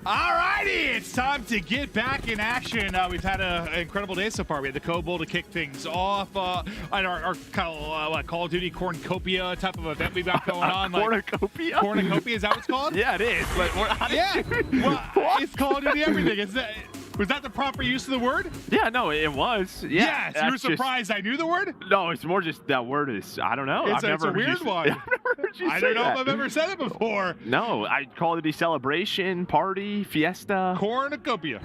Alrighty, It's time to get back in action. We've had an incredible day so far. We had the Kobold to kick things off. And our Call of Duty Cornucopia type of event we've got going on. Cornucopia? Cornucopia, is that what it's called? Yeah, it is. But Well, it's Call of Duty everything. Was that the proper use of the word? Yeah, no, it was. Yeah, yes, you were surprised I knew the word? No, it's more just that word is, I don't know. It's a weird one. I've never heard you I say don't know that. if I've ever said it before. No, I Call of Duty celebration, party, fiesta. Cornucopia.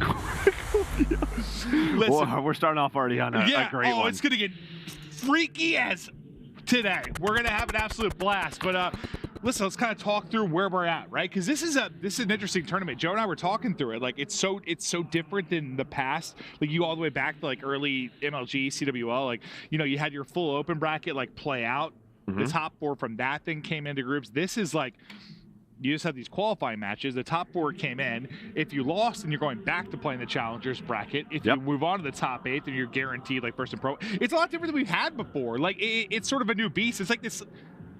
Listen, well, we're starting off already on a great one. It's going to get freaky as today. We're going to have an absolute blast. But listen, let's kind of talk through where we're at, right? Because this is an interesting tournament. Joe and I were talking through it. Like it's so different than the past. Like you all the way back to like early MLG, CWL. Like you had your full open bracket like play out. The top four from that thing came into groups. This is like you just have these qualifying matches. The top four came in. If you lost, then you're going back to playing the challengers bracket. If you move on to the top 8, then you're guaranteed like first and pro. It's a lot different than we've had before. Like it's sort of a new beast. It's like this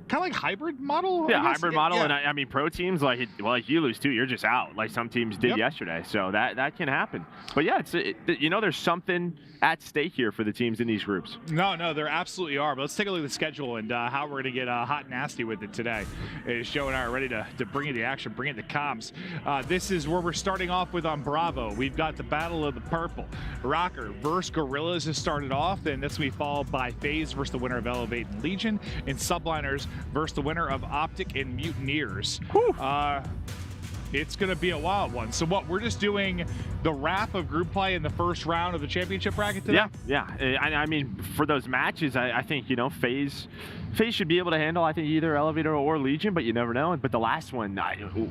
kind of like hybrid model. Yeah, hybrid model. Yeah. And I mean, pro teams like you lose too, you're just out. Like some teams did yesterday. So that can happen. But yeah, there's something at stake here for the teams in these groups. No, there absolutely are. But let's take a look at the schedule and how we're going to get hot and nasty with it today. Joe and I are ready to bring you the action, bring it the comms. This is where we're starting off with on Bravo. We've got the Battle of the Purple. Røkkr versus Guerrillas has started off, and this will be followed by FaZe versus the winner of Elevate and Legion, and Subliners versus the winner of OpTic and Mutineers. It's going to be a wild one. So we're just doing the wrap of group play in the first round of the championship bracket today? Yeah. I mean, for those matches, I think, FaZe should be able to handle, I think, either Elevator or Legion, but you never know. But the last one,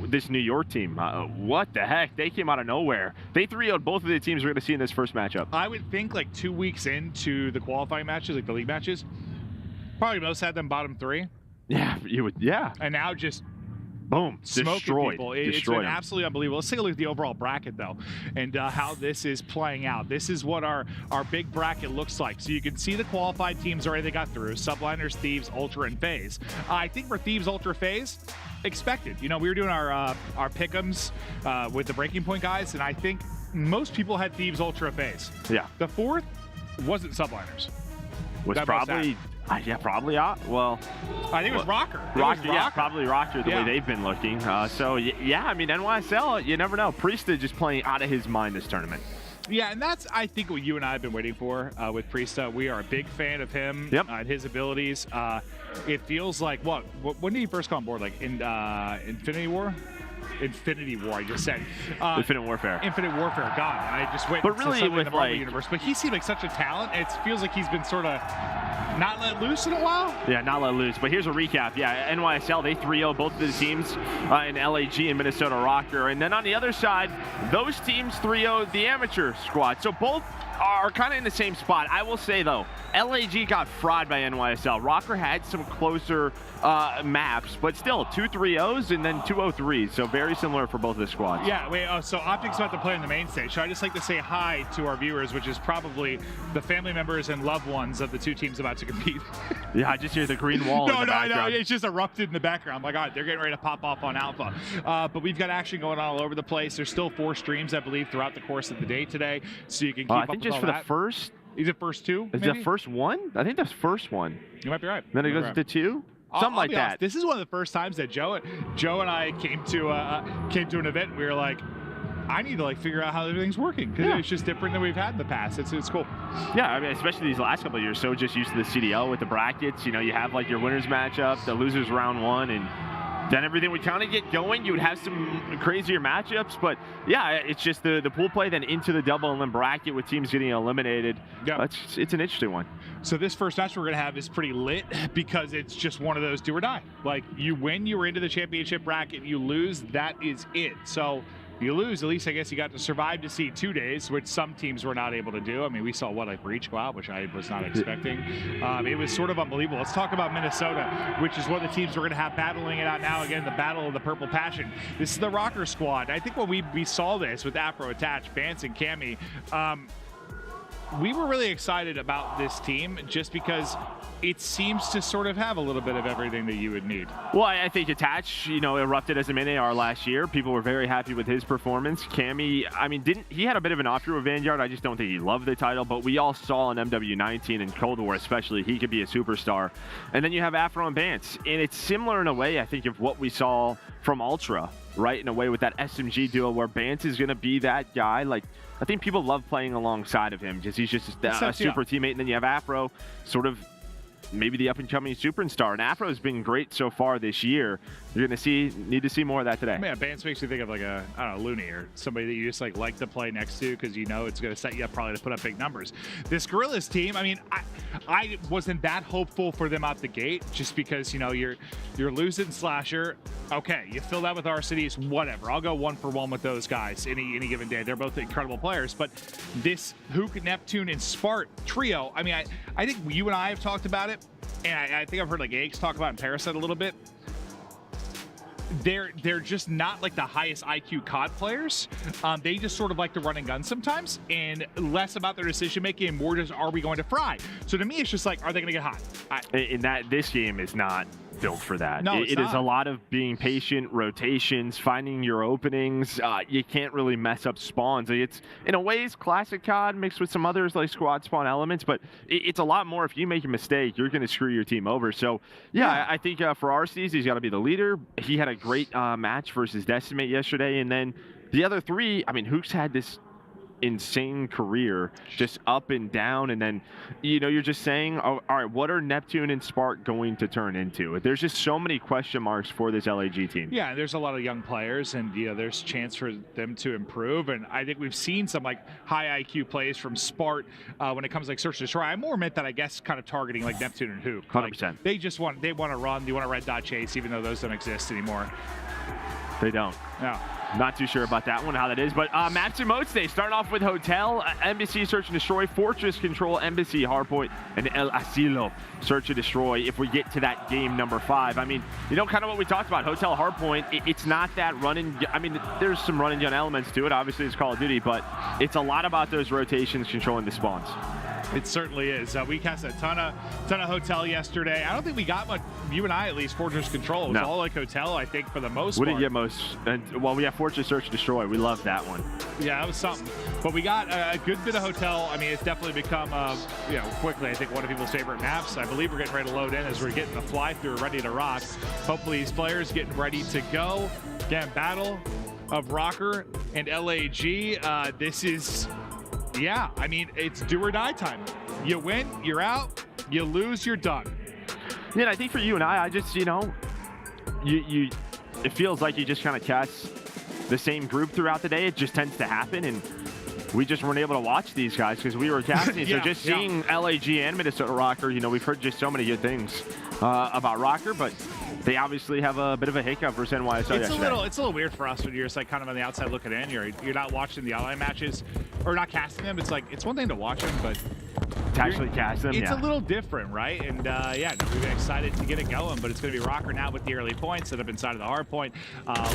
this New York team, what the heck? They came out of nowhere. They 3-0'd both of the teams we're going to see in this first matchup. I would think like 2 weeks into the qualifying matches, like the league matches, probably most had them bottom 3. Yeah, you would. Yeah. And now just boom, destroyed people. It's been absolutely unbelievable. Let's take a look at the overall bracket though, and how this is playing out. This is what our big bracket looks like. So you can see the qualified teams already they got through: Subliners, Thieves, Ultra, and FaZe. I think for Thieves, Ultra, FaZe, expected. We were doing our pick'ems with the Breaking Point guys, and I think most people had Thieves, Ultra, FaZe. Yeah. The fourth wasn't Subliners. Was probably. Yeah, probably. Well, I think it was Røkkr. Yeah, probably Røkkr the way they've been looking. So, yeah, I mean, NYSL, you never know. Priestahh just playing out of his mind this tournament. Yeah, and that's, I think, what you and I have been waiting for with Priestahh. We are a big fan of him and his abilities. It feels like, when did he first come on board? Like in Infinity War? Infinity War, I just said. Infinite Warfare. Infinite Warfare, God. I just went but really with the Marvel universe. But he seemed like such a talent. It feels like he's been sort of not let loose in a while. Yeah, not let loose. But here's a recap. Yeah, NYSL, they 3-0 both of the teams in LAG and Minnesota Røkkr. And then on the other side, those teams 3-0 the amateur squad. So both are kind of in the same spot. I will say, though, LAG got fried by NYSL. Røkkr had some closer maps, but still 2 3-0s and then 2 0-3s. So very similar for both of the squads. Yeah, so OpTic's about to play on the main stage. So I just like to say hi to our viewers, which is probably the family members and loved ones of the two teams about to compete. Yeah, I just hear the green wall in the background. No, it's just erupted in the background. I'm like, God, they're getting ready to pop off on Alpha. But we've got action going on all over the place. There's still 4 streams, I believe, throughout the course of the day today. So you can keep up with all that. I think just for the first. Is it first 2? Is it the first one? I think that's first one. You might be right. Then it goes to 2? Something like that. Honest. This is one of the first times that Joe and I came to an event. And we were like, I need to figure out how everything's working because it's just different than we've had in the past. It's cool. Yeah, I mean, especially these last couple of years, so just used to the CDL with the brackets. You have your winners matchup, the losers round 1, and then everything would kind of get going. You would have some crazier matchups, but yeah, it's just the pool play then into the double and then bracket with teams getting eliminated. Yeah, it's an interesting one. So this first match we're gonna have is pretty lit because it's just one of those do or die. Like you win, you're into the championship bracket. You lose, that is it. So you lose, at least I guess you got to survive to see 2 days, which some teams were not able to do. I mean, we saw Breach go out, which I was not expecting. It was sort of unbelievable. Let's talk about Minnesota, which is one of the teams we're going to have battling it out now. Again, the Battle of the Purple Passion. This is the Røkkr squad. I think when we saw this with Afro attached, Bance and Cammy, we were really excited about this team just because it seems to sort of have a little bit of everything that you would need. Well, I think Attach, you know, erupted as a main AR last year. People were very happy with his performance. Cammy, I mean, he had a bit of an off year with Vanguard. I just don't think he loved the title, but we all saw in MW19 and Cold War especially, he could be a superstar. And then you have Afro and Bance, and it's similar in a way, I think, of what we saw from Ultra, right? In a way with that SMG duo where Bance is going to be that guy. Like, I think people love playing alongside of him because he's just a super teammate. And then you have Afro, sort of maybe the up-and-coming superstar. And Afro's been great so far this year. You're going to need to see more of that today. Man, Bance makes me think of like a, I don't know, Looney or somebody that you just like to play next to because you know it's going to set you up probably to put up big numbers. This Guerrillas team, I mean, I wasn't that hopeful for them out the gate just because, you know, you're losing Slasher. Okay, you fill that with RCDs, whatever. I'll go 1-for-1 with those guys any given day. They're both incredible players. But this Hook, Neptune, and Spart trio, I mean, I think you and I have talked about it, and I think I've heard like aBeZy talk about it in Parasite a little bit. They're just not like the highest IQ COD players. They just sort of like to run and gun sometimes, and less about their decision making and more just are we going to fry. So to me, it's just like, are they going to get hot? In that this game is not built for that. No, it is a lot of being patient, rotations, finding your openings. You can't really mess up spawns. It's in a way it's classic COD mixed with some others like squad spawn elements, but it's a lot more. If you make a mistake, you're going to screw your team over. So yeah, I think for RCs, he's got to be the leader. He had a great match versus Decimate yesterday, and then the other three, I mean, Hook's had this insane career, just up and down, and then, you know, you're just saying, oh, all right, what are Neptune and Spark going to turn into? There's just so many question marks for this LAG team. Yeah, there's a lot of young players, and you know, there's chance for them to improve, and I think we've seen some like high IQ plays from Spart when it comes to like search and destroy. I more meant that, I guess, kind of targeting like Neptune and Hook. 100%. Like, they want to run, they want to red dot chase, even though those don't exist anymore. They don't. No. Not too sure about that one, how that is. But maps and modes today. Starting off with Hotel, Embassy, Search and Destroy, Fortress Control, Embassy, Hardpoint, and El Asilo, Search and Destroy, if we get to that game number 5. I mean, you know, kind of what we talked about, Hotel, Hardpoint, it's not that running. I mean, there's some run and gun elements to it. Obviously, it's Call of Duty, but it's a lot about those rotations controlling the spawns. It certainly is. We cast a ton of Hotel yesterday. I don't think we got much, you and I at least, Fortress Control. It was all like Hotel, I think, for the most part. We didn't get most. Well, we have Fortress Search and Destroy. We love that one. Yeah, that was something. But we got a good bit of Hotel. I mean, it's definitely become, you know, quickly, I think, one of people's favorite maps. I believe we're getting ready to load in as we're getting the fly-through ready to rock. Hopefully these players getting ready to go. Again, Battle of Røkkr and LAG. This is... yeah, I mean, it's do or die time. You win, you're out. You lose, you're done. Yeah, I think for you and I just, you know, it feels like you just kind of cast the same group throughout the day. It just tends to happen, and we just weren't able to watch these guys because we were casting. So just seeing LAG and Minnesota Røkkr, you know, we've heard just so many good things about Røkkr, but they obviously have a bit of a hiccup versus NYSL yesterday. It's a little weird for us when you're just like kind of on the outside looking in. You're not watching the iLLeY matches or not casting them. It's like, it's one thing to watch them, but to actually cast them, it's a little different, right? And yeah, no, we've been excited to get it going, but it's going to be Røkkr now with the early points set up inside of the hard point.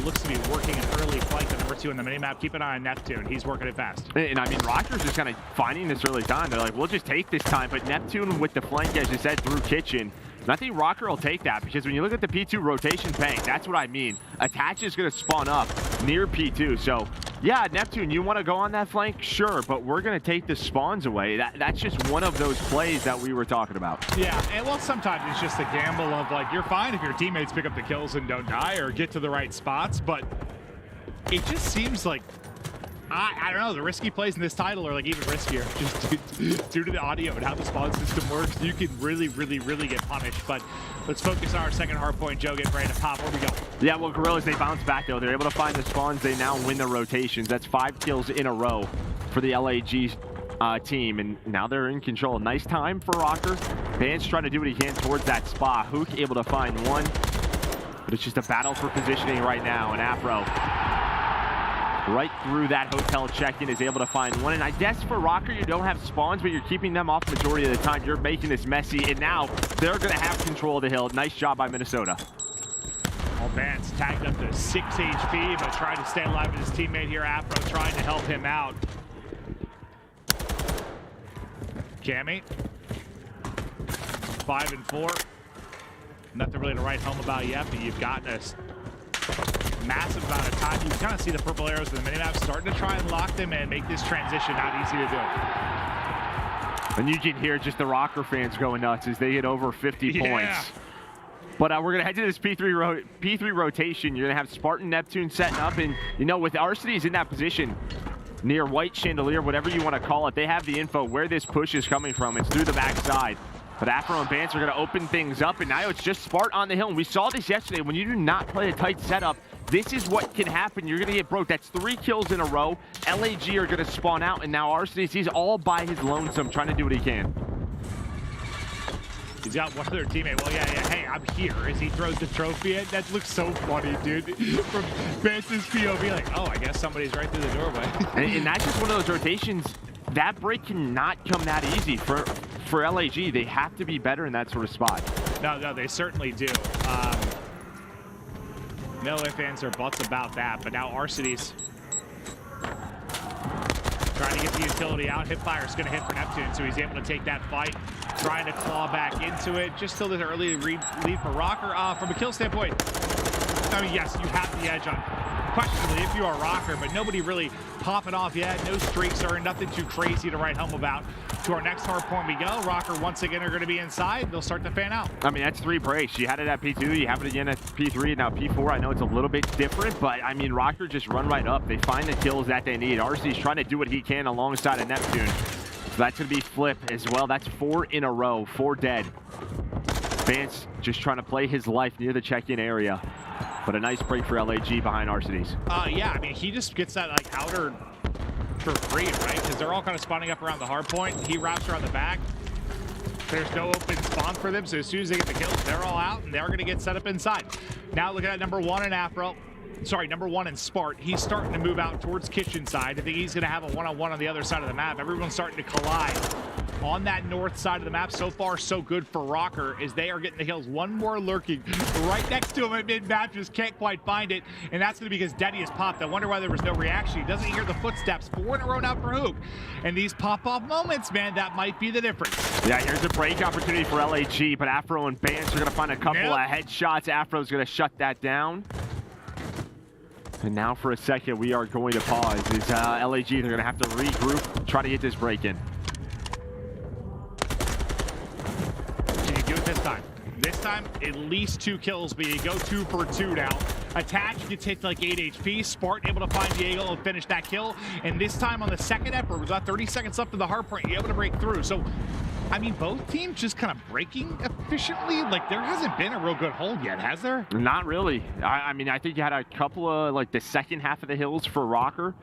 Looks to be working an early flank at number 2 in the minimap. Keep an eye on Neptune. He's working it fast. And I mean, Røkkr's just kind of finding this early time. They're like, we'll just take this time, but Neptune with the flank, as you said, through Kitchen. And I think Røkkr will take that because when you look at the P2 rotation bank, that's what I mean. Attach is going to spawn up near P2. So, yeah, Neptune, you want to go on that flank? Sure, but we're going to take the spawns away. That's just one of those plays that we were talking about. Yeah, and well, sometimes it's just a gamble of like, you're fine if your teammates pick up the kills and don't die or get to the right spots, but it just seems like, I don't know, the risky plays in this title are like even riskier just due to the audio and how the spawn system works. You can really get punished, but let's focus on our second hard point. Joe, get ready to pop. Where we go? Yeah, well, Guerrillas, they bounce back though. They're able to find the spawns. They now win the rotations. That's 5 kills in a row for the LAG team, and now they're in control. Nice time for Røkkr. Bance trying to do what he can towards that spot. Hook able to find one, but it's just a battle for positioning right now, and Afro right through that hotel check-in is able to find one. And I guess for Røkkr, you don't have spawns, but you're keeping them off majority of the time. You're making this messy, and now they're going to have control of the hill. Nice job by Minnesota. Well, Bance tagged up to 6 HP, but trying to stay alive with his teammate here. Afro trying to help him out. Cammy. 5 and 4. Nothing really to write home about yet, but you've gotten a massive amount of time. You kind of see the purple arrows in the minimap starting to try and lock them and make this transition not easy to do. And you can hear just the Røkkr fans going nuts as they get over 50 points. But we're going to head to this P3 rotation. You're going to have Spartan Neptune setting up. And, you know, with Arcity's in that position, near White Chandelier, whatever you want to call it, they have the info where this push is coming from. It's through the backside. But Afro and Bance are going to open things up, and now it's just Spart on the hill. And we saw this yesterday. When you do not play a tight setup, this is what can happen. You're going to get broke. That's 3 kills in a row. LAG are going to spawn out, and now Arcity's all by his lonesome, trying to do what he can. He's got one other teammate. Well, yeah, hey, I'm here. As he throws the trophy in, that looks so funny, dude. From Bance's POV, like, oh, I guess somebody's right through the doorway. and that's just one of those rotations. That break cannot come that easy for LAG. They have to be better in that sort of spot. No, they certainly do. No ifs, ands, or buts about that. But now Arcity's trying to get the utility out. Hipfire's going to hit for Neptune, so he's able to take that fight. Trying to claw back into it. Just still this early lead for Røkkr. From a kill standpoint, I mean, yes, you have the edge on questionably if you are Røkkr, but nobody really popping off yet. No streaks or nothing too crazy to write home about. To our next hard point we go. Røkkr once again are going to be inside. They'll start to fan out. I mean, that's 3 breaks. You had it at P2, you have it again at P3, and now P4. I know it's a little bit different, but I mean, Røkkr just run right up. They find the kills that they need. RC's trying to do what he can alongside of Neptune. So that's going to be Flip as well. That's 4 in a row, 4 dead. Bance just trying to play his life near the check-in area. But a nice break for LAG behind Arcity's. Yeah, I mean, he just gets that like outer for free, right? Because they're all kind of spawning up around the hard point. He wraps around the back. There's no open spawn for them, so as soon as they get the kills, they're all out, and they're going to get set up inside. Now looking at number 1 in Afro. Sorry, number 1 in Spart. He's starting to move out towards kitchen side. I think he's going to have a one-on-one on the other side of the map. Everyone's starting to collide on that north side of the map. So far, so good for Røkkr as they are getting the kills. One more lurking right next to him at mid-map. Just can't quite find it. And that's going to be because Deddy has popped. I wonder why there was no reaction. He doesn't hear the footsteps. 4 in a row now for Hook. And these pop-off moments, man, that might be the difference. Yeah, here's a break opportunity for LAG, but Afro and Bance are going to find a couple of headshots. Afro's going to shut that down. And now for a second, we are going to pause. It's LAG, they're going to have to regroup, try to get this break in. Can you do it this time? This time, at least 2 kills, but you go 2 for 2 now. Attach gets hit like 8 HP. Spartan able to find Diego and finish that kill. And this time on the second effort, with about 30 seconds left in the hard point, you're able to break through. So, I mean, both teams just kind of breaking efficiently. Like, there hasn't been a real good hold yet, has there? Not really. I mean, I think you had a couple of, like, the second half of the hills for Røkkr.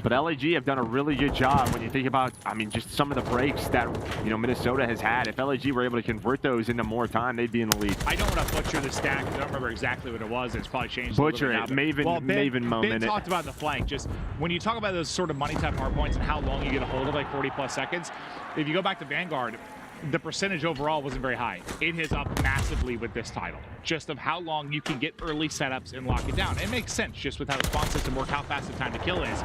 But LAG have done a really good job when you think about, I mean, just some of the breaks that, you know, Minnesota has had. If LAG were able to convert those into more time, they'd be in the lead. I don't want to butcher the stack. I don't remember exactly what it was. It's probably changed Butcher a little it. bit now. Maven moment. Ben talked about the flank. Just when you talk about those sort of money type hard points and how long you get a hold of, like 40+ seconds, if you go back to Vanguard, the percentage overall wasn't very high. It has upped massively with this title, just of how long you can get early setups and lock it down. It makes sense just with how the spawn system works, how fast the time to kill is.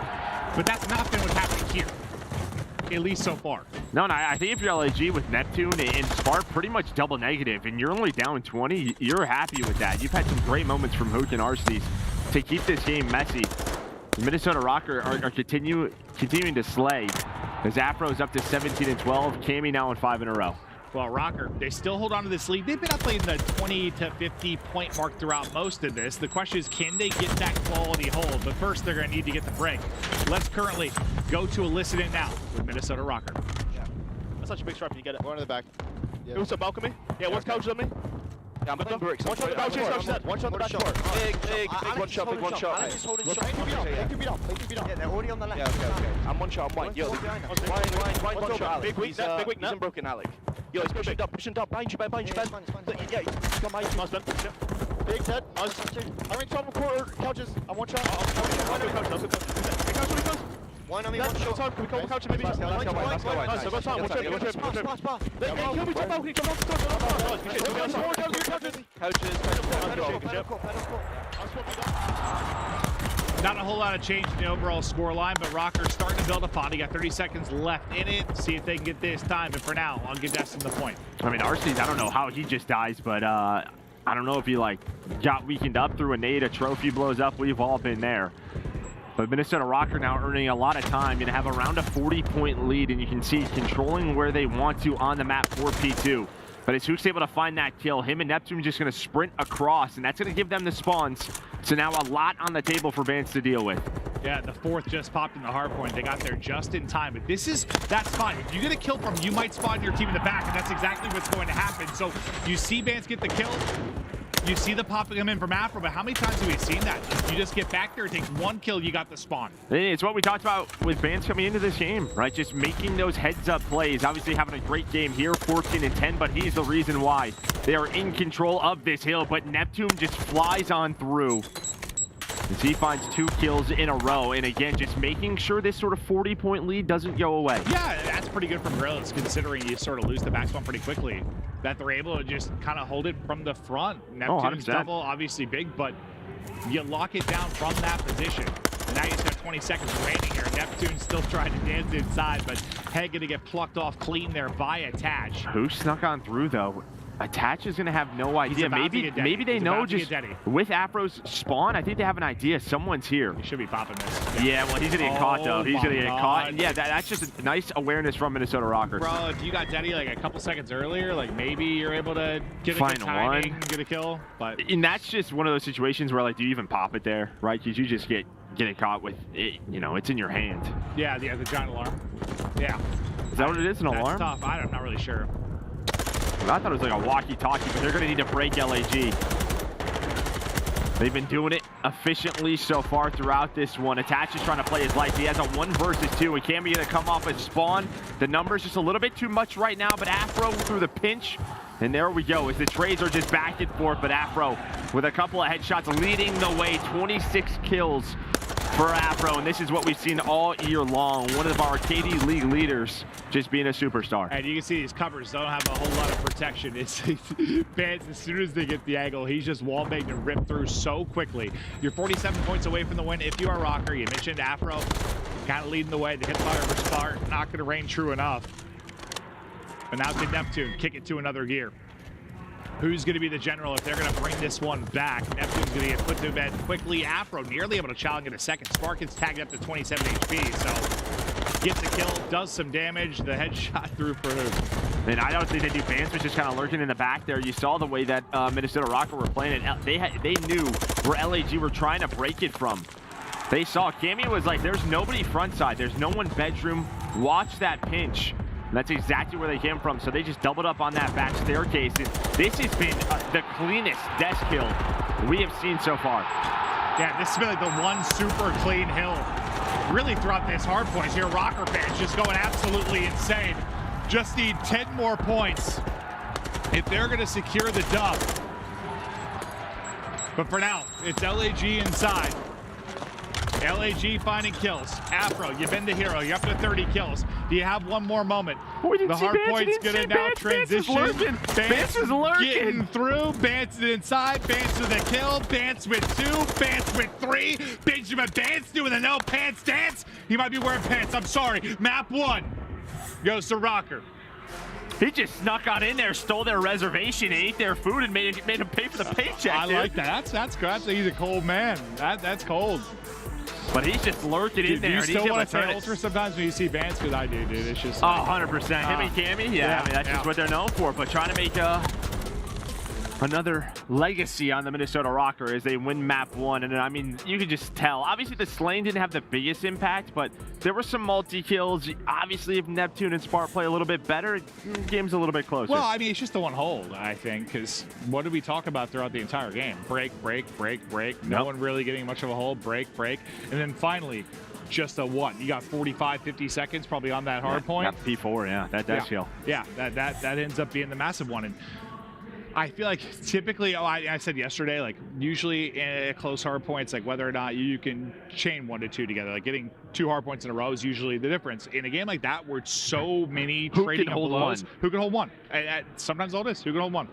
But that's not been what's happening here, at least so far. No, I think if you're LAG with Neptune and Spark pretty much double negative and you're only down 20, you're happy with that. You've had some great moments from Hook and Arcity's to keep this game messy. The Minnesota Røkkr are continuing to slay. As Afro's up to 17 and 12, Cammy now in 5 in a row. Well, Røkkr, they still hold on to this lead. They've been up in the 20 to 50 point mark throughout most of this. The question is, can they get that quality hold? But first, they're going to need to get the break. Let's currently go to a listen in now with Minnesota Røkkr. Yeah. That's such a big strike when you get it. One in the back. Yeah. Who's up balcony? Yeah, what's coach on me? Yeah, I'm putting bricks. One shot on the back short. One shot on the back short. Big one shot, big one shot. Alex is holding shot. They could beat up. Yeah, they're already on the left. Yeah, okay. I'm one shot, I'm white. Yo, wine, one shot, Alex. Big weak net. He's unbroken, Alex. Yo, he's pushing up, behind you, Ben. Yeah, he's got my nice, Ben. Big dead. I'm in top of quarter, couches. I'm one shot. One on me, one shot. Can we call the couch maybe? Let's go wide. Nice, I've got time. Watch it. Kill me top balcony, come on, couches. Couches. Not a whole lot of change in the overall score line, but Røkkr starting to build a pod. He got 30 seconds left in it. See if they can get this time. But for now, I'll give Destin the point. I mean, Arcee's, I don't know how he just dies, but I don't know if he like got weakened up through a nade, a trophy blows up. We've all been there. But Minnesota Røkkr now earning a lot of time, gonna have around a 40-point lead, and you can see controlling where they want to on the map for P2. But as Hook's able to find that kill, him and Neptune just gonna sprint across, and that's gonna give them the spawns. So now a lot on the table for Bance to deal with. Yeah, the fourth just popped in the hard point. They got there just in time. But that's fine. If you get a kill from, you might spawn your team in the back, and that's exactly what's going to happen. So you see Bance get the kill. You see the popping him in from Afro, but how many times have we seen that? You just get back there, it takes one kill, you got the spawn. It's what we talked about with Bance coming into this game, right? Just making those heads-up plays. Obviously having a great game here, 14 and 10, but he's the reason why they are in control of this hill. But Neptune just flies on through as he finds 2 kills in a row. And again, just making sure this sort of 40-point lead doesn't go away. Yeah, that's pretty good from Guerrillas, considering you sort of lose the back spawn pretty quickly. That they're able to just kind of hold it from the front. Neptune's double, obviously big, but you lock it down from that position. And now you just have 20 seconds remaining here. Neptune's still trying to dance inside, but Head gonna get plucked off clean there by Attach. Who snuck on through though? Attach is gonna have no idea. Maybe they know just with Afro's spawn. I think they have an idea. Someone's here. He should be popping this. Yeah, well, he's gonna get caught though. He's gonna get caught. And yeah, that's just a nice awareness from Minnesota Røkkr. Bro, if you got Daddy like a couple seconds earlier, like maybe you're able to get a good timing, get a kill. But and that's just one of those situations where like, do you even pop it there, right? Because you just get it caught with it. You know, it's in your hand. Yeah, the giant alarm. Yeah. Is that what it is? An alarm? That's tough. I'm not really sure. I thought it was like a walkie-talkie, but they're going to need to break LAG. They've been doing it efficiently so far throughout this one. Attach is trying to play his life. He has a 1 versus 2, and Cammy going to come off a spawn. The number's just a little bit too much right now, but Afro through the pinch. And there we go, as the trades are just back and forth, but Afro with a couple of headshots leading the way. 26 kills for Afro, and this is what we've seen all year long. One of our KD League leaders just being a superstar. And you can see these covers don't have a whole lot of protection. It's Bance, as soon as they get the angle, he's just wallbanged and ripped through so quickly. You're 47 points away from the win if you are Røkkr. You mentioned Afro kind of leading the way. The hipfire versus fire, not going to rain true enough. But now can Neptune kick it to another gear. Who's going to be the general if they're going to bring this one back? Neptune's going to get put to bed quickly. Afro nearly able to challenge in a second. Spark gets tagged up to 27 HP, so gets a kill, does some damage. The headshot through for who? And I don't think they do. Bance was just kind of lurking in the back there. You saw the way that Minnesota Røkkr were playing it. They knew where LAG were trying to break it from. They saw Cammy was like, there's nobody front side. There's no one bedroom. Watch that pinch. And that's exactly where they came from. So they just doubled up on that back staircase. And this has been the cleanest desk kill we have seen so far. Yeah, this has been like the one super clean hill. Really throughout this hard points here, Røkkr fans just going absolutely insane. Just need 10 more points if they're going to secure the dub. But for now, it's LAG inside. LAG finding kills. Afro, you've been the hero. You're up to 30 kills. Do you have one more moment? The hard point's gonna now transition. Bance is lurking. Getting through. Bance is inside. Bance with a kill. Bance with 2. Bance with 3. Benjamin Bance doing the no pants dance. He might be wearing pants. I'm sorry. Map 1 goes to Røkkr. He just snuck on in there, stole their reservation, ate their food, and made him pay for the paycheck. I like that. That's good. He's a cold man. That's cold. But he's just lurking in there. Do you still want to say ultra sometimes when you see Bance? Because I do, dude. It's just like, 100%. Him and Cammy, yeah. I mean, that's just what they're known for. But trying to make another legacy on the Minnesota Røkkr as they win map 1. And I mean, you can just tell. Obviously, the Slaying didn't have the biggest impact, but there were some multi-kills. Obviously, if Neptune and Spark play a little bit better, the game's a little bit closer. Well, I mean, it's just the one hold, I think, because what did we talk about throughout the entire game? Break, break, break, break. No one really getting much of a hold. Break, break. And then finally, just a what? You got 45, 50 seconds probably on that hard point. Got P4, yeah. That's kill. Yeah, that ends up being the massive one. And I feel like typically, I said yesterday, like usually in a close hard points, like whether or not you can chain 1 to 2 together, like getting 2 hard points in a row is usually the difference. In a game like that, where it's so many trading blows, who can hold one? And sometimes all this, who can hold one?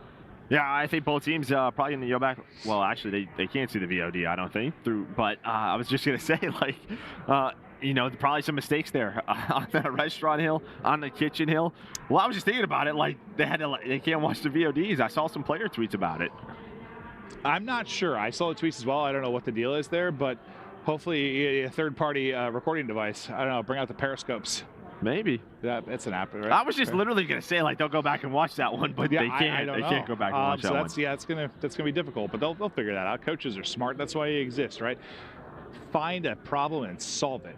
Yeah, I think both teams probably going to go back. Well, actually, they can't see the VOD, I don't think. But I was just going to say, like, you know, probably some mistakes there on that restaurant hill, on the kitchen hill. Well, I was just thinking about it, like, they can't watch the VODs. I saw some player tweets about it. I'm not sure. I saw the tweets as well. I don't know what the deal is there, but hopefully a third-party recording device. I don't know, bring out the periscopes. Maybe. Yeah, it's an app, right? I was just literally going to say, like, they'll go back and watch that one, but yeah, they can't. They can't go back and watch that one. Yeah, that's gonna be difficult, but they'll figure that out. Coaches are smart. That's why they exist, right? Find a problem and solve it.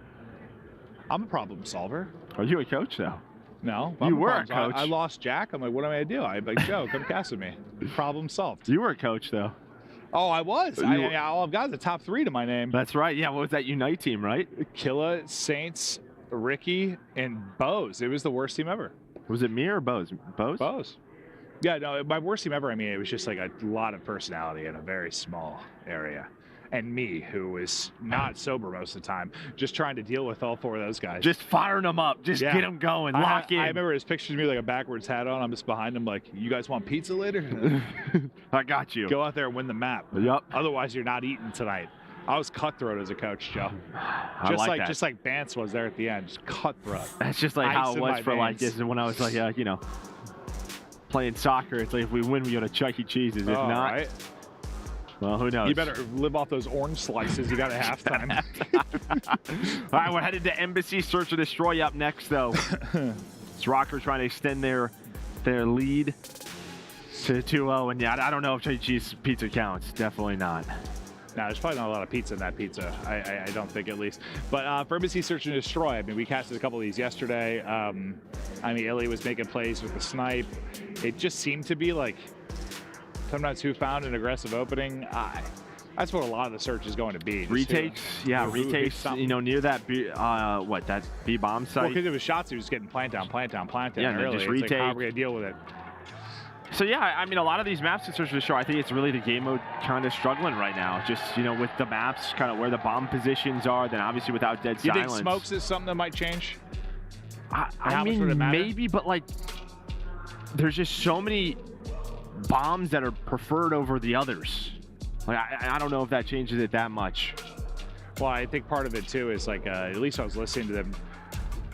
I'm a problem solver. Are you a coach, though? No. You were a coach. I lost Jack. I'm like, what am I going to do? I'm like, Joe, come cast with me. Problem solved. You were a coach, though. Oh, I was. All I've got is the top 3 to my name. That's right. Yeah, what was that Unite team, right? Killa, Saints, Ricky, and Bose. It was the worst team ever. Was it me or Bose? Bose? Bose. Yeah, no, my worst team ever. I mean, it was just like a lot of personality in a very small area. And me, who was not sober most of the time, just trying to deal with all 4 of those guys. Just firing them up. Just get them going. Lock in. I remember his pictures of me like a backwards hat on. I'm just behind him like, you guys want pizza later? I got you. Go out there and win the map. Yep. Otherwise, you're not eating tonight. I was cutthroat as a coach, Joe. Just like Bance was there at the end. Just cutthroat. That's just like how it was for like this. And when I was like, you know, playing soccer, it's like if we win, we go to Chuck E. Cheese's. If not, right? Well, who knows? You better live off those orange slices you got at halftime. All right, we're headed to Embassy. Search and Destroy up next, though. It's Røkkr trying to extend their lead to 2-0. And yeah, I don't know if Chuck E. Cheese pizza counts. Definitely not. No, there's probably not a lot of pizza in that pizza. I don't think, at least. But for Embassy Search and Destroy, I mean, we casted a couple of these yesterday. I mean, iLLeY was making plays with the snipe. It just seemed to be like sometimes who found an aggressive opening. That's what a lot of the search is going to be. Retakes, retakes, you know, near that B, that B bomb site. Well, because it was Shotzzy who was getting plant down yeah, early. Just it's retake. like, how are we going to deal with it? So yeah, I mean, a lot of these maps in Search and Destroy, I think it's really the game mode kind of struggling right now. Just, you know, with the maps, kind of where the bomb positions are, then obviously without dead silence. You think smokes is something that might change? I mean, maybe, but like, there's just so many bombs that are preferred over the others. Like, I don't know if that changes it that much. Well, I think part of it too is like, at least I was listening to them.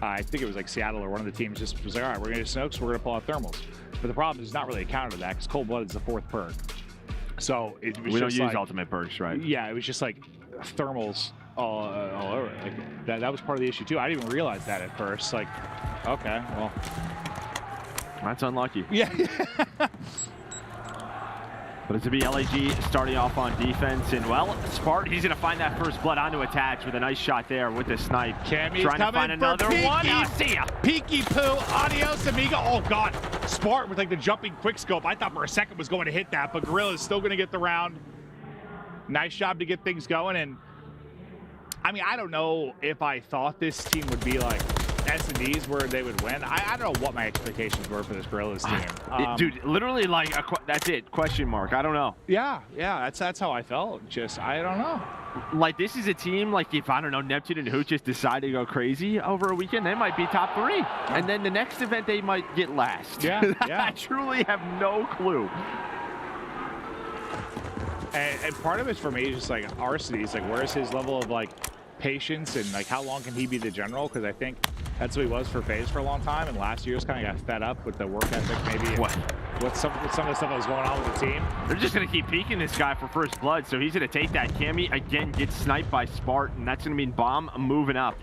I think it was like Seattle or one of the teams just was like, all right, we're going to do smokes, we're going to pull out thermals. But the problem is not really a counter to that because cold blood is the 4th perk. So it was we don't just use like, ultimate perks, right? Yeah, it was just like thermals all over. Like that was part of the issue too. I didn't even realize that at first. Like, okay, well, that's unlucky. Yeah. But it's to be LAG starting off on defense, and well, Spart, he's gonna find that first blood onto attach with a nice shot there with the snipe. Cammy's trying to find another one. I see ya. Peeky poo, adios amigo. Oh God, Spart with like the jumping quick scope. I thought for a second was going to hit that, but Guerrillas still gonna get the round. Nice job to get things going, and I mean, I don't know if I thought this team would be like S&Ds where they would win. I don't know what my expectations were for this Guerrillas team. Dude, literally like, that's it, question mark. I don't know. Yeah, that's how I felt. Just, I don't know. Like, this is a team, like, if, I don't know, Neptune and Hoot just decide to go crazy over a weekend, they might be top 3. And then the next event, they might get last. Yeah. I truly have no clue. And part of it for me is just like Arsony. It's like, where's his level of like patience and like how long can he be the general? Because I think that's what he was for FaZe for a long time, and last year's kind of got fed up with the work ethic maybe. With some of the stuff that was going on with the team. They're just going to keep peeking this guy for first blood, so he's going to take that. Cammy, again, gets sniped by Spart, and that's going to mean Bomb moving up.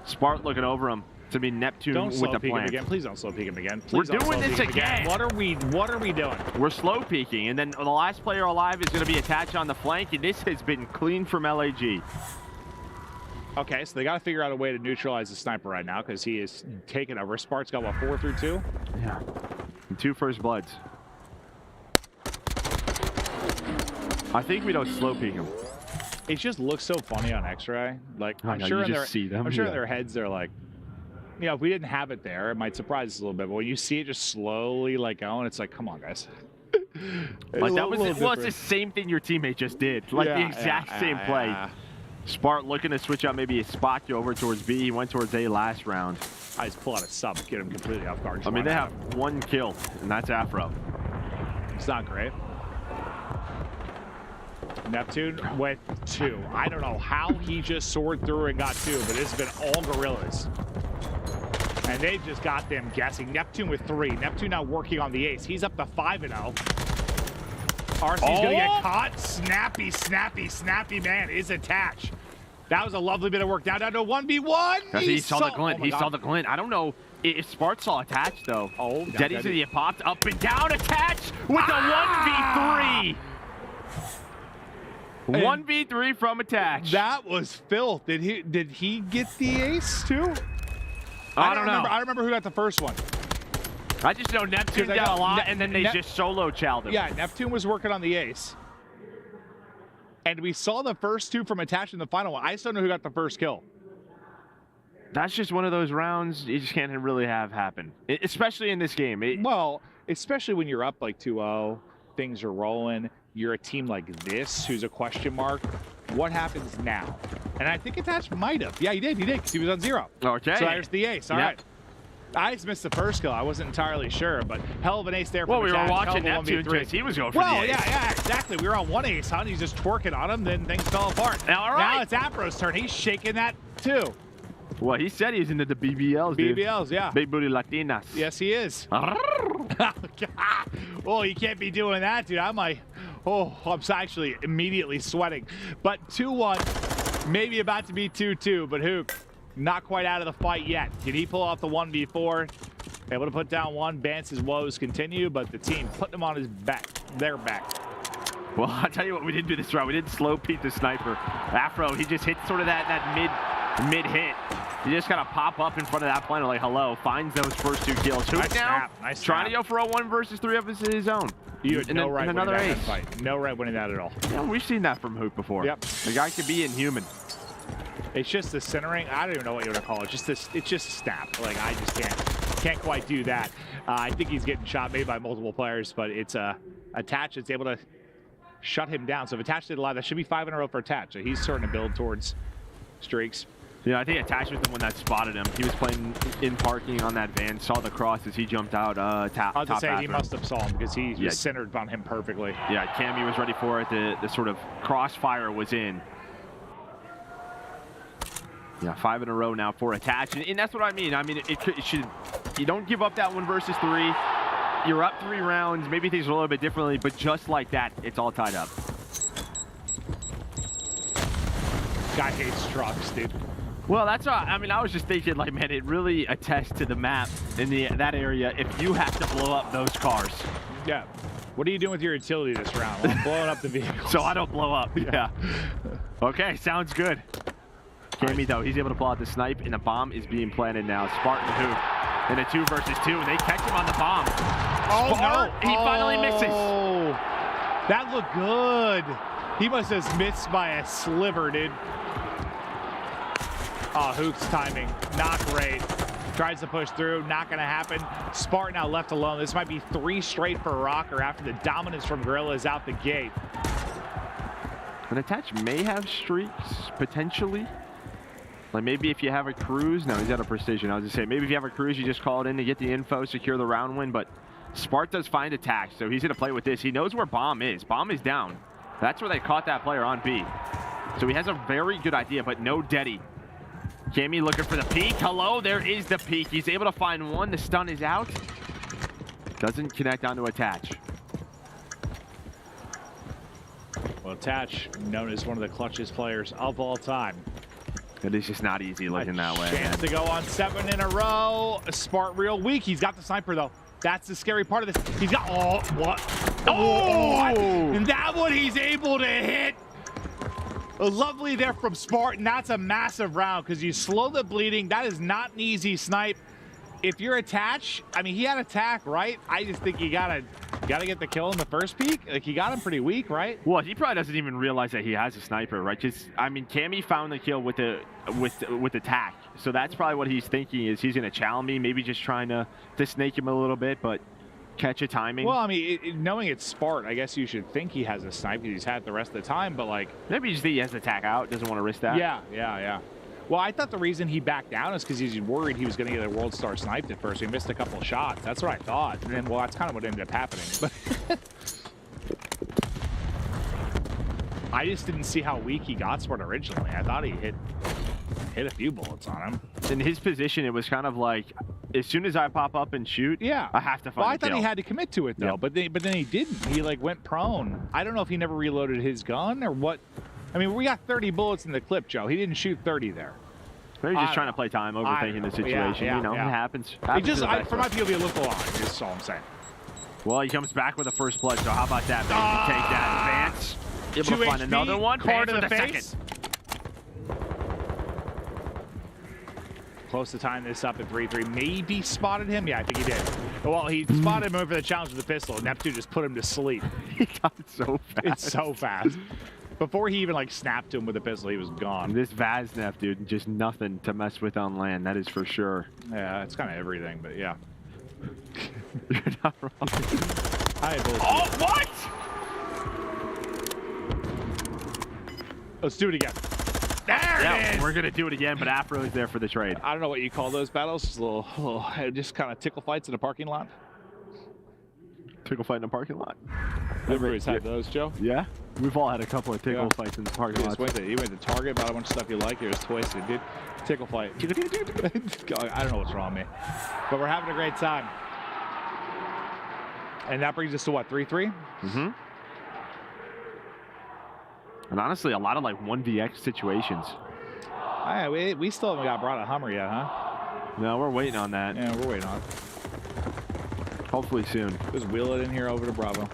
Spart looking over him. It's going to be Neptune with the plant. Again. Please don't slow peek him again. We're doing this again. What are we doing? We're slow peeking, and then the last player alive is going to be attached on the flank, and this has been clean from LAG. Okay, so they got to figure out a way to neutralize the sniper right now because he is taking over. Spart's got, what, 4 through 2? Yeah. And 2 first bloods. I think we don't slow peek him. It just looks so funny on X-Ray. Like, I'm know, sure you just see them. I'm sure in their heads they're like, you know, if we didn't have it there, it might surprise us a little bit. But when you see it just slowly like going, it's like, come on, guys. Like that was well, it's the same thing your teammate just did. Like the exact same play. Spart looking to switch out maybe a spot over towards B. He went towards A last round. I just pull out a sub, get him completely off guard. I mean, they have 1 kill, and that's Afro. It's not great. Neptune with 2. I don't know how he just soared through and got 2, but it's been all Guerrillas. And they've just got them guessing. Neptune with 3. Neptune now working on the ace. He's up to 5-0. RC's gonna get caught. Snappy, snappy, snappy man is attached. That was a lovely bit of work. Down to 1v1. He saw the glint. He saw the glint. I don't know if Spart saw attach though. Oh, Deddy's gonna get popped up and down. Attach with a 1v3. 1v3 from attach. That was filth. Did he get the ace too? I don't know. I remember who got the first one. I just know Neptune got a lot, and then they just solo chowed him. Yeah, Neptune was working on the ace. And we saw the first 2 from attach in the final one. I just don't know who got the first kill. That's just one of those rounds you just can't really have happen, especially in this game. Well, especially when you're up like 2-0, things are rolling. You're a team like this, who's a question mark. What happens now? And I think attach might have. Yeah, he did, because he was on 0. Okay. So there's the ace. All right. I just missed the first kill. I wasn't entirely sure, but hell of an ace there. Well, we attach. were watching Neptune because he was going for the ace. Yeah, exactly. We were on 1 ace, He's just twerking on him, then things fell apart. Now it's Afro's turn. He's shaking that too. Well, he said he's into the BBLs, dude. BBLs, yeah. Big booty Latinas. Yes, he is. Oh, you can't be doing that, dude. I'm actually immediately sweating. But 2-1, maybe about to be 2-2, but Hook, not quite out of the fight yet. Can he pull off the 1v4? Able to put down 1. Bance's woes continue, but the team putting him on his back. Their back. Well, I'll tell you what, we didn't do this round. We didn't slow Pete the sniper. Afro, he just hit sort of that mid hit. He just kind of pop up in front of that planet like, hello, finds those first 2 kills. Hook now, trying to go for a 1 versus 3 of his own. You had no right winning that fight. No right winning that at all. Yeah, we've seen that from Hook before. Yep. The guy could be inhuman. It's just the centering. I don't even know what you want to call it. It's just snap. Like, I just can't quite do that. I think he's getting shot maybe by multiple players, but it's attach. It's able to shut him down. So if attach did a lot, that should be 5 in a row for attach. So he's starting to build towards streaks. Yeah, I think attach was the one that spotted him. He was playing in parking on that van, saw the cross as he jumped out. I was to say he must have saw him because he was centered on him perfectly. Yeah, Cammy was ready for it. The sort of crossfire was in. Yeah, 5 in a row now for attach, and that's what I mean. I mean, it should. You don't give up that 1 versus 3. You're up 3 rounds. Maybe things are a little bit differently, but just like that, it's all tied up. Guy hates trucks, dude. Well, that's what I mean. I was just thinking, like, man, it really attests to the map in that area if you have to blow up those cars. Yeah. What are you doing with your utility this round? Well, I'm blowing up the vehicle. So I don't blow up. Yeah. Okay, sounds good. Cammy, though, he's able to pull out the snipe, and the bomb is being planted now. Spartan Hook in a 2 versus 2, and they catch him on the bomb. Oh, Spart, no. He finally misses. Oh, that looked good. He must have missed by a sliver, dude. Oh, Hook's timing, not great. Tries to push through, not gonna happen. Spart now left alone. This might be 3 straight for Røkkr after the dominance from Guerrillas out the gate. An attach may have streaks, potentially. Like maybe if you have a cruise, no, he's out of precision. I was just saying, maybe if you have a cruise, you just call it in to get the info, secure the round win, but Spart does find attach, so he's gonna play with this. He knows where bomb is. Bomb is down. That's where they caught that player on B. So he has a very good idea, but no Deddy. Cammy looking for the peek. Hello, there is the peek. He's able to find 1. The stun is out. Doesn't connect onto attach. Well, attach, known as one of the clutchest players of all time. It is just not easy looking that way. Chance to go on 7 in a row. Spart real weak. He's got the sniper, though. That's the scary part of this. He's got, oh, what? Oh! And that one he's able to hit. Lovely there from Spart, and that's a massive round because you slow the bleeding. That is not an easy snipe. If you're attached, I mean, he had attack, right? I just think you gotta get the kill in the first peek. Like, he got him pretty weak, right? Well, he probably doesn't even realize that he has a sniper, right? Just, I mean, Cammy found the kill with attack, so that's probably what he's thinking is he's gonna challenge me, maybe just trying to snake him a little bit, but catch a timing. Well, I mean, knowing it's Spart, I guess you should think he has a snipe because he's had it the rest of the time, but like... Maybe just think he has the attack out, doesn't want to risk that. Yeah. Well, I thought the reason he backed down is because he's worried he was going to get a World Star sniped at first. He missed a couple of shots. That's what I thought. And then, well, that's kind of what ended up happening. But I just didn't see how weak he got Sport originally. I thought he hit a few bullets on him. In his position, it was kind of like, as soon as I pop up and shoot, yeah, I have to find I thought kill. he had to commit to it, though. Yep. But then he didn't. He, like, went prone. I don't know if he never reloaded his gun or what. I mean, we got 30 bullets in the clip, Joe. He didn't shoot 30 there. Maybe just trying to play time, overthinking the situation. Yeah, you know, yeah. It happens. It just, for my POV, it looked alive. That's all I'm saying. Well, he comes back with the first blood, so how about that, baby? Take that, Bance. Able to find another one. Card Bance in the with face. second. Close to tying this up at 3-3. Maybe spotted him. Yeah, I think he did. Well, he spotted him over the challenge with the pistol. Neptune just put him to sleep. He got it so fast. It's so fast. Before he even like snapped to him with a pistol, he was gone. This Vaznef, dude, just nothing to mess with on land. That is for sure. Yeah, it's kind of everything, but yeah. You're not wrong. Oh, what? Let's do it again. There it is! We're going to do it again, but Afro is there for the trade. I don't know what you call those battles. Just just kind of tickle fights in a parking lot. Tickle fight in a parking lot. Everybody's had those, Joe. Yeah? We've all had a couple of tickle fights in the parking lot. You went to Target, bought a bunch of stuff you like. It was twisted, dude. Tickle fight. I don't know what's wrong with me. But we're having a great time. And that brings us to what, 3-3? Mm-hmm. And honestly, a lot of like 1vx situations. All right, we still haven't got brought a Hummer yet, huh? No, we're waiting on that. Yeah, we're waiting on it. Hopefully soon. Just wheel it in here over to Bravo.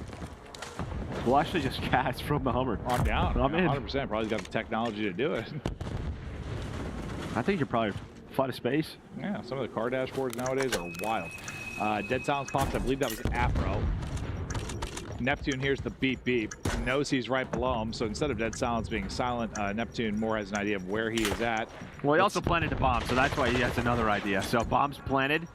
We'll actually just cast from the Hummer. I'm down. I'm in. 100%. Probably got the technology to do it. I think you're probably flight of space. Yeah, some of the car dashboards nowadays are wild. Dead Silence pops. I believe that was Afro. Neptune hears the beep beep. Knows he's right below him. So instead of Dead Silence being silent, Neptune more has an idea of where he is at. Well, he also planted a bomb, so that's why he has another idea. So bomb's planted.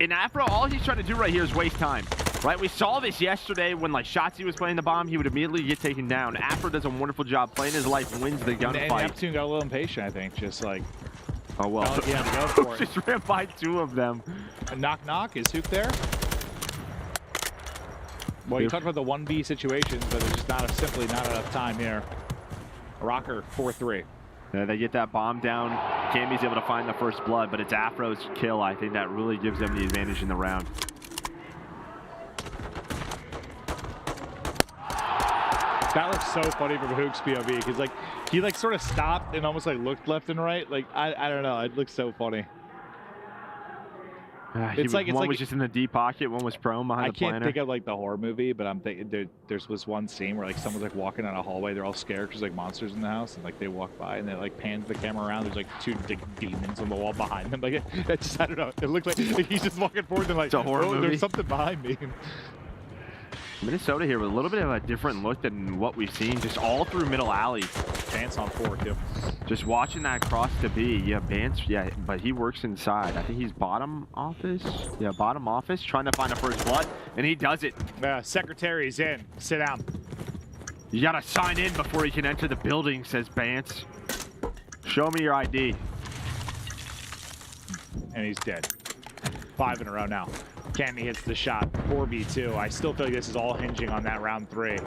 In Afro, all he's trying to do right here is waste time. Right? We saw this yesterday when like Shotzzy was playing the bomb. He would immediately get taken down. Afro does a wonderful job playing his life, wins the gunfight. And Neptune got a little impatient, I think. Just like, oh well. He had to go for it. Just ran by two of them. Knock knock. Is Hook there? Well, you talked about the 1v situations, but there's just simply not enough time here. Røkkr 4-3. Yeah, they get that bomb down. Cammy's able to find the first blood, but it's Afro's kill. I think that really gives them the advantage in the round. That looks so funny from Hook's POV because like he like sort of stopped and almost like looked left and right. Like I don't know. It looks so funny. One was just in the deep pocket, one was prone behind the planter. I can't think of like the horror movie, but I'm thinking there's this one scene where like someone's like walking down a hallway, they're all scared because like monsters in the house, and like they walk by and they like pans the camera around. There's like two demons on the wall behind them. Like it just I don't know. It looked like he's just walking forward and like it's a horror movie. There's something behind me. Minnesota here with a little bit of a different look than what we've seen, just all through middle alley. Bance on 4 too. Just watching that cross to B. Yeah, Bance, yeah, but he works inside. I think he's bottom office. Yeah, bottom office, trying to find a first blood, and he does it. Secretary's in. Sit down. You gotta sign in before you can enter the building, says Bance. Show me your ID. And he's dead. 5 in a row now. Cammy hits the shot. 4v2. I still feel like this is all hinging on that round 3.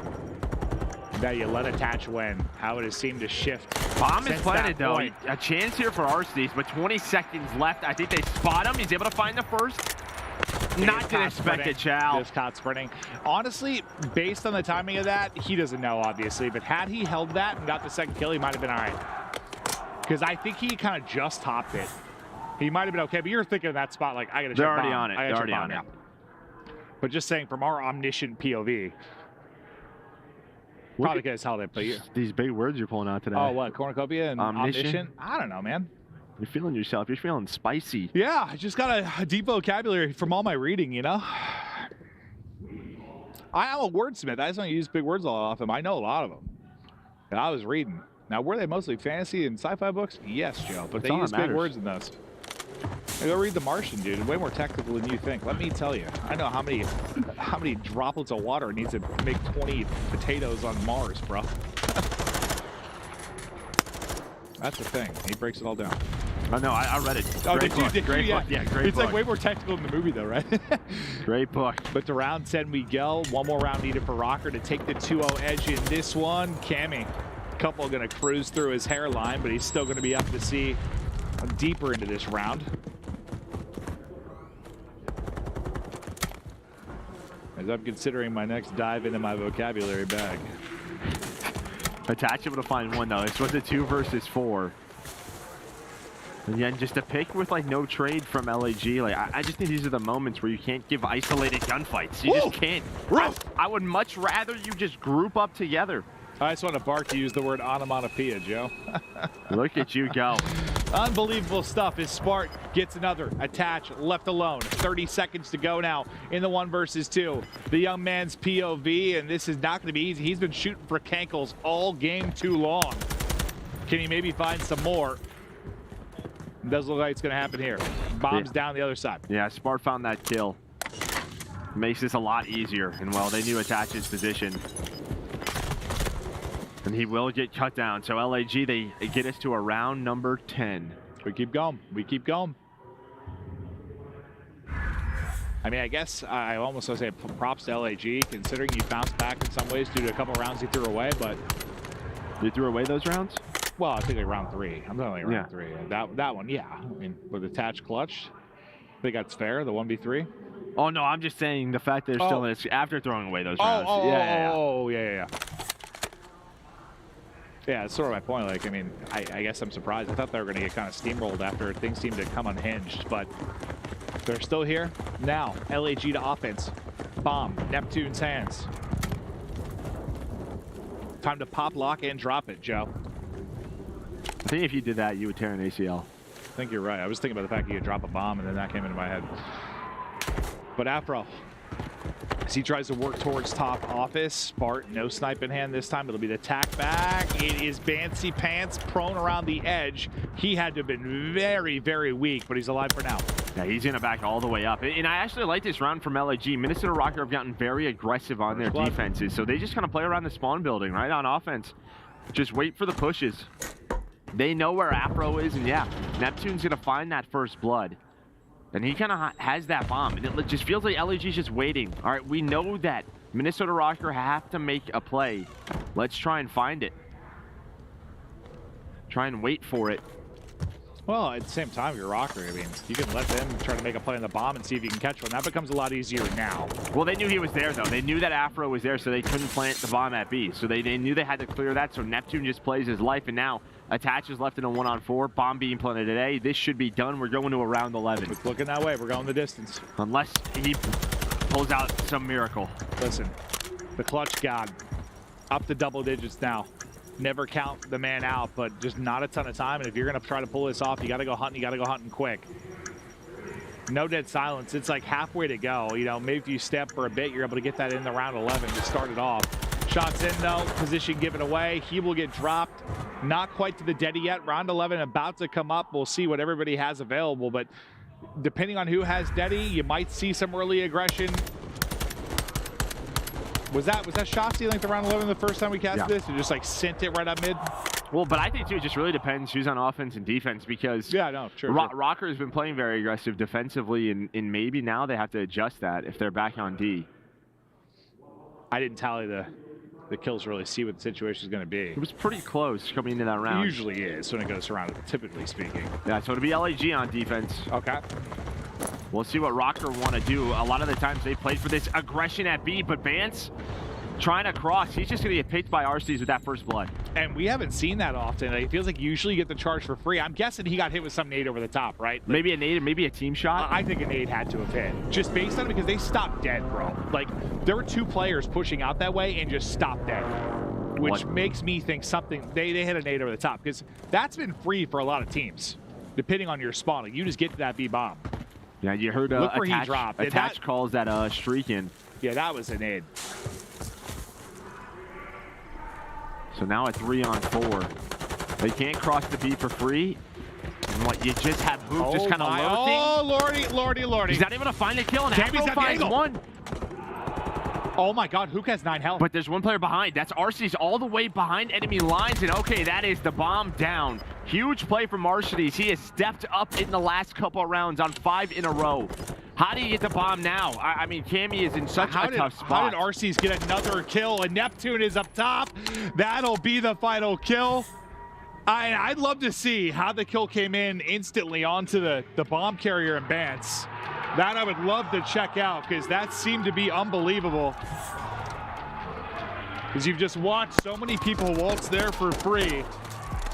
That you let attach win. How it has seemed to shift. Bomb is planted though. A chance here for Arsees, but 20 seconds left. I think they spot him. He's able to find the first. Not to expect a chow. This caught sprinting. Honestly, based on the timing of that, he doesn't know, obviously. But had he held that and got the second kill, he might have been all right. Because I think he kind of just hopped it. He might have been okay, but you're thinking of that spot like, I got to check bomb. They're already on it. They're already on it. But just saying, from our omniscient POV, probably because how they play you. These big words you're pulling out today. Oh, what? Cornucopia and omniscient? I don't know, man. You're feeling yourself. You're feeling spicy. Yeah, I just got a deep vocabulary from all my reading, you know? I am a wordsmith. I just don't use big words a lot often. I know a lot of them. And I was reading. Now, were they mostly fantasy and sci-fi books? Yes, Joe, but they use big words in those. Go read The Martian, dude. Way more technical than you think. Let me tell you. I know how many droplets of water it needs to make 20 potatoes on Mars, bro. That's the thing. He breaks it all down. Oh, no, I read it. Oh, great book. Great book. Yeah, great It's book. like way more technical in the movie, though, right? Great book. But to round 10 we go. One more round needed for Røkkr to take the 2-0 edge in this one. Cammy, couple going to cruise through his hairline, but he's still going to be up to see deeper into this round. As I'm considering my next dive into my vocabulary bag. Attach able to find one, though. This was a 2 versus 4. And again, just a pick with like no trade from LAG. Like I just think these are the moments where you can't give isolated gunfights. You just can't. I would much rather you just group up together. I just want to bark to use the word onomatopoeia, Joe. Look at you go. Unbelievable stuff as Spark gets another attach left alone. 30 seconds to go now in the 1 versus 2. The young man's POV, and this is not going to be easy. He's been shooting for cankles all game too long. Can he maybe find some more? It doesn't look like it's going to happen here. Bombs down the other side. Yeah, Spark found that kill. Makes this a lot easier. And well, they knew Attach's position. And he will get cut down. So LAG, they get us to a round number 10. We keep going. We keep going. I mean, I guess I almost want to say props to LAG, considering he bounced back in some ways due to a couple rounds he threw away, but... You threw away those rounds? Well, I think like round 3. I'm talking like round 3. That one, yeah. I mean, with attached clutch, I think that's fair, the 1v3. Oh, no, I'm just saying the fact they're still in it after throwing away those rounds. Yeah. Yeah, that's sort of my point. Like, I mean, I guess I'm surprised. I thought they were going to get kind of steamrolled after things seemed to come unhinged, but they're still here. Now, LAG to offense. Bomb, Neptune's hands. Time to pop, lock, and drop it, Joe. I think if you did that, you would tear an ACL. I think you're right. I was thinking about the fact that you could drop a bomb, and then that came into my head. But Afro, as he tries to work towards top office, Spark, no snipe in hand this time. It'll be the tack back. It is Bancy Pants prone around the edge. He had to have been very, very weak, but he's alive for now. Yeah, he's going to back all the way up. And I actually like this round from LAG. Minnesota Røkkr have gotten very aggressive on their defenses, so they just kind of play around the spawn building, right, on offense. Just wait for the pushes. They know where Afro is, and yeah, Neptune's going to find that first blood. And he kind of has that bomb, and it just feels like LAG's just waiting. All right, we know that Minnesota Røkkr have to make a play. Let's try and find it. Try and wait for it. Well, at the same time, you're Røkkr. I mean, you can let them try to make a play on the bomb and see if you can catch one. That becomes a lot easier now. Well, they knew he was there, though. They knew that Afro was there, so they couldn't plant the bomb at B. So they knew they had to clear that, so Neptune just plays his life, and now Attach is left in a 1-on-4. Bomb being planted today. This should be done. We're going to a round 11. It's looking that way. We're going the distance. Unless he pulls out some miracle. Listen, the clutch god. Up to double digits now. Never count the man out, but just not a ton of time. And if you're going to try to pull this off, you got to go hunting. You got to go hunting quick. No dead silence. It's like halfway to go. You know, maybe if you step for a bit, you're able to get that in the round 11 to start it off. Shots in, though. Position given away. He will get dropped. Not quite to the deady yet. Round 11 about to come up. We'll see what everybody has available, but depending on who has deady, you might see some early aggression. Was that shot stealing the round 11 the first time we cast this? You just like sent it right up mid? Well, but I think too, it just really depends who's on offense and defense, because Røkkr has been playing very aggressive defensively, and maybe now they have to adjust that if they're back on D. I didn't tally the kills to really see what the situation is going to be. It was pretty close coming into that round. It usually is when it goes around, typically speaking. Yeah, so it'll be LAG on defense. Okay. We'll see what Røkkr want to do. A lot of the times they played for this aggression at B, but Bance trying to cross. He's just going to get picked by RCs with that first blood. And we haven't seen that often. It feels like usually you get the charge for free. I'm guessing he got hit with some nade over the top, right? Like, maybe a nade, maybe a team shot. I think a nade had to have hit. Just based on it, because they stopped dead, bro. Like, there were two players pushing out that way and just stopped dead. Which makes me think something, they hit a nade over the top, because that's been free for a lot of teams, depending on your spawning. You just get to that B bomb. Yeah, you heard look where he dropped. Attach calls that streak in. Yeah, that was a nade. So now a 3-on-4. They can't cross the B for free. And what, you just have Boop just kind of lurking? Oh, lordy, lordy, lordy. He's not able to find a kill, and Afro finds one. Oh my god, Hook has 9 health. But there's one player behind. That's RC's all the way behind enemy lines, and okay, that is the bomb down. Huge play from Mercedes. He has stepped up in the last couple of rounds on 5 in a row. How do you get the bomb now? I mean, Cammy is in such a tough spot. How did RC's get another kill? And Neptune is up top. That'll be the final kill. I'd love to see how the kill came in instantly onto the bomb carrier and Bance. That I would love to check out, because that seemed to be unbelievable. Because you've just watched so many people waltz there for free.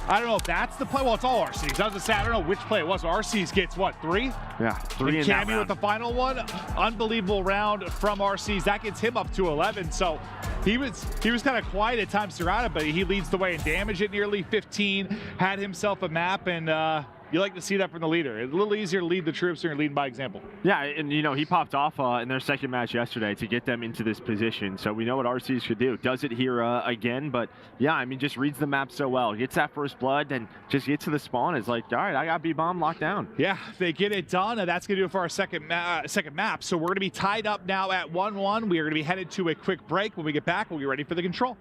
I don't know if that's the play. Well, it's all RC's. I was just saying, I don't know which play it was. RC's gets what, 3? Yeah, 3 in that Cammy round. with the final one. Unbelievable round from RC's. That gets him up to 11. So he was kind of quiet at times throughout it, but he leads the way in damage at nearly 15. Had himself a map, and you like to see that from the leader. It's a little easier to lead the troops when you're leading by example. Yeah, and you know, he popped off in their second match yesterday to get them into this position. So we know what RC's could do. Does it here again, but yeah, I mean, just reads the map so well. Gets that first blood and just gets to the spawn. It's like, all right, I got B-bomb locked down. Yeah, they get it done, and that's going to do it for our second map. So we're going to be tied up now at 1-1. We are going to be headed to a quick break. When we get back, we'll be ready for the control.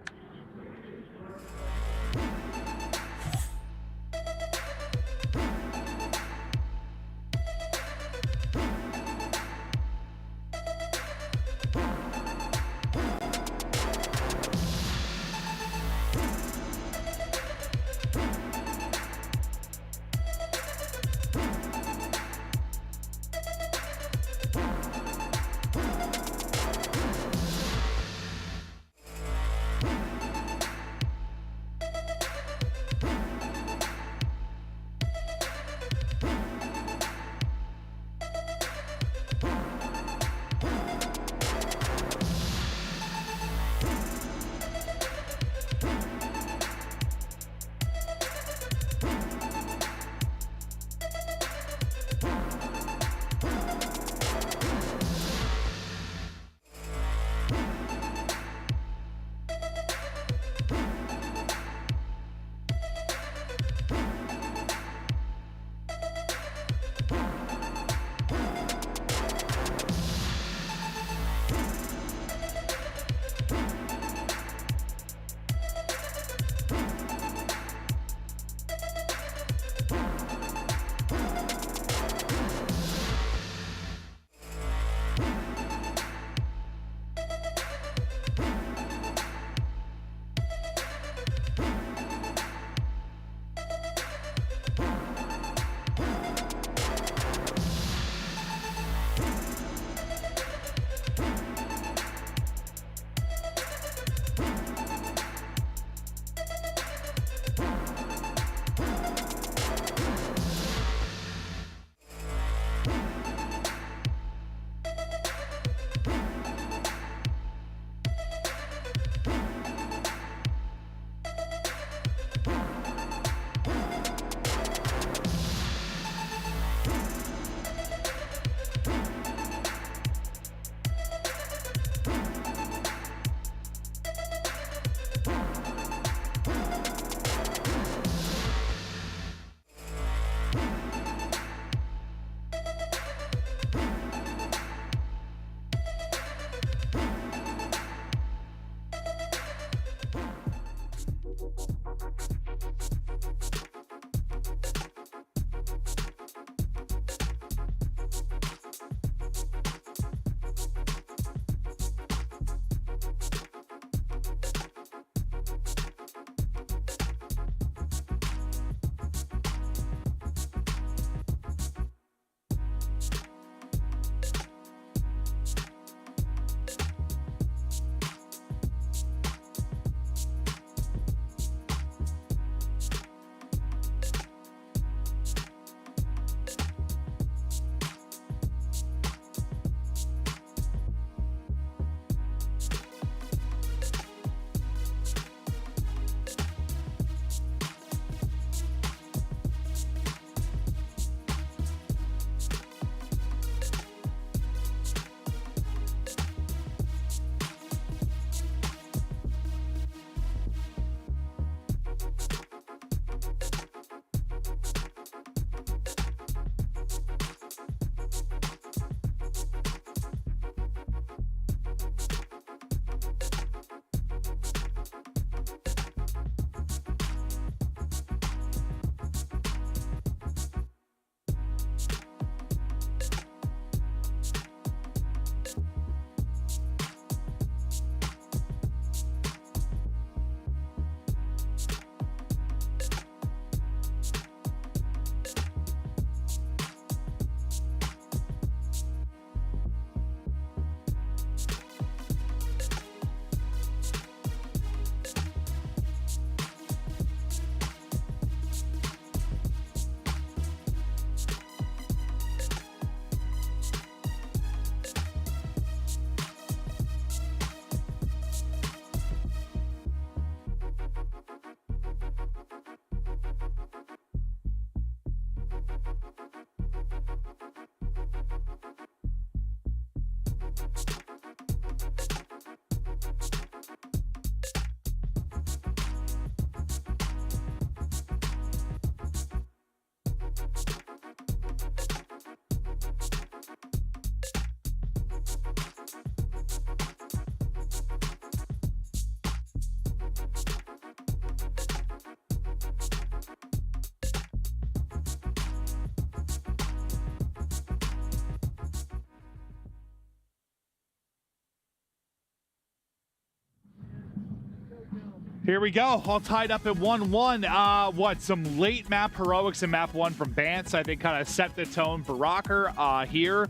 Here we go, all tied up at 1-1. What, some late map heroics in map 1 from Bance, I think kind of set the tone for Røkkr here.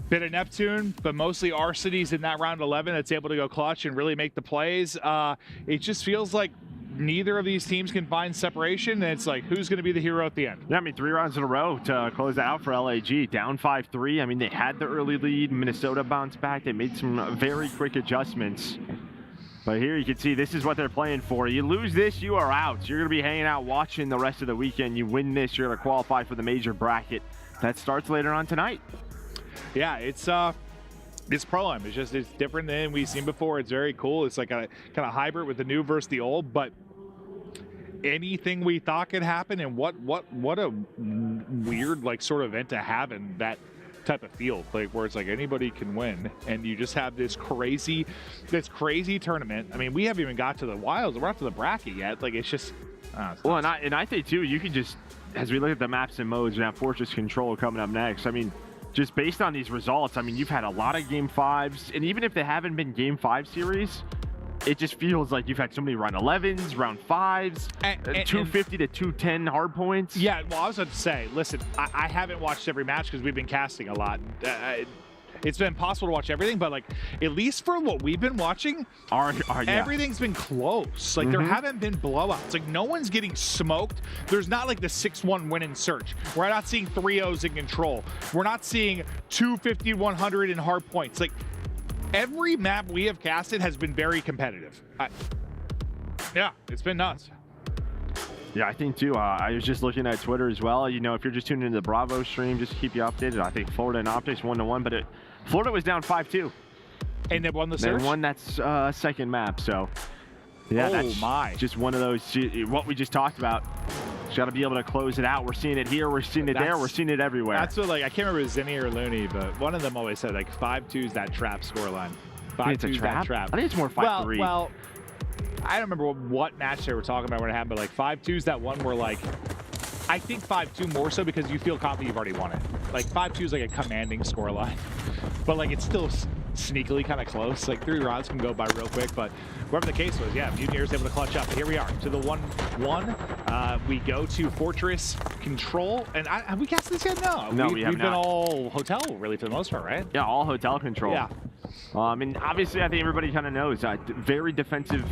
Bit of Neptune, but mostly Arcitys in that round 11 that's able to go clutch and really make the plays. It just feels like neither of these teams can find separation, and it's like, who's going to be the hero at the end? Yeah, I mean, 3 rounds in a row to close that out for LAG. Down 5-3. I mean, they had the early lead. Minnesota bounced back. They made some very quick adjustments. But here you can see this is what they're playing for. You lose this, you are out. You're going to be hanging out watching the rest of the weekend. You win this, you're going to qualify for the major bracket. That starts later on tonight. Yeah, it's Pro-Am. It's different than we've seen before. It's very cool. It's like a kind of hybrid with the new versus the old, but anything we thought could happen, and what a weird like sort of event to have in that type of field, like where it's like anybody can win, and you just have this crazy tournament. I mean, we haven't even got to the wilds. We're not to the bracket yet. Like, it's just well, and I think too, you can just, as we look at the maps and modes, we have Fortress Control coming up next. I mean, just based on these results, I mean, you've had a lot of Game 5s, and even if they haven't been Game 5 series, it just feels like you've had so many round 11s, round 5s, and 250 to 210 hard points. Yeah, well, I was about to say, listen, I haven't watched every match because we've been casting a lot. It's been impossible to watch everything, but like, at least for what we've been watching, everything's been close. Like, there haven't been blowouts. Like, no one's getting smoked. There's not like the 6-1 win in Search. We're not seeing 3-0s in Control. We're not seeing 250, 100 in hard points. Like, every map we have casted has been very competitive. Yeah, it's been nuts. Yeah, I think too. I was just looking at Twitter as well. You know, if you're just tuning into the Bravo stream, just to keep you updated, I think Florida and OpTic 1-1, but Florida was down 5-2. And they won the Search? They won that second map, so yeah, that's just one of those, what we just talked about. Just got to be able to close it out. We're seeing it here, we're seeing it there, we're seeing it everywhere. That's what, like, I can't remember if it was Zinni or Looney, but one of them always said, like, 5-2's that trap scoreline. 5-2's that trap. I think it's more 5-3. Well, I don't remember what match they were talking about when it happened, but like 5-2's that one where, like, I think 5-2 more so because you feel confident you've already won it. Like, 5-2 is like a commanding scoreline, but like, it's still sneakily kind of close. Like, 3 rounds can go by real quick, but whatever the case was, yeah, Mutineers able to clutch up. But here we are to the 1-1. We go to Fortress Control, and have we cast this yet? No, we have not. We've been all hotel, really, for the most part, right? Yeah, all hotel control. Yeah. And obviously, I think everybody kind of knows, very defensive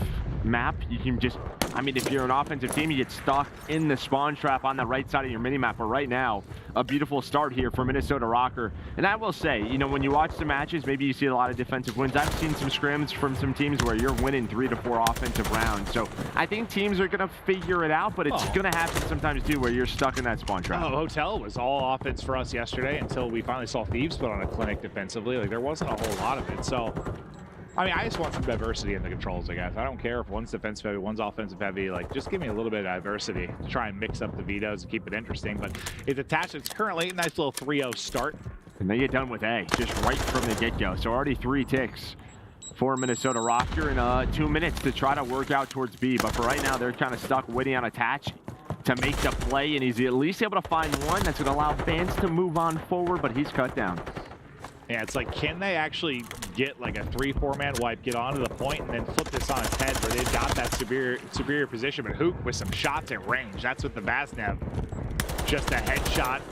map. You can just, I mean, if you're an offensive team, you get stuck in the spawn trap on the right side of your mini-map. But right now, a beautiful start here for Minnesota Røkkr. And I will say, you know, when you watch the matches, maybe you see a lot of defensive wins. I've seen some scrims from some teams where you're winning 3 to 4 offensive rounds. So I think teams are going to figure it out, but it's going to happen sometimes too where you're stuck in that spawn trap. Hotel was all offense for us yesterday until we finally saw Thieves put on a clinic defensively. Like, there wasn't a whole lot of it. So, I mean, I just want some diversity in the controls, I guess. I don't care if one's defensive heavy, one's offensive heavy. Like, just give me a little bit of diversity to try and mix up the vetoes and keep it interesting. But it's attached. It's currently a nice little 3-0 start. And they get done with A, just right from the get-go. So already 3 ticks for Minnesota Røkkr in 2 minutes to try to work out towards B. But for right now, they're kind of stuck waiting on attach to make the play. And he's at least able to find one that's going to allow Bance to move on forward, but he's cut down. Yeah, it's like, can they actually get like a 3-4-man wipe, get onto the point, and then flip this on its head where they've got that superior position? But Hook with some shots at range. That's what the Vaznev. Just a headshot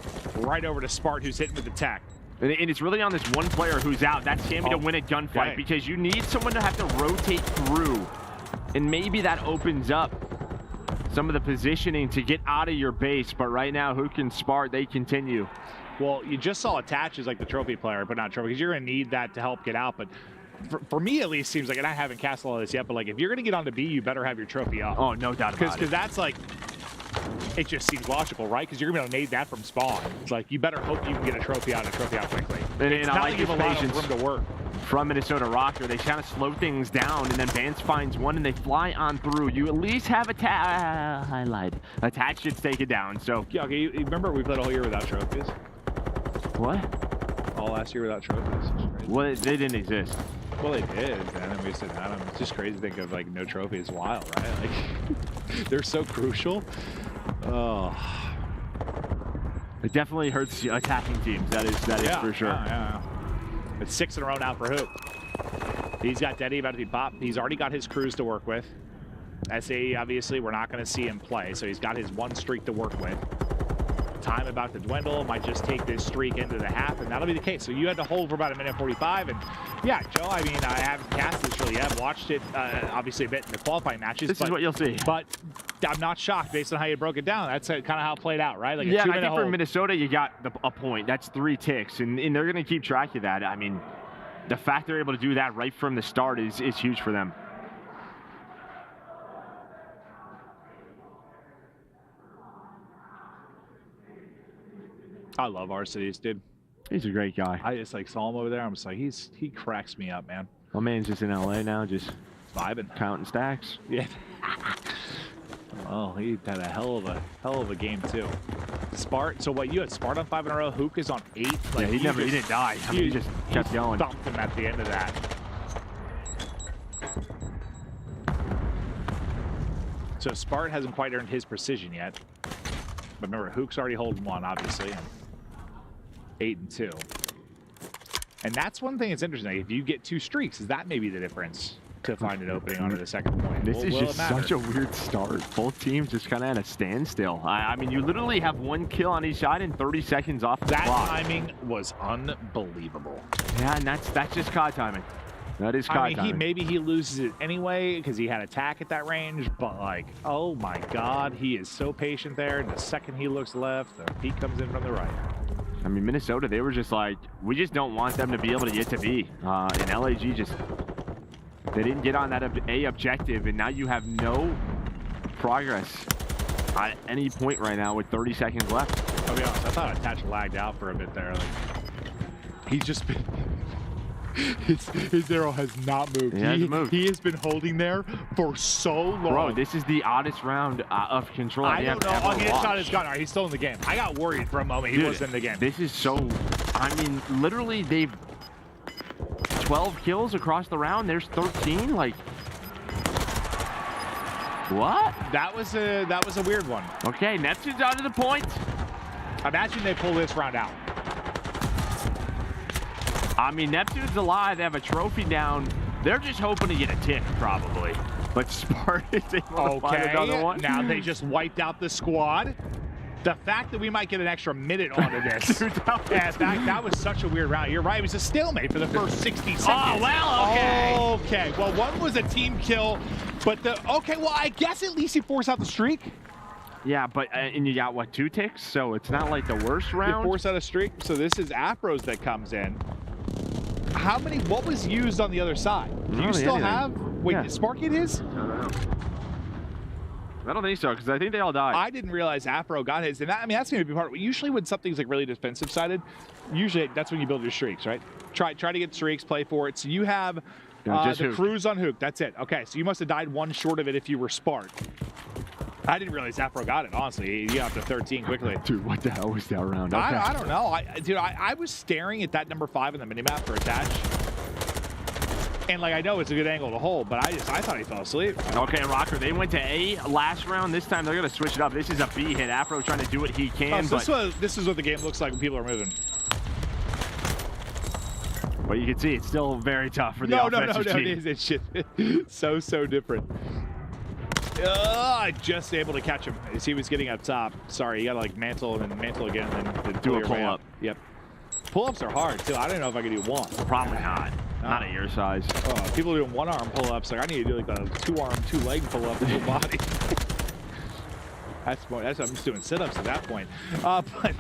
right over to Spart, who's hitting with the tech. And it's really on this one player who's out. That's Cammy to win a gunfight because you need someone to have to rotate through. And maybe that opens up some of the positioning to get out of your base. But right now, Hook and Spart, they continue. Well, you just saw attach as like the trophy player, but not trophy, because you're going to need that to help get out. But for me, at least, seems like, and I haven't cast all of this yet, but like, if you're going to get onto B, you better have your trophy up. Oh, no doubt about it. Because that's like, it just seems logical, right? Because you're going to be able to nade that from spawn. It's like, you better hope you can get a trophy out quickly. And I like give a lot of room to work. From Minnesota Røkkr, they kind of slow things down, and then Bance finds one, and they fly on through. You at least have I lied. Attach should take it down, so. Yeah, okay, you remember we played a whole year without trophies? What? All last year without trophies. Well, they didn't exist. Well, they did, and then we just didn't have them. It's just crazy to think of, like, no trophies. Wild, right? Like, they're so crucial. Oh. It definitely hurts attacking teams. That is for sure. Yeah. It's 6 in a row now for Hoop. He's got Deddy about to be popped. He's already got his crews to work with. SA, obviously, we're not going to see him play, so he's got his one streak to work with. Time about to dwindle, might just take this streak into the half, and that'll be the case. So you had to hold for about 1:45, and yeah, Joe, I mean, I haven't cast this really yet. I've watched it, obviously, a bit in the qualifying matches. This is what you'll see. But I'm not shocked based on how you broke it down. That's kind of how it played out, right? Like yeah, a 2-minute I think hold. for Minnesota, you got a point. That's 3 ticks, and they're going to keep track of that. I mean, the fact they're able to do that right from the start is huge for them. I love Arceus, dude. He's a great guy. I just like saw him over there. I'm just like, he cracks me up, man. My man's just in LA now, just vibing, counting stacks. Yeah. Oh, he had a hell of a game too. Spart. So what you had? Spart on 5 in a row. Hook is on 8. Like, yeah, he didn't die. I mean, he just kept going. Stopped him at the end of that. So Spart hasn't quite earned his precision yet. But remember, Hook's already holding 1, obviously. And 8 and 2. And that's one thing that's interesting. If you get 2 streaks, is that maybe the difference to find an opening onto the second point? This is just such a weird start. Both teams just kind of at a standstill. I mean, you literally have 1 kill on each side and 30 seconds off the clock. That timing was unbelievable. Yeah, and that's just COD timing. That is COD timing. Maybe he loses it anyway because he had attack at that range, but like, oh my God, he is so patient there. And the second he looks left, the peek comes in from the right. I mean, Minnesota, they were just like, we just don't want them to be able to get to B. And LAG just, they didn't get on that A objective, and now you have no progress at any point right now with 30 seconds left. I'll be honest, I thought Attach lagged out for a bit there. Like, he's just been... His arrow has not moved. He hasn't moved. He has been holding there for so long. Bro, this is the oddest round of control. I don't know. Oh, he just shot his gun. All right, he's still in the game. I got worried for a moment. He wasn't in the game. This is so... I mean, literally, they've 12 kills across the round. There's 13. Like, what? That was a weird one. Okay, Neptune's out of the point. Imagine they pull this round out. I mean, Neptune's alive. They have a trophy down. They're just hoping to get a tick, probably. But Spart is able to find another one. Now they just wiped out the squad. The fact that we might get an extra minute onto this. Dude, that was such a weird round. You're right. It was a stalemate for the first 60 seconds. Oh, well, okay. Okay. Well, one was a team kill, but okay, well, I guess at least he forced out the streak. Yeah, but and you got, what, 2 ticks? So it's not like the worst round. You force out a streak. So this is Afro's that comes in. How many, what was used on the other side? Do you still have, wait, did Spark get his? I don't know. I don't think so, because I think they all died. I didn't realize Afro got his, and that, I mean, that's going to be part of it. Usually when something's like really defensive sided, usually that's when you build your streaks, right? Try to get streaks, play for it. So you have the cruise on Hook. That's it. Okay, so you must have died 1 short of it if you were Spark. I didn't realize Afro got it, honestly. He got up to 13 quickly. Dude, what the hell was that round? Okay. I don't know. I was staring at that number 5 on the minimap for Attach. And like, I know it's a good angle to hold, but I thought he fell asleep. Okay, Røkkr, they went to A last round. This time they're going to switch it up. This is a B hit. Afro trying to do what he can. So this is what the game looks like when people are moving. But you can see it's still very tough for the offensive team. It is. It's just so different. Just able to catch him as he was getting up top. Sorry, you got to like mantle and then mantle again and then do a pull-up. Yep. Pull-ups are hard too. I don't know if I can do 1. Probably not. Not at your size. People doing 1-arm pull-ups. Like I need to do like a 2-arm, 2-leg pull-up with full body. That's I'm just doing sit-ups at that point. But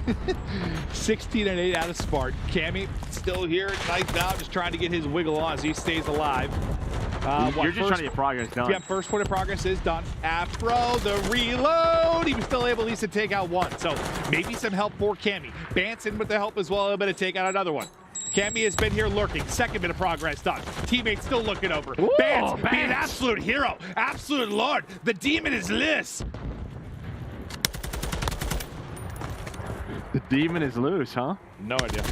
16 and 8 out of Spart. Cammy still here, knifed out, just trying to get his wiggle on as he stays alive. You're just trying to get progress done. Yeah, first point of progress is done. Afro, the reload. He was still able at least to take out 1. So maybe some help for Cammy. Bance in with the help as well, able to take out another one. Cammy has been here lurking. 2nd bit of progress done. Teammates still looking over. Ooh, Bance, be an absolute hero. Absolute lord. The demon is loose. The demon is loose, huh? No idea.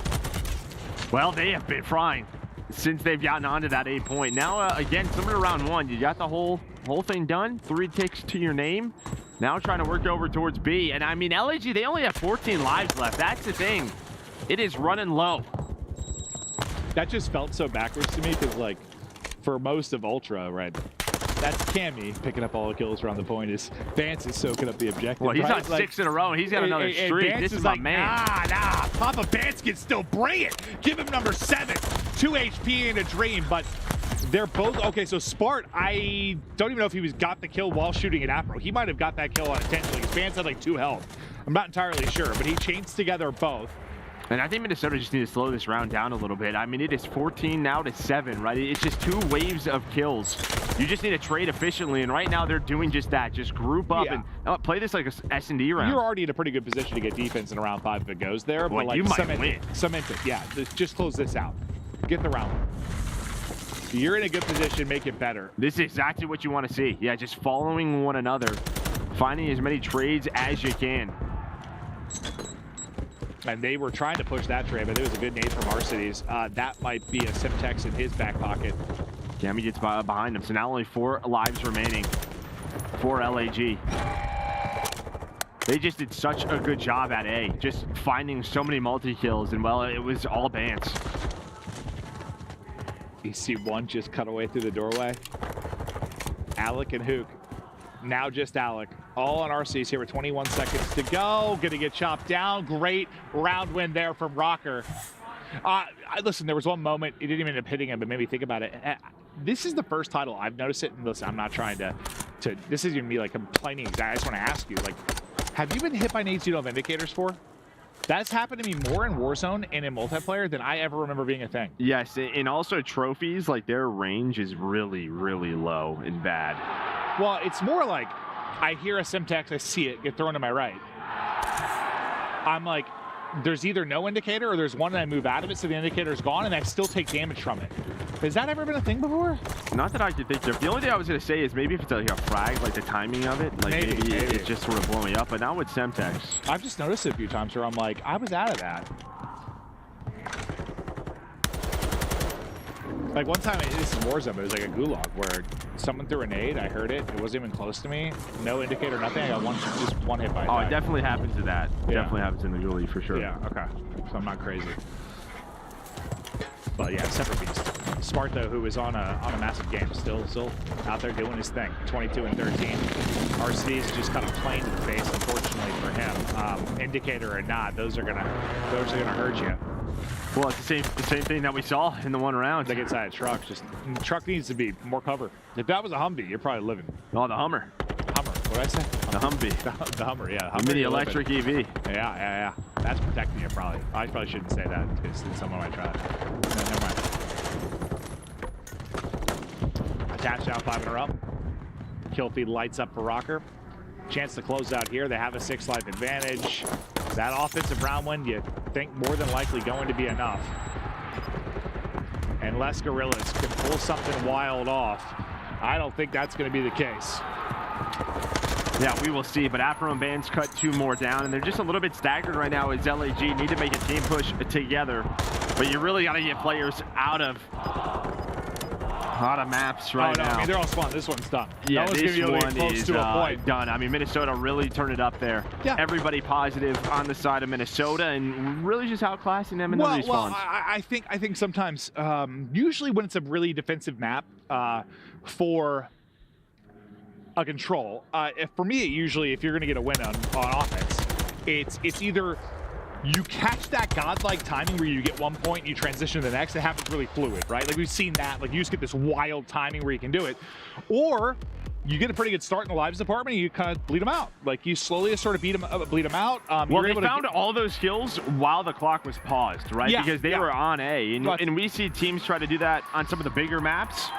Well, they have been frying since they've gotten onto that 8 point. Now, again, similar to round 1, you got the whole thing done. 3 ticks to your name. Now trying to work over towards B. And I mean, LAG, they only have 14 lives left. That's the thing. It is running low. That just felt so backwards to me because, like, for most of Ultra, right, That's Cammy picking up all the kills around the point. Is Bance is soaking up the objective. Well, he's right? on 6 in a row. He's got another streak. Bance This is like, my man. Nah. Papa Bance can still bring it. Give him number 7. 2 HP in a dream, but they're both okay. So Spart, I don't even know if he got the kill while shooting at Afro. He might have got that kill unintentionally. His Bance had like 2 health. I'm not entirely sure, but he chains together both. And I think Minnesota just need to slow this round down a little bit. I mean, it is 14 now to 7, right? It's just 2 waves of kills. You just need to trade efficiently, and right now they're doing just that. Just group up and play this like a S&D round. You're already in a pretty good position to get defense in a round 5 if it goes there. Well, but like, you might win. Cement it. Yeah, just close this out. Get the round. You're in a good position. Make it better. This is exactly what you want to see. Yeah, just following one another, finding as many trades as you can. And they were trying to push that trade, but it was a good nade from Arcides. That might be a Simtex in his back pocket. Cammy gets behind him, so now only 4 lives remaining for LAG. They just did such a good job at A, just finding so many multi-kills, and well, it was all Bance. You see one just cut away through the doorway. aLLeY and Hook. Now just aLLeY. All on RCs here with 21 seconds to go. Gonna get chopped down. Great round win there from Røkkr. Listen, there was one moment, he didn't even end up hitting him, but made me think about it. This is the first title I've noticed it, and listen, I'm not trying to this isn't even me like complaining. I just want to ask you, like, have you been hit by nades you don't have indicators for? That's happened to me more in Warzone and in multiplayer than I ever remember being a thing. Yes, and also trophies, like their range is really, really low and bad. Well, it's more like I hear a Simtex, I see it, get thrown to my right. I'm like, there's either no indicator or there's one and I move out of it so the indicator's gone and I still take damage from it. Has that ever been a thing before? Not that I could think of. The only thing I was going to say is maybe if it's like a frag, like the timing of it, like maybe. It's just sort of blowing up, but not with Simtex. I've just noticed it a few times where I'm like, I was out of that. Like one time, this is Warzone, but it was like a gulag where someone threw a nade, I heard it, it wasn't even close to me, no indicator, nothing, I got just one hit by it. Oh, it definitely happens to that. Yeah. Definitely happens in the gulag for sure. Yeah, okay. So I'm not crazy. But yeah, separate beast. Spart though, who is on a massive game, still out there doing his thing. 22 and 13. Arcides just kind of playing to the face, unfortunately for him. Indicator or not, those are gonna hurt you. Well, it's the same thing that we saw in the one round. Like inside a truck, the truck needs to be more cover. If that was a Humvee, you're probably living. Oh, the Hummer. What did I say? The Humvee. The Hummer, yeah. The mini electric EV. Yeah. That's protecting you probably. I probably shouldn't say that because someone might try it. No, never mind. Attached down 5 in a row. Kill feed lights up for Røkkr. Chance to close out here. They have a 6 life advantage. That offensive round win, you think more than likely going to be enough. Unless Guerrillas can pull something wild off, I don't think that's going to be the case. Yeah, we will see, but Afro and Bance cut 2 more down, and they're just a little bit staggered right now as LAG need to make a team push together. But you really got to get players out of maps right now. I mean, they're all spawned. This one's done. Yeah, no this one is done. I mean, Minnesota really turned it up there. Yeah. Everybody positive on the side of Minnesota, and really just outclassing them in the respawns. Well, I think sometimes, usually when it's a really defensive map for a control, for me, usually if you're going to get a win on offense, it's either you catch that godlike timing where you get 1 point and you transition to the next. It happens really fluid, right? Like we've seen that. Like you just get this wild timing where you can do it. Or you get a pretty good start in the lives department and you kind of bleed them out. Like you slowly sort of bleed them out. Well, they found all those kills while the clock was paused, right? Yeah, because they were on A. And we see teams try to do that on some of the bigger maps.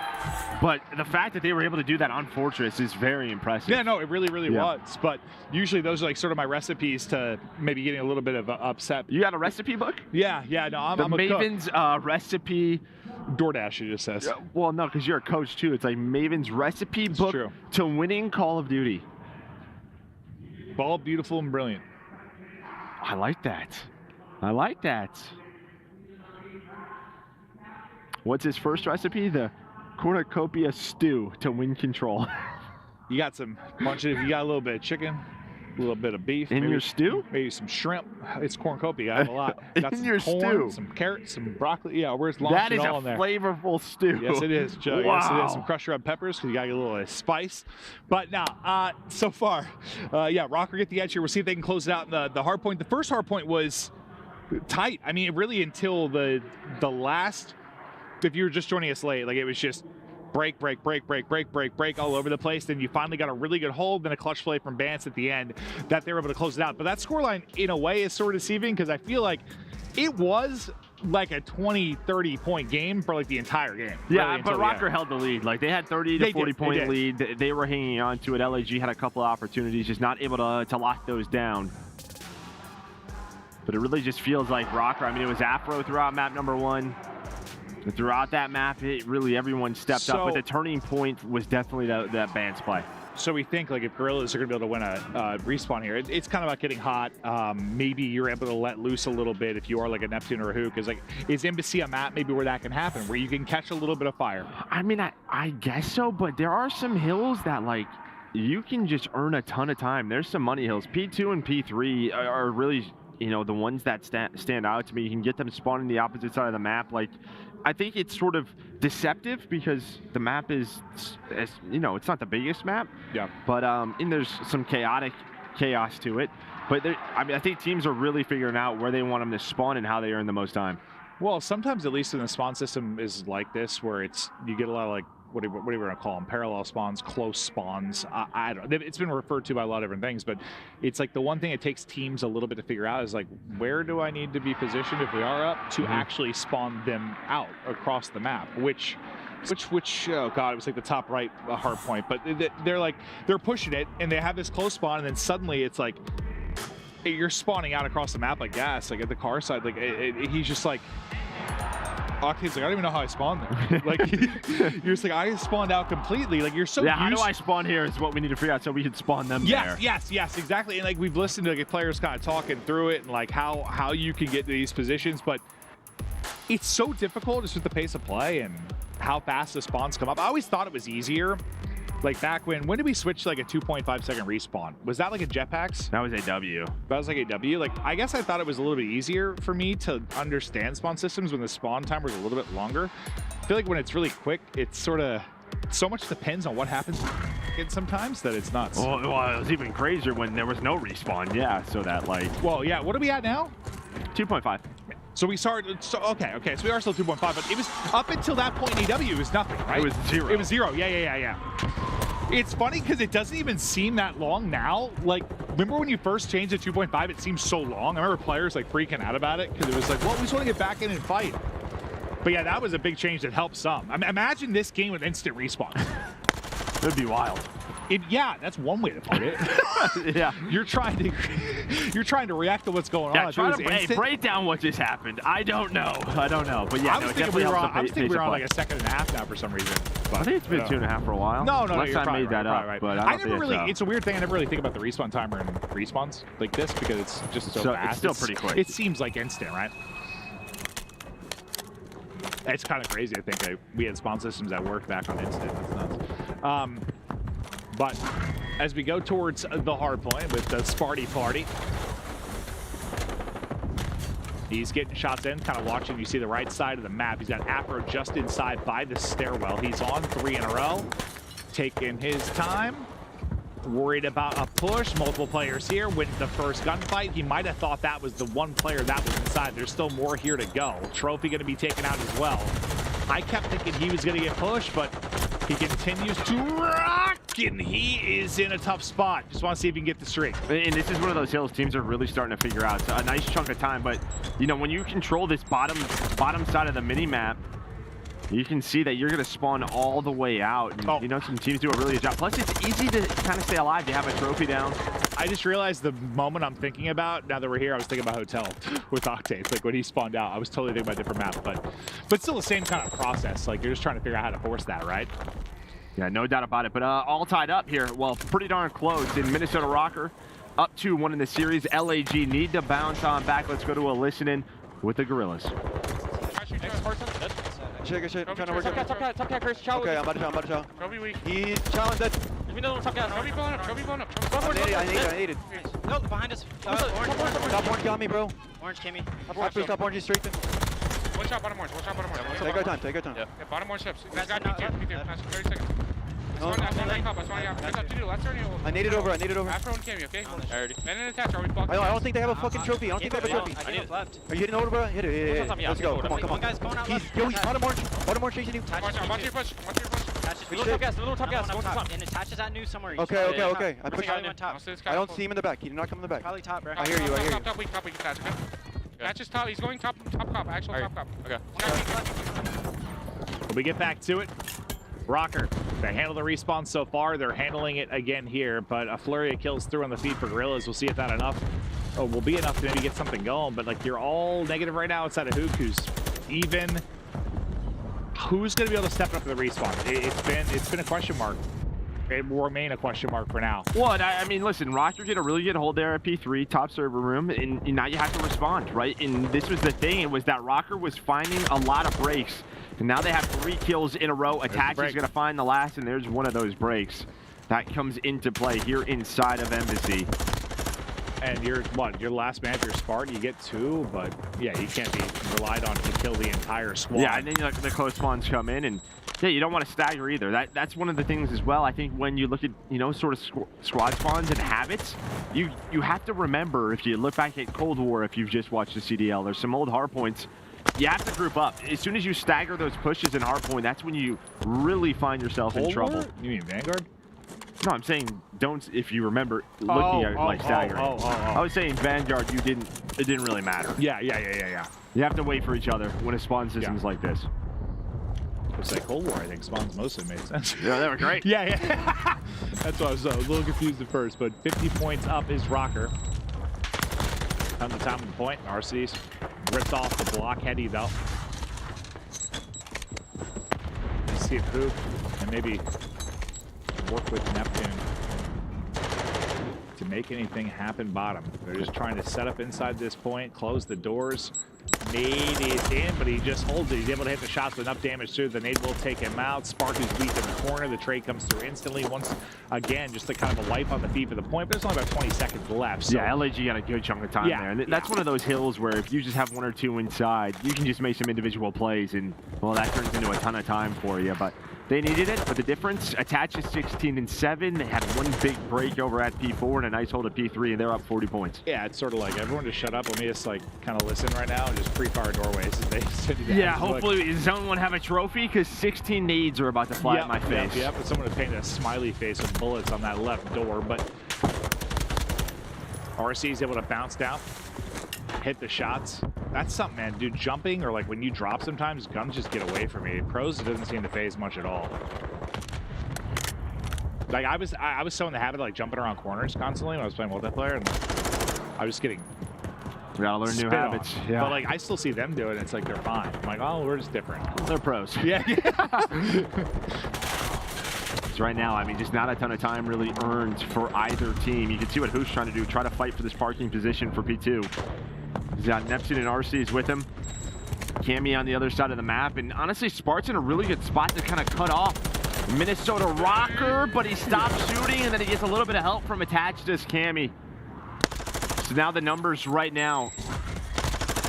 But the fact that they were able to do that on Fortress is very impressive. Yeah, no, it really was. But usually those are like sort of my recipes to maybe getting a little bit of upset. You got a recipe book? Yeah, no, I'm a Maven's recipe. DoorDash, it just says. Well, no, because you're a coach too. It's like Maven's recipe book to winning Call of Duty. Bold, beautiful, and brilliant. I like that. What's his first recipe? The cornucopia stew to win control. You got you got a little bit of chicken, A little bit of beef. In your stew? Maybe some shrimp. It's cornucopia. I have a lot. Got In some your corn, stew. some carrots, some broccoli. Yeah, where's lunch That and is all a in there. flavorful stew. Yes, it is, Joe. Wow. Yes, it is. Some crushed red peppers because you got to get a little spice. But now, so far, yeah, Røkkr get the edge here. We'll see if they can close it out in the hard point. The first hard point was tight. I mean, really until the last, if you were just joining us late, like it was just break all over the place. Then you finally got a really good hold, then a clutch play from Bance at the end that they were able to close it out. But that scoreline, in a way, is sort of deceiving because I feel like it was like a 20-30 point game for like the entire game. Yeah, really, but Røkkr held the lead. Like they had 30 to 40 point lead. They were hanging on to it. LAG had a couple of opportunities, just not able to lock those down. But it really just feels like Røkkr. I mean, it was Afro throughout map number 1. And throughout that map, everyone stepped up. But the turning point was definitely that Bance play. So we think like if Guerrillas are going to be able to win a respawn here, it's kind of about getting hot. Maybe you're able to let loose a little bit if you are like a Neptune or a Who, because like is Embassy a map maybe where that can happen, where you can catch a little bit of fire? I mean, I guess so, but there are some hills that like you can just earn a ton of time. There's some money hills. P2 and P3 are really, you know, the ones that stand out to me. You can get them spawning the opposite side of the map. Like, I think it's sort of deceptive because the map is, you know, it's not the biggest map. Yeah. But and there's some chaos to it. But I mean, I think teams are really figuring out where they want them to spawn and how they earn the most time. Well, sometimes at least in the spawn system is like this, where you get a lot of like what are you going to call them? Parallel spawns, close spawns. I don't. It's been referred to by a lot of different things, but it's like the one thing it takes teams a little bit to figure out is like, where do I need to be positioned if we are up to actually spawn them out across the map? Which oh god, it was like the top right hard point. But they're pushing it, and they have this close spawn, and then suddenly it's like you're spawning out across the map like gas, like at the car side. Like he's just like. Octane's like, I don't even know how I spawned there. Like, you're just like, I spawned out completely. Like, you're so how do I spawn here is what we need to figure out so we can spawn them there. Yes, exactly. And like, we've listened to like players kind of talking through it and like how you can get to these positions, but it's so difficult just with the pace of play and how fast the spawns come up. I always thought it was easier. Like back when did we switch to like a 2.5 second respawn? Was that like a jetpacks? That was AW. That was like AW. Like, I guess I thought it was a little bit easier for me to understand spawn systems when the spawn time was a little bit longer. I feel like when it's really quick, it's sort of so much depends on what happens sometimes that it's nuts. Well, it was even crazier when there was no respawn. Yeah, so that like. Well, yeah. What are we at now? 2.5. So we started. So okay. So we are still 2.5, but it was up until that point in EW. It was nothing, right? It was 0. It was 0. Yeah. It's funny because it doesn't even seem that long now. Like, remember when you first changed to 2.5? It seemed so long. I remember players like freaking out about it because it was like, well, we just want to get back in and fight. But yeah, that was a big change that helped some. I mean, imagine this game with instant respawn. It'd be wild. Yeah, that's one way to put it. Yeah, you're trying to react to what's going on. Try to break down what just happened. I don't know. But yeah, I was thinking we were on like a second and a half now for some reason. But, I think it's been 2.5 for a while. No, unless I made that up. Right. But I never really. It's a weird thing. I never really think about the respawn timer in respawns like this because it's just so fast. It's still pretty quick. It seems like instant, right? It's kind of crazy. I think we had spawn systems that worked back on instant. That's nuts. But as we go towards the hard point with the Sparty party, he's getting shots in, kind of watching. You see the right side of the map. He's got Afro just inside by the stairwell. He's on 3 in a row, taking his time. Worried about a push. Multiple players here. Wins the first gunfight. He might have thought that was the one player that was inside. There's still more here to go. Trophy going to be taken out as well. I kept thinking he was going to get pushed, but he continues to rock, and he is in a tough spot. Just want to see if he can get the streak. And this is one of those hills teams are really starting to figure out. It's a nice chunk of time, but you know, when you control this bottom side of the mini map, you can see that you're going to spawn all the way out. And, you know, some teams do a really good job. Plus, it's easy to kind of stay alive. You have a trophy down. I just realized the moment I'm thinking about, now that we're here, I was thinking about Hotel with Octane. It's like when he spawned out, I was totally thinking about a different map, but still the same kind of process. Like, you're just trying to figure out how to force that, right? Yeah, no doubt about it. But all tied up here. Well, pretty darn close in Minnesota Røkkr. Up 2-1 in the series. LAG need to bounce on back. Let's go to a listen-in with the Guerrillas. Next person. Shit. I'm trying to work Top cat, first chow. Okay, I'm about to chow. Trophy weak. He challenged it. Give me another one top gas. Show me blowing up, show me blowing up. I need it. No, behind us. Top orange got me, bro. Orange, Cammy. Top orange is straight. One shot, bottom orange, one shot, bottom orange. Take our time, take our time. Yeah, bottom orange steps. This guy P2, nice, 30 seconds. That's one rank up, that's one rank up. Let's turn you over. I need it over, Afro and Cammy, okay? Ben and attach, are we blocking? I don't think they have a fucking trophy. I don't think they have a trophy. I need left. Are you hitting over, bro? Hit it. Yeah. Let's go. Come on, come One on. guy's going out left. He's bottom orange chasing you. I'm watching your push, Little top gas, little top gas. And attaches that new somewhere. Okay. I push on top. I don't see him in the back. He did not come in the back. Probably top, bro. I hear you. Top, we can attach, okay? That's just top, he's going top cop, actual top cop. Okay. When we get back to it, Røkkr, they handle the respawn so far. They're handling it again here, but a flurry of kills through on the feed for Guerrillas. We'll see if that enough. Oh, will be enough to maybe get something going, but like you're all negative right now outside of Hook, who's even. Who's going to be able to step up to the respawn? It's been a question mark. It will remain a question mark for now. Well, I mean, listen, Røkkr did a really good hold there at P3, top server room, and now you have to respond, right? And this was the thing, it was that Røkkr was finding a lot of breaks, and now they have 3 kills in a row. Attach is going to find the last, and there's one of those breaks that comes into play here inside of aBeZy. And you're, what, your last man, if you're Spartan, you get 2, but yeah, you can't be relied on to kill the entire squad. Yeah, and then the close spawns come in, and yeah, you don't want to stagger either. That's one of the things as well. I think when you look at, you know, sort of squad spawns and habits, you have to remember, if you look back at Cold War, if you've just watched the CDL, there's some old hardpoints. You have to group up. As soon as you stagger those pushes in hardpoint, that's when you really find yourself in trouble. You mean Vanguard? No, I'm saying don't, if you remember looking at like staggering. I was saying Vanguard, it didn't really matter. Yeah. You have to wait for each other when a spawn system's like this. It's like Cold War, I think spawns mostly made sense. Yeah, they were great. Yeah. That's why I was a little confused at first, but 50 points up is Røkkr. On the top of the point, RC's ripped off the block heady though. Let's see if Hoop and maybe work with Neptune to make anything happen bottom. They're just trying to set up inside this point, close the doors. Nade is in, but he just holds it. He's able to hit the shots with enough damage through. The nade will take him out. Spark is weak in the corner. The trade comes through instantly. Once again, just a kind of a wipe on the feed for the point, but there's only about 20 seconds left. So. Yeah, LAG got a good chunk of time there. And that's one of those hills where if you just have 1 or 2 inside, you can just make some individual plays, and well, that turns into a ton of time for you. But they needed it, but the difference, Attach is 16 and 7. They had 1 big break over at P4 and a nice hold at P3, and they're up 40 points. Yeah, it's sort of like everyone just shut up. Let me just like kind of listen right now and just pre-fire doorways as they send you down. Yeah, hopefully Zone 1 have a trophy, because 16 nades are about to fly at my face. Yep, but someone to paint a smiley face with bullets on that left door, but RC is able to bounce down, hit the shots. That's something, man. Dude, jumping or like when you drop sometimes, guns just get away from me. Pros, it doesn't seem to phase much at all. Like I was so in the habit of like jumping around corners constantly when I was playing multiplayer, and I was just getting we gotta learn new habits. Yeah. But like I still see them do it, and it's like they're fine. I'm like, oh, we're just different. They're pros. Yeah. So right now, I mean, just not a ton of time really earned for either team. You can see what Hook's trying to do, try to fight for this parking position for P2. He's got Neptune and RC's with him. Cammy on the other side of the map. And honestly, Spart's in a really good spot to kind of cut off Minnesota Røkkr, but he stops shooting, and then he gets a little bit of help from Attach to Cammy. So now the numbers right now,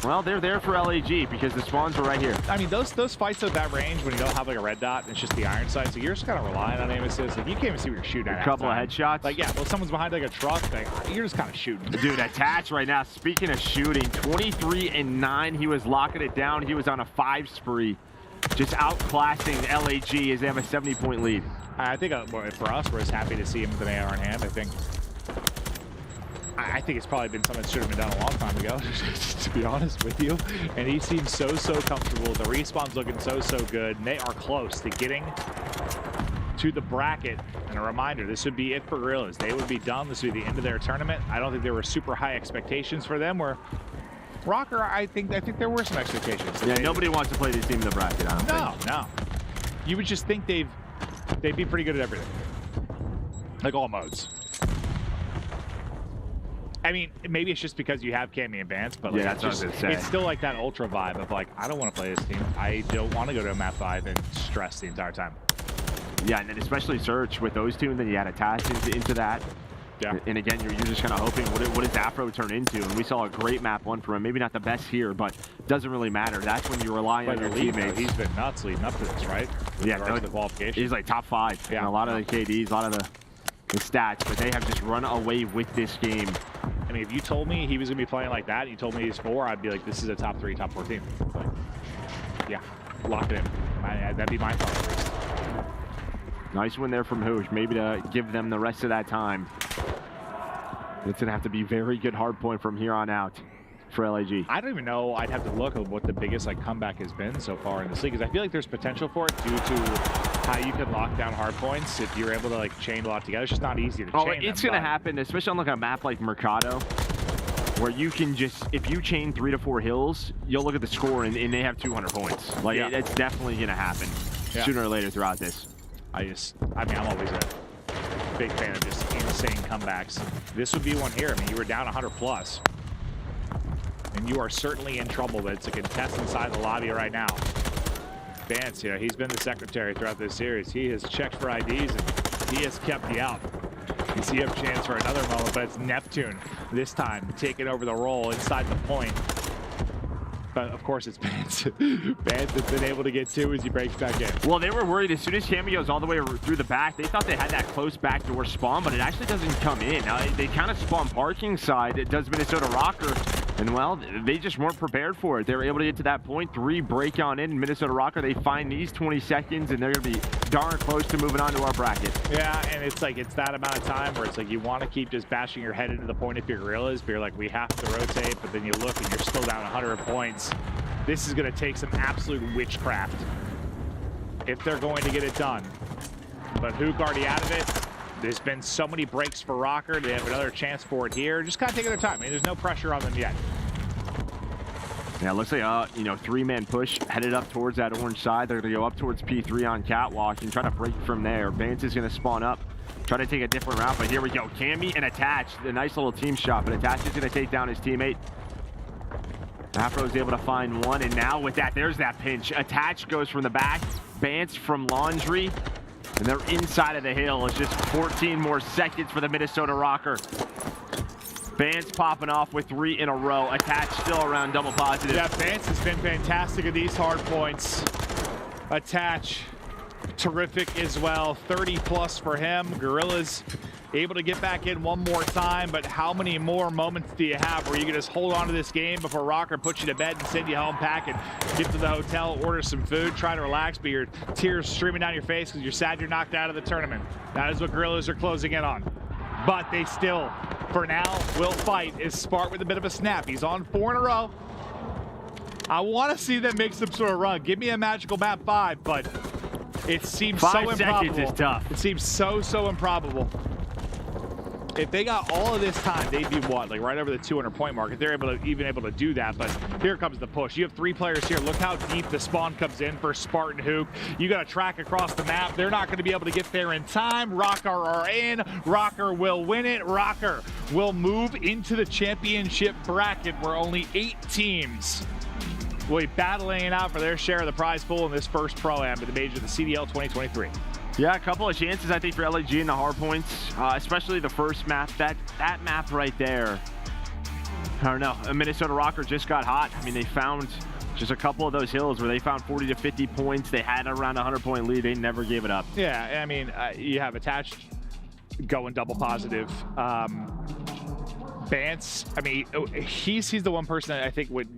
well, they're there for LAG because the spawns are right here. I mean, those fights at that range when you don't have like a red dot, and it's just the iron sight, so you're just kind of relying on aim assist. Like you can't even see what you're shooting at. A couple of headshots. Like, yeah, well, someone's behind like a truck, like, you're just kind of shooting. Dude, Attach right now, speaking of shooting, 23 and 9, he was locking it down. He was on a 5 spree, just outclassing LAG as they have a 70-point lead. I think for us, we're just happy to see him with an AR in hand. I think it's probably been something that should have been done a long time ago, to be honest with you. And he seems so comfortable. The respawn's looking so good. And they are close to getting to the bracket. And a reminder, this would be it for Guerrillas. They would be done. This would be the end of their tournament. I don't think there were super high expectations for them. Where Røkkr, I think there were some expectations. Yeah, nobody wants to play this team in the bracket, I don't think. No. You would just think they'd be pretty good at everything. Like all modes. I mean, maybe it's just because you have Cammy and Bance, but like, yeah, that's what I was gonna say. It's still like that ultra vibe of like, I don't want to play this team. I don't want to go to a map 5 and stress the entire time. Yeah, and then especially Search with those two, and then you add Attach into that. Yeah. And again, you're just kind of hoping, what does Afro turn into? And we saw a great map one from him. Maybe not the best here, but doesn't really matter. That's when you rely on your teammates. He's been nuts leading up to this, right? Yeah, no, the qualification. He's like top 5. Yeah. And a lot of the KDs, a lot of the stats, but they have just run away with this game. I mean, if you told me he was going to be playing like that, and you told me he's 4, I'd be like, this is a top 3, top 4 team. But, yeah, lock it in. That'd be my thought at least. Nice win there from Hoosh, maybe to give them the rest of that time. It's going to have to be very good hard point from here on out for LAG. I don't even know. I'd have to look at what the biggest comeback has been so far in this league, because I feel like there's potential for it due to how you can lock down hard points if you're able to chain a lot together. It's just not easy to chain it's going to happen, especially on a map like Mercado, where you can just, if you chain 3 to 4 hills, you'll look at the score and they have 200 points. It's definitely going to happen sooner or later throughout this. I mean, I'm always a big fan of just insane comebacks. This would be one here. I mean, you were down 100 plus. And you are certainly in trouble, but it's a contest inside the lobby right now. Bance, he's been the secretary throughout this series. He has checked for IDs and he has kept you out. You see, you have a chance for another moment, but it's Neptune this time taking over the role inside the point. But of course it's Bance. Bance has been able to get 2 as he breaks back in. Well, they were worried as soon as Cammy goes all the way through the back. They thought they had that close backdoor spawn, but it actually doesn't come in. They kind of spawn parking side. It does Minnesota Røkkr. And well, they just weren't prepared for it. They were able to get to that point. 3 break on in Minnesota Røkkr. They find these 20 seconds, and they're going to be darn close to moving on to our bracket. Yeah, and it's that amount of time where it's you want to keep just bashing your head into the point if you're Guerrillas, but you're like, we have to rotate, but then you look and you're still down 100 points. This is going to take some absolute witchcraft if they're going to get it done. But Hook already out of it. There's been so many breaks for Røkkr. They have another chance for it here. Just kind of taking their time. I mean, there's no pressure on them yet. Yeah, it looks like 3-man push headed up towards that orange side. They're going to go up towards P3 on catwalk and try to break from there. Bance is going to spawn up, try to take a different route, but here we go. Cammy and Attach, a nice little team shot, but Attach is going to take down his teammate. Afro is able to find one, and now with that, there's that pinch. Attach goes from the back, Bance from Laundry, and they're inside of the hill. It's just 14 more seconds for the Minnesota Røkkr. Bance popping off with 3 in a row. Attach still around double positive. Yeah, Bance has been fantastic at these hard points. Attach, terrific as well. 30 plus for him. Guerrillas able to get back in one more time, but how many more moments do you have where you can just hold on to this game before Røkkr puts you to bed and send you home, pack and get to the hotel, order some food, try to relax, but your tears streaming down your face because you're sad you're knocked out of the tournament. That is what Guerrillas are closing in on. But they still, for now, will fight. Is Spark with a bit of a snap. He's on 4 in a row. I want to see them make some sort of run. Give me a magical map 5, but it seems so improbable. 5 seconds is tough. It seems so improbable. If they got all of this time, they'd be what? Right over the 200 point mark. If they're even able to do that, but here comes the push. You have 3 players here. Look how deep the spawn comes in for Spartan Hook. You got to track across the map. They're not going to be able to get there in time. Røkkr are in. Røkkr will win it. Røkkr will move into the championship bracket where only 8 teams will be battling it out for their share of the prize pool in this first Pro-Am at the major of the CDL 2023. Yeah, a couple of chances, I think, for LAG in the hard points, especially the first map. That map right there, I don't know. Minnesota Røkkr just got hot. I mean, they found just a couple of those hills where they found 40 to 50 points. They had around a 100-point lead. They never gave it up. Yeah, I mean, you have Attached going double positive. Bance, I mean, he's the one person that I think would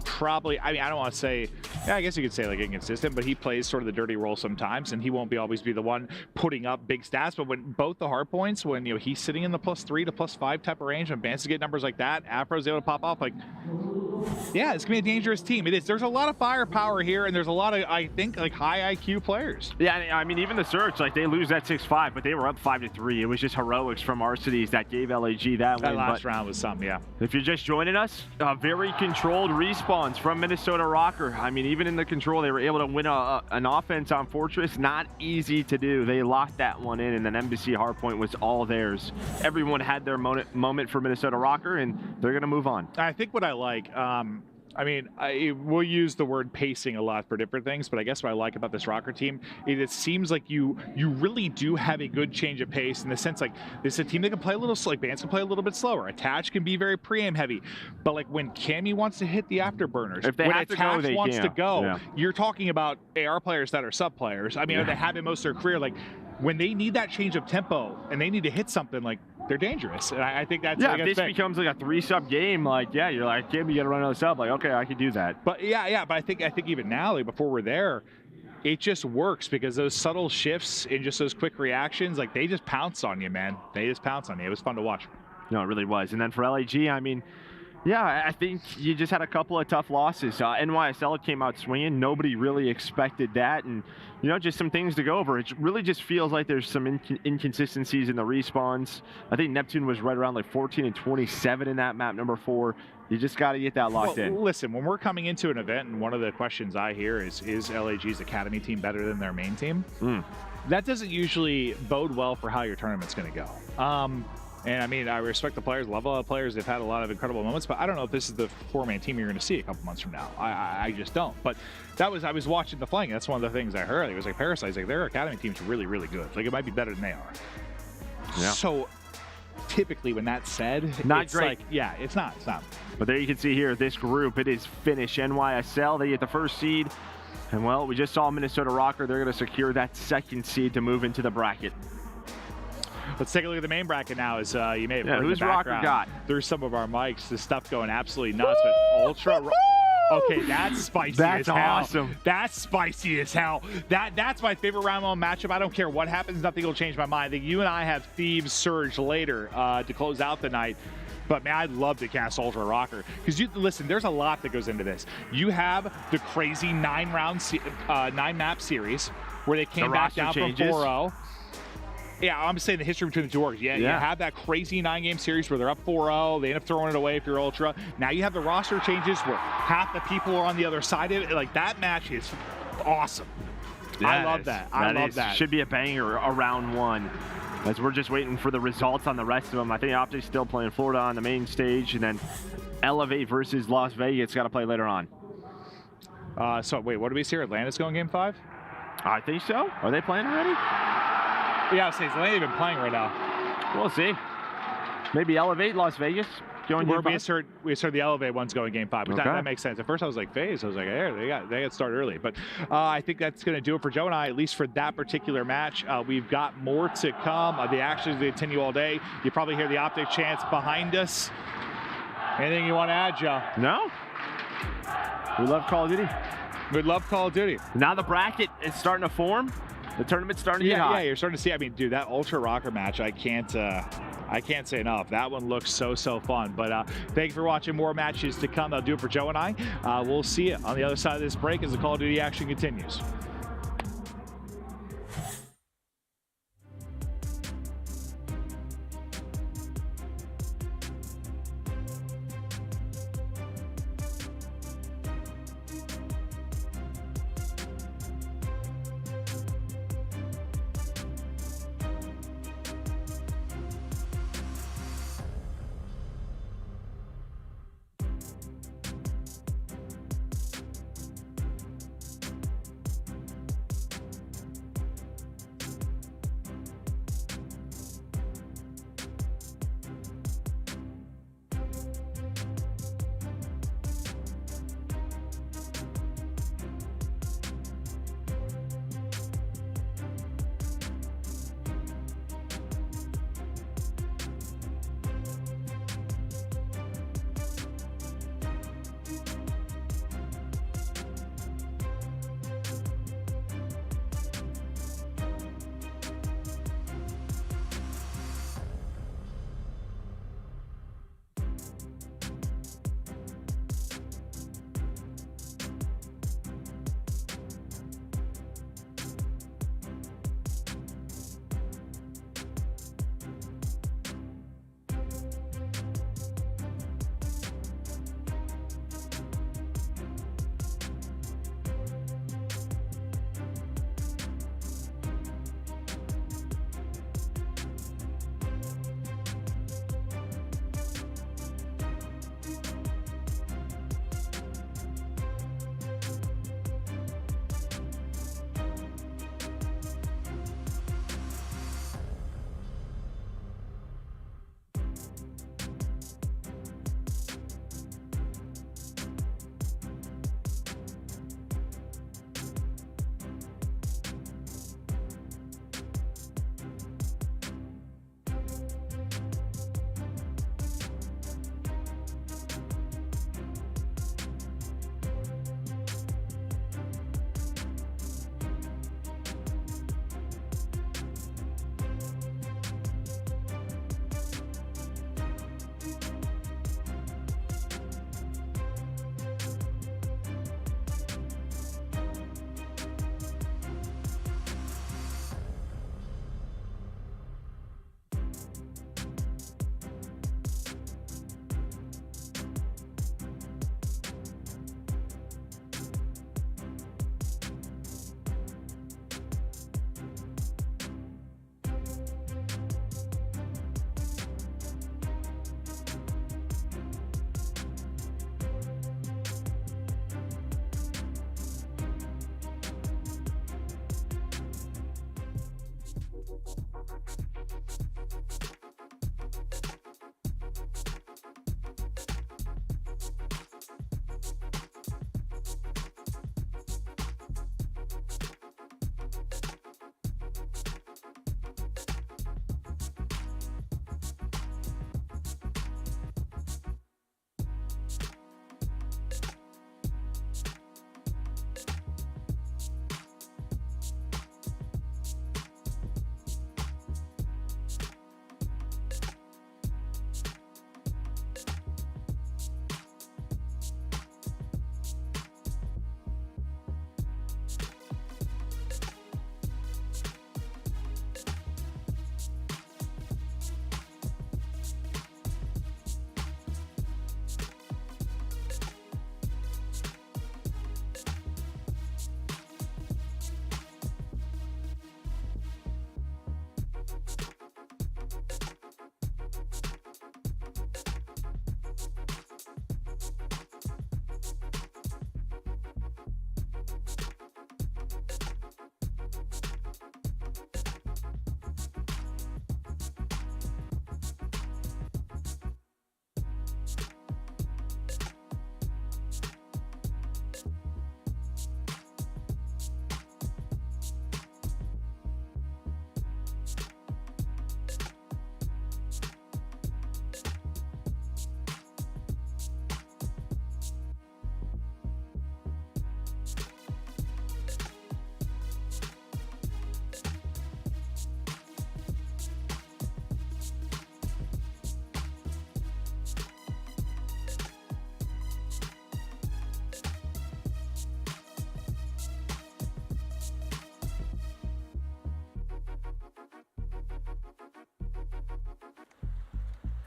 probably, I mean, I don't want to say, yeah, I guess you could say inconsistent, but he plays sort of the dirty role sometimes, and he won't always be the one putting up big stats. But when both the hard points, when he's sitting in the +3 to +5 type of range, and Bance to get numbers like that, Afro's able to pop off, yeah, it's gonna be a dangerous team. It is. There's a lot of firepower here, and there's a lot of, I think, high IQ players. Yeah, I mean, even the Search, they lose that 6-5, but they were up 5-3. It was just heroics from Arcides that gave LAG that win. That last round was something, yeah. If you're just joining us, very controlled respawns from Minnesota Røkkr. I mean, even in the control, they were able to win an offense on Fortress. Not easy to do. They locked that one in, and then Embassy Hardpoint was all theirs. Everyone had their moment for Minnesota Røkkr, and they're going to move on. I think what I like, I mean, we'll use the word pacing a lot for different things, but I guess what I like about this Røkkr team is it seems like you really do have a good change of pace in the sense like this is a team that can play a little slow, like Bance can play a little bit slower. Attach can be very pre-aim heavy, but like when Cammy wants to hit the afterburners, if they when have Attach to go, wants to go, yeah. you're talking about AR players that are sub players. I mean, they have it most of their career. Like when they need that change of tempo and they need to hit something, like they're dangerous. And I think that's if this becomes like a 3-sub game, like you're like, Cammy, you gotta run another sub. Like, okay, I can do that. But but I think even now, like before we're there, it just works because those subtle shifts and just those quick reactions, like they just pounce on you, man. They just pounce on you. It was fun to watch. No, it really was. And then for LAG, I mean, yeah, I think you just had a couple of tough losses. NYSL came out swinging. Nobody really expected that. And, you know, just some things to go over. It really just feels like there's some inconsistencies in the respawns. I think Neptune was right around like 14 and 27 in that map, number 4. You just got to get that locked in. Listen, when we're coming into an event, and one of the questions I hear is LAG's academy team better than their main team? That doesn't usually bode well for how your tournament's going to go. And I mean, I respect the players, love all the players. They've had a lot of incredible moments, but I don't know if this is the 4-man team you're going to see a couple months from now. I just don't. But I was watching the flying. That's one of the things I heard. It was like Parasite's like their academy team's really, really good. Like it might be better than they are. Yeah. So typically when that's said, it's great. Like, yeah, it's not. But there you can see here, this group, it is finished. NYSL, they get the first seed. And well, we just saw Minnesota Røkkr. They're going to secure that second seed to move into the bracket. Let's take a look at the main bracket now. As you may have heard who's in the background, Røkkr got? There's some of our mics. The stuff going absolutely nuts. But Ultra. Okay, that's spicy as hell. That's awesome. That's spicy as hell. That's my favorite round one matchup. I don't care what happens. Nothing will change my mind. I think you and I have Thieves Surge later to close out the night. But man, I'd love to cast Ultra Røkkr because listen. There's a lot that goes into this. You have the crazy 9-map series where they came back down from 4-0. Yeah, I'm saying the history between the two orgs. Yeah, you have that crazy 9-game series where they're up 4-0. They end up throwing it away if you're Ultra. Now you have the roster changes where half the people are on the other side of it. Like, that match is awesome. I love that. I love that. Should be a banger around 1. As we're just waiting for the results on the rest of them. I think OpTic's still playing Florida on the main stage. And then Elevate versus Las Vegas got to play later on. So, wait, what do we see here? Atlanta's going game 5? I think so. Are they playing already? Yeah, I was saying, Atlanta even playing right now. We'll see. Maybe Elevate Las Vegas going game 5. We heard the Elevate one's going game 5, but that makes sense. At first I was like, FaZe. I was like, hey, they got started early. But I think that's going to do it for Joe and I, at least for that particular match. We've got more to come. The actions continue all day. You probably hear the OpTic chants behind us. Anything you want to add, Joe? No. We love Call of Duty. We love Call of Duty. Now the bracket is starting to form. The tournament's starting to get hot. Yeah, you're starting to see. I mean, dude, that Ultra Røkkr match, I can't say enough. That one looks so fun. But thank you for watching. More matches to come. That'll do it for Joe and I. We'll see you on the other side of this break as the Call of Duty action continues.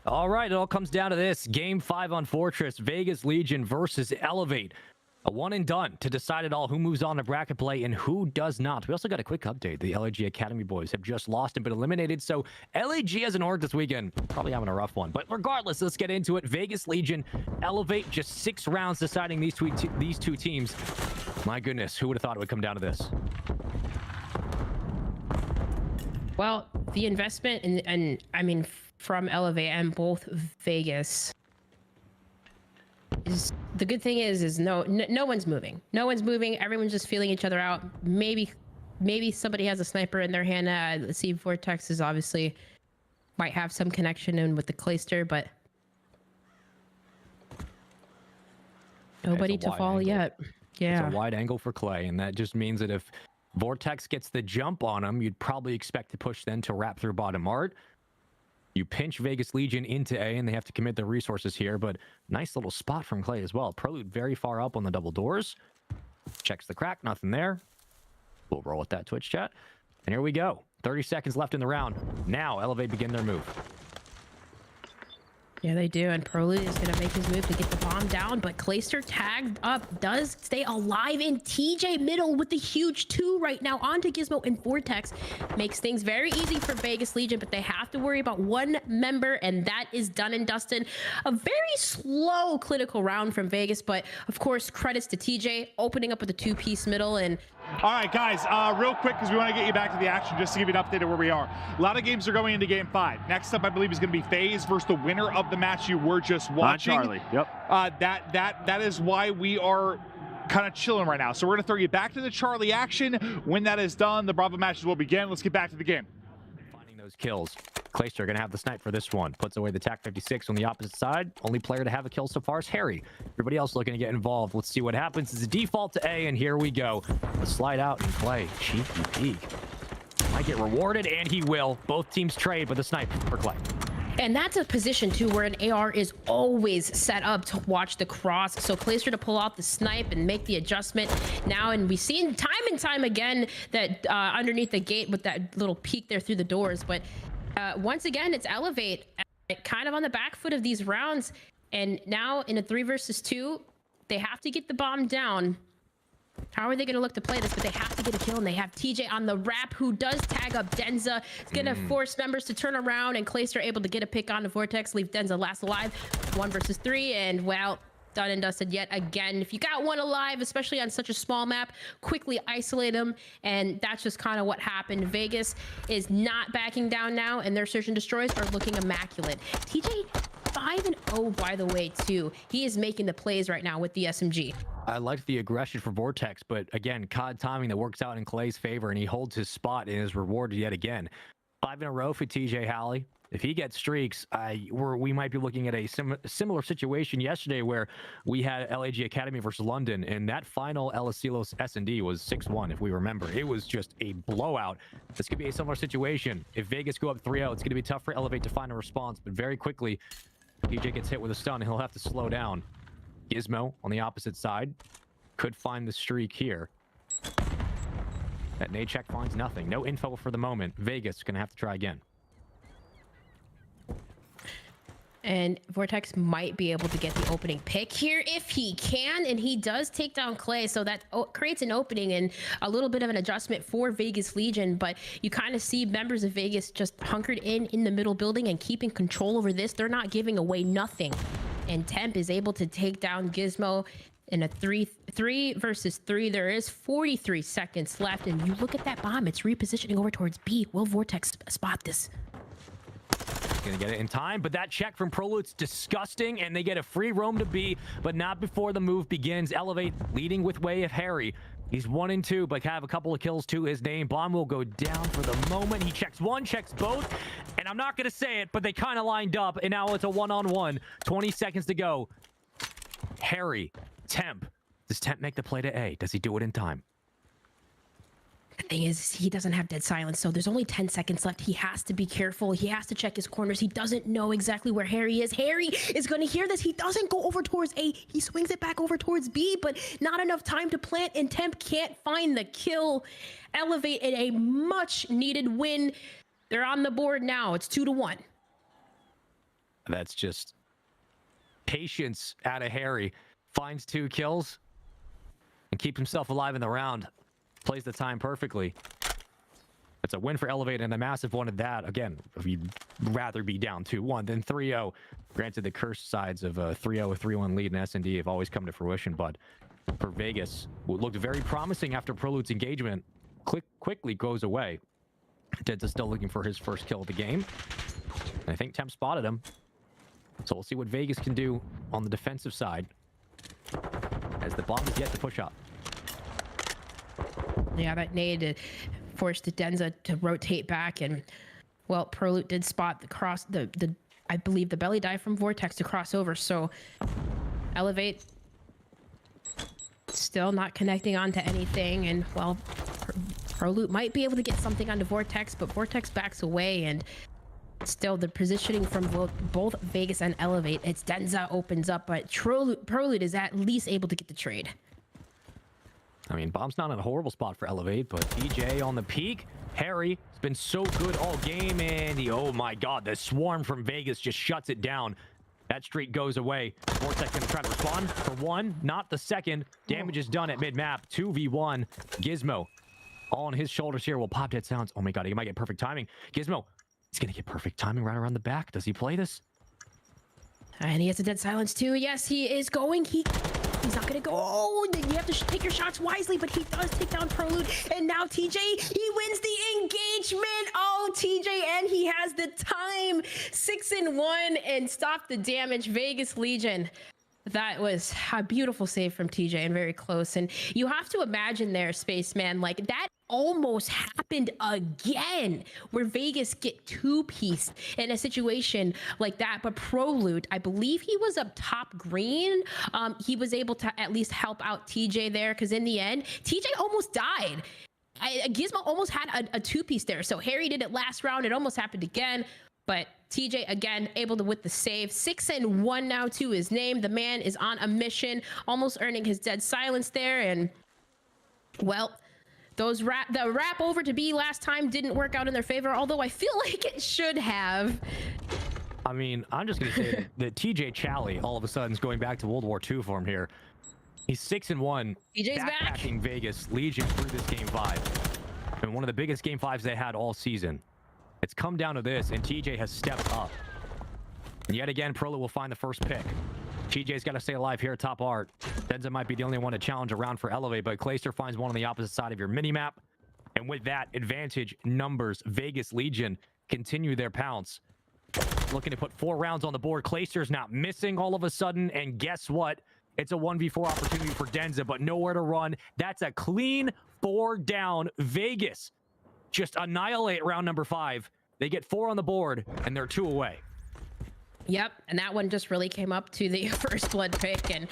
All right, it all comes down to this. Game 5 on Fortress. Vegas Legion versus Elevate. A one and done to decide it all, who moves on to bracket play and who does not. We also got a quick update. The LAG Academy boys have just lost and been eliminated, so LAG has an org this weekend. Probably having a rough one. But regardless, let's get into it. Vegas Legion, Elevate, just 6 rounds deciding these two teams. My goodness, who would have thought it would come down to this? Well, the investment and I mean from Elevate and both Vegas is the good thing is no one's moving. No one's moving. Everyone's just feeling each other out. Maybe somebody has a sniper in their hand. Let's see, Vortex is obviously might have some connection in with the Clayster, but nobody to fall yet. Yeah, it's a wide angle for Clay, and that just means that if Vortex gets the jump on him, you'd probably expect to push then to wrap through bottom art. You pinch Vegas Legion into A, and they have to commit their resources here, but nice little spot from Clay as well. Prelude very far up on the double doors. Checks the crack, nothing there. We'll roll with that Twitch chat. And here we go. 30 seconds left in the round. Now, Elevate begin their move. Yeah, they do, and Prelude is going to make his move to get the bomb down, but Clayster tagged up, does stay alive in TJ middle with the huge 2 right now onto Gizmo, and Vortex makes things very easy for Vegas Legion, but they have to worry about one member, and that is done and dusted. A very slow clinical round from Vegas, but of course, credits to TJ opening up with a 2-piece middle. And all right, guys, real quick, because we want to get you back to the action, just to give you an update of where we are. A lot of games are going into game 5. Next up, I believe, is going to be FaZe versus the winner of the match you were just watching. Charlie, yep. That is why we are kind of chilling right now. So we're going to throw you back to the Charlie action. When that is done, the Bravo matches will begin. Let's get back to the game. Finding those kills. Clayster gonna have the snipe for this one. Puts away the TAC 56 on the opposite side. Only player to have a kill so far is Harry. Everybody else looking to get involved. Let's see what happens. It's a default to A, and here we go. A slide out and Clay. Cheeky peek. Might get rewarded, and he will. Both teams trade, but the snipe for Clay. And that's a position too where an AR is always set up to watch the cross. So Clayster to pull out the snipe and make the adjustment now. And we've seen time and time again that underneath the gate with that little peek there through the doors. But once again, it's Elevate kind of on the back foot of these rounds. And now in a 3 versus 2, they have to get the bomb down. How are they going to look to play this? But they have to get a kill, and they have TJ on the wrap, who does tag up Drazah. It's going to force members to turn around, and Clayster able to get a pick on the Vortex, leave Drazah last alive. 1 versus 3, and well, done and dusted yet again. If you got one alive, especially on such a small map, quickly isolate them, and that's just kind of what happened. Vegas is not backing down now, and their search and destroys are looking immaculate. TJ 5-0, by the way, too. He is making the plays right now with the SMG. I like the aggression for Vortex, but again, COD timing that works out in Clay's favor, and he holds his spot and is rewarded yet again. 5 in a row for TJ Halley. If he gets streaks, we might be looking at a similar situation yesterday where we had LAG Academy versus London, and that final Asilo S&D was 6-1, if we remember. It was just a blowout. This could be a similar situation. If Vegas go up 3-0, it's going to be tough for Elevate to find a response, but very quickly, TJ gets hit with a stun, and he'll have to slow down. Gizmo on the opposite side could find the streak here. That nade check finds nothing. No info for the moment. Vegas going to have to try again. And Vortex might be able to get the opening pick here if he can, and he does take down Clay, so that creates an opening and a little bit of an adjustment for Vegas Legion. But you kind of see members of Vegas just hunkered in the middle building and keeping control over this. They're not giving away nothing, and Temp is able to take down Gizmo in a 3 versus 3. There is 43 seconds left, and you look at that bomb, it's repositioning over towards B. Will Vortex spot this? Gonna get it in time, but that check from Prelude's disgusting, and they get a free roam to B, but not before the move begins. Elevate leading with way of Harry. He's 1-2, but have a couple of kills to his name. Bomb will go down for the moment. He checks one, checks both, and I'm not gonna say it, but they kind of lined up, and now it's a 1-on-1. 20 seconds to go. Harry, Temp. Does Temp make the play to A? Does he do it in time? The thing is, he doesn't have dead silence, so there's only 10 seconds left. He has to be careful. He has to check his corners. He doesn't know exactly where Harry is. Harry is going to hear this. He doesn't go over towards A. He swings it back over towards B, but not enough time to plant, and Temp can't find the kill. Elevate in a much-needed win. They're on the board now. It's 2-1. That's just patience out of Harry. Finds 2 kills and keeps himself alive in the round. Plays the time perfectly. It's a win for Elevate and a massive one at that. Again, if you'd rather be down 2-1 than 3-0. Granted, the cursed sides of a 3-0, 3-1 lead in S&D have always come to fruition, but for Vegas, what looked very promising after Prelude's engagement quickly goes away. Drazah still looking for his first kill of the game. And I think Temp spotted him. So we'll see what Vegas can do on the defensive side as the bomb is yet to push up. Yeah, that nade forced the Drazah to rotate back, and well, Prelude did spot the cross, I believe the belly dive from Vortex to cross over. So Elevate still not connecting onto anything, and well, Prelude might be able to get something onto Vortex, but Vortex backs away, and still the positioning from both Vegas and Elevate, it's Drazah opens up, but Prelude is at least able to get the trade. I mean, bomb's not in a horrible spot for Elevate, but TJ on the peak. Harry has been so good all game, and oh my god, the swarm from Vegas just shuts it down. That streak goes away. Vortex gonna try to respond for 1, not the second. Damage is done at mid-map. 2v1. Gizmo all on his shoulders here. Will pop dead sounds. Oh my god, he might get perfect timing. Gizmo, he's gonna get perfect timing right around the back. Does he play this? And he has a dead silence too. Yes, he is going. He's not gonna go. Oh, you have to take your shots wisely, but he does take down Prelude. And now TJ, he wins the engagement. Oh, TJ, and he has the time. 6-1 and stop the damage. Vegas Legion. That was a beautiful save from TJ and very close. And you have to imagine there, Spaceman, like that almost happened again where Vegas get 2-pieced in a situation like that. But Prelude, I believe he was up top green. He was able to at least help out TJ there, because in the end, TJ almost died. Gizmo almost had a 2-piece there. So Harry did it last round. It almost happened again. But TJ, again, able to with the save. 6-1 now to his name. The man is on a mission, almost earning his dead silence there. And, well, the wrap over to B last time didn't work out in their favor, although I feel like it should have. I mean, I'm just going to say that TJ Chally all of a sudden is going back to World War II form here. He's 6-1. TJ's backpacking Vegas Legion through this Game 5. And one of the biggest Game 5s they had all season. It's come down to this, and TJ has stepped up. And yet again, Prelude will find the first pick. TJ's got to stay alive here at top art. Drazah might be the only one to challenge around for Elevate, but Clayster finds one on the opposite side of your minimap. And with that advantage numbers, Vegas Legion continue their pounce. Looking to put 4 rounds on the board. Clayster's not missing all of a sudden, and guess what? It's a 1v4 opportunity for Drazah, but nowhere to run. That's a clean 4 down. Vegas just annihilate round number 5. They get 4 on the board, and they're 2 away. Yep, and that one just really came up to the first blood pick. And,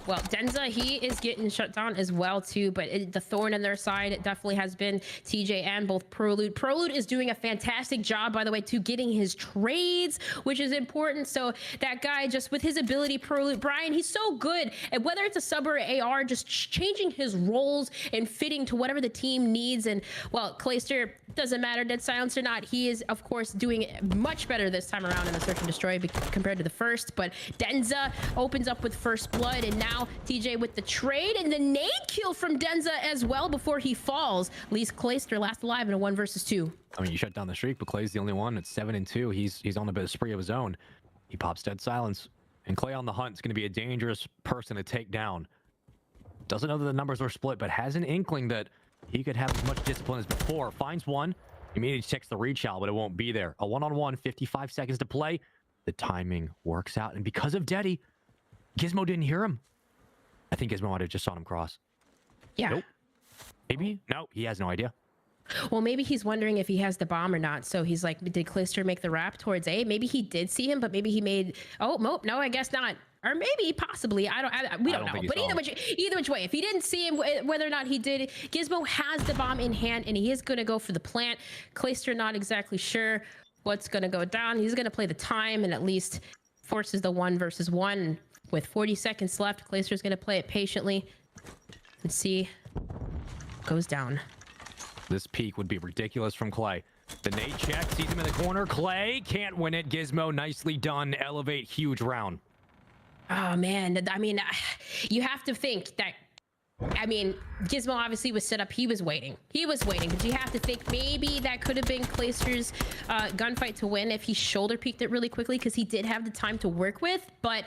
well, Drazah, he is getting shut down as well, too. But the thorn on their side, it definitely has been TJ and both Prelude. Prelude is doing a fantastic job, by the way, to getting his trades, which is important. So that guy, just with his ability, Prelude, Brian, he's so good. And whether it's a sub or AR, just changing his roles and fitting to whatever the team needs. And, well, Clayster, doesn't matter, dead silence or not, he is, of course, doing much better this time around in the search and destroy compared to the first. But Drazah opens up with first blood, and now TJ with the trade and the nade kill from Drazah as well before he falls. Least Clayster last alive in a 1 versus 2. I mean, you shut down the streak, but Clay's the only one. It's 7-2. He's on a bit of spree of his own. He pops dead silence, and Clay on the hunt is going to be a dangerous person to take down. Doesn't know that the numbers were split, but has an inkling that he could have as much discipline as before. Finds one, immediately checks the reach out, but it won't be there. A 1-on-1, 55 seconds to play. The timing works out, and because of Deddy, Gizmo didn't hear him. I think Gizmo might have just saw him cross. Yeah. Nope. Maybe? No, he has no idea. Well, maybe he's wondering if he has the bomb or not. So he's like, did Clayster make the wrap towards A? Maybe he did see him, but maybe he made... Oh, nope, no, I guess not. Or maybe, possibly. We don't know. But either which way, if he didn't see him, whether or not he did, Gizmo has the bomb in hand, and he is going to go for the plant. Clayster not exactly sure what's going to go down. He's going to play the time and at least forces the 1 versus 1. With 40 seconds left, Clayster's going to play it patiently and see. Goes down. This peak would be ridiculous from Clay. The nade check, sees him in the corner. Clay can't win it. Gizmo, nicely done. Elevate, huge round. Oh, man. I mean, you have to think that, I mean, Gizmo obviously was set up. He was waiting. But you have to think maybe that could have been Clayster's gunfight to win if he shoulder peeked it really quickly, because he did have the time to work with. But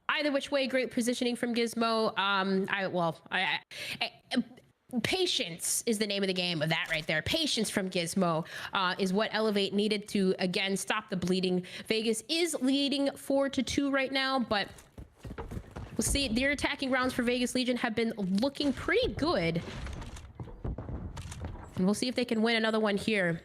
either which way, great positioning from Gizmo. Patience is the name of the game of that right there. Patience from Gizmo is what Elevate needed to, again, stop the bleeding. Vegas is leading 4-2 right now, but we'll see. Their attacking rounds for Vegas Legion have been looking pretty good. And we'll see if they can win another one here.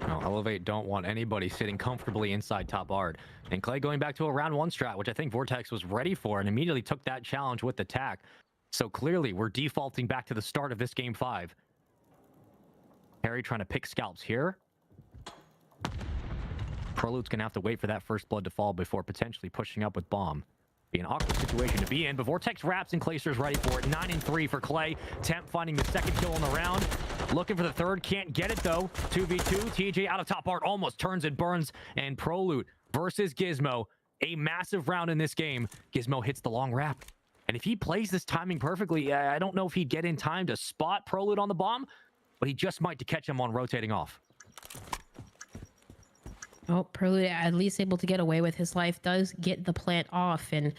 Oh, Elevate don't want anybody sitting comfortably inside top art. And Clay going back to a round one strat, which I think Vortex was ready for, and immediately took that challenge with the tack. So clearly, we're defaulting back to the start of this game 5. Harry trying to pick scalps here. Prolute's going to have to wait for that first blood to fall before potentially pushing up with bomb. Be an awkward situation to be in, but Vortex wraps and Clayster's ready for it. 9-3 for Clay. Temp finding the second kill in the round. Looking for the third, can't get it though. 2v2, TJ out of top art, almost turns and burns, and Prolute versus Gizmo. A massive round in this game. Gizmo hits the long wrap. And if he plays this timing perfectly, I don't know if he'd get in time to spot Prolute on the bomb, but he just might to catch him on rotating off. Oh, Prolute at least able to get away with his life, does get the plant off, and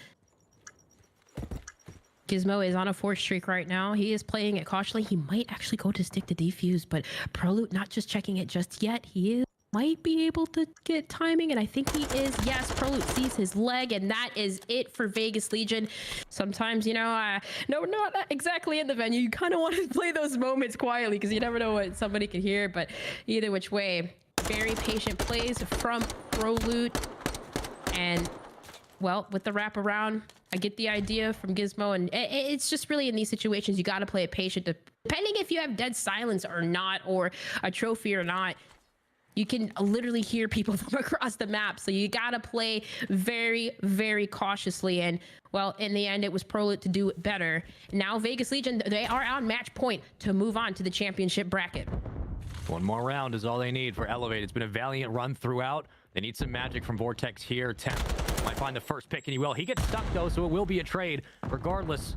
Gizmo is on a 4th streak right now. He is playing it cautiously. He might actually go to stick to defuse, but Prolute not just checking it just yet. He might be able to get timing, and I think he is. Yes, Prolute sees his leg, and that is it for Vegas Legion. Sometimes, you know, no, not exactly in the venue. You kind of want to play those moments quietly because you never know what somebody could hear, but either which way, very patient plays from Prolute. And, well, with the wraparound, I get the idea from Gizmo, and it's just really in these situations, you got to play it patient. Depending if you have dead silence or not, or a trophy or not, you can literally hear people from across the map. So you got to play very, very cautiously. And, well, in the end, it was Prolute to do it better. Now, Vegas Legion, they are on match point to move on to the championship bracket. One more round is all they need for Elevate. It's been a valiant run throughout. They need some magic from Vortex here. Temp might find the first pick, and he will. He gets stuck, though, so it will be a trade. Regardless,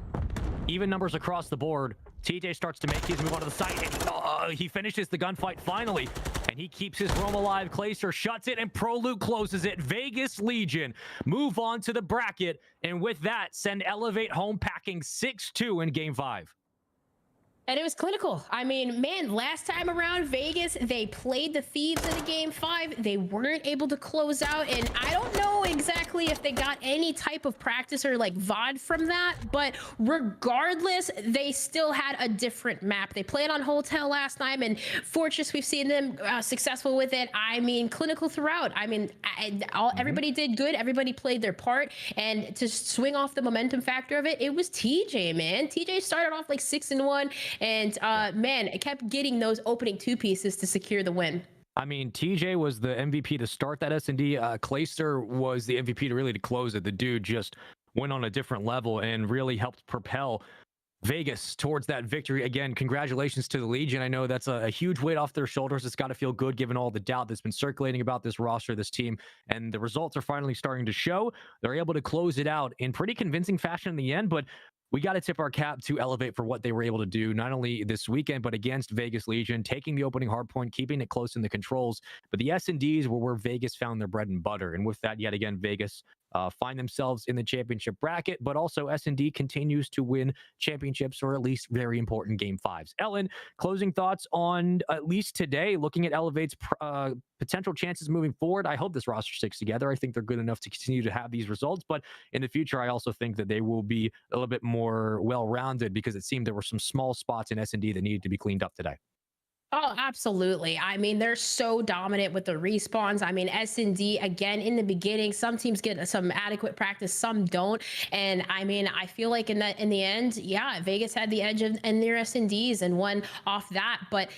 even numbers across the board. TJ starts to make his move onto the site, and he finishes the gunfight finally. And he keeps his roam alive. Clayster shuts it, and Prolute closes it. Vegas Legion move on to the bracket, and with that, send Elevate home packing 6-2 in Game 5. And it was clinical. I mean, man, last time around, Vegas, they played the Thieves in the Game 5. They weren't able to close out. And I don't know exactly if they got any type of practice or like VOD from that. But regardless, they still had a different map. They played on Hotel last time. And Fortress, we've seen them successful with it. I mean, clinical throughout. I mean, everybody did good. Everybody played their part. And to swing off the momentum factor of it, it was TJ, man. TJ started off like 6-1. And man, it kept getting those opening 2 pieces to secure the win. I mean, TJ was the MVP to start that S&D. Clayster was the MVP to close it. The dude just went on a different level and really helped propel Vegas towards that victory. Again, congratulations to the Legion. I know that's a huge weight off their shoulders. It's got to feel good given all the doubt that's been circulating about this roster, this team, and the results are finally starting to show. They're able to close it out in pretty convincing fashion in the end, but we got to tip our cap to Elevate for what they were able to do, not only this weekend, but against Vegas Legion, taking the opening hardpoint, keeping it close in the controls. But the S&Ds were where Vegas found their bread and butter. And with that, yet again, Vegas find themselves in the championship bracket, but also S&D continues to win championships, or at least very important Game 5s. Ellen, closing thoughts on at least today, looking at Elevate's potential chances moving forward. I hope this roster sticks together. I think they're good enough to continue to have these results, but in the future, I also think that they will be a little bit more well-rounded, because it seemed there were some small spots in S&D that needed to be cleaned up today. Oh, absolutely. I mean, they're so dominant with the respawns. I mean, S&D, again, in the beginning, some teams get some adequate practice, some don't. And I mean, I feel like in the end, yeah, Vegas had the edge in their S&Ds and won off that. But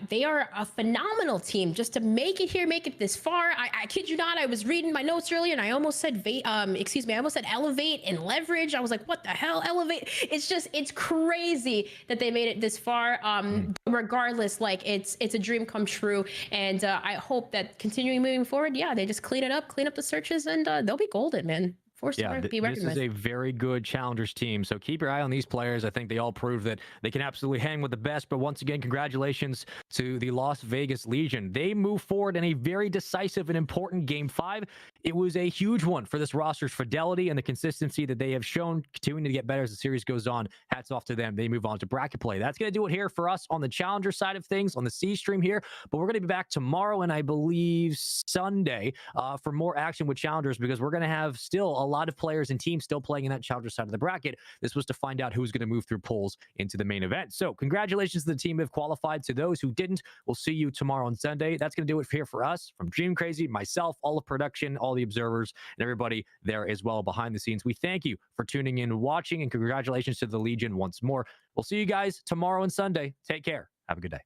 they are a phenomenal team just to make it here, make it this far. I kid you not, I was reading my notes earlier and I almost said, I almost said elevate and leverage. I was like, what the hell, elevate? It's crazy that they made it this far. Regardless, like it's a dream come true, and I hope that continuing moving forward, yeah, they just clean up the searches, and they'll be golden, man. Yeah, this is a very good challengers team, so keep your eye on these players. I think they all prove that they can absolutely hang with the best. But once again, congratulations to the Las Vegas Legion. They move forward in a very decisive and important Game 5. It was a huge one for this roster's fidelity and the consistency that they have shown, continuing to get better as the series goes on. Hats off to them. They move on to bracket play. That's going to do it here for us on the challenger side of things, on the C stream here. But we're going to be back tomorrow and I believe Sunday for more action with challengers, because we're going to have still a lot of players and teams still playing in that challenger side of the bracket. This was to find out who's going to move through polls into the main event. So congratulations to the team who have qualified. To those who didn't, we'll see you tomorrow on Sunday. That's going to do it here for us from Dream Crazy, myself, all of production, all the observers, and everybody there as well behind the scenes. We thank you for tuning in, watching, and congratulations to the Legion once more. We'll see you guys tomorrow and Sunday. Take care. Have a good day.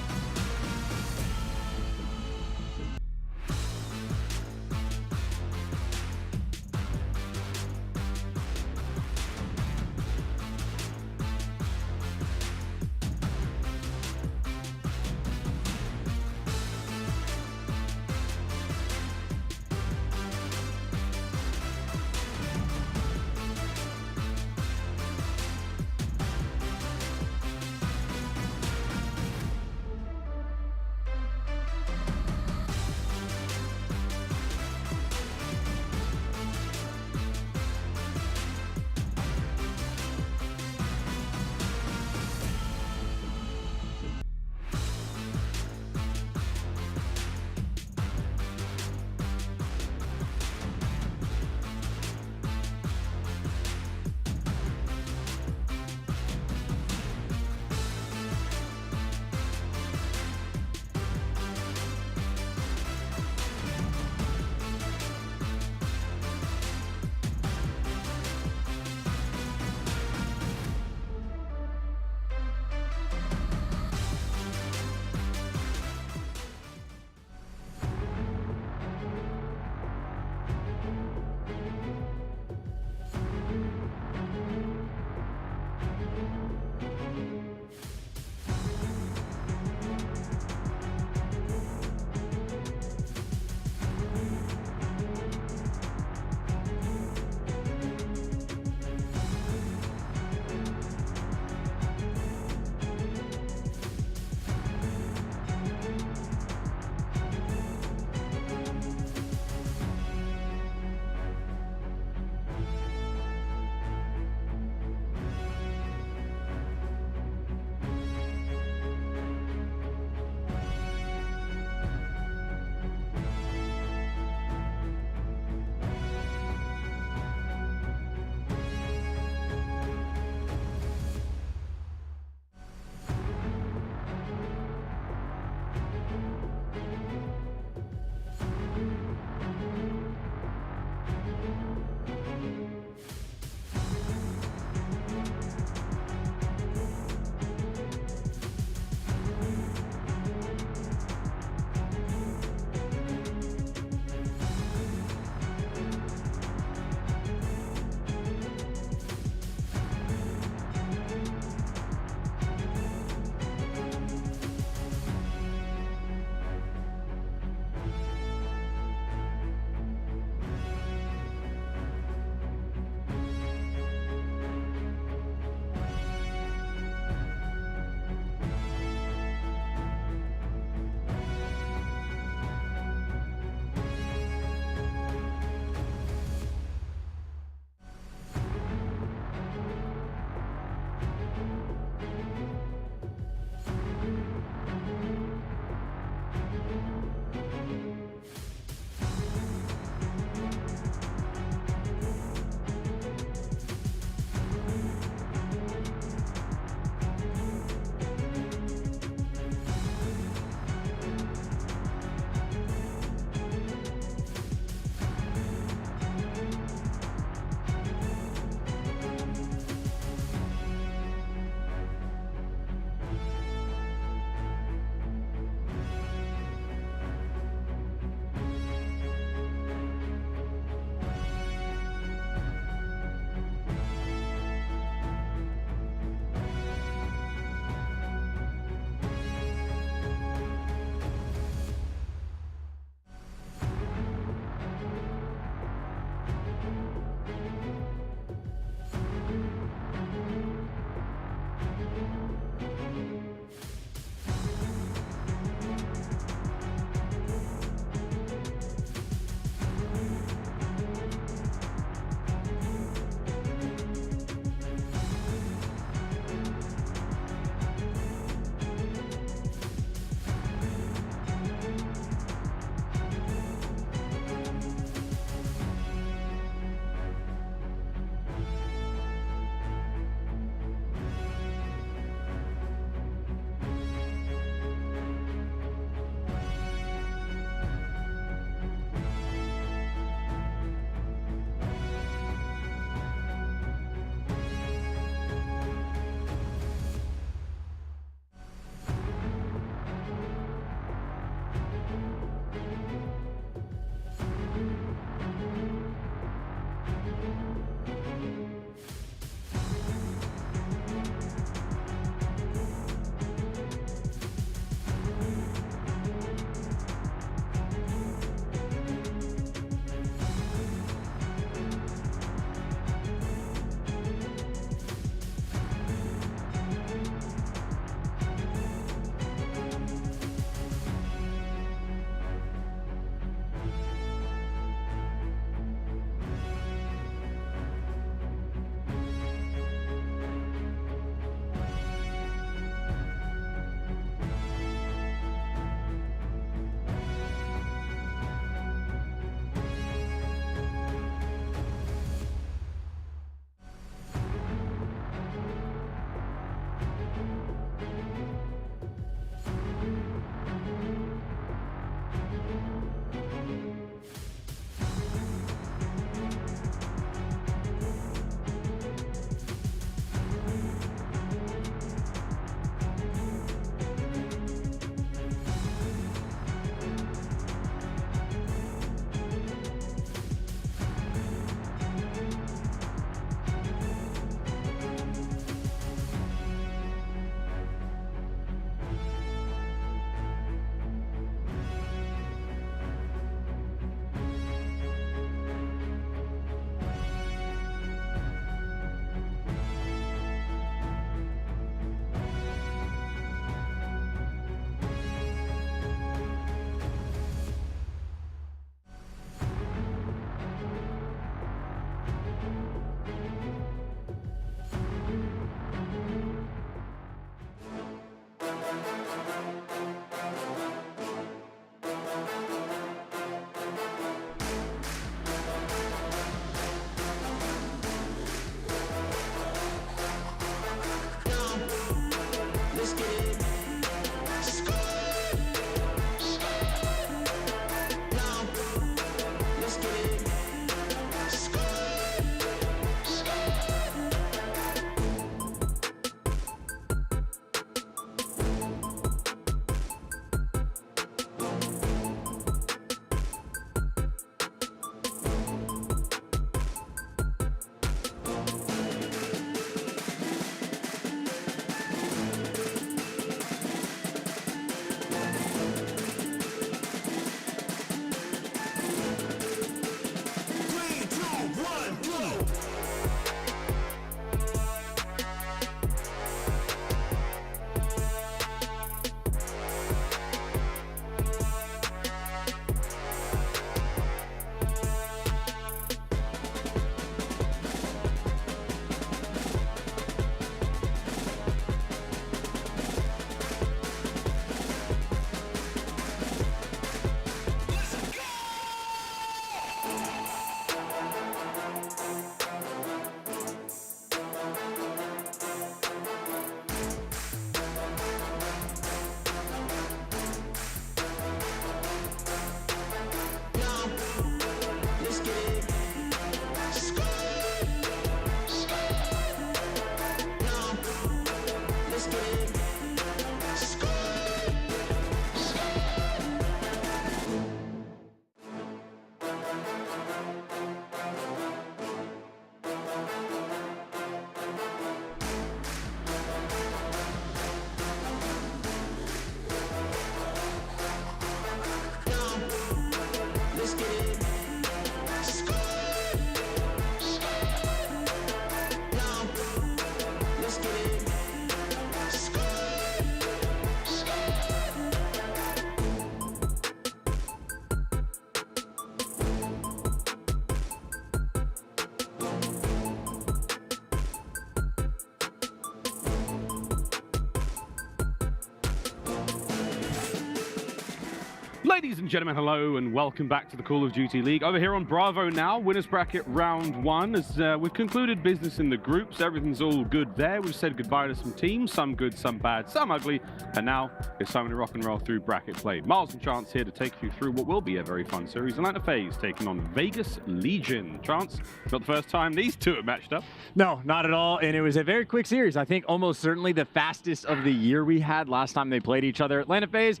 Ladies and gentlemen, hello and welcome back to the Call of Duty League. Over here on Bravo now, winners bracket round 1. As we've concluded business in the groups, everything's all good there. We've said goodbye to some teams, some good, some bad, some ugly, and now it's time to rock and roll through bracket play. Miles and Chance here to take you through what will be a very fun series. Atlanta FaZe taking on Vegas Legion. Chance, not the first time these two have matched up. No, not at all, and it was a very quick series. I think almost certainly the fastest of the year we had last time they played each other. Atlanta FaZe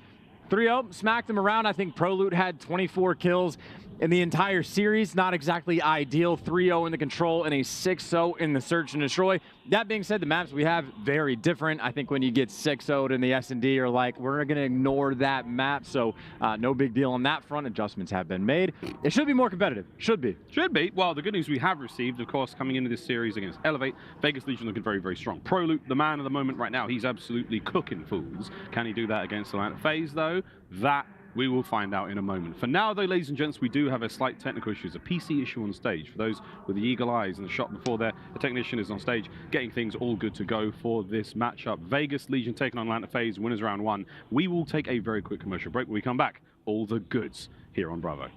3-0, smacked them around. I think ProLoot had 24 kills in the entire series. Not exactly ideal. 3-0 in the control and a 6-0 in the search and destroy. That being said, the maps we have very different. I think when you get 6-0'd in the S&D, are like, we're going to ignore that map. So no big deal on that front. Adjustments have been made. It should be more competitive. Should be. Should be. Well, the good news we have received, of course, coming into this series against Elevate, Vegas Legion looking very, very strong. ProLoot, the man of the moment right now, he's absolutely cooking fools. Can he do that against Atlanta FaZe, though? That we will find out in a moment. For now, though, ladies and gents, we do have a slight technical issue. It's a PC issue on stage. For those with the eagle eyes and the shot before there, the technician is on stage getting things all good to go for this matchup. Vegas Legion taking on Atlanta FaZe, winners round 1. We will take a very quick commercial break. When we come back, all the goods here on Bravo.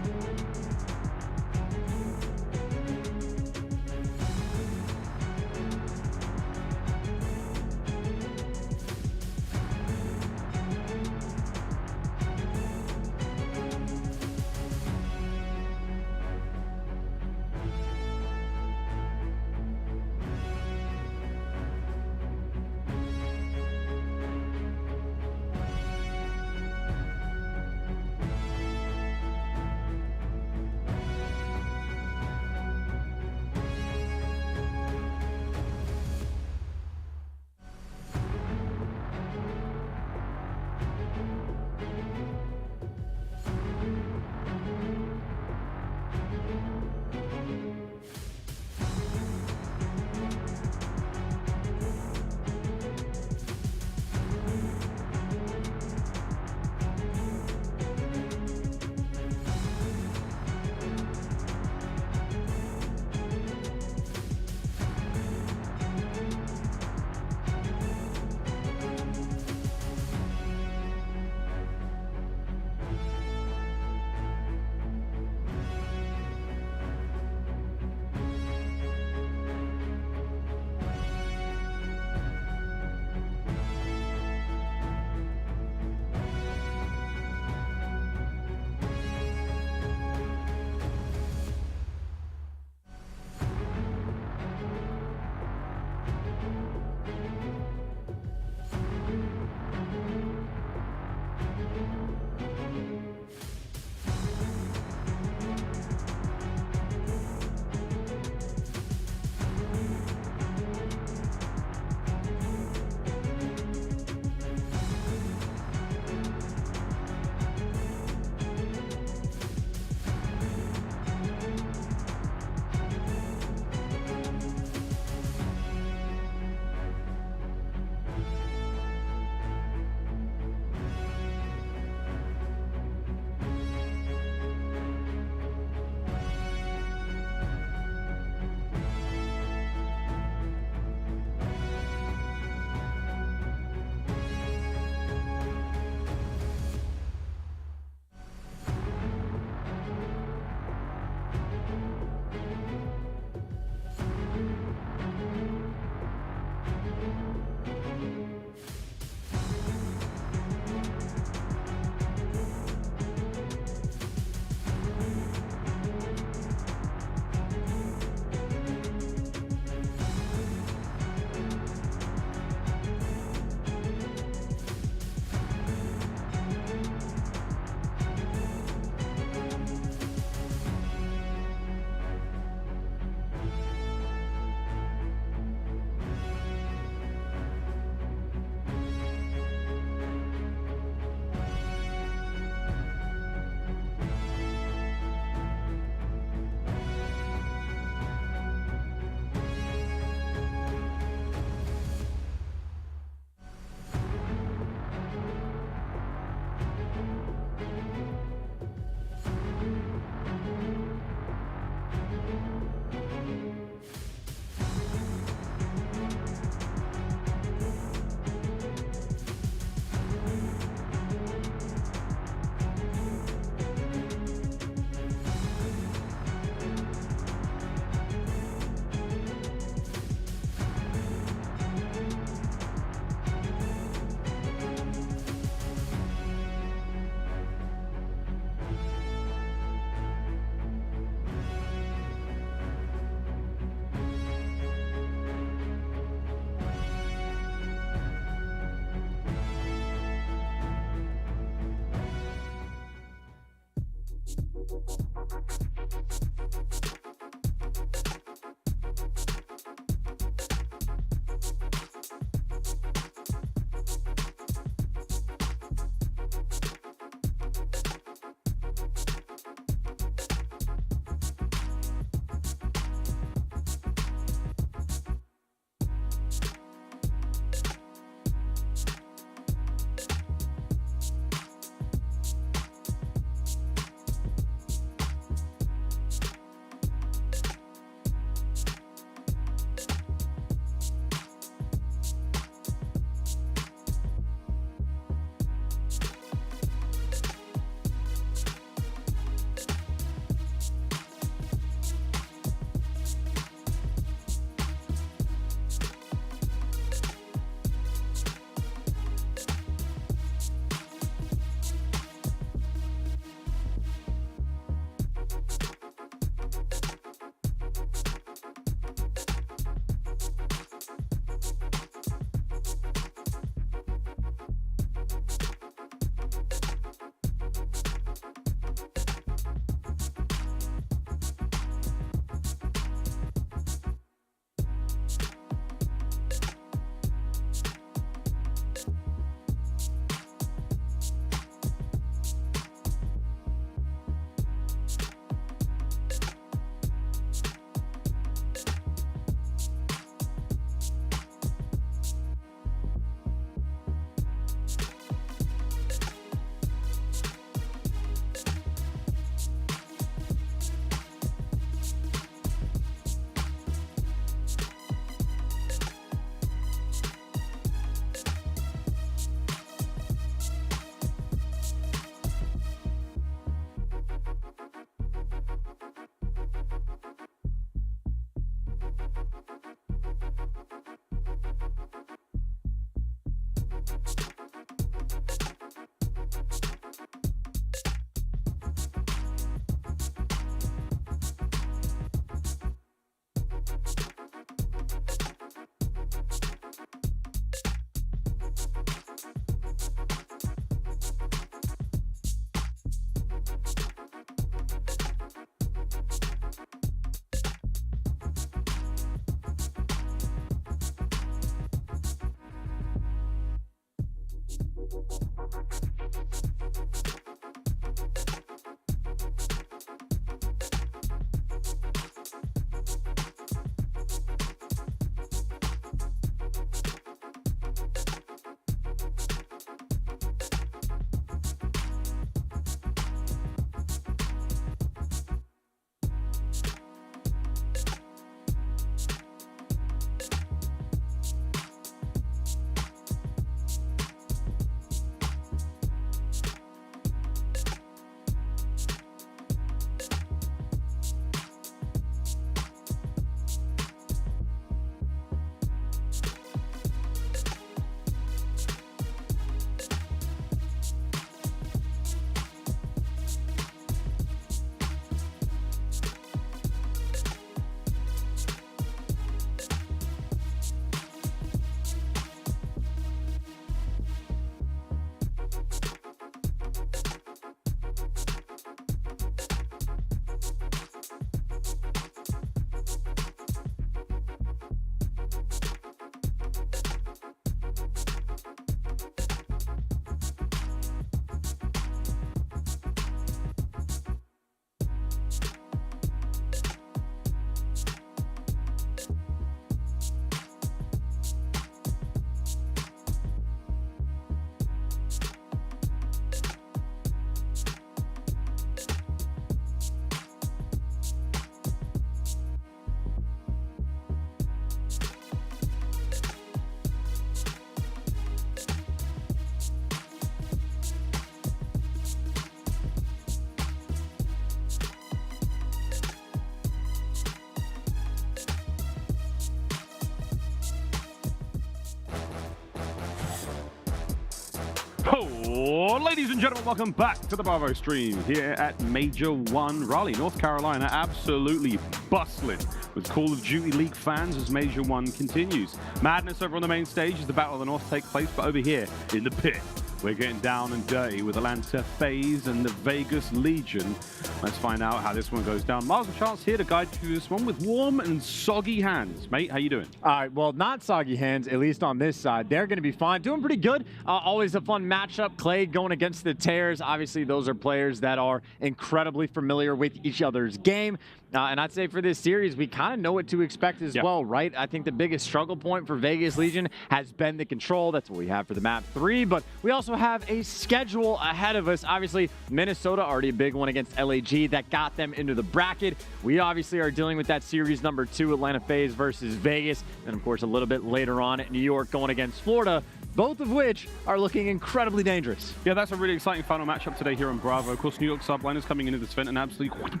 Oh, ladies and gentlemen, welcome back to the Bravo stream here at Major 1 Raleigh, North Carolina. Absolutely bustling with Call of Duty League fans as Major 1 continues. Madness over on the main stage as the Battle of the North takes place, but over here in the pit, we're getting down and dirty with Atlanta FaZe and the Vegas Legion. Let's find out how this one goes down. Miles and Chance here to guide you through this one with warm and soggy hands. Mate, how you doing? All right, well, not soggy hands, at least on this side. They're going to be fine. Doing pretty good. Always a fun matchup. Clay going against the Tears. Obviously, those are players that are incredibly familiar with each other's game. And I'd say for this series, we kind of know what to expect as well, right? I think the biggest struggle point for Vegas Legion has been the control. That's what we have for the map 3. But we also have a schedule ahead of us. Obviously, Minnesota, already a big one against LAG. That got them into the bracket. We obviously are dealing with that series number 2, Atlanta FaZe versus Vegas. And, of course, a little bit later on at New York going against Florida, both of which are looking incredibly dangerous. Yeah, that's a really exciting final matchup today here on Bravo. Of course, New York Subliners coming into this event and absolutely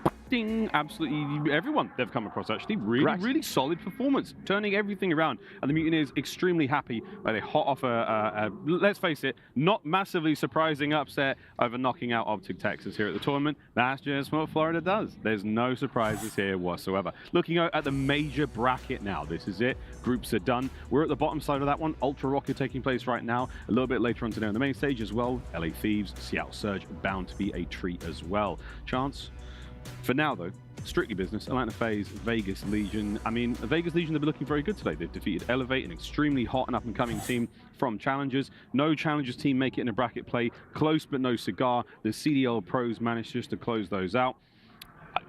everyone they've come across actually really solid performance, turning everything around. And the Mutineers extremely happy where they hot off a let's face it, not massively surprising upset over knocking out OpTic Texas here at the tournament. That's just what Florida does. There's no surprises here whatsoever. Looking at the major bracket now, this is it. Groups are done. We're at the bottom side of that one. Ultra Røkkr taking place right now. A little bit later on today on the main stage as well. LA Thieves, Seattle Surge, bound to be a treat as well. Chance. For now, though, strictly business. Atlanta FaZe, Vegas Legion. I mean, Vegas Legion have been looking very good today. They've defeated Elevate, an extremely hot and up-and-coming team from Challengers. No Challengers team make it in a bracket play. Close, but no cigar. The CDL pros managed just to close those out.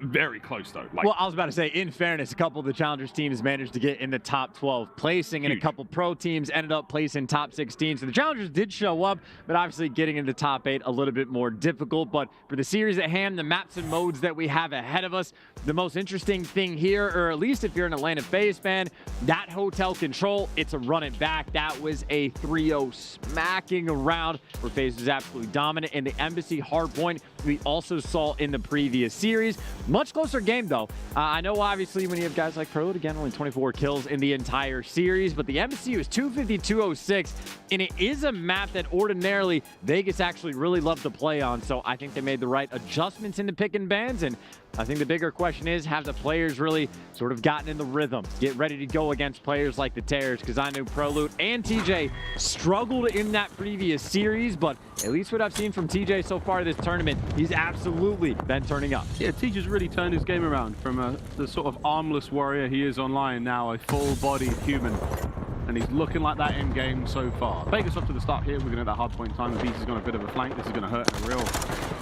Very close, though. Well, I was about to say, in fairness, a couple of the Challengers teams managed to get in the top 12 placing, and a couple pro teams ended up placing top 16. So the Challengers did show up, but obviously getting into the top 8 a little bit more difficult. But for the series at hand, the maps and modes that we have ahead of us, the most interesting thing here, or at least if you're an Atlanta FaZe fan, that hotel control, it's a run it back. That was a 3-0 smacking around where FaZe was absolutely dominant. And the aBeZy Hardpoint we also saw in the previous series. Much closer game, though. I know, obviously, when you have guys like Pro, again, only 24 kills in the entire series, but the aBeZy was 250-206, and it is a map that ordinarily Vegas actually really loved to play on, so I think they made the right adjustments in the pick and bans, and I think the bigger question is, have the players really sort of gotten in the rhythm, get ready to go against players like the Tears, because I knew ProLoot and TJ struggled in that previous series, but at least what I've seen from TJ so far this tournament, he's absolutely been turning up. Yeah, TJ's really turned his game around from the sort of armless warrior he is online now, a full-bodied human. And he's looking like that in game so far. Vegas up to the start here. We're going to have that hard point time. The Beast is going a bit of a flank. This is going to hurt in a real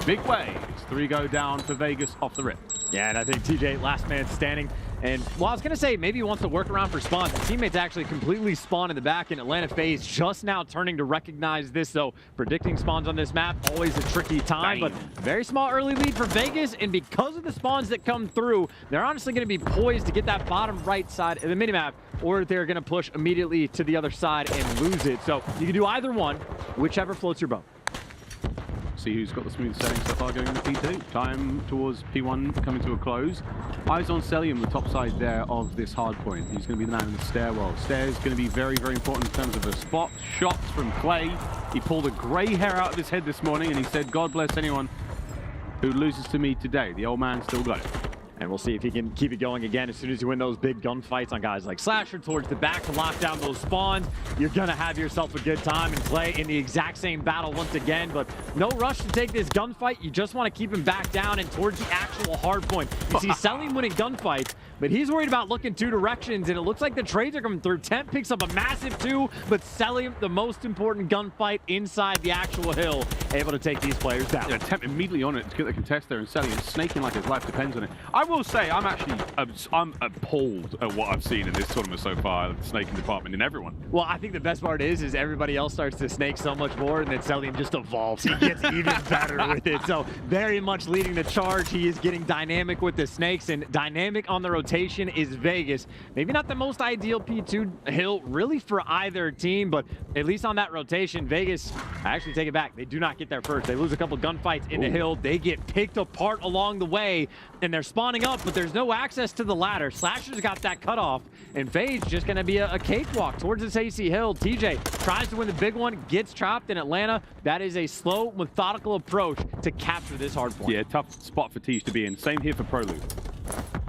big way. It's 3 go down for Vegas off the rip. Yeah, and I think TJ, last man standing. And well, I was going to say maybe he wants to work around for spawns. His teammates actually completely spawn in the back, and Atlanta FaZe just now turning to recognize this. So predicting spawns on this map, always a tricky time, but very small early lead for Vegas. And because of the spawns that come through, they're honestly going to be poised to get that bottom right side of the minimap, or they're going to push immediately to the other side and lose it. So you can do either one, whichever floats your boat. See who's got the smooth setting so far going into P2. Time towards P1 coming to a close. Eyes on Cellium, the top side there of this hard point. He's going to be the man in the stairwell. Stairs going to be very, very important in terms of a spot. Shots from Clay. He pulled a gray hair out of his head this morning and he said, God bless anyone who loses to me today. The old man still got it. And we'll see if he can keep it going again as soon as you win those big gunfights on guys like Slasher towards the back to lock down those spawns. You're going to have yourself a good time and play in the exact same battle once again. But no rush to take this gunfight. You just want to keep him back down and towards the actual hard point. You see Cellium winning gunfights, but he's worried about looking 2 directions. And it looks like the trades are coming through. Temp picks up a massive 2, but Cellium, the most important gunfight inside the actual hill, able to take these players down. Yeah, Temp immediately on it to get the contest there, and Cellium snaking like his life depends on it. I will say, I'm appalled at what I've seen in this tournament so far, the snaking department in everyone. Well, I think the best part is everybody else starts to snake so much more, and then Cellium just evolves. He gets even better with it. So very much leading the charge. He is getting dynamic with the snakes and dynamic on the rotation. rotation is Vegas. Maybe not the most ideal P2 hill really for either team, but at least on that rotation, Vegas, I actually take it back. They do not get there first. They lose a couple gunfights in the hill. They get picked apart along the way, and they're spawning up, but there's no access to the ladder. Slasher's got that cutoff, and FaZe just going to be a cakewalk towards this AC hill. TJ tries to win the big one, gets trapped in Atlanta. That is a slow, methodical approach to capture this hard point. Yeah, tough spot for Thieves to be in. Same here for ProLoot.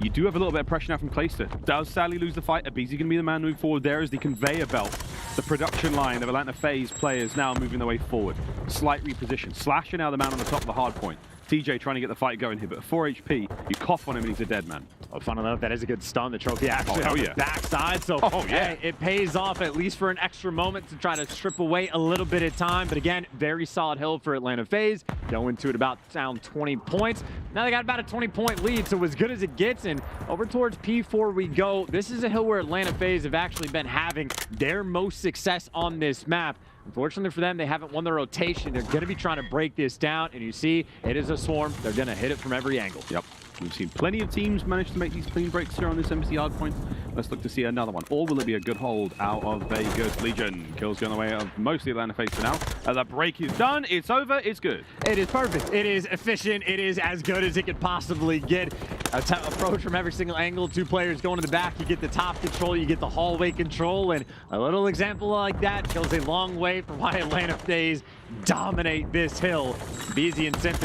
You do have a little bit of pressure now from Clayster. Does sadly lose the fight. aBeZy going to be the man moving forward there as the conveyor belt, the production line of Atlanta FaZe players now moving their way forward. Slight reposition. Slasher now the man on the top of the hard point. TJ trying to get the fight going here, but at 4 HP, you cough on him and he's a dead man. Oh, fun enough, that is a good stun. The trophy actually on the backside, so yeah, it pays off at least for an extra moment to try to strip away a little bit of time. But again, very solid hill for Atlanta FaZe. Going to it about down 20 points. Now they got about a 20-point lead, so as good as it gets. And over towards P4 we go. This is a hill where Atlanta FaZe have actually been having their most success on this map. Unfortunately for them, they haven't won the rotation. They're going to be trying to break this down, and you see it is a swarm. They're going to hit it from every angle. Yep. We've seen plenty of teams manage to make these clean breaks here on this embassy hardpoint. Let's look to see another one. Or will it be a good hold out of Vegas Legion? Kills going the way of mostly Atlanta FaZe for now. The break is done. It's over. It's good. It is perfect. It is efficient. It is as good as it could possibly get. Approach from every single angle. 2 players going to the back. You get the top control. You get the hallway control. And a little example like that goes a long way for why Atlanta FaZe dominate this hill. aBeZy and Simp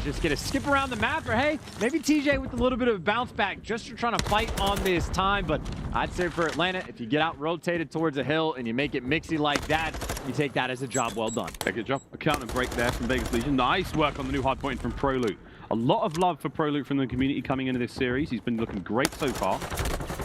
just get a skip around the map, or hey, maybe TJ with a little bit of bounce back just for trying to fight on this time. But I'd say for Atlanta, if you get out rotated towards a hill and you make it mixy like that, you take that as a job well done. Good job. A counter break there from Vegas Legion. Nice work on the new hard point from ProLoot. A lot of love for ProLoot from the community coming into this series. He's been looking great so far.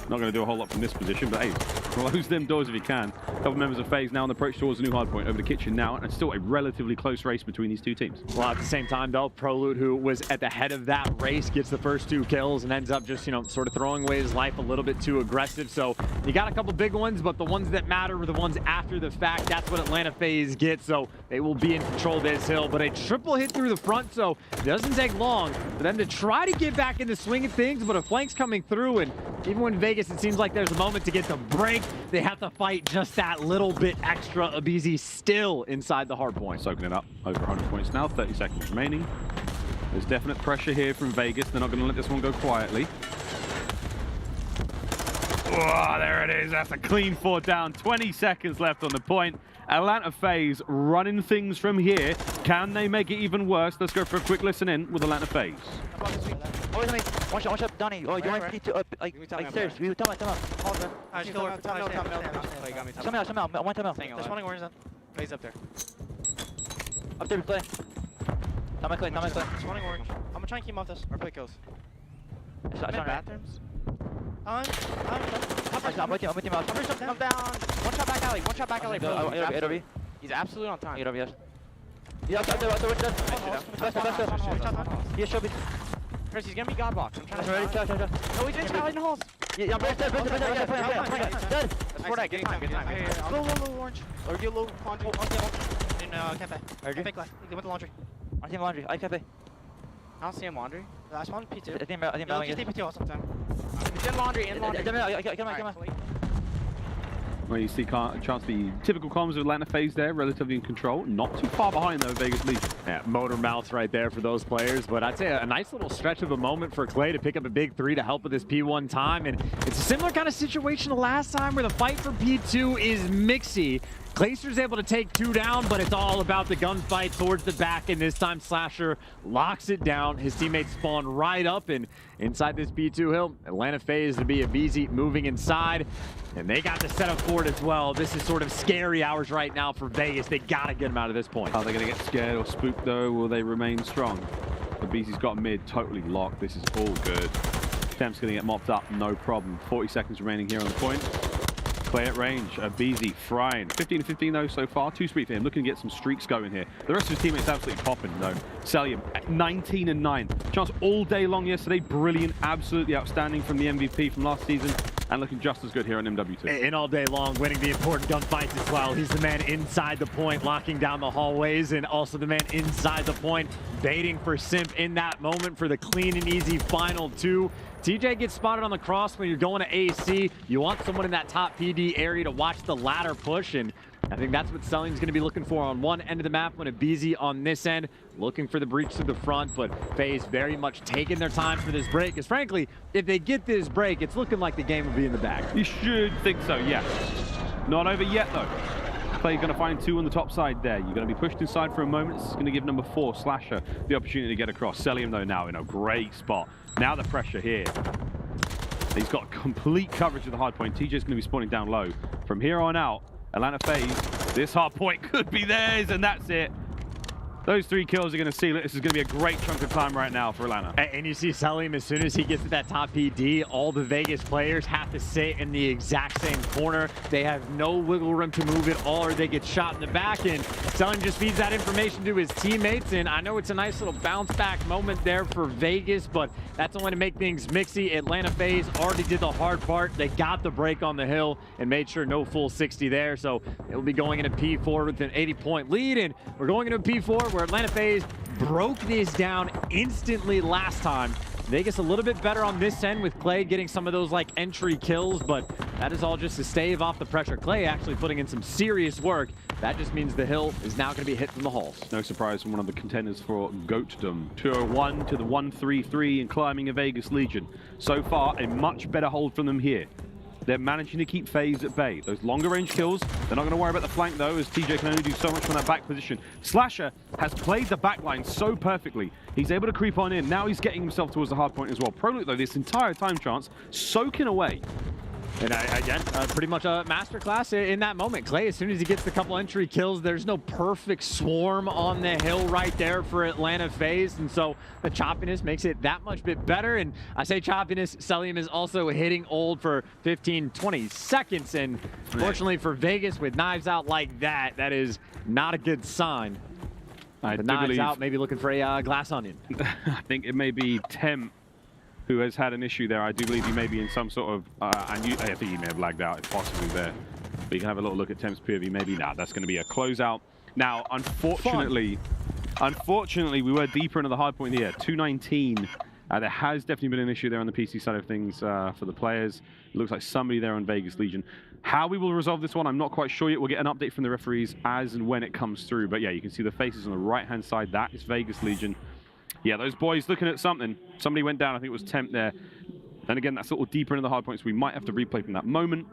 Not going to do a whole lot from this position, but hey, close them doors if you can. A couple members of FaZe now on the approach towards the new hardpoint over the kitchen now, and it's still a relatively close race between these two teams. Well, at the same time, though, ProLoot, who was at the head of that race, gets the first 2 kills and ends up just, you know, sort of throwing away his life a little bit too aggressive. So you got a couple big ones, but the ones that matter were the ones after the fact. That's what Atlanta FaZe gets, so they will be in control of this hill. But a triple hit through the front, so it doesn't take long for them to try to get back in the swing of things, but a flank's coming through, and even when Vegas, it seems like there's a moment to get the break, they have to fight just that little bit extra. aBeZy still inside the hard point. Soaking it up. Over 100 points now, 30 seconds remaining. There's definite pressure here from Vegas. They're not going to let this one go quietly. Oh, there it is. That's a clean 4 down. 20 seconds left on the point. Atlanta FaZe running things from here. Can they make it even worse? Let's go for a quick listen in with Atlanta FaZe. One shot, Donnie. Oh, you want to like stairs. We tell me. I still work. Tell me. Some out. One time out. There's one orange. FaZe up there. Up there, play. Tell my Clay. There's one orange. I'm gonna try and keep him off this. Or play kills. I'm in bathrooms. I'm with you. I'm down. One shot back alley. AW. He's absolutely on time. AW, yes. Yeah, up there. Yeah, show me. Chris, he's gonna be God box. I'm trying to. Ready? Shot. No, he's in challenge in the holes. Yeah, I'm right there. That's 4 dead. Good time. Low, orange. Or you low, laundry. In cafe. Cafe glass. He went to laundry. I think laundry. I cafe. I don't see him laundry. Last one, P2. I think P2 all sometime. He's in laundry, Get him. Well, you see chance the typical comms of Atlanta FaZe there, relatively in control. Not too far behind, though, Vegas Legion. Yeah, motor mouth right there for those players. But I'd say a nice little stretch of a moment for Clay to pick up a big 3 to help with this P1 time. And it's a similar kind of situation to last time where the fight for P2 is mixy. Clayster's able to take 2 down, but it's all about the gunfight towards the back, and this time Slasher locks it down. His teammates spawn right up, and inside this B2 hill, Atlanta FaZe to be aBeZy moving inside, and they got the setup for it as well. This is sort of scary hours right now for Vegas. They gotta get him out of this point. Are they gonna get scared or spooked though? Will they remain strong? aBeZy's got mid totally locked. This is all good. Temp's gonna get mopped up, no problem. 40 seconds remaining here on the point. Clay at range, aBeZy frying. 15-15 though so far, too sweet for him. Looking to get some streaks going here. The rest of his teammates absolutely popping though. Cellium at 19-9. Chance all day long yesterday, brilliant, absolutely outstanding from the MVP from last season. and looking just as good here on MW2. And all day long, winning the important gunfights as well. He's the man inside the point, locking down the hallways, and also the man inside the point, baiting for Simp in that moment for the clean and easy final 2. TJ gets spotted on the cross when you're going to AC. You want someone in that top PD area to watch the ladder push, and I think that's what Cellium's going to be looking for on one end of the map, when aBeZy on this end, looking for the breach to the front, but FaZe very much taking their time for this break, because frankly, if they get this break, it's looking like the game will be in the bag. You should think so, yes. Not over yet, though. Clay's going to find 2 on the top side there. You're going to be pushed inside for a moment. It's going to give number 4, Slasher, the opportunity to get across. Cellium, though, now in a great spot. Now the pressure here. He's got complete coverage of the hard point. TJ's going to be spawning down low. From here on out, Atlanta FaZe, this hard point could be theirs, and that's it. Those 3 kills are going to seal it. This is going to be a great chunk of time right now for Atlanta. And you see Cellium, as soon as he gets to that top PD, all the Vegas players have to sit in the exact same corner. They have no wiggle room to move at all, or they get shot in the back. And Cellium just feeds that information to his teammates. And I know it's a nice little bounce back moment there for Vegas, but that's only to make things mixy. Atlanta FaZe already did the hard part. They got the break on the hill and made sure no full 60 there. So it will be going into P4 with an 80-point lead. And we're going into P4 where Atlanta FaZe broke this down instantly last time. Vegas a little bit better on this end with Clay getting some of those like entry kills, but that is all just to stave off the pressure. Clay actually putting in some serious work. That just means the hill is now going to be hit from the halls. No surprise from one of the contenders for GOATdom. 201 to the 133 and climbing a Vegas Legion. So far, a much better hold from them here. They're managing to keep FaZe at bay. Those longer range kills, they're not going to worry about the flank though, as TJ can only do so much from that back position. Slasher has played the back line so perfectly. He's able to creep on in. Now he's getting himself towards the hard point as well. ProLute though, this entire time chance, soaking away. And again, pretty much a masterclass in that moment. Clay, as soon as he gets the couple entry kills, there's no perfect swarm on the hill right there for Atlanta FaZe. And so the choppiness makes it that much bit better. And I say choppiness, Cellium is also hitting old for 15, 20 seconds. And fortunately for Vegas, with knives out like that, that is not a good sign. The knives out, maybe looking for a glass onion. I think it may be Temp who has had an issue there. I do believe he may be in some sort of, I think he may have lagged out, if possibly there. But you can have a little look at Temp's POV, maybe. Nah, that's going to be a closeout. Now, unfortunately, we were deeper into the hard point here, 219. There has definitely been an issue there on the PC side of things for the players. It looks like somebody there on Vegas Legion. How we will resolve this one, I'm not quite sure yet. We'll get an update from the referees as and when it comes through. But yeah, you can see the faces on the right-hand side. That is Vegas Legion. Yeah, those boys looking at something. Somebody went down. I think it was Temp there. And again, that's a little deeper into the hard points. We might have to replay from that moment,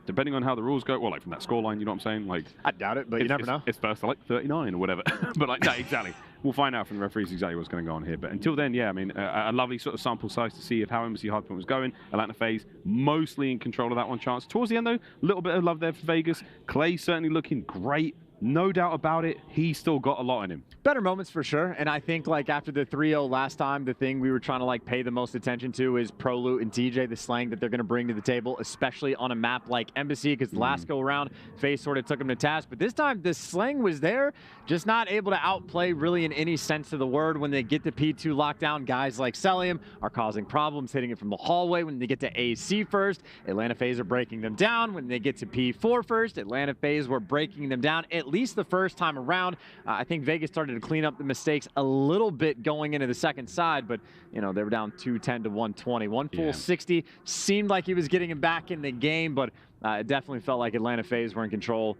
depending on how the rules go. Well, like from that scoreline, you know what I'm saying? Like, I doubt it, but you never know. It's first to like 39 or whatever. But like, no, exactly. We'll find out from the referees exactly what's going to go on here. But until then, yeah, I mean, a lovely sort of sample size to see of how Embassy Hardpoint was going. Atlanta FaZe mostly in control of that one chance. Towards the end, though, a little bit of love there for Vegas. Clay certainly looking great. No doubt about it, he's still got a lot in him. Better moments for sure, and I think like after the 3-0 last time, the thing we were trying to like pay the most attention to is ProLute and TJ, the slang that they're going to bring to the table, especially on a map like Embassy, because the last go around, FaZe sort of took him to task, but this time the slang was there, just not able to outplay really in any sense of the word. When they get to P2 lockdown, guys like Cellium are causing problems, hitting it from the hallway. When they get to AC first, Atlanta FaZe are breaking them down. When they get to P4 first, Atlanta FaZe were breaking them down, at least the first time around. I think Vegas started to clean up the mistakes a little bit going into the second side, but you know, they were down 210 to 120. One full 60 seemed like he was getting him back in the game, but it definitely felt like Atlanta FaZe were in control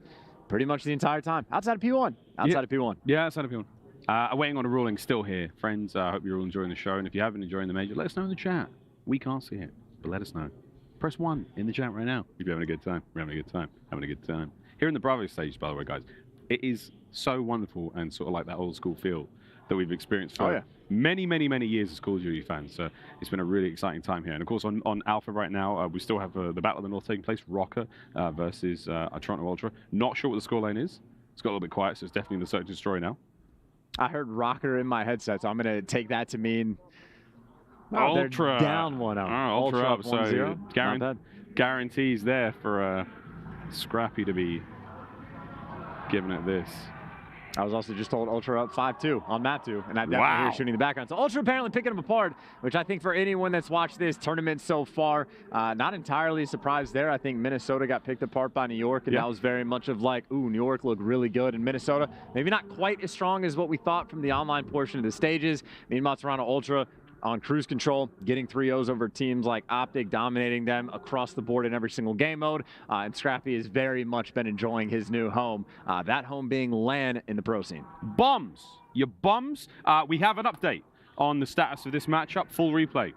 pretty much the entire time. Outside of P1. Outside of P1. Yeah, outside of P1. Waiting on a ruling still here. Friends, I hope you're all enjoying the show, and if you haven't enjoying the major, let us know in the chat. We can't see it, but let us know. Press 1 in the chat right now if you're having a good time. We're having a good time. Having a good time. Here in the Bravo stage, by the way, guys, it is so wonderful and sort of like that old school feel that we've experienced for many, many, many years as Call of Duty fans. So it's been a really exciting time here. And of course, on Alpha right now, we still have the Battle of the North taking place, Røkkr versus Toronto Ultra. Not sure what the scoreline is. It's got a little bit quiet, so it's definitely in the Search and Destroy now. I heard Røkkr in my headset, so I'm going to take that to mean Ultra down 1-0. Ultra up, so guarantees there for Scrappy to be giving it this. I was also just told Ultra up 5-2 on map 2, and I definitely hear shooting in the background. So Ultra apparently picking them apart, which I think for anyone that's watched this tournament so far, not entirely surprised there. I think Minnesota got picked apart by New York, and that was very much of like, ooh, New York looked really good, and Minnesota maybe not quite as strong as what we thought from the online portion of the stages. Meanwhile, Toronto Ultra on cruise control, getting 3-0s over teams like OpTic, dominating them across the board in every single game mode. And Scrappy has very much been enjoying his new home, that home being LAN in the pro scene. Bums, you bums. We have an update on the status of this matchup, full replay.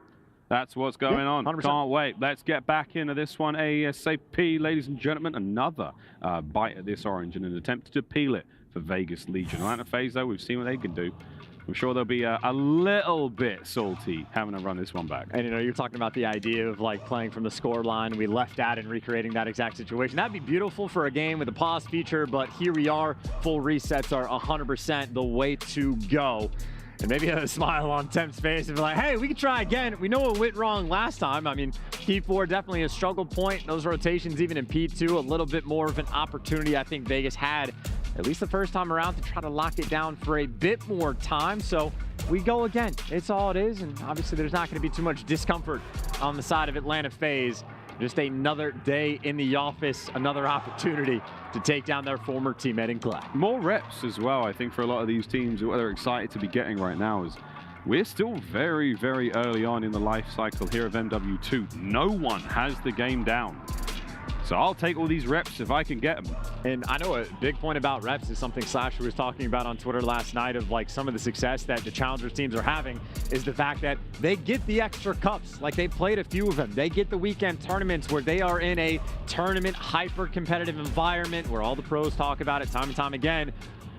That's what's going on. 100%. Can't wait. Let's get back into this one ASAP, ladies and gentlemen. Another bite at this orange in an attempt to peel it for Vegas Legion. Atlanta FaZe, though, we've seen what they can do. I'm sure they'll be a little bit salty having to run this one back. And, you know, you're talking about the idea of, like, playing from the score line. We left at and recreating that exact situation. That'd be beautiful for a game with a pause feature, but here we are. Full resets are 100% the way to go. And maybe a smile on Temp's face and be like, hey, we can try again. We know what went wrong last time. I mean, P4 definitely a struggle point. Those rotations, even in P2, a little bit more of an opportunity I think Vegas had, at least the first time around, to try to lock it down for a bit more time. So we go again. It's all it is. And obviously there's not going to be too much discomfort on the side of Atlanta FaZe. Just another day in the office, another opportunity to take down their former teammate in Clay. More reps as well, I think, for a lot of these teams. What they're excited to be getting right now is we're still very, very early on in the life cycle here of MW2. No one has the game down. So I'll take all these reps if I can get them. And I know a big point about reps is something Slasher was talking about on Twitter last night, of like some of the success that the Challengers teams are having is the fact that they get the extra cups. Like, they played a few of them. They get the weekend tournaments where they are in a tournament hyper competitive environment where all the pros talk about it time and time again.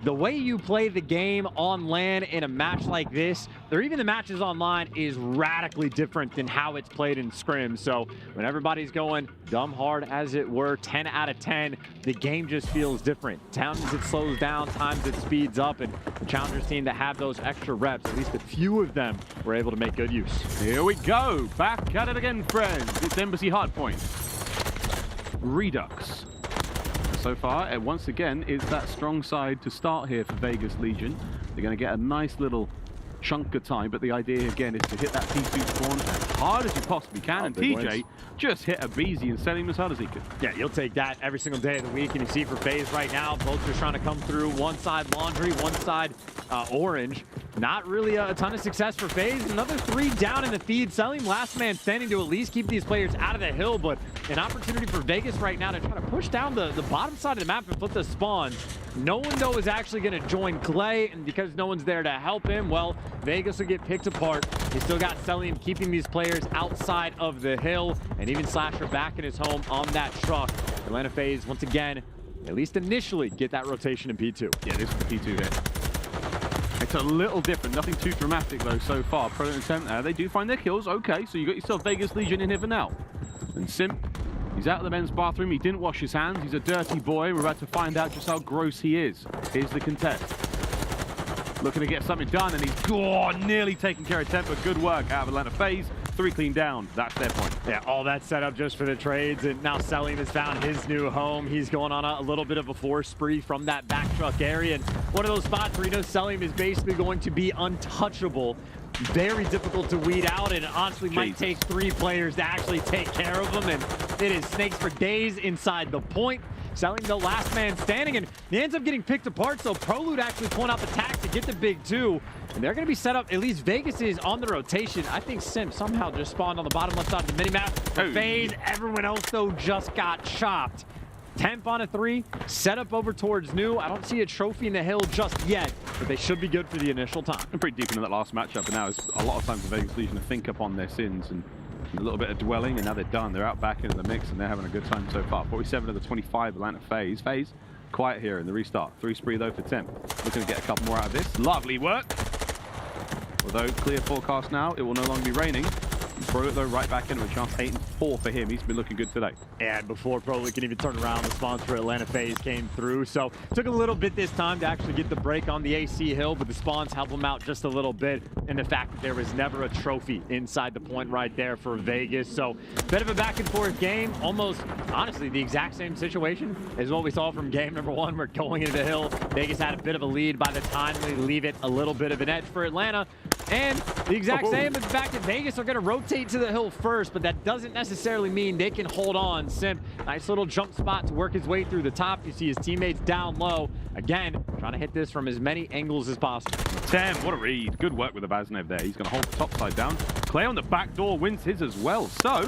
The way you play the game on LAN in a match like this, or even the matches online, is radically different than how it's played in scrim. So when everybody's going dumb hard, as it were, 10 out of 10, the game just feels different. Times it slows down, times it speeds up, and the Challengers team that have those extra reps, at least a few of them, were able to make good use. Here we go. Back at it again, friends. It's Embassy Hardpoint. Redux. So far, and once again, is that strong side to start here for Vegas Legion. They're going to get a nice little chunk of time, but the idea again is to hit that P2 spawn as hard as you possibly can, and TJ just hit aBeZy and Cellium as hard as he could. Yeah, you'll take that every single day of the week, and you see for FaZe right now, both are trying to come through. One side Laundry, one side Orange. Not really a ton of success for FaZe. Another 3 down in the feed. Cellium last man standing to at least keep these players out of the hill, but an opportunity for Vegas right now to try to push down the bottom side of the map and flip the spawn. No one, though, is actually going to join Clay, and because no one's there to help him, well, Vegas will get picked apart. He's still got Cellium keeping these players outside of the hill, and even Slasher back in his home on that truck. Atlanta FaZe, once again, at least initially, get that rotation in P2. Yeah, this is P2 hit. It's a little different, nothing too dramatic though so far. Pro attempt there, they do find their kills. Okay, so you got yourself Vegas Legion in here for now. And Simp, he's out of the men's bathroom, he didn't wash his hands, he's a dirty boy. We're about to find out just how gross he is. Here's the contest. Looking to get something done, and he's nearly taking care of Temp, but good work out of Atlanta FaZe. 3 clean down, that's their point. Yeah, all that set up just for the trades, and now Cellium has found his new home. He's going on a little bit of a force spree from that back truck area, and one of those spots where you know Cellium is basically going to be untouchable. Very difficult to weed out, and honestly might take 3 players to actually take care of them, and it is snakes for days inside the point. Cellium the last man standing, and he ends up getting picked apart, so ProLoot actually pulling out the tack to get the big 2. And they're going to be set up, at least Vegas is on the rotation. I think Simp somehow just spawned on the bottom left side of the minimap. For FaZe, everyone else, though, just got chopped. Temp on a 3, set up over towards New. I don't see a trophy in the hill just yet, but they should be good for the initial time. I'm pretty deep into that last matchup, and now is a lot of time for Vegas Legion to think upon their sins and a little bit of dwelling, and now they're done. They're out back into the mix, and they're having a good time so far. 47 of the 25 Atlanta FaZe. FaZe quiet here in the restart. 3 spree though for Temp. Looking to get a couple more out of this. Lovely work. Although clear forecast now, it will no longer be raining. ProLoot though right back into a chance. 8-4 for him. He's been looking good today. And before ProLoot can even turn around, the spawns for Atlanta FaZe came through. So took a little bit this time to actually get the break on the AC hill, but the spawns help them out just a little bit. And the fact that there was never a trophy inside the point right there for Vegas. So bit of a back and forth game. Almost, honestly, the exact same situation as what we saw from game number 1. We're going into the hill. Vegas had a bit of a lead by the time they leave it a little bit of an edge for Atlanta. And the exact same with the fact that Vegas are going to rotate to the hill first, but that doesn't necessarily mean they can hold on. Simp, nice little jump spot to work his way through the top. You see his teammates down low. Again, trying to hit this from as many angles as possible. 10, what a read. Good work with the aBeZy there. He's going to hold the top side down. Clay on the back door wins his as well. So,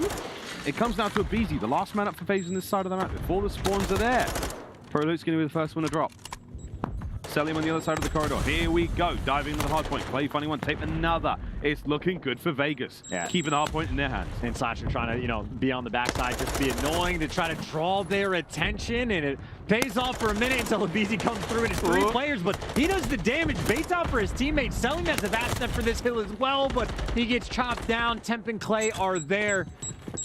it comes down to aBeZy, the last man up for FaZe on this side of the map before the spawns are there. ProLoot's going to be the first one to drop. Cellium on the other side of the corridor. Here we go. Diving into the hard point. Clay finding one. Tape another. It's looking good for Vegas. Yeah. Keeping the hard point in their hands. And Slasher trying to, you know, be on the backside, just be annoying to try to draw their attention. And it pays off for a minute until aBeZy comes through and it's 3 players. But he does the damage. Baits out for his teammates. Cellium has a vast step for this hill as well, but he gets chopped down. Temp and Clay are there.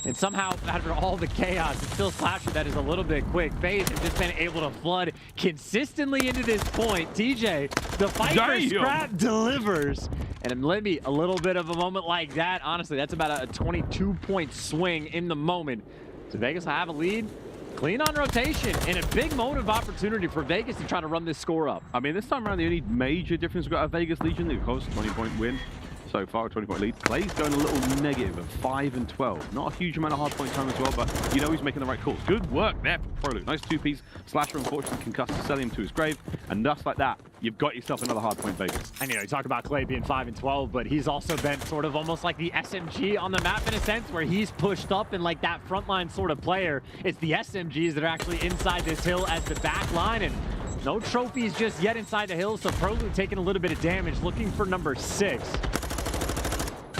And somehow, out of all the chaos, it's still Slasher that is a little bit quick. FaZe have just been able to flood consistently into this point. TJ, the fight for scrap delivers. And maybe a little bit of a moment like that, honestly, that's about a 22-point swing in the moment. So Vegas will have a lead. Clean on rotation, and a big moment of opportunity for Vegas to try to run this score up. I mean, this time around, the only major difference we've got at Vegas Legion, of course, 20-point win. So far, a 20-point lead. Clay's going a little negative of 5 and 12. Not a huge amount of hardpoint time as well, but you know he's making the right calls. Good work there for ProLoot. Nice 2-piece. Slasher unfortunately concussed Cellium to his grave, and just like that, you've got yourself another hardpoint Vegas. And you know, you talk about Clay being 5 and 12, but he's also been sort of almost like the SMG on the map in a sense, where he's pushed up and like that frontline sort of player. It's the SMGs that are actually inside this hill as the back line, and no trophies just yet inside the hill, so ProLoot taking a little bit of damage, looking for number 6.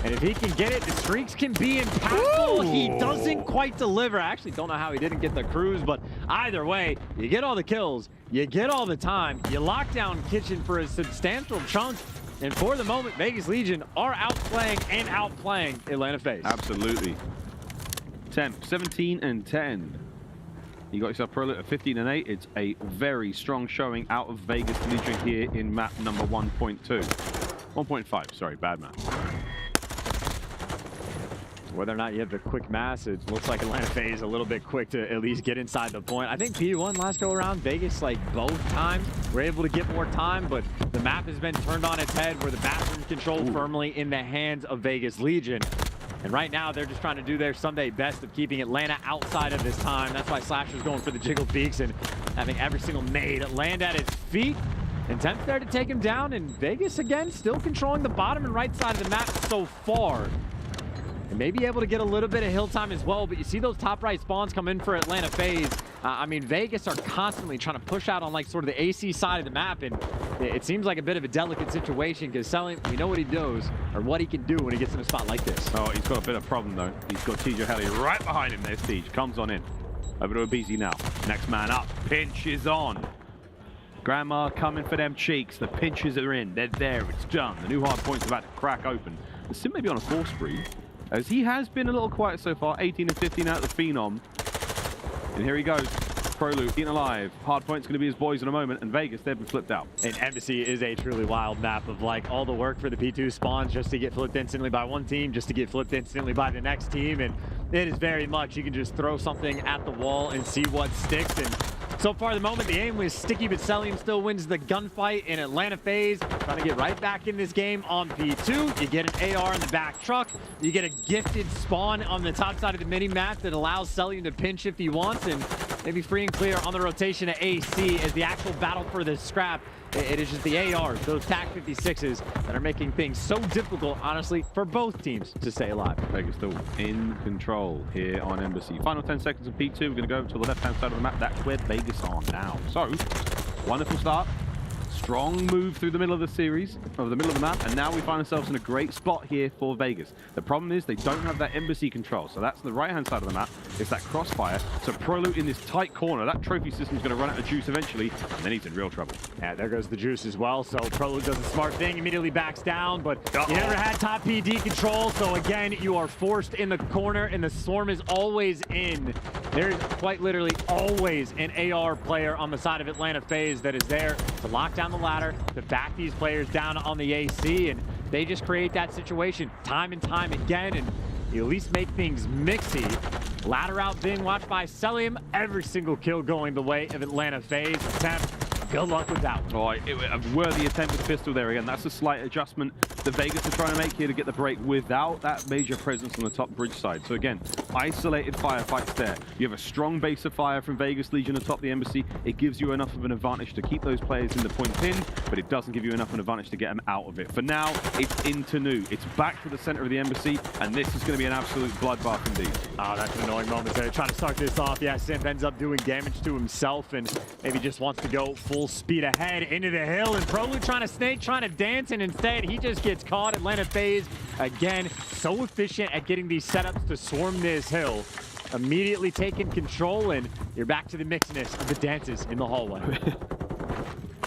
And if he can get it, the streaks can be impactful. Ooh. He doesn't quite deliver. I actually don't know how he didn't get the cruise, but either way, you get all the kills, you get all the time, you lock down Kitchen for a substantial chunk, and for the moment, Vegas Legion are outplaying and outplaying Atlanta FaZe. Absolutely. 17 and 10. You got yourself ProLoot at 15 and 8. It's a very strong showing out of Vegas Legion here in map number 1.2. 1.5, sorry, bad map. Whether or not you have the quick mass, it looks like Atlanta FaZe a little bit quick to at least get inside the point. I think P1 last go around, Vegas, like both times, were able to get more time, but the map has been turned on its head where the bathroom controlled firmly in the hands of Vegas Legion. And right now, they're just trying to do their Sunday best of keeping Atlanta outside of this time. That's why Slasher's going for the jiggle peaks and having every single nade land at his feet. And Temp's there to take him down, and Vegas, again, still controlling the bottom and right side of the map so far. And maybe able to get a little bit of hill time as well, but you see those top right spawns come in for Atlanta FaZe. I mean, Vegas are constantly trying to push out on like sort of the AC side of the map, and it seems like a bit of a delicate situation because Cellium, we know what he does or what he can do when he gets in a spot like this. Oh, he's got a bit of problem though. He's got TJ Haley right behind him there. Siege comes on in. Over to aBeZy now. Next man up. Pinch is on. Grandma coming for them cheeks. The pinches are in. They're there. It's done. The new hard point's about to crack open. The Simp may be on a 4 spree, as he has been a little quiet so far. 18 and 15 out of the Phenom. And here he goes. ProLoot eating alive. Hardpoint's going to be his boys in a moment, and Vegas, they've been flipped out. And Embassy is a truly wild map of like all the work for the P2 spawns just to get flipped instantly by one team, just to get flipped instantly by the next team. And it is very much, you can just throw something at the wall and see what sticks. And so far the moment, the aim was sticky, but Cellium still wins the gunfight in Atlanta FaZe. Trying to get right back in this game on P2. You get an AR in the back truck. You get a gifted spawn on the top side of the mini-map that allows Cellium to pinch if he wants, and maybe free and clear on the rotation at AC as the actual battle for the scrap. It is just the ARs, those TAC 56s, that are making things so difficult, honestly, for both teams to stay alive. Vegas still in control here on Embassy. Final 10 seconds of P2. We're going to go to the left-hand side of the map. That's where Vegas are now. So, wonderful start. Strong move through the middle of the series, of the middle of the map, and now we find ourselves in a great spot here for Vegas. The problem is they don't have that embassy control, so that's the right-hand side of the map. It's that crossfire. So ProLoot in this tight corner, that trophy system's going to run out of juice eventually, and then he's in real trouble. Yeah, there goes the juice as well. So ProLoot does a smart thing, immediately backs down, but you never had top PD control, so again, you are forced in the corner, and the swarm is always in. There's quite literally always an AR player on the side of Atlanta FaZe that is there to lock down the ladder, to back these players down on the AC, and they just create that situation time and time again, and you at least make things mixy. Ladder out being watched by Cellium, every single kill going the way of Atlanta FaZe. Attempt. Good luck with that one. Oh, a worthy attempt with pistol there again. That's a slight adjustment that Vegas are trying to make here to get the break without that major presence on the top bridge side. So again, isolated firefights there. You have a strong base of fire from Vegas Legion atop the embassy. It gives you enough of an advantage to keep those players in the point pin, but it doesn't give you enough of an advantage to get them out of it. For now, it's into new. It's back to the center of the embassy, and this is going to be an absolute bloodbath indeed. Oh, that's an annoying moment there. Trying to start this off. Yeah, Simp ends up doing damage to himself and maybe just wants to go full speed ahead into the hill, and ProLoot trying to snake, trying to dance, and instead he just gets caught. Atlanta FaZe, again, so efficient at getting these setups to swarm this hill. Immediately taking control, and you're back to the mixedness of the dances in the hallway.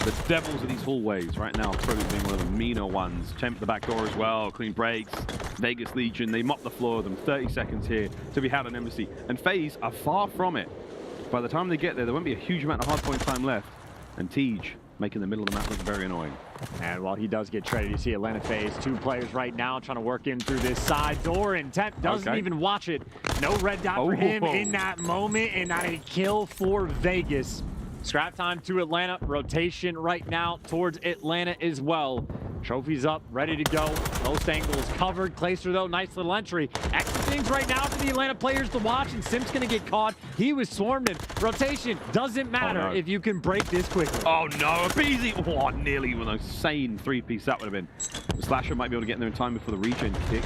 The devils of these hallways right now, ProLoot being one of the meaner ones. Temp the back door as well, clean breaks. Vegas Legion, they mop the floor with them. 30 seconds here to be had on embassy. And FaZe are far from it. By the time they get there, there won't be a huge amount of hardpoint time left. And Tej making the middle of the map look very annoying. And while he does get traded, you see Atlanta FaZe, 2 players right now trying to work in through this side door, and Temp doesn't even watch it. No red dot for him in that moment, and not a kill for Vegas. Scrap time to Atlanta. Rotation right now towards Atlanta as well. Trophies up, ready to go. Most angles covered. Clayster, though, nice little entry. Extra things right now for the Atlanta players to watch, and Simp's going to get caught. He was swarmed, and rotation doesn't matter if you can break this quickly. Oh, no. aBeZy. Oh, nearly with an insane 3-piece that would have been. The Slasher might be able to get in there in time before the regen kicks.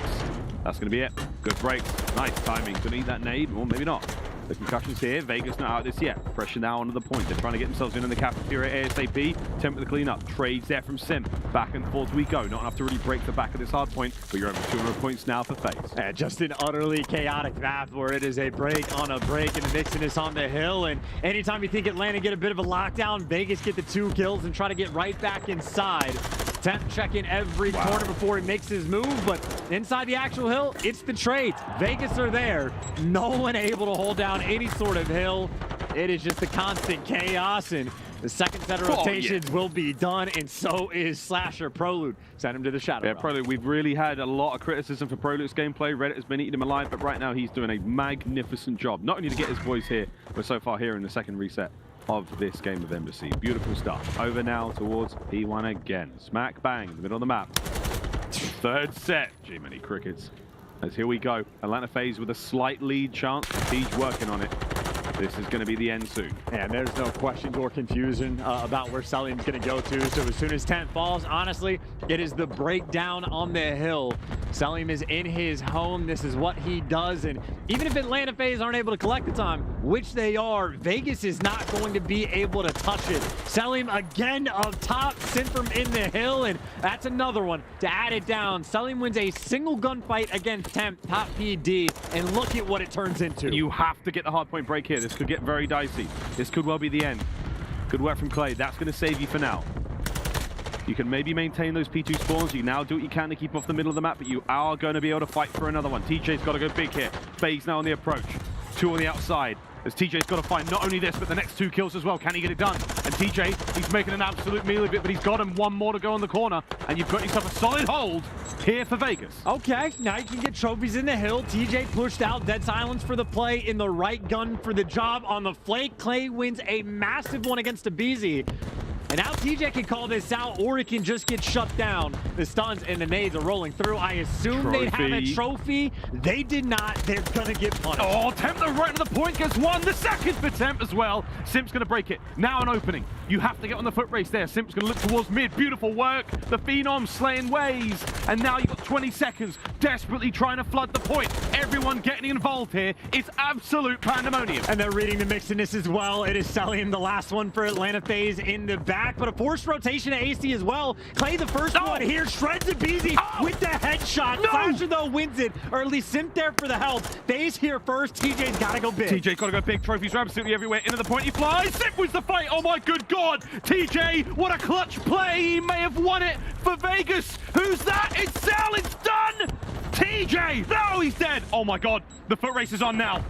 That's going to be it. Good breaks. Nice timing. Gonna need that nade, or maybe not. The concussions here. Vegas not out of this yet. Pressure now onto the point. They're trying to get themselves in the cafeteria ASAP. Temp with the cleanup. Trades there from Simp. Back and forth we go. Not enough to really break the back of this hard point, but you're over 200 points now for FaZe. Yeah, just an utterly chaotic map where it is a break on a break, and the mixiness on the hill. And anytime you think Atlanta get a bit of a lockdown, Vegas get the 2 kills and try to get right back inside. Temp checking every corner before he makes his move, but inside the actual hill, it's the trades. Vegas are there. No one able to hold down any sort of hill. It is just the constant chaos, and the second set of rotations will be done, and so is Slasher. ProLoot send him to the shadow. Yeah, ProLoot, we've really had a lot of criticism for ProLoot's gameplay. Reddit has been eating him alive, but right now he's doing a magnificent job. Not only to get his boys here, but so far here in the second reset of this game of Embassy. Beautiful stuff. Over now towards P1 again. Smack bang in the middle of the map. Third set. Gee, many crickets. As here we go. Atlanta FaZe with a slight lead chance. Siege working on it. This is going to be the end soon. And there's no questions or confusion about where Cellium's going to go to. So as soon as 10 falls, honestly, it is the breakdown on the hill. Cellium is in his home. This is what he does. And even if Atlanta FaZe aren't able to collect the time, which they are, Vegas is not going to be able to touch it. Cellium again up top, sent from in the hill, and that's another one to add it down. Cellium wins a single gunfight against Temp, top PD, and look at what it turns into. You have to get the hardpoint break here. This could get very dicey. This could well be the end. Good work from Clay. That's going to save you for now. You can maybe maintain those P2 spawns. You can now do what you can to keep off the middle of the map, but you are going to be able to fight for another one. TJ's got to go big here. FaZe now on the approach. 2 on the outside. As TJ's got to find not only this, but the next 2 kills as well. Can he get it done? And TJ, he's making an absolute meal of it, but he's got him 1 more to go on the corner. And you've got yourself a solid hold here for Vegas. Okay, now you can get trophies in the hill. TJ pushed out. Dead silence for the play, in the right gun for the job on the flake. Clay wins a massive one against aBeZy. And now TJ can call this out, or it can just get shut down. The stuns and the nades are rolling through. I assume they'd have a trophy. They did not. They're going to get punished. Oh, Temp right to the point gets 1. The second for Temp as well. Simp's going to break it. Now an opening. You have to get on the foot race there. Simp's going to look towards mid. Beautiful work. The Phenom slaying ways. And now you've got 20 seconds. Desperately trying to flood the point. Everyone getting involved here. It's absolute pandemonium. And they're reading the mix in this as well. It is Cellium, the last one for Atlanta FaZe in the back, but a forced rotation to AC as well. Clay, the first one here, shreds aBeZy with the headshot. Slasher, though, wins it, or at least Simp there for the help. FaZe here first. TJ's got to go big. TJ got to go big. Trophies are absolutely everywhere. Into the point he flies. Simp wins the fight. Oh my good God. TJ, what a clutch play. He may have won it for Vegas. Who's that? It's Cell. It's done. TJ. No, he's dead. Oh my God. The foot race is on now.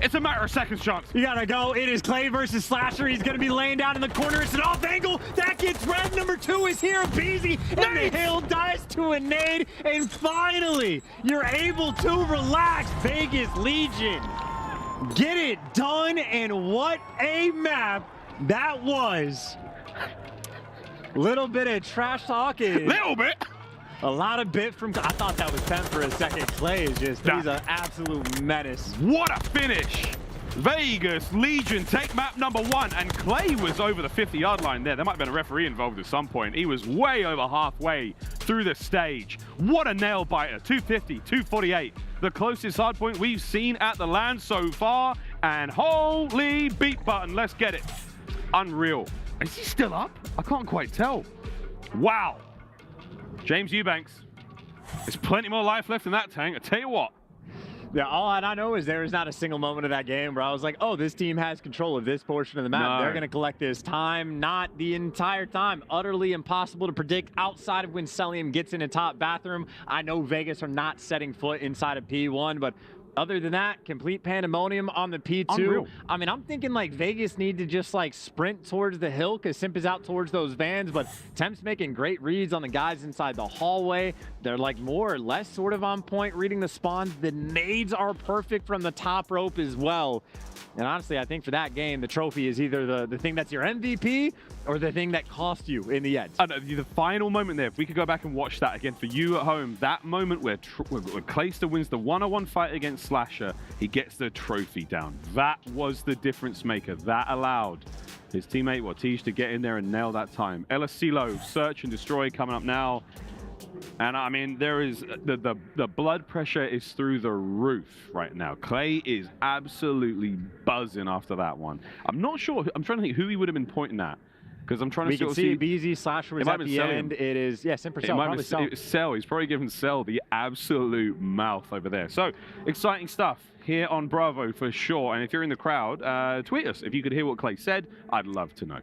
It's a matter of seconds, chance. You gotta go. It is Clay versus Slasher. He's gonna be laying down in the corner. It's an off angle. That gets red. Number 2 is here. aBeZy. And the hill dies to a nade. And finally, you're able to relax. Vegas Legion. Get it done. And what a map that was. Little bit of trash talking. Little bit. A lot of bit from, I thought that was 10 for a second. Clay is just, he's an absolute menace. What a finish. Vegas Legion take map number 1, and Clay was over the 50-yard line there. There might have been a referee involved at some point. He was way over halfway through the stage. What a nail biter. 250, 248. The closest hardpoint we've seen at the LAN so far, and holy beat button. Let's get it. Unreal. Is he still up? I can't quite tell. Wow. James Eubanks. There's plenty more life left in that tank. I tell you what. Yeah, all I know is there is not a single moment of that game where I was like, oh, this team has control of this portion of the map. No. They're going to collect this time, not the entire time. Utterly impossible to predict outside of when Cellium gets in a top bathroom. I know Vegas are not setting foot inside of P1, but other than that, complete pandemonium on the P2. Unreal. I mean, I'm thinking like Vegas need to just like sprint towards the hill because Simp is out towards those vans, but Temp's making great reads on the guys inside the hallway. They're like more or less sort of on point reading the spawns. The nades are perfect from the top rope as well. And honestly, I think for that game, the trophy is either the thing that's your MVP or the thing that cost you in the end. The final moment there, if we could go back and watch that again for you at home, that moment where Clayster wins the 1-on-1 fight against Slasher, he gets the trophy down. That was the difference maker. That allowed his teammate, Tej, to get in there and nail that time. Asilo, search and destroy coming up now. And I mean, there is the blood pressure is through the roof right now. Clay is absolutely buzzing after that one. I'm not sure. I'm trying to think who he would have been pointing at, because I'm trying to We can see aBeZy, Slasher was at the end. It is, yeah, Simp or Cell, probably Cell. Cell. He's probably giving Cell the absolute mouth over there. So exciting stuff here on Bravo for sure. And if you're in the crowd, tweet us if you could hear what Clay said. I'd love to know.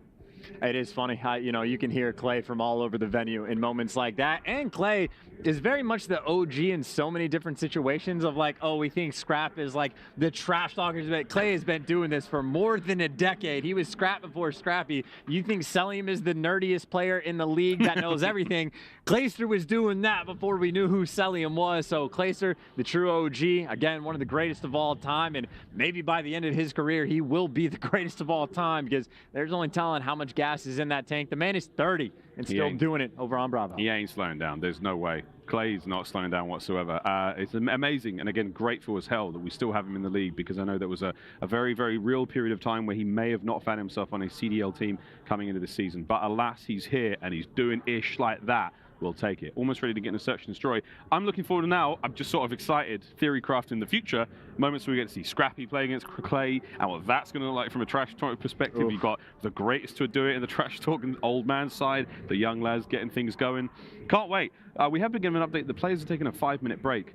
It is funny how, you know, you can hear Clay from all over the venue in moments like that. And Clay is very much the OG in so many different situations of like, oh, we think Scrap is like the trash talkers, but Clay has been doing this for more than a decade. He was Scrap before Scrappy. You think Cellium is the nerdiest player in the league that knows everything. Clayster was doing that before we knew who Cellium was. So Clayster, the true OG, again, one of the greatest of all time. And maybe by the end of his career, he will be the greatest of all time, because there's only telling how much gas is in that tank. The man is 30 and still doing it over on Bravo. He ain't slowing down. There's no way. Clay's not slowing down whatsoever. It's amazing, and again, grateful as hell that we still have him in the league, because I know there was a very, very real period of time where he may have not found himself on a CDL team coming into the season. But alas, he's here, and he's doing ish like that. We'll take it. Almost ready to get in a search and destroy. I'm looking forward to now. I'm just sort of excited, theory craft in the future. Moments where we get to see Scrappy play against Clay, and what that's going to look like from a trash talk perspective. Oof. You've got the greatest to do it in the trash talk and old man side, the young lads getting things going. Can't wait. We have been given an update. The players are taking a 5-minute break.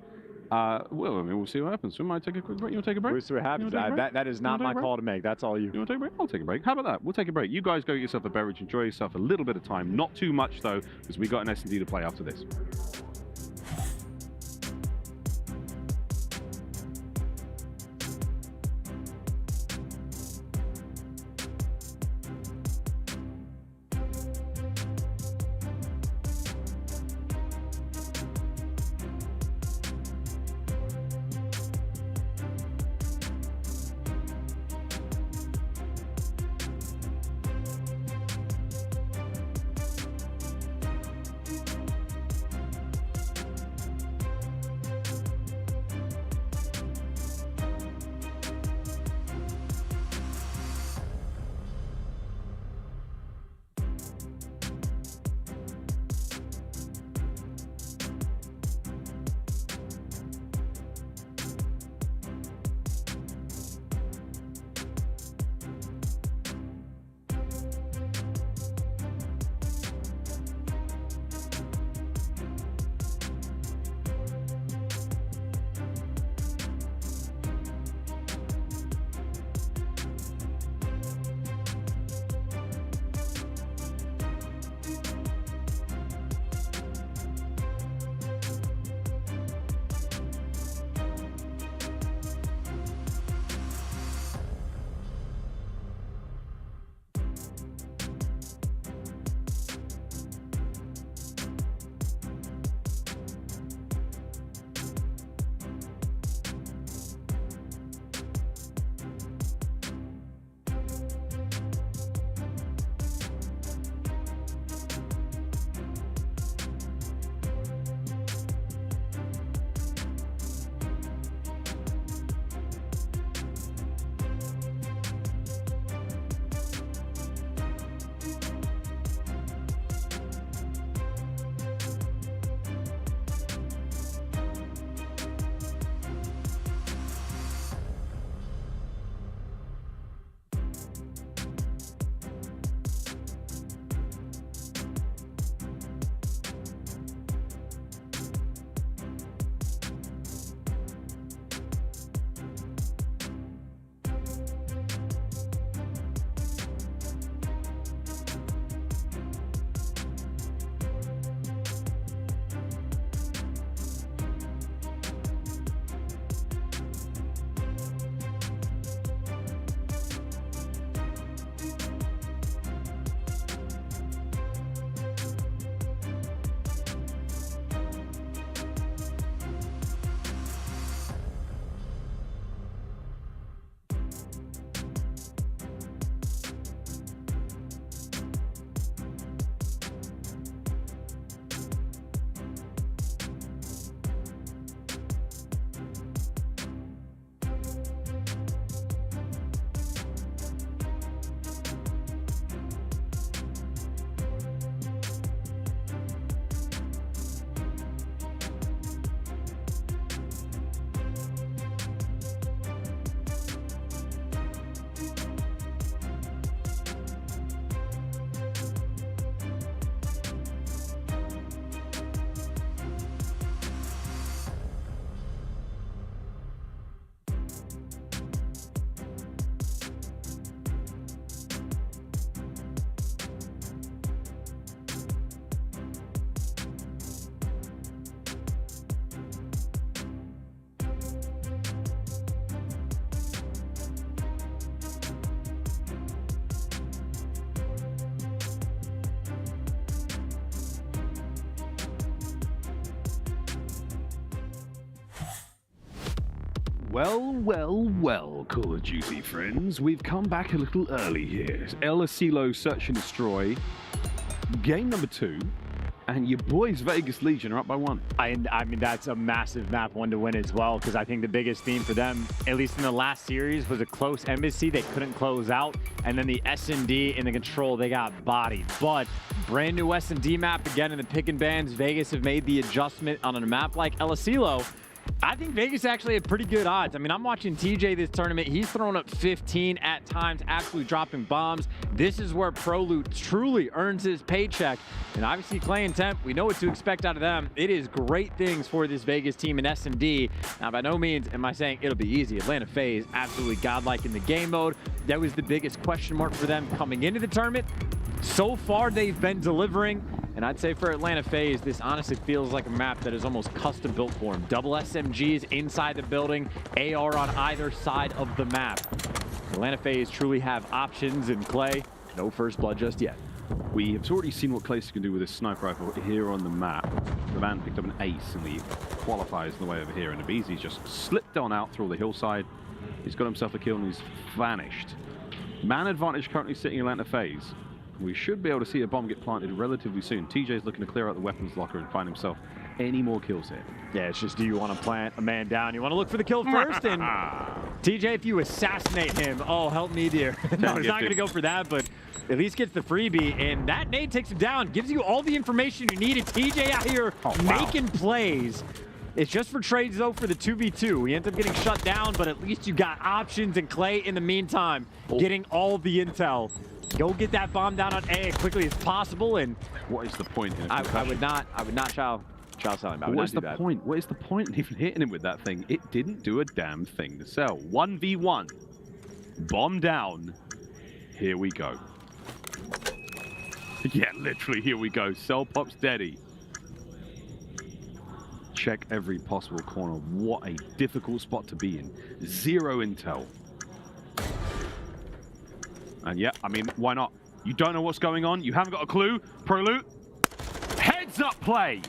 Well, I mean, we'll see what happens. We might take a quick break. You want to take a break? We'll see what happens. That is not my call to make. That's all you. You want to take a break? I'll take a break. How about that? We'll take a break. You guys go get yourself a beverage. Enjoy yourself a little bit of time. Not too much, though, because we got an S&D to play after this. Well, well, well, Call of Duty friends. We've come back a little early here. Asilo Search and Destroy. Game number 2. And your boys, Vegas Legion, are up by 1. I mean, that's a massive map one to win as well, because I think the biggest theme for them, at least in the last series, was a close embassy they couldn't close out, and then the S&D in the control, they got bodied. But brand new S&D map again in the pick and bans. Vegas have made the adjustment on a map like Asilo. I think Vegas actually had pretty good odds. I mean, I'm watching TJ this tournament. He's throwing up 15 at times, absolutely dropping bombs. This is where ProLoot truly earns his paycheck. And obviously, Clay and Temp, we know what to expect out of them. It is great things for this Vegas team in S&D. Now, by no means am I saying it'll be easy. Atlanta FaZe, absolutely godlike in the game mode. That was the biggest question mark for them coming into the tournament. So far, they've been delivering. And I'd say for Atlanta FaZe, this honestly feels like a map that is almost custom built for them. Double SMGs inside the building, AR on either side of the map. Atlanta FaZe truly have options, and Clay, no first blood just yet. We have already seen what Clayster can do with his sniper rifle here on the map. The man picked up an ace in the qualifiers in the way over here, and aBeZy just slipped on out through the hillside. He's got himself a kill and he's vanished. Man advantage currently sitting in Atlanta FaZe. We should be able to see a bomb get planted relatively soon. TJ's looking to clear out the weapons locker and find himself any more kills here. Yeah, it's just, do you want to plant a man down? You want to look for the kill first? And TJ, if you assassinate him, oh, help me, dear. No, he's not going to go for that, but at least gets the freebie. And that nade takes him down, gives you all the information you need. TJ out here making plays. It's just for trades, though, for the 2v2. He ends up getting shut down, but at least you got options. And Clay, in the meantime, getting all the intel. Go get that bomb down on A as quickly as possible. And what is the point here? I would not chow selling him. What is the point? What is the point in even hitting him with that thing? It didn't do a damn thing to sell. 1v1. Bomb down. Here we go. Yeah, literally, here we go. Cell pops daddy. Check every possible corner. What a difficult spot to be in. Zero intel. And yeah, I mean, why not? You don't know what's going on. You haven't got a clue. ProLoot. Heads up play.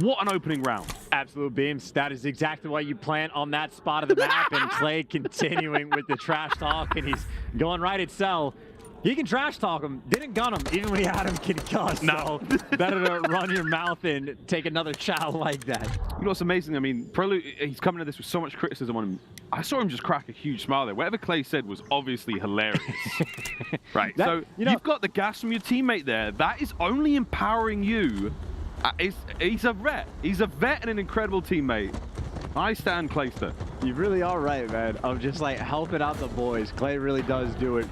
What an opening round. Absolute beams. That is exactly why you plant on that spot of the map. And Clay continuing with the trash talk. And he's going right at Cell. He can trash talk him. Didn't gun him, even when he had him concussed. No. So better to run your mouth and take another chow like that. You know what's amazing? I mean, ProLoot, he's coming to this with so much criticism on him. I saw him just crack a huge smile there. Whatever Clay said was obviously hilarious. Right, that, so you've got the gas from your teammate there. That is only empowering you. He's a vet. He's a vet and an incredible teammate. I stand Clayster. You really are right, man. I'm just like helping out the boys. Clay really does do it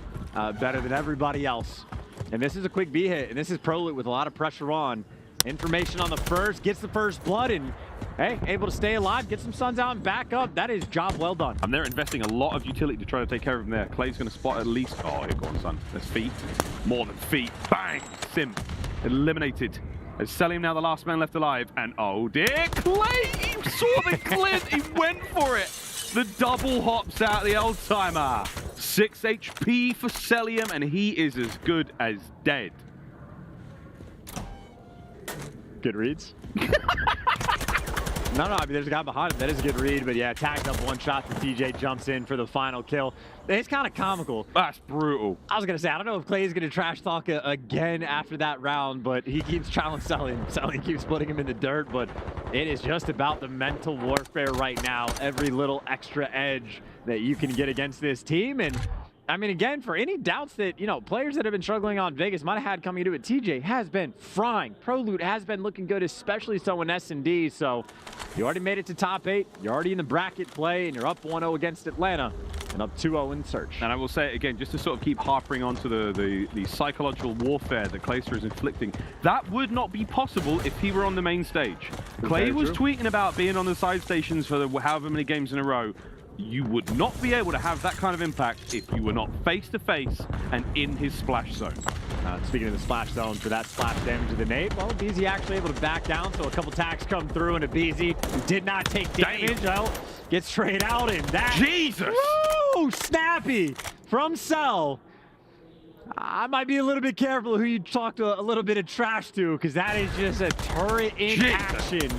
better than everybody else. And this is a quick B hit, and this is ProLoot with a lot of pressure on. Information on the first, gets the first blood, and hey, able to stay alive, get some suns out and back up. That is job well done. And they're investing a lot of utility to try to take care of him there. Clay's going to spot at least, oh, here go on, son. There's feet, more than feet. Bang, Simp, eliminated. As Cellium now the last man left alive, and oh dear, Clay, you saw the glint, he went for it. The double hops out the old timer. 6 HP for Cellium, and he is as good as dead. Good reads. No, I mean, there's a guy behind him. That is a good read, but yeah, tagged up one shot. The TJ jumps in for the final kill. It's kind of comical. That's brutal. I was going to say, I don't know if Clay is going to trash talk again after that round, but he keeps challenging Cellium. Cellium keeps putting him in the dirt, but it is just about the mental warfare right now. Every little extra edge that you can get against this team. And I mean, again, for any doubts that, you know, players that have been struggling on Vegas might have had coming into it, TJ has been frying. ProLoot has been looking good, especially so in S&D. So you already made it to top 8. You're already in the bracket play, and you're up 1-0 against Atlanta and up 2-0 in search. And I will say it again, just to sort of keep harping onto the psychological warfare that Clayster is inflicting, that would not be possible if he were on the main stage. Clay was tweeting about being on the side stations for however many games in a row. You would not be able to have that kind of impact if you were not face-to-face and in his splash zone. Speaking of the splash zone, for that splash damage of the nade, well, aBeZy actually able to back down, so a couple tags come through, and aBeZy did not take damage. Well, gets straight out, and that... Jesus! Woo! Snappy from Cell. I might be a little bit careful who you talk a little bit of trash to, because that is just a turret in action.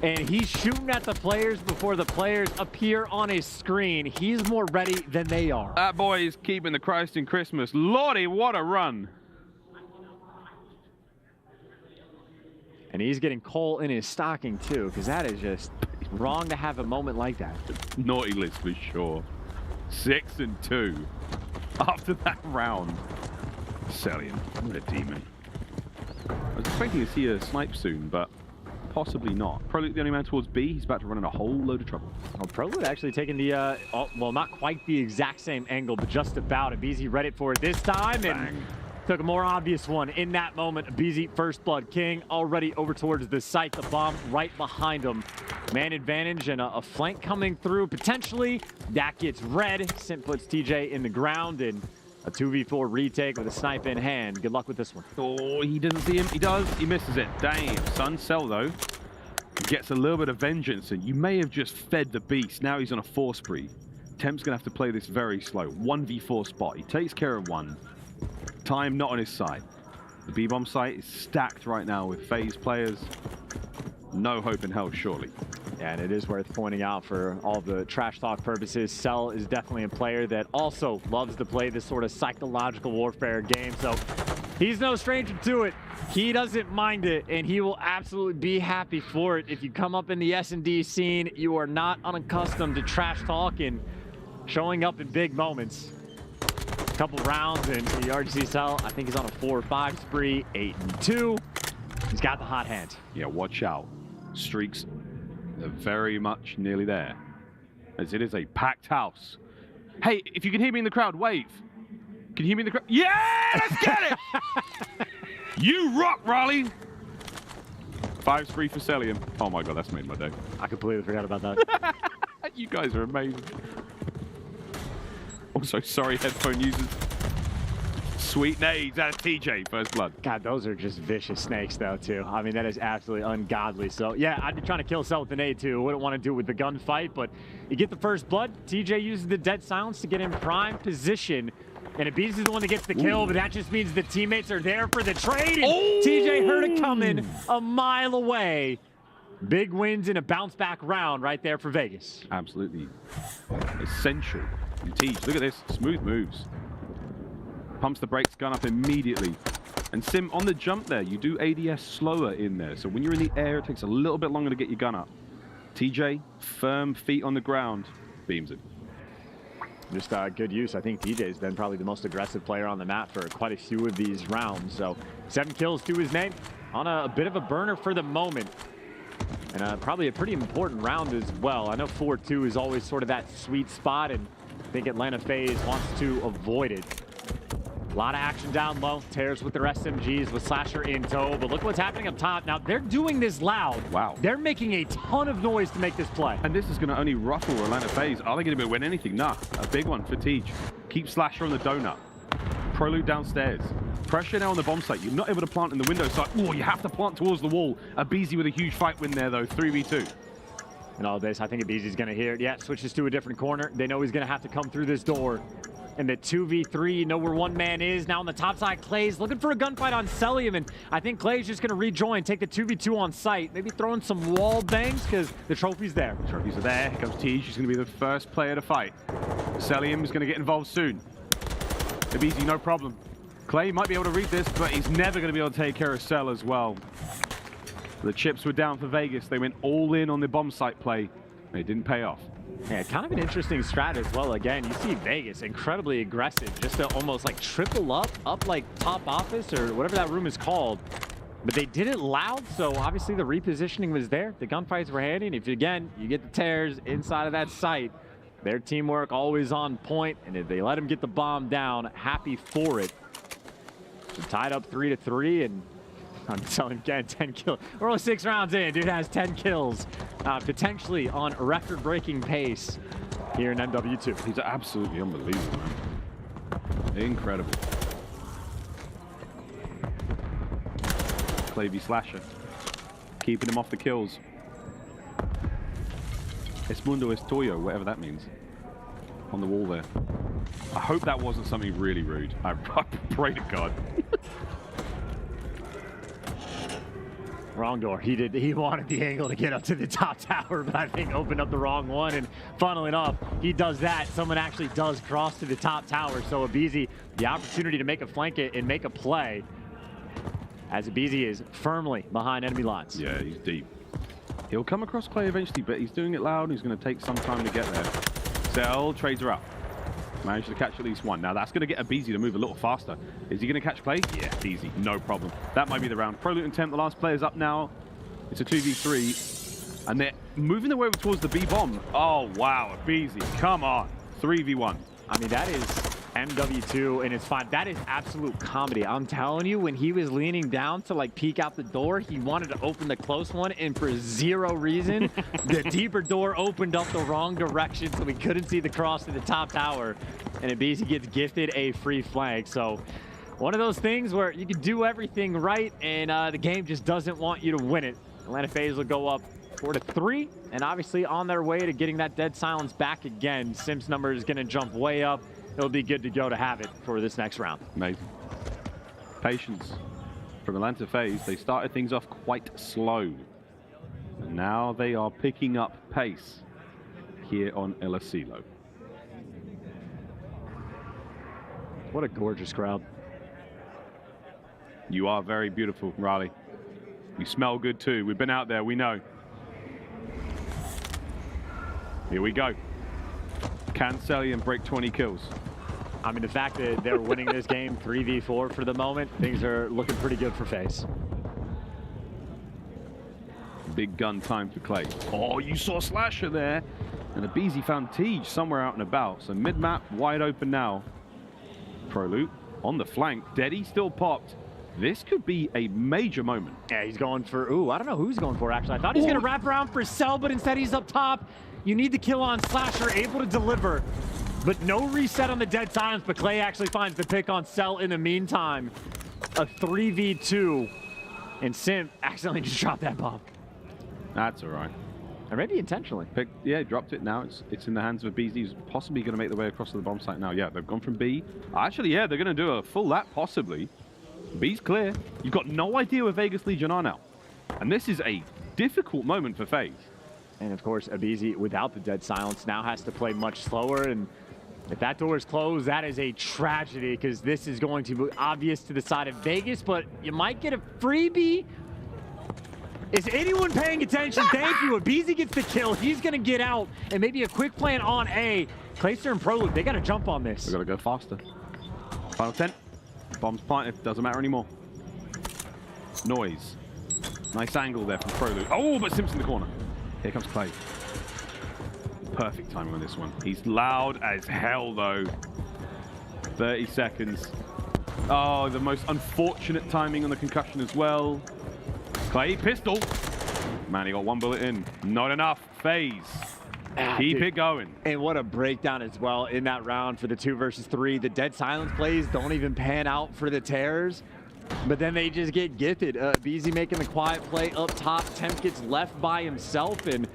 and he's shooting at the players before the players appear on his screen. He's more ready than they are. That boy is keeping the Christ in Christmas. Lordy, what a run. And he's getting coal in his stocking too, because that is just wrong to have a moment like that. Naughty list for sure. 6 and 2 after that round. Cellium, what a demon. I was expecting to see a snipe soon, but possibly not. ProLoot the only man towards B. He's about to run in a whole load of trouble. Well, ProLoot actually taking the, well, not quite the exact same angle, but just about. aBeZy read it for it this time, and took a more obvious one in that moment. aBeZy, First Blood King, already over towards the site. The bomb right behind him. Man advantage and a flank coming through. Potentially, that gets red. Simp puts TJ in the ground, and a 2v4 retake with a snipe in hand. Good luck with this one. Oh, he doesn't see him. He does. He misses it. Damn, son. Cell, though, gets a little bit of vengeance, and you may have just fed the beast. Now he's on a 4 spree. Temp's going to have to play this very slow. 1v4 spot. He takes care of one. Time not on his side. The B-bomb site is stacked right now with FaZe players. No hope in hell, surely. Yeah, and it is worth pointing out for all the trash talk purposes, Cell is definitely a player that also loves to play this sort of psychological warfare game. So he's no stranger to it. He doesn't mind it, and he will absolutely be happy for it. If you come up in the S&D scene, you are not unaccustomed to trash talk and showing up in big moments. A couple rounds, and you already see Cell. I think he's on a 4 or 5 spree, 8 and 2. He's got the hot hand. Yeah, watch out. Streaks are very much nearly there, as it is a packed house. Hey, if you can hear me in the crowd, wave. Can you hear me in the crowd? Yeah, let's get it! You rock, Raleigh! 5 spree for Cellium. Oh my god, that's made my day. I completely forgot about that. You guys are amazing. Also, sorry, headphone users. Sweet nades out of TJ, First Blood. God, those are just vicious snakes, though, too. I mean, that is absolutely ungodly. So, yeah, I'd be trying to kill Cell with an nade, too. Wouldn't want to do it with the gunfight, but you get the First Blood. TJ uses the dead silence to get in prime position. And aBeZy is the one that gets the kill, but that just means the teammates are there for the trade. And TJ heard it coming a mile away. Big wins in a bounce-back round right there for Vegas. Absolutely essential. And Teach, look at this. Smooth moves. Pumps the brakes, gun up immediately. And Sim, on the jump there, you do ADS slower in there. So when you're in the air, it takes a little bit longer to get your gun up. TJ, firm feet on the ground, beams it. Just good use. I think TJ's been probably the most aggressive player on the map for quite a few of these rounds. So 7 kills to his name on a bit of a burner for the moment. And probably a pretty important round as well. I know 4-2 is always sort of that sweet spot, and I think Atlanta FaZe wants to avoid it. A lot of action down low. Tears with their SMGs with Slasher in tow. But look what's happening up top. Now, they're doing this loud. Wow. They're making a ton of noise to make this play. And this is going to only ruffle Atlanta FaZe. Are they going to win anything? Nah. A big one for Teach. Keep Slasher on the donut. ProLoot downstairs. Pressure now on the bomb site. You're not able to plant in the window side. Oh, you have to plant towards the wall. aBeZy with a huge fight win there, though. 3v2. And all this, I think aBeZy's going to hear it. Yeah, switches to a different corner. They know he's going to have to come through this door. And the 2v3, you know where one man is. Now on the top side, Clay's looking for a gunfight on Cellium, and I think Clay's just going to rejoin, take the 2v2 on site, maybe throw in some wall bangs because the trophy's there. The trophies are there. Here comes Teach. He's going to be the first player to fight. Cellium is going to get involved soon. aBeZy, no problem. Clay might be able to read this, but he's never going to be able to take care of Cell as well. The chips were down for Vegas. They went all in on the bomb site play. It didn't pay off. Yeah, kind of an interesting strat as well. Again, you see Vegas incredibly aggressive, just to almost like triple up like top office or whatever that room is called. But they did it loud, so obviously the repositioning was there. The gunfights were handy, and if again, you get the tears inside of that site, their teamwork always on point, and if they let them get the bomb down, happy for it. So tied up 3-3, and I'm telling you again, 10 kills. We're only 6 rounds in. Dude has 10 kills, potentially on a record-breaking pace here in MW2. He's absolutely unbelievable, man. Incredible. Clay v Slasher, keeping him off the kills. Es mundo es tuyo, whatever that means. On the wall there. I hope that wasn't something really rude. I pray to God. Wrong door. He wanted the angle to get up to the top tower, but I think opened up the wrong one. And funnily enough, he does that. Someone actually does cross to the top tower. So aBeZy, the opportunity to make a flank it and make a play, as aBeZy is firmly behind enemy lines. Yeah, he's deep. He'll come across Clay eventually, but he's doing it loud. He's going to take some time to get there. Cell trades her up. Managed to catch at least one. Now that's going to get aBeZy to move a little faster. Is he going to catch Clay? Yeah, easy. No problem. That might be the round. ProLoot and Temp, the last player's up now. It's a 2v3. And they're moving their way over towards the B bomb. Oh, wow. aBeZy. Come on. 3v1. I mean, that is MW2 and it's fine. That is absolute comedy. I'm telling you, when he was leaning down to like peek out the door, he wanted to open the close one, and for zero reason, the deeper door opened up the wrong direction, so we couldn't see the cross to the top tower, and aBeZy gets gifted a free flank. So one of those things where you can do everything right, and the game just doesn't want you to win it. Atlanta FaZe will go up 4-3, and obviously on their way to getting that dead silence back again. Simp's number is going to jump way up. It'll be good to go to have it for this next round. Amazing. Patience from Atlanta FaZe. They started things off quite slow. And now they are picking up pace here on El Asilo. What a gorgeous crowd. You are very beautiful, Riley. You smell good too. We've been out there, we know. Here we go. Can Cellium break 20 kills? I mean, the fact that they're winning this game 3v4 for the moment, things are looking pretty good for FaZe. Big gun time for Clay. Oh, you saw Slasher there. And aBeZy found Tej somewhere out and about. So mid-map, wide open now. ProLoot on the flank. Deddy still popped. This could be a major moment. Yeah, he's going for, ooh, I don't know who he's going for, actually. I thought he was going to wrap around for Cell, but instead he's up top. You need the kill on Slasher, able to deliver. But no reset on the dead silence, but Clay actually finds the pick on Cell in the meantime. A 3v2. And Simp accidentally just dropped that bomb. That's all right. Or maybe intentionally. Yeah, dropped it now. It's in the hands of aBeZy. He's possibly going to make their way across to the bomb site now. Yeah, they've gone from B. Actually, yeah, they're going to do a full lap, possibly. B's clear. You've got no idea where Vegas Legion are now. And this is a difficult moment for FaZe. And of course, aBeZy, without the dead silence, now has to play much slower. And if that door is closed, that is a tragedy, because this is going to be obvious to the side of Vegas, but you might get a freebie. Is anyone paying attention? Thank you. aBeZy gets the kill. He's going to get out, and maybe a quick plan on A. Clayster and ProLoot, they got to jump on this. They got to go faster. Final 10. Bomb's planted. Doesn't matter anymore. Noise. Nice angle there from ProLoot. Oh, but Simp's in the corner. Here comes Clay. Perfect timing on this one. He's loud as hell, though. 30 seconds. Oh, the most unfortunate timing on the concussion as well. Clay, pistol. Man, he got one bullet in. Not enough. FaZe. Keep it going. And what a breakdown as well in that round for the 2 versus 3. The dead silence plays don't even pan out for the Terrors, but then they just get gifted. aBeZy making the quiet play up top. Temp gets left by himself, and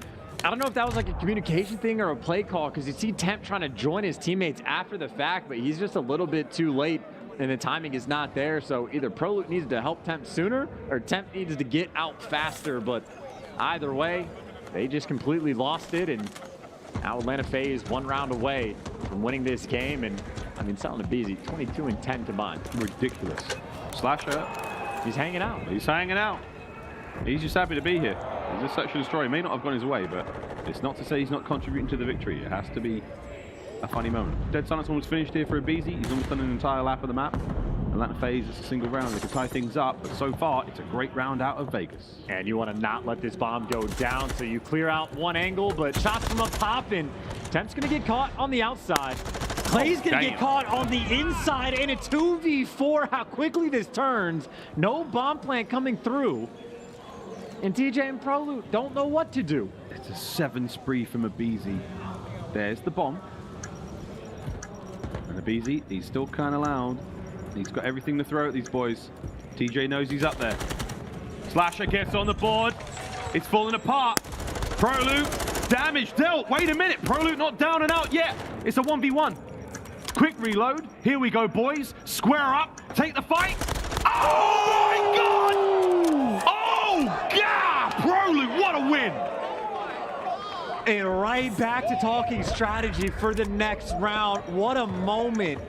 I don't know if that was like a communication thing or a play call, because you see Temp trying to join his teammates after the fact, but he's just a little bit too late, and the timing is not there. So either ProLoot needs to help Temp sooner, or Temp needs to get out faster, but either way, they just completely lost it, and now Atlanta FaZe 1 round away from winning this game. And I mean, selling aBeZy 22 and 10 combined. Ridiculous. Slasher. He's hanging out. He's hanging out. He's just happy to be here. He's a search and destroy. He may not have gone his way, but it's not to say he's not contributing to the victory. It has to be a funny moment. Dead silence almost finished here for aBeZy. He's almost done an entire lap of the map. Atlanta FaZe is a single round. They can tie things up, but so far, it's a great round out of Vegas. And you want to not let this bomb go down, so you clear out one angle, but shots from up top, and Temp's going to get caught on the outside. Clay's going to get caught on the inside, and a 2v4. How quickly this turns. No bomb plant coming through. And TJ and ProLoot don't know what to do. It's a 7 spree from aBeZy. There's the bomb. And aBeZy, he's still kind of loud. He's got everything to throw at these boys. TJ knows he's up there. Slasher gets on the board. It's falling apart. ProLoot, damage dealt. Wait a minute. ProLoot not down and out yet. It's a 1v1. Quick reload. Here we go, boys. Square up. Take the fight. Oh, my God. Oh, win. And right back to talking strategy for the next round. What a moment.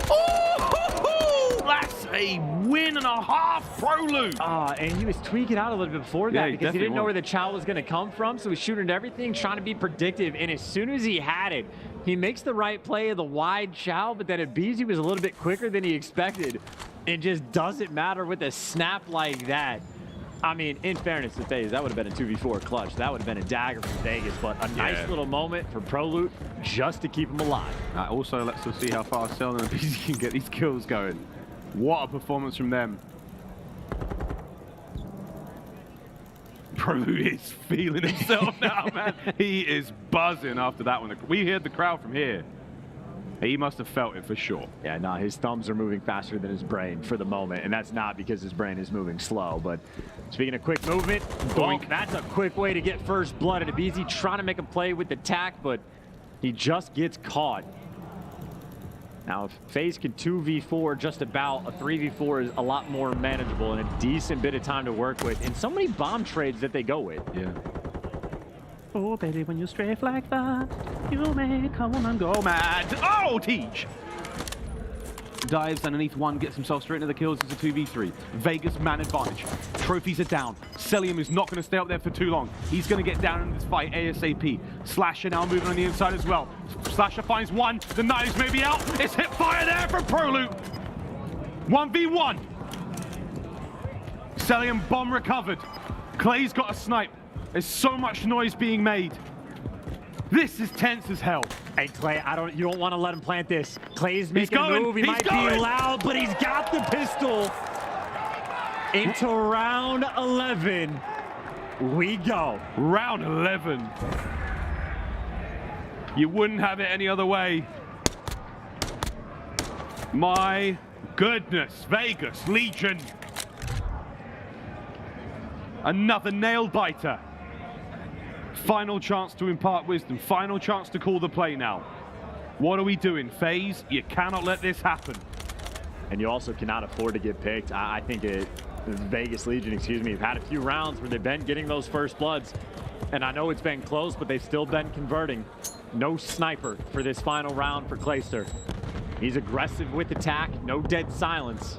Oh, that's a win and a half, ProLoot. And he was tweaking out a little bit before that because he didn't know where the chow was going to come from. So he's shooting everything, trying to be predictive. And as soon as he had it, he makes the right play of the wide chow, but then aBeZy was a little bit quicker than he expected. It just doesn't matter with a snap like that. I mean, in fairness to FaZe, that would have been a 2v4 clutch. That would have been a dagger for Vegas, but a nice little moment for ProLoot just to keep him alive. That also lets us see how far Cellium and aBeZy can get these kills going. What a performance from them. ProLoot is feeling himself now, man. He is buzzing after that one. We heard the crowd from here. He must have felt it for sure. Yeah, no, his thumbs are moving faster than his brain for the moment, and that's not because his brain is moving slow. But speaking of quick movement, boink. That's a quick way to get first blood. And aBeZy trying to make a play with the tack, but he just gets caught. Now, if FaZe can 2v4 just about, a 3v4 is a lot more manageable and a decent bit of time to work with. And so many bomb trades that they go with. Yeah. Oh, baby, when you strafe like that, you make a woman go mad. Oh, Teach! Dives underneath one, gets himself straight into the kills. It's a 2v3. Vegas man advantage. Trophies are down. Cellium is not going to stay up there for too long. He's going to get down in this fight ASAP. Slasher now moving on the inside as well. Slasher finds one. The knives may be out. It's hip fire there from ProLoot. 1v1. Cellium bomb recovered. Clay's got a snipe. There's so much noise being made. This is tense as hell. Hey, Clay, you don't want to let him plant this. Clay's making a move. He might be loud, but he's got the pistol. Into round 11 we go. Round 11. You wouldn't have it any other way. My goodness, Vegas, Legion. Another nail biter. Final chance to impart wisdom. Final chance to call the play now. What are we doing? FaZe, you cannot let this happen. And you also cannot afford to get picked. I think Vegas Legion, excuse me, have had a few rounds where they've been getting those first bloods. And I know it's been close, but they've still been converting. No sniper for this final round for Clayster. He's aggressive with attack, no dead silence.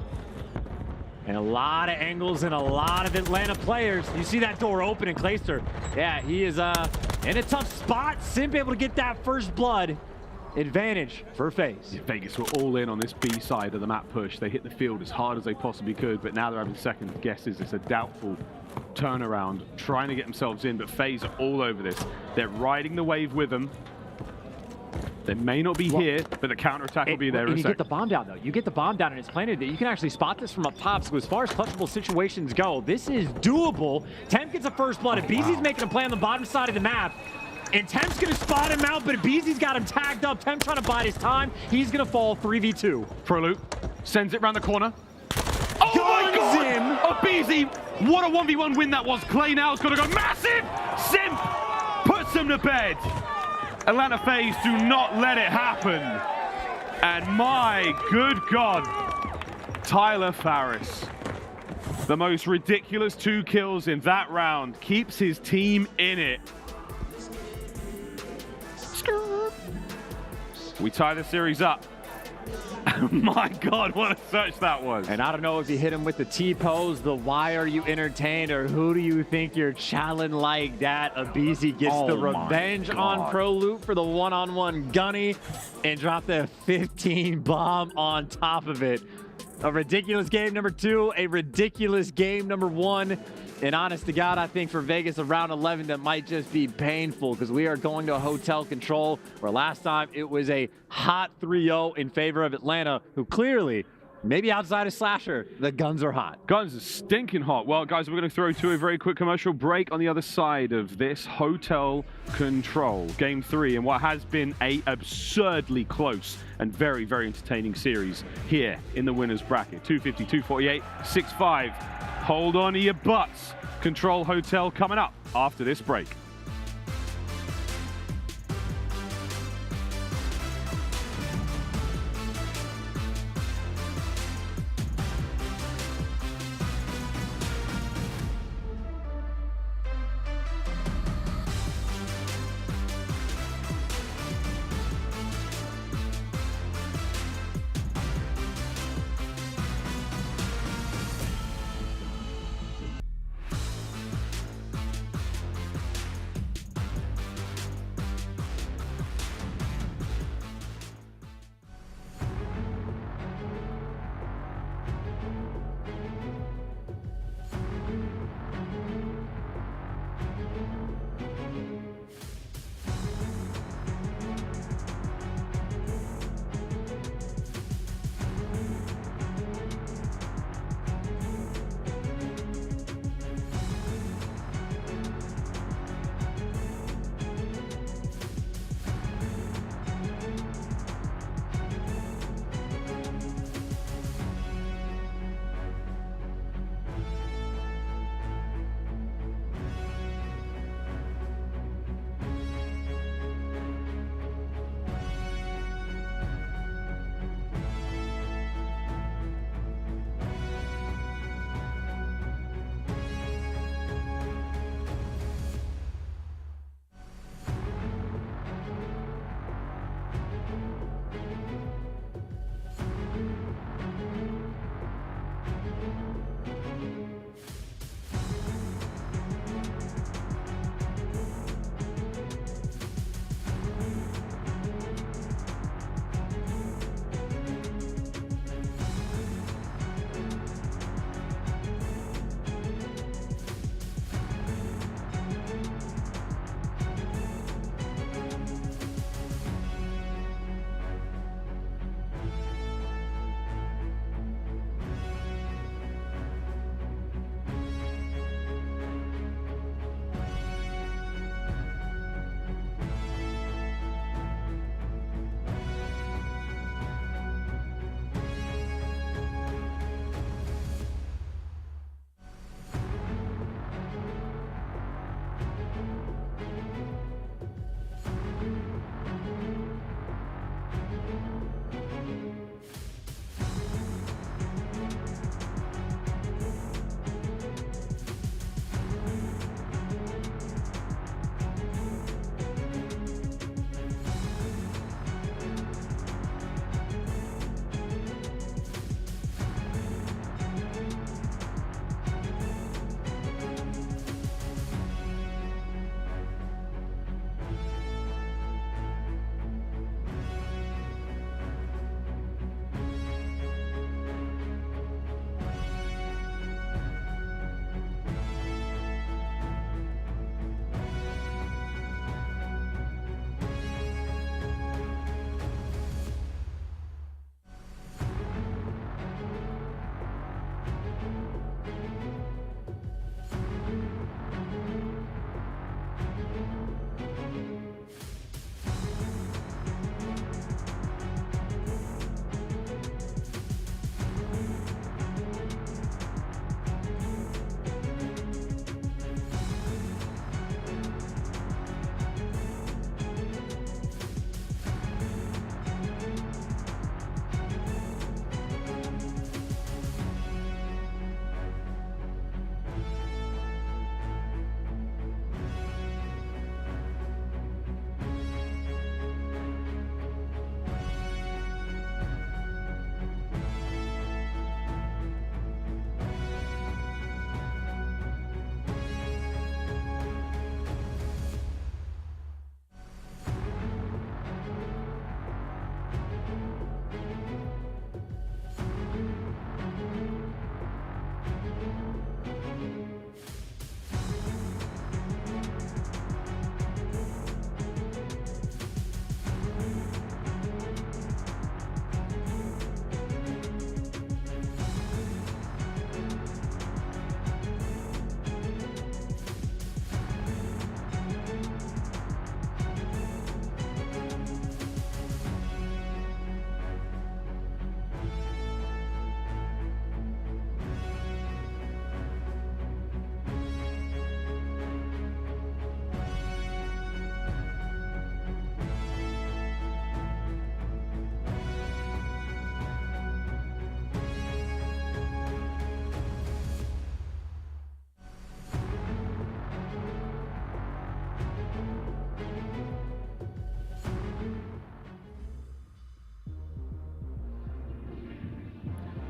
And a lot of angles and a lot of Atlanta players. You see that door open in Clayster. Yeah, he is in a tough spot. Simp able to get that first blood. Advantage for FaZe. Yeah, Vegas were all in on this B side of the map push. They hit the field as hard as they possibly could, but now they're having second guesses. It's a doubtful turnaround, trying to get themselves in, but FaZe are all over this. They're riding the wave with them. They may not be here, but the counterattack will be there in a second. You get the bomb down, though. You get the bomb down, and it's planted. You can actually spot this from up top. So as far as clutchable situations go, this is doable. Temp gets a first blood. aBeZy's making a play on the bottom side of the map. And Temp's going to spot him out, but aBeZy's got him tagged up. Temp trying to bide his time. He's going to fall 3v2. ProLoot sends it around the corner. Oh my God! aBeZy, what a 1v1 win that was. Clay now's got to go massive. Simp puts him to bed. Atlanta FaZe do not let it happen. And my good God, Tyler Farris, the most ridiculous 2 kills in that round, keeps his team in it. We tie the series up. My God, what a search that was. And I don't know if you hit him with the T-pose, the why are you entertained, or who do you think you're challenging like that. aBeZy gets the revenge on ProLoot for the one-on-one gunny and drop the 15 bomb on top of it. A ridiculous game number 2, a ridiculous game number 1. And honest to God, I think for Vegas, a round 11 that might just be painful because we are going to a hotel control where last time it was a hot 3-0 in favor of Atlanta, who clearly, maybe outside of Slasher, the guns are hot. Guns are stinking hot. Well, guys, we're going to throw to a very quick commercial break on the other side of this hotel control. Game 3 and what has been a absurdly close and very, very entertaining series here in the winner's bracket. 250, 248, 6-5. Hold on to your butts. Control Hotel coming up after this break.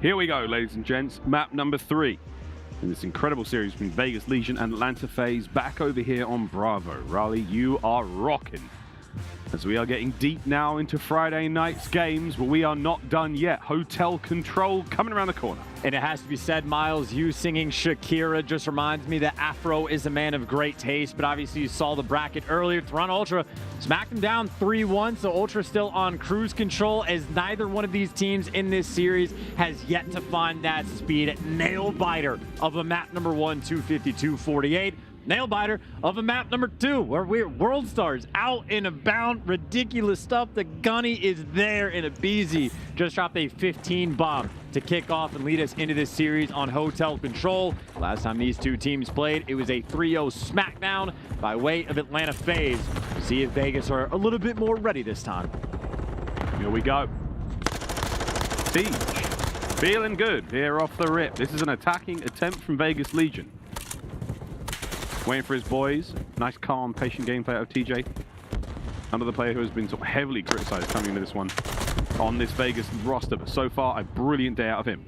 Here we go, ladies and gents. Map number 3 in this incredible series between Vegas Legion and Atlanta FaZe. Back over here on Bravo. Raleigh, you are rocking. As we are getting deep now into Friday night's games, but we are not done yet. Hotel Control coming around the corner. And it has to be said, Miles, you singing Shakira just reminds me that Afro is a man of great taste, but obviously you saw the bracket earlier. Toronto Ultra smacked them down 3-1, so Ultra still on cruise control as neither one of these teams in this series has yet to find that speed. Nail biter of a map number 1, 252-48. Nail biter of a map number 2, where we're World Stars out and about. Ridiculous stuff. The gunny is there, and aBeZy just dropped a 15 bomb to kick off and lead us into this series on Hotel Control. Last time these two teams played, it was a 3-0 smackdown by way of Atlanta FaZe. See if Vegas are a little bit more ready this time. Here we go. Siege, feeling good here off the rip. This is an attacking attempt from Vegas Legion. Waiting for his boys. Nice, calm, patient gameplay out of TJ. Another player who has been sort of heavily criticized coming into this one on this Vegas roster, but so far a brilliant day out of him.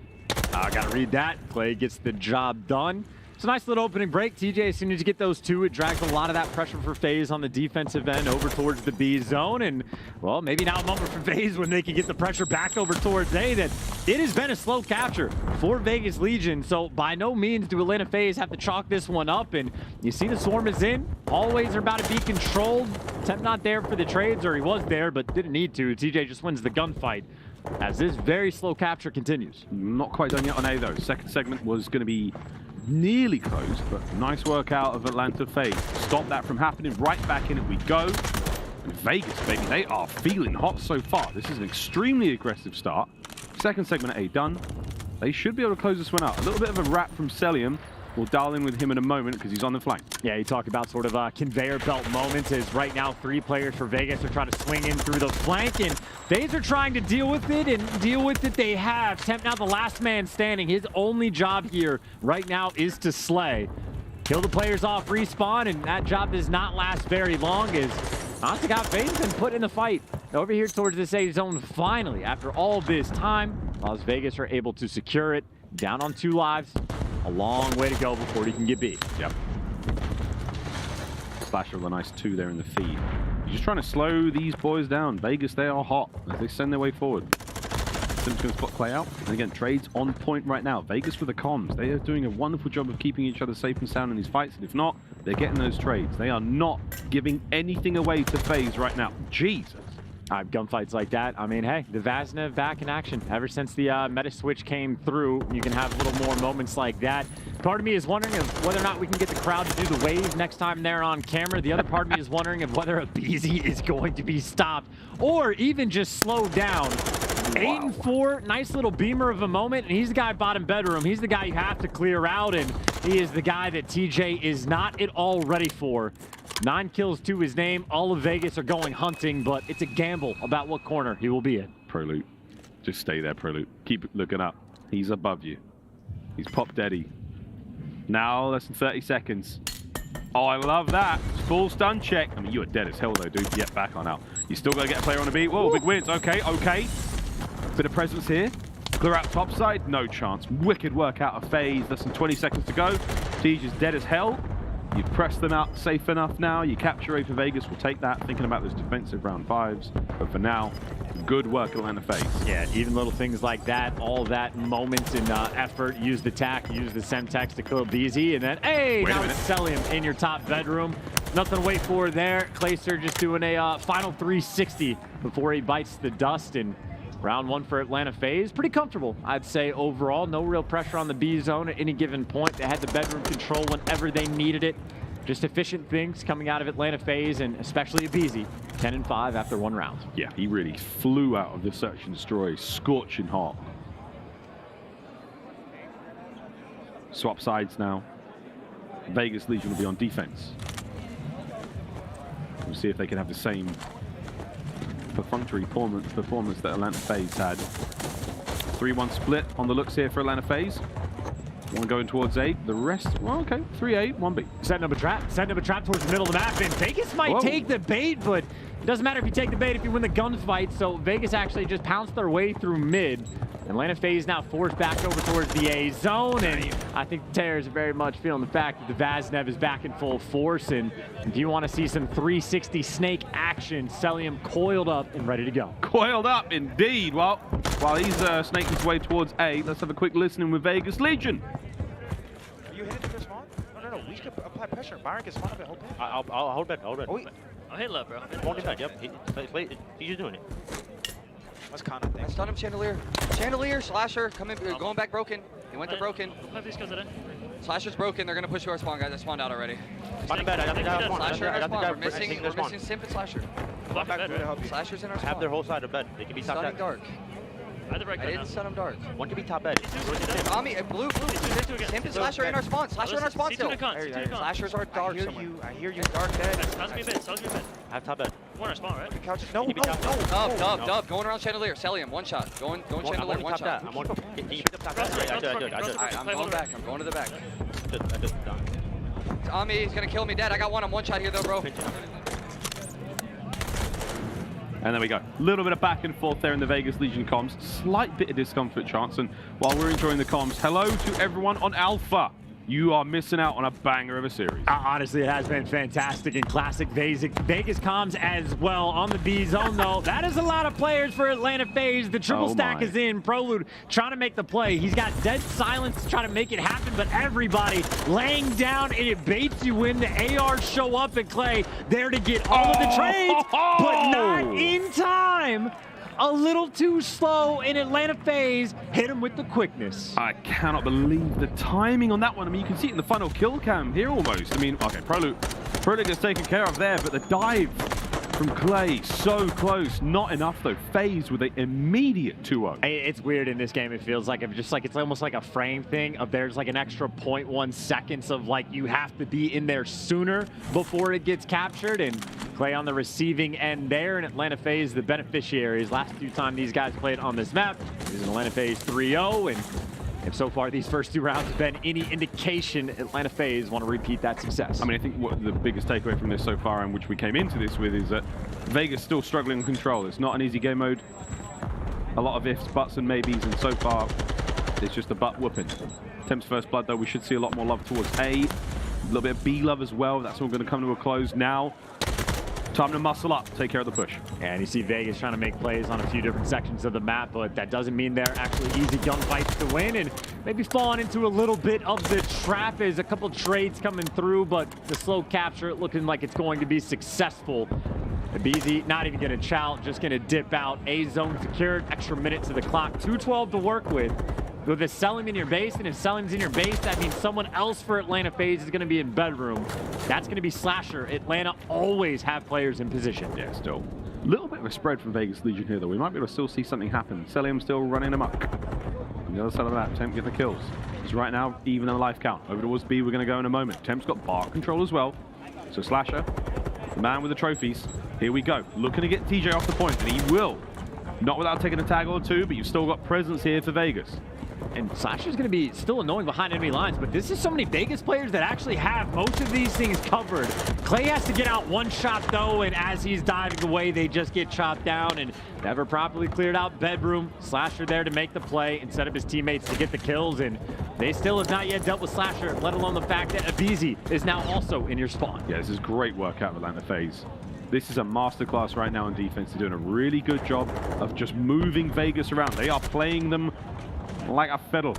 I gotta read that. Clay gets the job done. It's a nice little opening break. TJ, as soon as you get those two, it drags a lot of that pressure for FaZe on the defensive end over towards the B zone. And, well, maybe now a moment for FaZe when they can get the pressure back over towards A. That it has been a slow capture for Vegas Legion. So by no means do Atlanta FaZe have to chalk this one up. And you see the swarm is in. Always are about to be controlled. Temp not there for the trades, or he was there, but didn't need to. TJ just wins the gunfight as this very slow capture continues. Not quite done yet on A, though. Second segment was going to be nearly closed, but nice work out of Atlanta FaZe. Stop that from happening. Right back in it we go. And Vegas, baby, they are feeling hot so far. This is an extremely aggressive start. Second segment A done. They should be able to close this one out. A little bit of a wrap from Cellium. We'll dial in with him in a moment because he's on the flank. Yeah, you talk about sort of a conveyor belt moment as right now 3 players for Vegas are trying to swing in through the flank, and FaZe are trying to deal with it, and deal with it they have. Temp now the last man standing. His only job here right now is to slay. Kill the players off respawn, and that job does not last very long as honestly got FaZe been put in the fight. Over here towards this A zone finally, after all this time, Las Vegas are able to secure it. Down on 2 lives. A long way to go before he can get beat. Yep. Slasher with a nice 2 there in the feed. You're just trying to slow these boys down. Vegas, they are hot as they send their way forward. Simp's going to spot Clay out. And again, trades on point right now. Vegas with the comms. They are doing a wonderful job of keeping each other safe and sound in these fights. And if not, they're getting those trades. They are not giving anything away to FaZe right now. Jesus. Gunfights like that. I mean, hey, the Vaznev back in action. Ever since the meta switch came through, you can have a little more moments like that. Part of me is wondering of whether or not we can get the crowd to do the wave next time they're on camera. The other part of me is wondering of whether aBeZy is going to be stopped or even just slowed down. 8 and 4, nice little beamer of a moment, and he's the guy bottom bedroom. He's the guy you have to clear out, and he is the guy that TJ is not at all ready for. 9 kills to his name. All of Vegas are going hunting, but it's a gamble about what corner he will be in. Prolute. Just stay there, Prolute. Keep looking up. He's above you. He's Pop Daddy. Now less than 30 seconds. Oh, I love that. Full stun check. I mean, you are dead as hell, though, dude. Get back on out. You still got to get a player on the beat. Whoa, big wins. Okay, okay. Bit of presence here. Clear out top side. No chance. Wicked work out of FaZe. Less than 20 seconds to go. Siege is dead as hell. You've pressed them out safe enough now. You capture A for Vegas. We'll take that. Thinking about those defensive round 5s. But for now, good work Atlanta FaZe. Yeah, even little things like that. All that moments and effort. Use the tack. Use the Semtex to kill aBeZy. And then, hey, now it's Cellium in your top bedroom. Nothing to wait for there. Clayster just doing a final 360 before he bites the dust. And round 1 for Atlanta FaZe. Pretty comfortable, I'd say, overall. No real pressure on the B zone at any given point. They had the bedroom control whenever they needed it. Just efficient things coming out of Atlanta FaZe, and especially aBeZy. 10 and 5 after 1 round. Yeah, he really flew out of the search and destroy, scorching hot. Swap sides now. Vegas Legion will be on defense. We'll see if they can have the same perfunctory performance that Atlanta FaZe had. 3-1 split on the looks here for Atlanta FaZe. One going towards A, the rest, well, okay, 3A, 1B. Setting up a trap towards the middle of the map, and Vegas might take the bait, but it doesn't matter if you take the bait if you win the gunfight, so Vegas actually just pounced their way through mid. Atlanta FaZe now forced back over towards the A zone, and I think the Terrors are very much feeling the fact that the Vaznev is back in full force, and if you want to see some 360 snake action, Cellium coiled up and ready to go. Coiled up, indeed. Well, while he's snaking his way towards A, let's have a quick listening with Vegas Legion. Are you hitting the spawn? No. We should apply pressure. Byron can spawn up and hold bed. I'll hold bed. I'll hit left, bro. Hold him bed, yep. Wait, he's just doing it. That's kind of thing. I stunned him, Chandelier. Chandelier, Slasher, coming, going back broken. He went to broken. Slasher's broken. They're gonna push to our spawn, guys. I spawned out already. Spawn in bed. I got the guy on Slasher in our spawn. We're missing missing Simp and Slasher. Slasher's in our spawn. Have their whole side of bed. They can be top Stunning bed. dark. I didn't stun him dark. One can be top bed. Tommy, blue. Simp and Slasher in our spawn. Slasher in our spawn still. Slashers are dark somewhere. I hear you. Dark bed. Have top bed. One spawn, right? No. Dub. Going around Chandelier. Cellium, one shot. Going Chandelier, one shot. Can you pick up top bed? I did. Alright, I'm going back. I'm going to the back. I did. Done. Tommy, he's gonna kill me dead. I got one. I'm one shot here though, bro. And there we go. A little bit of back and forth there in the Vegas Legion comms. Slight bit of discomfort chance. And while we're enjoying the comms, hello to everyone on Alpha. You are missing out on a banger of a series. Honestly, it has been fantastic and classic Vegas comms as well. On the B zone, though, that is a lot of players for Atlanta FaZe. The triple stack is in. Prolude trying to make the play. He's got dead silence to try to make it happen, but everybody laying down, and it baits you when the ARs show up at Clay. There to get all of the trades, but not in time. A little too slow in Atlanta FaZe. Hit him with the quickness. I cannot believe the timing on that one. I mean, you can see it in the final kill cam here almost. I mean, okay, Prolude gets taken care of there, but the dive from Clay, so close. Not enough, though. FaZe with an immediate 2-0. It's weird in this game. It feels like it's almost like a frame thing of there's like an extra 0.1 seconds of like you have to be in there sooner before it gets captured. And Clay on the receiving end there, and Atlanta FaZe the beneficiaries. Last few times these guys played on this map, it was an Atlanta FaZe 3-0, and if so far these first two rounds have been any indication, Atlanta FaZe want to repeat that success. I mean, I think what the biggest takeaway from this so far, and which we came into this with, is that Vegas still struggling on control. It's not an easy game mode. A lot of ifs, buts, and maybes, and so far it's just a butt whooping. Temp's first blood, though, we should see a lot more love towards A. A little bit of B love as well. That's all going to come to a close now. Time to muscle up, take care of the push. And you see Vegas trying to make plays on a few different sections of the map, but that doesn't mean they're actually easy gunfights to win, and maybe falling into a little bit of the trap is a couple trades coming through, but the slow capture looking like it's going to be successful. aBeZy not even going to chow, just going to dip out. A zone secured, extra minute to the clock, 2:12 to work with. With the Cellium in your base, and if Cellium's in your base, that means someone else for Atlanta FaZe is going to be in bedroom. That's going to be Slasher. Atlanta always have players in position. Yeah, still. A little bit of a spread from Vegas Legion here, though. We might be able to still see something happen. Cellium still running amok. On the other side of that, Temp getting the kills. He's right now even in the life count. Over towards B, we're going to go in a moment. Temp's got bar control as well. So Slasher, the man with the trophies. Here we go. Looking to get TJ off the point, and he will. Not without taking a tag or two, but you've still got presence here for Vegas. And Slasher's going to be still annoying behind enemy lines, but this is so many Vegas players that actually have most of these things covered. Clay has to get out one shot, though, and as he's diving away, they just get chopped down and never properly cleared out bedroom. Slasher there to make the play and set up his teammates to get the kills, and they still have not yet dealt with Slasher, let alone the fact that aBeZy is now also in your spawn. Yeah, this is great work out of Atlanta FaZe. This is a masterclass right now in defense. They're doing a really good job of just moving Vegas around. They are playing them like a fiddle.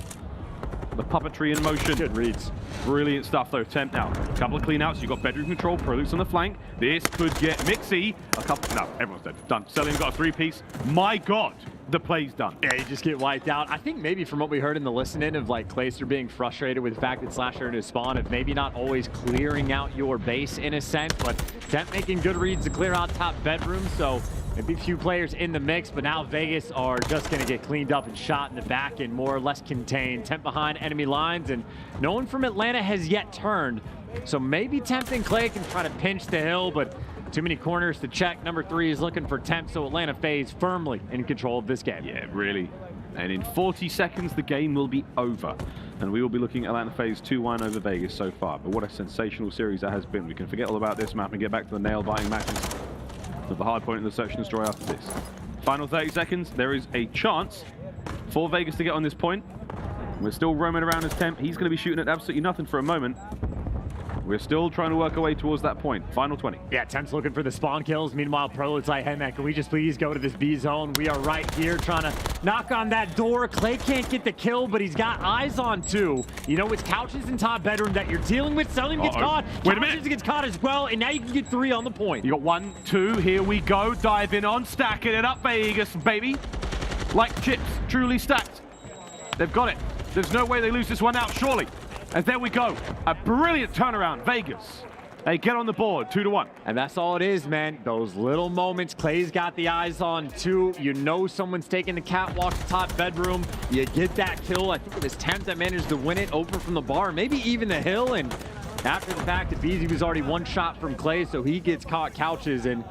The puppetry in motion. Good reads. Brilliant stuff, though. Temp now. A couple of clean outs. You've got bedroom control. Prolude's on the flank. This could get mixy. A couple. No, everyone's dead. Done. Cellium got a three-piece. My God, the play's done. Yeah, you just get wiped out. I think maybe from what we heard in the listen-in of like Clayster being frustrated with the fact that Slasher in his spawn of maybe not always clearing out your base in a sense, but Temp making good reads to clear out top bedroom, so maybe a few players in the mix, but now Vegas are just going to get cleaned up and shot in the back and more or less contained. Temp behind enemy lines, and no one from Atlanta has yet turned. So maybe Temp and Clay can try to pinch the hill, but too many corners to check. Number 3 is looking for Temp, so Atlanta FaZe firmly in control of this game. Yeah, really. And in 40 seconds, the game will be over. And we will be looking at Atlanta FaZe 2-1 over Vegas so far. But what a sensational series that has been. We can forget all about this map and get back to the nail-biting matches of the hard point in the search and destroy after this. Final 30 seconds. There is a chance for Vegas to get on this point. We're still roaming around as temp. He's going to be shooting at absolutely nothing for a moment. We're still trying to work our way towards that point. Final 20. Yeah, Temp's looking for the spawn kills. Meanwhile, ProLoot's like, hey, man, can we just please go to this B zone? We are right here trying to knock on that door. Clay can't get the kill, but he's got eyes on two. You know, it's couches in top bedroom that you're dealing with. Cellium gets caught. Wait a minute. Couches gets caught as well, and now you can get 3 on the point. You got 1, 2. Here we go. Diving on, stacking it up, Vegas, baby. Like chips, truly stacked. They've got it. There's no way they lose this one out, surely. And there we go. A brilliant turnaround. Vegas. They get on the board, 2-1. And that's all it is, man. Those little moments. Clay's got the eyes on two. You know someone's taking the catwalk to top bedroom. You get that kill. I think it was Temp that managed to win it over from the bar, maybe even the hill. And after the fact, aBeZy was already 1 shot from Clay, so he gets caught couches. And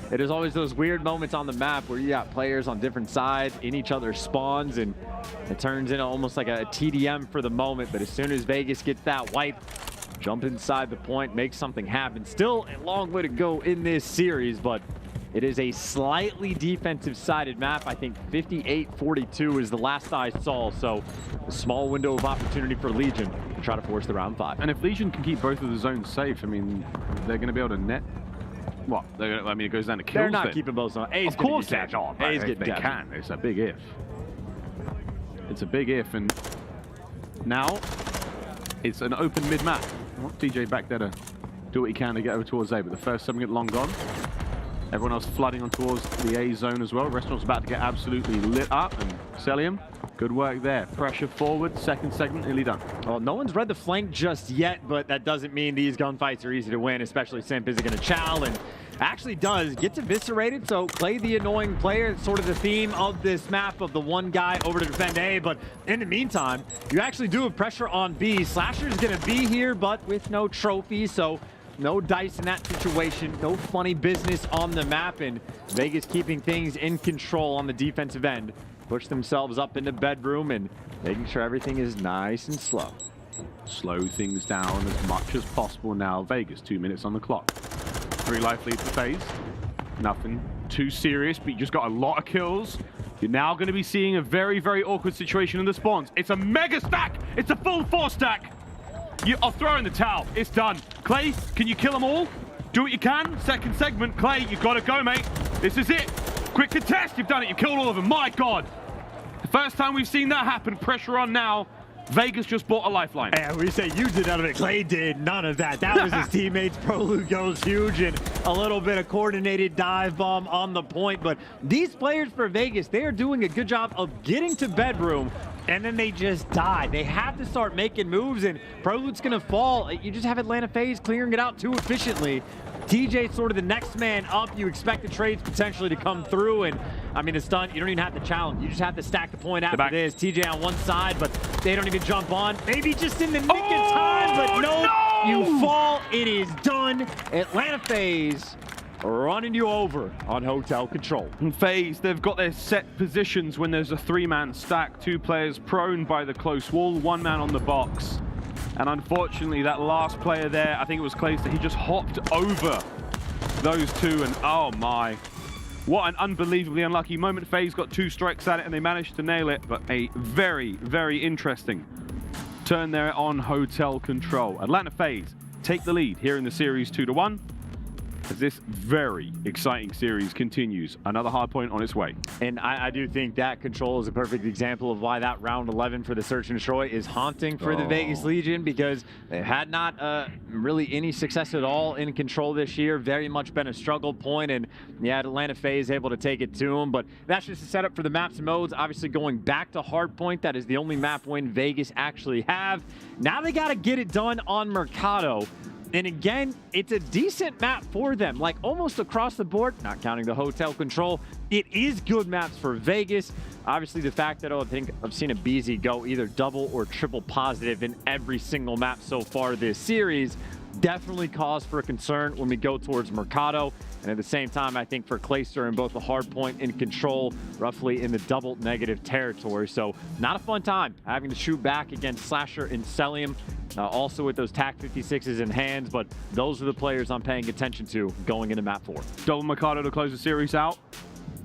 it is always those weird moments on the map where you got players on different sides in each other's spawns, and it turns into almost like a TDM for the moment. But as soon as Vegas gets that wipe, jump inside the point, make something happen. Still a long way to go in this series, but it is a slightly defensive-sided map. I think 58-42 is the last I saw, so a small window of opportunity for Legion to try to force the round 5. And if Legion can keep both of the zones safe, I mean, they're going to be able to net. What? I mean, it goes down to kills. They're not then. keeping both zones. A's of course they are. A's they can. It's a big if. It's a big if, and now it's an open mid-map. I want TJ back there to do what he can to get over towards A, but the first 7 get long gone. Everyone else flooding on towards the A zone as well. Restaurant's about to get absolutely lit up, and Cellium, good work there. Pressure forward, second segment, nearly done. Well, no one's read the flank just yet, but that doesn't mean these gunfights are easy to win, especially Simp isn't going to chow, and actually does, gets eviscerated, so Clay the annoying player. It's sort of the theme of this map, of the one guy over to defend A, but in the meantime, you actually do have pressure on B. Slasher's going to be here, but with no trophy, so no dice in that situation, no funny business on the map, and Vegas keeping things in control on the defensive end. Push themselves up into bedroom and making sure everything is nice and slow. Slow things down as much as possible now. Vegas, 2 minutes on the clock. 3 life lead for FaZe. Nothing too serious, but you just got a lot of kills. You're now going to be seeing a very, very awkward situation in the spawns. It's a mega stack. It's a full 4 stack. I'll throw in the towel. It's done. Clay, can you kill them all? Do what you can. Second segment. Clay, you've got to go, mate. This is it. Quick contest. You've done it. You've killed all of them. My God. The first time we've seen that happen. Pressure on now. Vegas just bought a lifeline. And we say you did none of it. Clay did none of that. That was his teammates. ProLoot goes huge and a little bit of coordinated dive bomb on the point. But these players for Vegas, they are doing a good job of getting to bedroom, and then they just die. They have to start making moves, and ProLoot's going to fall. You just have Atlanta FaZe clearing it out too efficiently. TJ's sort of the next man up. You expect the trades potentially to come through, and I mean, it's done. You don't even have to challenge. You just have to stack the point after this. TJ on one side, but they don't even jump on. Maybe just in the nick of time, but no, you fall. It is done. Atlanta FaZe running you over on hotel control. And FaZe, they've got their set positions when there's a 3-man stack. 2 players prone by the close wall, 1 man on the box. And unfortunately, that last player there, I think it was Clayster, he just hopped over those 2, and oh my. What an unbelievably unlucky moment. FaZe got 2 strikes at it, and they managed to nail it, but a very, very interesting turn there on hotel control. Atlanta FaZe take the lead here in the series 2-1. As this very exciting series continues. Another hard point on its way. And I do think that control is a perfect example of why that round 11 for the Search and Destroy is haunting for the Vegas Legion, because they had not really any success at all in control this year. Very much been a struggle point, and yeah, Atlanta FaZe able to take it to them, but that's just a setup for the maps and modes. Obviously going back to Hardpoint, that is the only map win Vegas actually have. Now they got to get it done on Mercado. And again, it's a decent map for them, like almost across the board, not counting the hotel control. It is good maps for Vegas. Obviously, the fact that I think I've seen aBeZy go either double or triple positive in every single map so far this series definitely cause for concern when we go towards Mercado. And at the same time, I think for Clayster in both the Hardpoint and control, roughly in the double negative territory. So not a fun time having to shoot back against Slasher and Cellium. Also with those TAC 56s in hands, but those are the players I'm paying attention to going into map 4. Double Mercado to close the series out.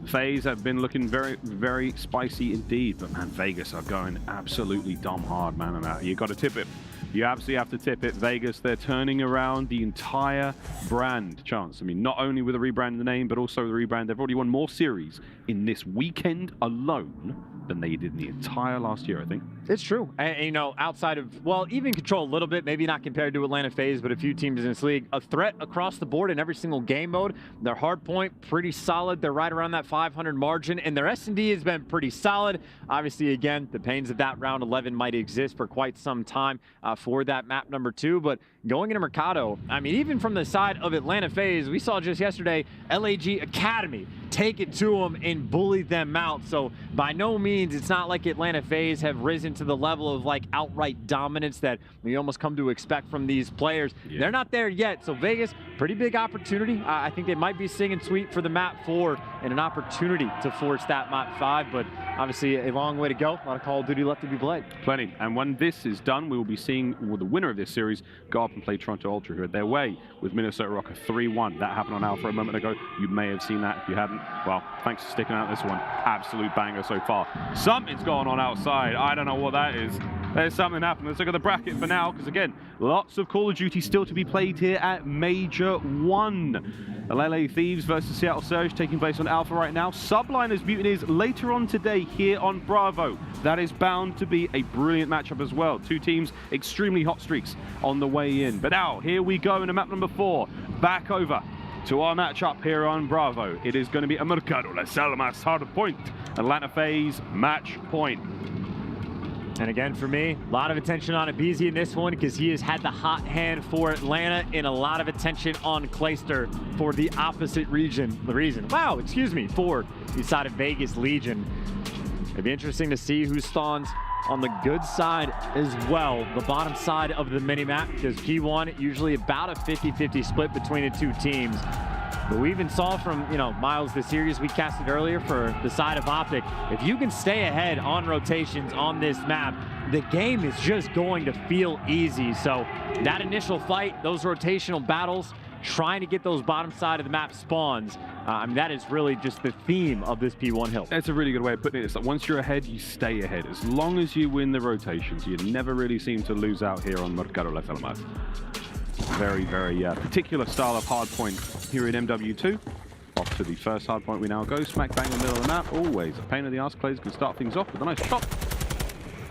FaZe have been looking very, very spicy indeed, but man, Vegas are going absolutely dumb hard, man, on that. You got to tip it. You absolutely have to tip it. Vegas, they're turning around the entire brand, Chance. I mean, not only with a rebrand in the name, but also the rebrand. They've already won more series in this weekend alone than they did in the entire last year, I think. It's true. And, you know, outside of, well, even Control a little bit, maybe not compared to Atlanta FaZe, but a few teams in this league, a threat across the board in every single game mode. Their hardpoint, pretty solid. They're right around that 500 margin, and their S&D has been pretty solid. Obviously, again, the pains of that round 11 might exist for quite some time for that map number 2, but going into Mercado, I mean, even from the side of Atlanta FaZe, we saw just yesterday LAG Academy take it to them and bully them out. So by no means, it's not like Atlanta FaZe have risen to the level of like outright dominance that we almost come to expect from these players. Yeah. They're not there yet. So Vegas, pretty big opportunity. I think they might be singing sweet for the map 4 and an opportunity to force that map 5, but obviously a long way to go. A lot of Call of Duty left to be played. Plenty. And when this is done, we will be seeing the winner of this series go up and play Toronto Ultra, who had their way with Minnesota Røkkr 3-1. That happened on Alpha a moment ago. You may have seen that. If you hadn't, well, thanks for sticking out this one. Absolute banger so far. Something's going on outside. I don't know what that is. There's something happening. Let's look at the bracket for now, because again, lots of Call of Duty still to be played here at Major 1. LA Thieves versus Seattle Surge taking place on Alpha right now. Subliners Mutineers later on today here on Bravo. That is bound to be a brilliant matchup as well. Two teams extremely hot streaks on the way in. But now, here we go into map number 4. Back over to our matchup here on Bravo. It is going to be a Mercado Hardpoint. Atlanta FaZe match point. And again, for me, a lot of attention on aBeZy in this one because he has had the hot hand for Atlanta and a lot of attention on Clayster for the opposite region. For the side of Vegas Legion. It'd be interesting to see who spawns on the good side as well, the bottom side of the mini-map, because P1 usually about a 50-50 split between the two teams. But we even saw from, you know, Miles, the series we casted earlier for the side of OpTic, if you can stay ahead on rotations on this map, the game is just going to feel easy. So that initial fight, those rotational battles, trying to get those bottom side of the map spawns, I mean, that is really just the theme of this P1 hill. That's a really good way of putting it. It's like once you're ahead, you stay ahead. As long as you win the rotations, you never really seem to lose out here on Mercado Hardpoint. Very, very particular style of hardpoint here in MW2. Off to the first hardpoint we now go. Smack bang in the middle of the map. Always a pain in the ass. Clays can start things off with a nice shot.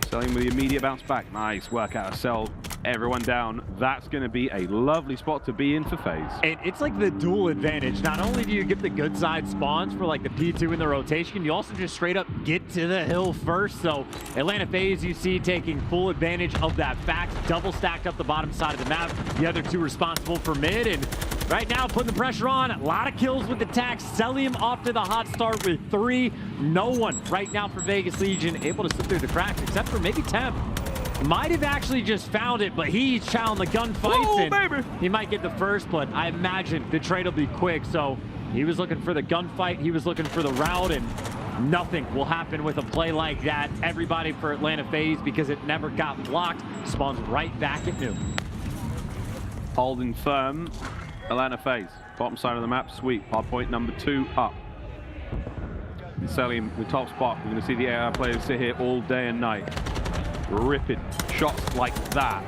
Cellium with the immediate bounce back. Nice work out of Cell. Everyone down. That's going to be a lovely spot to be in for FaZe. And it's like the dual advantage. Not only do you get the good side spawns for like the P2 in the rotation, you also just straight up get to the hill first. So Atlanta FaZe, you see, taking full advantage of that fact. Double stacked up the bottom side of the map. The other two responsible for mid. And right now, putting the pressure on. A lot of kills with the tax. Cellium off to the hot start with 3. No one right now for Vegas Legion able to slip through the cracks, except for maybe Temp. Might have actually just found it, but he's challenging the gunfights, and baby, he might get the first, but I imagine the trade will be quick. So he was looking for the gunfight, he was looking for the route, and nothing will happen with a play like that. Everybody for Atlanta FaZe, because it never got blocked, spawns right back at new. Holding firm, Atlanta FaZe. Bottom side of the map, sweet. Hardpoint number 2 up. And Cellium with top spot. We're going to see the AI players sit here all day and night, ripping shots like that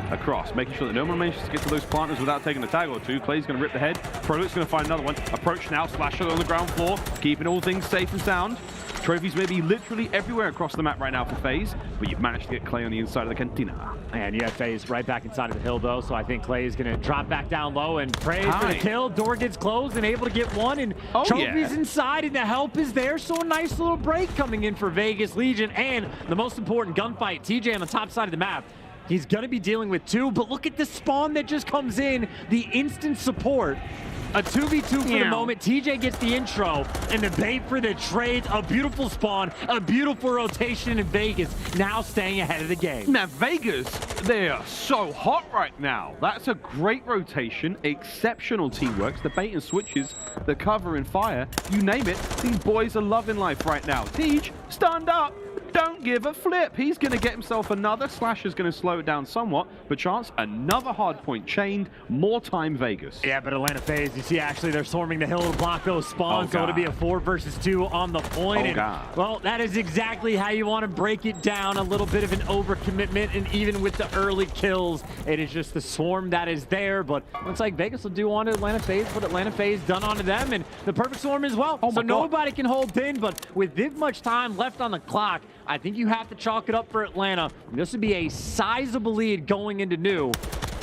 across, making sure that no one manages to get to those planters without taking a tag or two. Clay's going to rip the head. PaulEhx going to find another one. Approach now. Slasher on the ground floor, keeping all things safe and sound. Trophies may be literally everywhere across the map right now for FaZe, but you've managed to get Clay on the inside of the cantina. And you have FaZe right back inside of the hill, though, so I think Clay is going to drop back down low and pray for the kill. Door gets closed and able to get one, and Trophy's inside, and the help is there, so a nice little break coming in for Vegas Legion. And the most important gunfight, TJ on the top side of the map. He's going to be dealing with 2, but look at the spawn that just comes in, the instant support. A 2v2 for the moment. TJ gets the intro and the bait for the trade. A beautiful spawn, a beautiful rotation in Vegas, now staying ahead of the game. Now, Vegas, they are so hot right now. That's a great rotation, exceptional teamwork. The bait and switches, the cover and fire, you name it. These boys are loving life right now. Tej, stand up. don't give a flip. He's going to get himself another. Slasher's going to slow it down somewhat. But chance, another hard point chained. More time Vegas. Yeah, but Atlanta FaZe, you see actually they're storming the hill to block those spawns. So it'll be a 4 versus 2 on the point. Well, that is exactly how you want to break it down. A little bit of an overcommitment. And even with the early kills, it is just the swarm that is there. But looks like Vegas will do on to Atlanta FaZe what Atlanta FaZe done onto them. And the perfect swarm as well. So nobody can hold in. But with this much time left on the clock, I think you have to chalk it up for Atlanta. This would be a sizable lead going into new.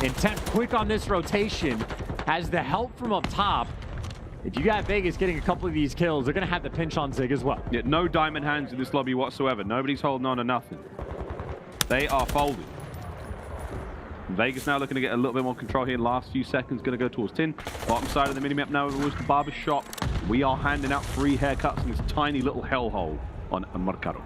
And Temp quick on this rotation. Has the help from up top. If you got Vegas getting a couple of these kills, they're going to have the pinch on Zig as well. Yeah, no diamond hands in this lobby whatsoever. Nobody's holding on to nothing. They are folding. Vegas now looking to get a little bit more control here. Last few seconds, going to go towards Tin. Bottom side of the minimap now was the barber shop. We are handing out free haircuts in this tiny little hellhole on Mercado.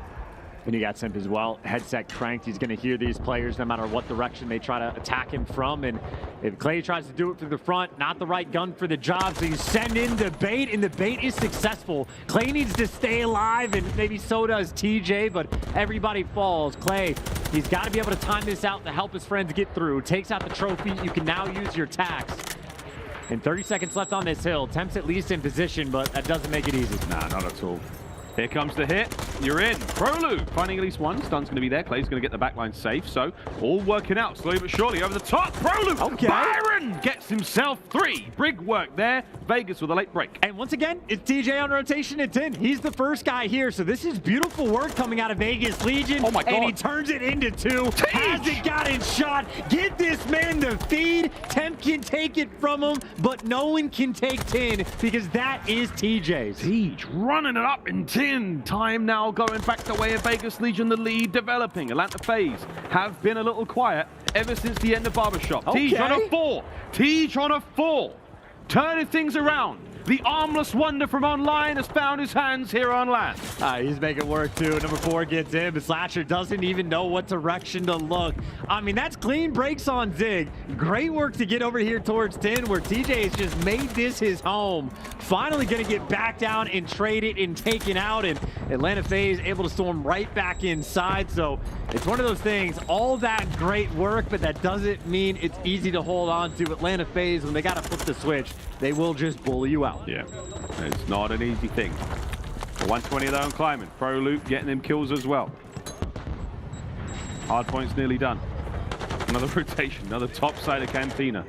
And you got Simp as well. Headset cranked. He's going to hear these players no matter what direction they try to attack him from. And if Clay tries to do it through the front, not the right gun for the job. So you send in the bait, and the bait is successful. Clay needs to stay alive, and maybe so does TJ, but everybody falls. Clay, he's got to be able to time this out to help his friends get through. Takes out the trophy. You can now use your tax. And 30 seconds left on this hill. Temp's at least in position, but that doesn't make it easy. Nah, not at all. Here comes the hit. You're in. Prolu finding at least one. Stun's going to be there. Clay's going to get the backline safe. So all working out slowly but surely over the top. Prolu. Okay. Byron gets himself 3. Big work there. Vegas with a late break. And once again, it's TJ on rotation at 10. He's the first guy here. So this is beautiful work coming out of Vegas Legion. Oh my God. And he turns it into 2. Hasn't gotten shot. Get this man the feed. Temp can take it from him, but no one can take 10 because that is TJ's. Siege running it up in 10. Time now going back the way of Vegas Legion, the lead developing. Atlanta FaZe have been a little quiet ever since the end of Barbershop. Okay. Tej on a 4. Tej on a 4. Turning things around. The armless wonder from online has found his hands here on land. He's making work too. Number 4 gets in, but Slasher doesn't even know what direction to look. I mean, that's clean breaks on Zig. Great work to get over here towards 10, where TJ has just made this his home. Finally going to get back down and trade it and taken out, and Atlanta FaZe able to storm right back inside. So it's one of those things, all that great work, but that doesn't mean it's easy to hold on to. Atlanta FaZe, when they got to flip the switch, they will just bully you out. Yeah, it's not an easy thing. 120 of their own climbing. Prolu getting them kills as well. Hardpoint's nearly done. Another rotation, another top side of Cantina.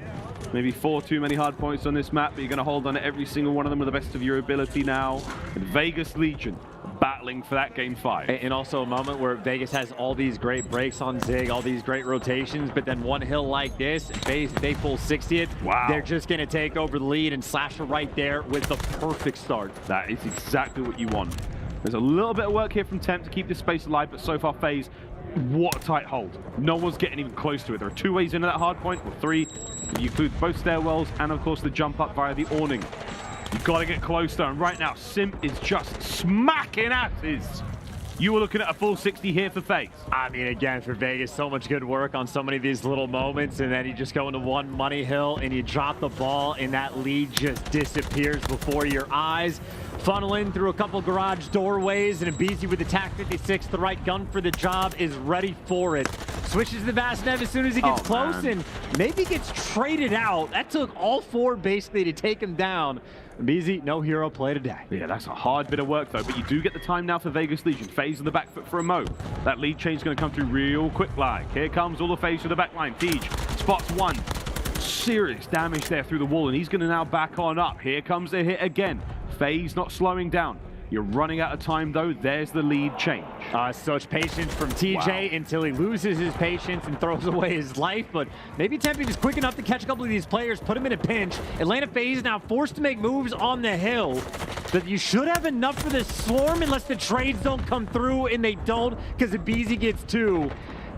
Maybe 4 too many hard points on this map, but you're going to hold on to every single one of them with the best of your ability now. And Vegas Legion battling for that game 5. And also a moment where Vegas has all these great breaks on Zig, all these great rotations, but then one hill like this, they full 60 it. Wow. They're just going to take over the lead, and Slasher right there with the perfect start. That is exactly what you want. There's a little bit of work here from Temp to keep this space alive, but so far FaZe, what a tight hold. No one's getting even close to it. There are 2 ways into that hard point, or 3. If you include both stairwells and of course the jump up via the awning. You've got to get close though, and right now Simp is just smacking asses. You were looking at a full 60 here for FaZe. I mean, again, for Vegas, so much good work on so many of these little moments, and then you just go into one money hill and you drop the ball, and that lead just disappears before your eyes. Funnel in through a couple garage doorways, and aBeZy with the TAC 56, the right gun for the job, is ready for it. Switches the Vast Nev as soon as he gets close, and maybe gets traded out. That took all 4 basically to take him down. aBeZy, no hero play today. Yeah, that's a hard bit of work though, but you do get the time now for Vegas Legion. FaZe in the back foot for a mo. That lead change going to come through real quick like. Here comes all the FaZe to the back line. Tej spots 1. Serious damage there through the wall, and he's going to now back on up. Here comes the hit again. FaZe not slowing down. You're running out of time though. There's the lead change. Such patience from TJ until he loses his patience and throws away his life. But maybe Tempe is quick enough to catch a couple of these players, put them in a pinch. Atlanta FaZe now forced to make moves on the hill. But you should have enough for this swarm unless the trades don't come through, and they don't because aBeZy gets 2.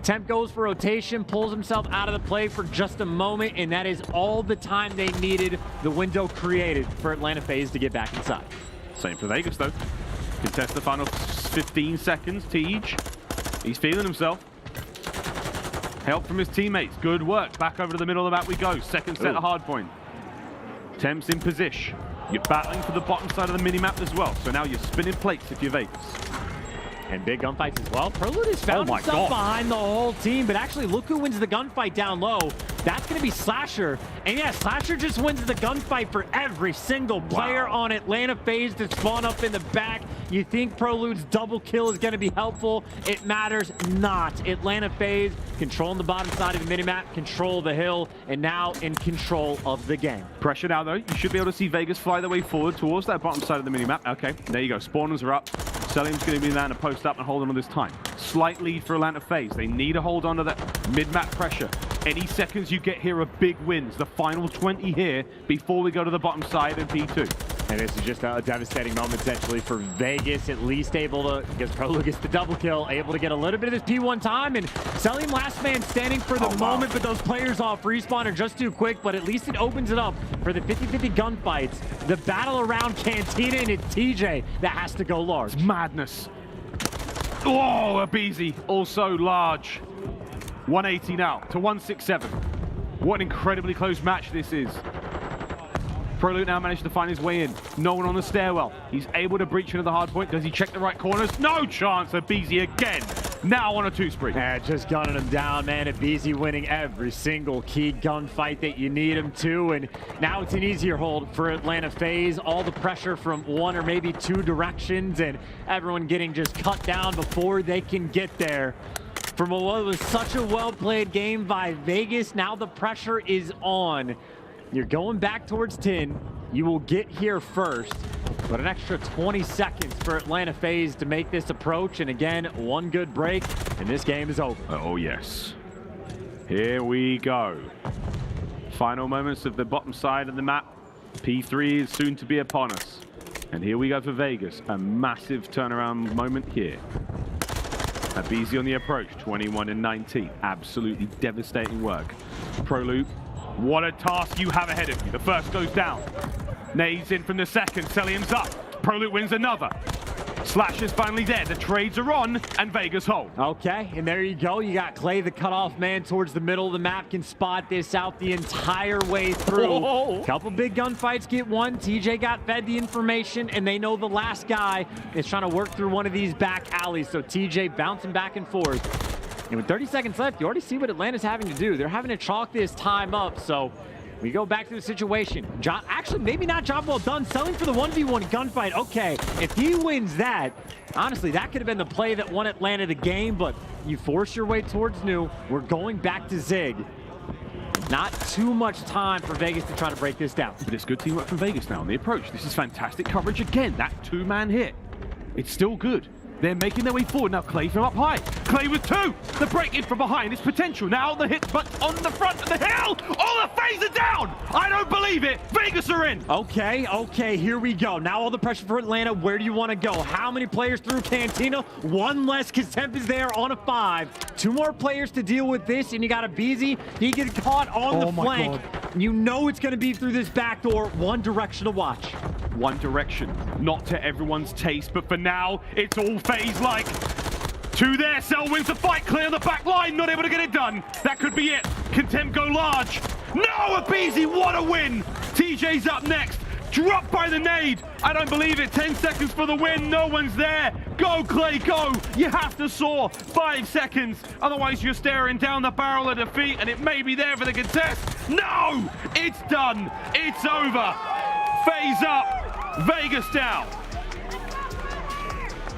Temp goes for rotation, pulls himself out of the play for just a moment, and that is all the time they needed. The window created for Atlanta FaZe to get back inside. Same for Vegas though. Contest the final 15 seconds. Tej, he's feeling himself. Help from his teammates. Good work. Back over to the middle of the map we go. Second set of hardpoint. Temp's in position. You're battling for the bottom side of the minimap as well. So now you're spinning plates if you're Vegas. And big gunfights as well. ProLoot has found himself behind the whole team, but actually look who wins the gunfight down low. That's going to be Slasher. And yeah, Slasher just wins the gunfight for every single player on Atlanta FaZe to spawn up in the back. You think ProLoot's double kill is going to be helpful? It matters not. Atlanta FaZe controlling the bottom side of the minimap, control the hill, and now in control of the game. Pressure now, though. You should be able to see Vegas fly their way forward towards that bottom side of the minimap. Okay, there you go. Spawners are up. Cellium's going to be there to post up and hold on this time. Slight lead for Atlanta FaZe. They need to hold on to that mid-map pressure. Any seconds you get here are big wins. The final 20 here before we go to the bottom side of P2. And this is just a devastating moment, essentially, for Vegas, at least able to, because ProLoot gets the double kill, able to get a little bit of this P1 time, and Cellium last man standing for the moment, but those players off respawn are just too quick, but at least it opens it up for the 50-50 gunfights. The battle around Cantina, and it's TJ that has to go large. It's madness. Oh, aBeZy, also large. 180 now to 167. What an incredibly close match this is. ProLoot now managed to find his way in. No one on the stairwell. He's able to breach into the hard point. Does he check the right corners? No chance. aBeZy again. Now on a 2 spree. Just gunning him down, man. aBeZy winning every single key gunfight that you need him to. And now it's an easier hold for Atlanta FaZe. All the pressure from one or maybe two directions, and everyone getting just cut down before they can get there. From what was such a well-played game by Vegas, now the pressure is on. You're going back towards 10. You will get here first, but an extra 20 seconds for Atlanta FaZe to make this approach. And again, one good break, and this game is over. Oh, yes. Here we go. Final moments of the bottom side of the map. P3 is soon to be upon us. And here we go for Vegas. A massive turnaround moment here. aBeZy on the approach, 21 and 19. Absolutely devastating work. ProLoot, what a task you have ahead of you. The first goes down. Nades in from the second. Cellium's up. ProLoot wins another. Slash is finally there. The trades are on, and Vegas hold. Okay, and there you go. You got Clay, the cutoff man, towards the middle of the map, can spot this out the entire way through. Whoa. Couple big gunfights get won. TJ got fed the information, and they know the last guy is trying to work through one of these back alleys. So TJ bouncing back and forth. And with 30 seconds left, you already see what Atlanta's having to do. They're having to chalk this time up, so we go back to the situation. Actually, maybe not job well done. Selling for the 1v1 gunfight. Okay, if he wins that, honestly, that could have been the play that won Atlanta the game, but you force your way towards new. We're going back to Zig. Not too much time for Vegas to try to break this down. But it's good teamwork from Vegas now on the approach. This is fantastic coverage again. That two-man hit. It's still good. They're making their way forward. Now Clay from up high. Clay with two. The break in from behind is potential. Now the hit, but on the front of the hill. All the FaZe are down. I don't believe it. Vegas are in. Okay, here we go. Now all the pressure for Atlanta. Where do you want to go? How many players through Cantina? One less because Simp is there on a 5. 2 more players to deal with this, and you got aBeZy. He gets caught on the flank. You know it's going to be through this back door. One direction to watch. One direction. Not to everyone's taste, but for now, it's all FaZe-like. 2 there. Cell wins the fight. Clear the back line. Not able to get it done. That could be it. Contempt go large. No, aBeZy, what a win. TJ's up next. Dropped by the nade. I don't believe it. 10 seconds for the win. No one's there. Go, Clay, go. You have to soar. 5 seconds. Otherwise, you're staring down the barrel of defeat, and it may be there for the contest. No! It's done. It's over. FaZe up. Vegas down.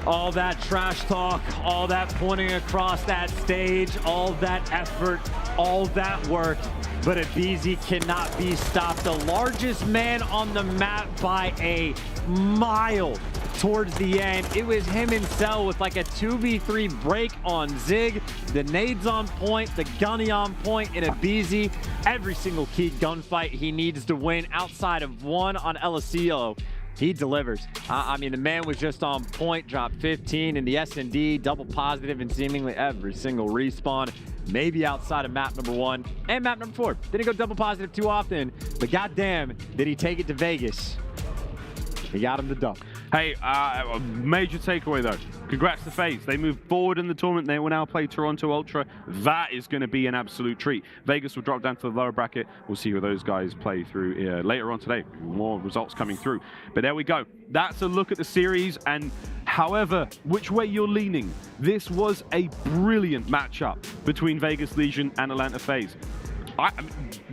All that trash talk, all that pointing across that stage, all that effort, all that work, but aBeZy cannot be stopped. The largest man on the map by a mile towards the end. It was him and Cell with like a 2v3 break on Zig. The nades on point, the gunny on point, and aBeZy, every single key gunfight he needs to win outside of one on Asilo. He delivers. I mean, the man was just on point, dropped 15 in the S&D, double positive in seemingly every single respawn, maybe outside of map number 1 and map number 4. Didn't go double positive too often, but goddamn, did he take it to Vegas. He got him the dub. Hey, a major takeaway though. Congrats to FaZe. They moved forward in the tournament. They will now play Toronto Ultra. That is going to be an absolute treat. Vegas will drop down to the lower bracket. We'll see who those guys play through later on today. More results coming through. But there we go. That's a look at the series. And however, which way you're leaning, this was a brilliant matchup between Vegas Legion and Atlanta FaZe.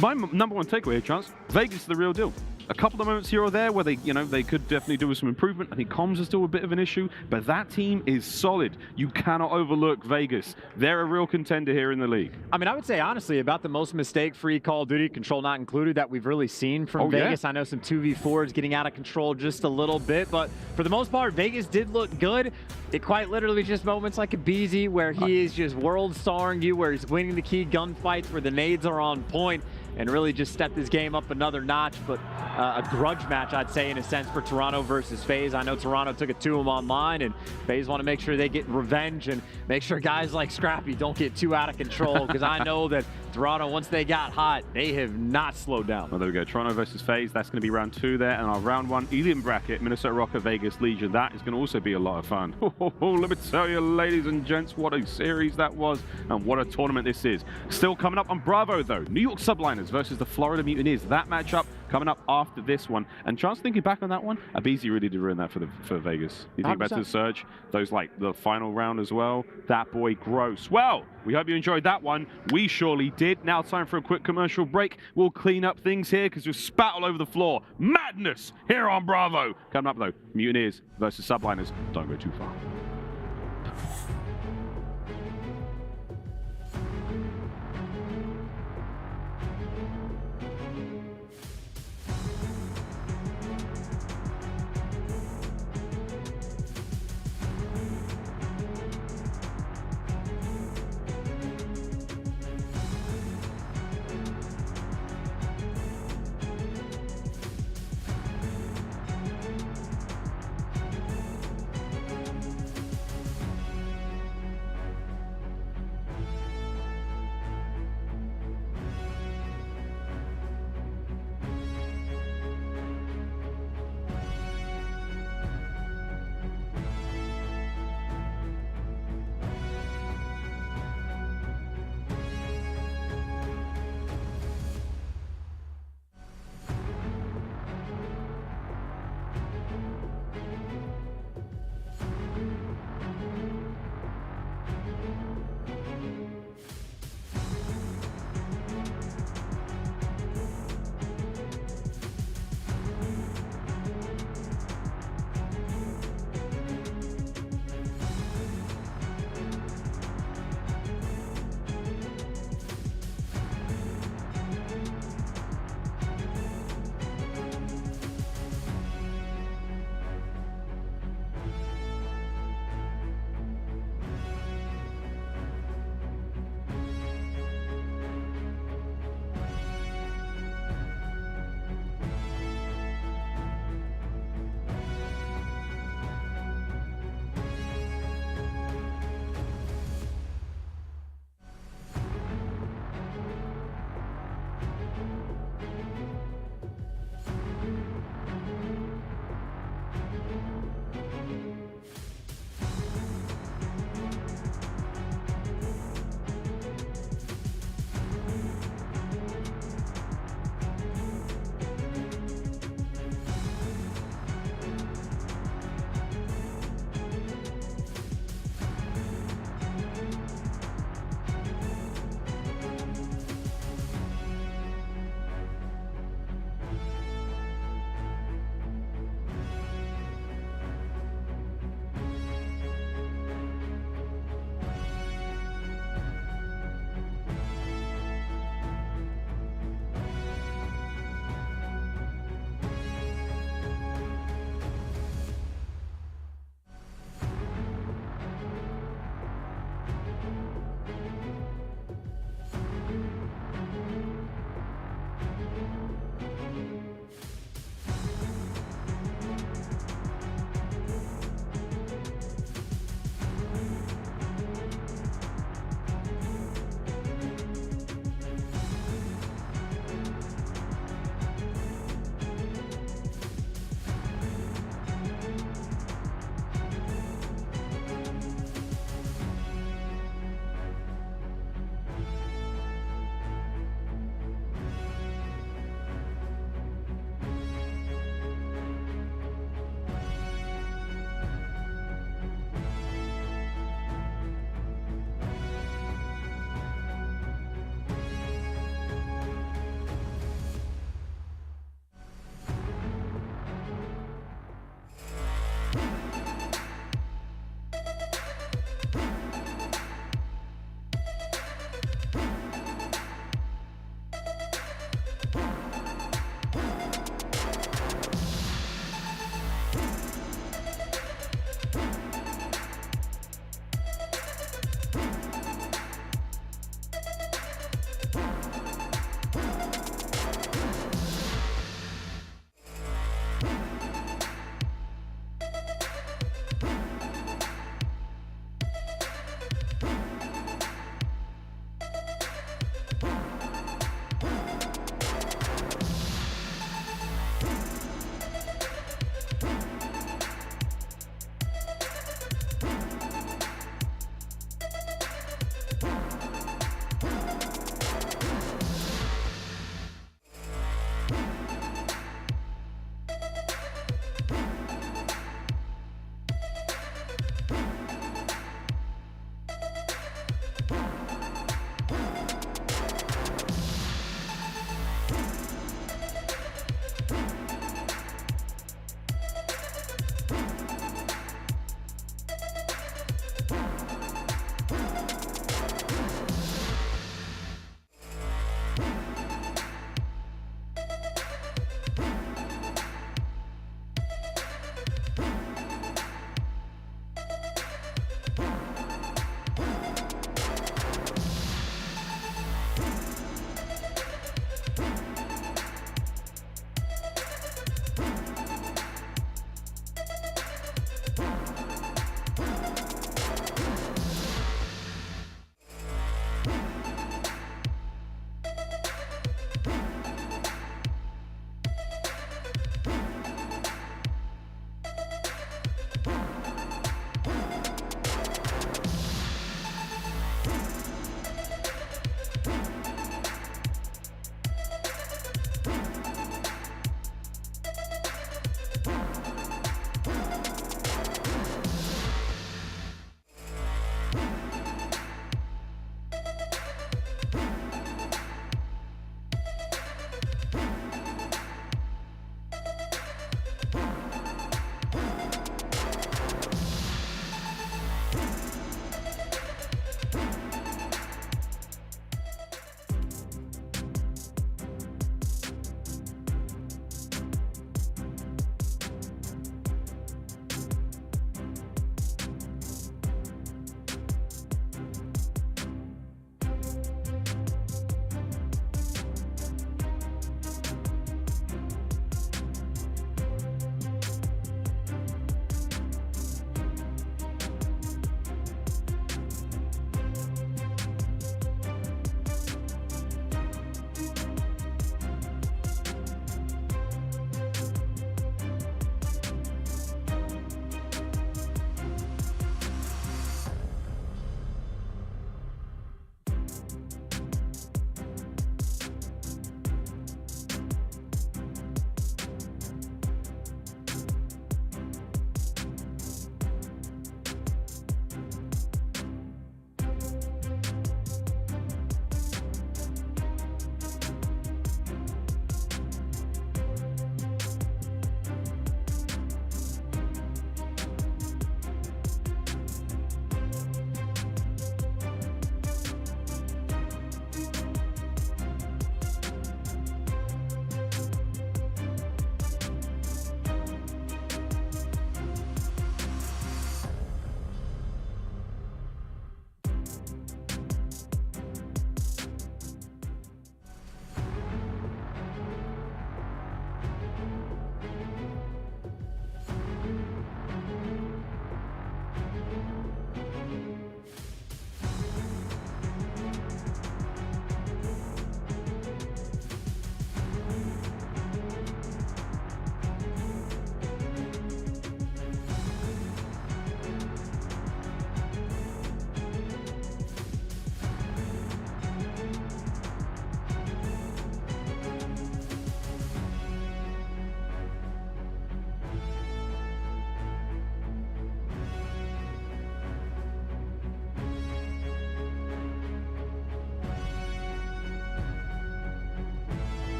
My number one takeaway here, Chance, Vegas is the real deal. A couple of moments here or there where they, they could definitely do with some improvement. I think comms are still a bit of an issue, but that team is solid. You cannot overlook Vegas. They're a real contender here in the league. I mean, I would say, honestly, about the most mistake-free Call of Duty, control not included, that we've really seen from Vegas. Yeah. I know some 2v4s getting out of control just a little bit, but for the most part, Vegas did look good. It quite literally just moments like aBeZy where he is just world-starring you, where he's winning the key gunfights, where the nades are on point, and really just stepped his game up another notch. But a grudge match, I'd say, in a sense, for Toronto versus FaZe. I know Toronto took it to him online, and FaZe want to make sure they get revenge and make sure guys like Scrappy don't get too out of control, because I know that Toronto, once they got hot, they have not slowed down. Well, there we go. Toronto versus FaZe. That's going to be round 2 there. And our round 1 Elian bracket, Minnesota Røkkr, Vegas Legion. That is going to also be a lot of fun. Let me tell you, ladies and gents, what a series that was and what a tournament this is. Still coming up on Bravo, though. New York Subliners versus the Florida Mutineers. That matchup coming up after this one. And Chance, thinking back on that one, aBeZy really did ruin that for Vegas. You think 100%. Back to the Surge, those like the final round as well. That boy gross. Well, we hope you enjoyed that one. We surely did. Now time for a quick commercial break. We'll clean up things here because we've spat all over the floor. Madness here on Bravo. Coming up though, Mutineers versus Subliners. Don't go too far.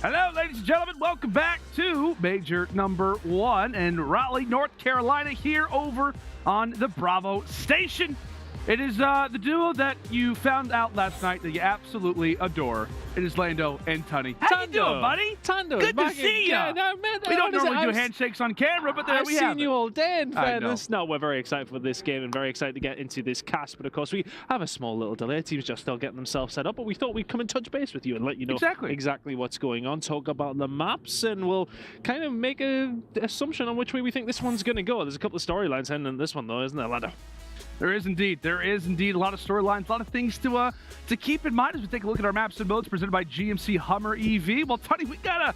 Hello, ladies and gentlemen. Welcome back to Major number 1 in Raleigh, North Carolina, here over on the Bravo station. It is the duo that you found out last night that you absolutely adore. It is Lando and Tunny. How you doing, buddy? Tando, good to see you. Yeah, no, man, we don't normally do handshakes on camera, but there we have it. I've seen you all day, in fairness. No, we're very excited for this game and very excited to get into this cast. But of course, we have a small little delay. Teams just still getting themselves set up. But we thought we'd come and touch base with you and let you know exactly what's going on, talk about the maps, and we'll kind of make an assumption on which way we think this one's going to go. There's a couple of storylines ending in this one, though, isn't there, Lando? There is indeed. There is indeed a lot of storylines, a lot of things to keep in mind as we take a look at our maps and builds presented by GMC Hummer EV. Well, Tony, we got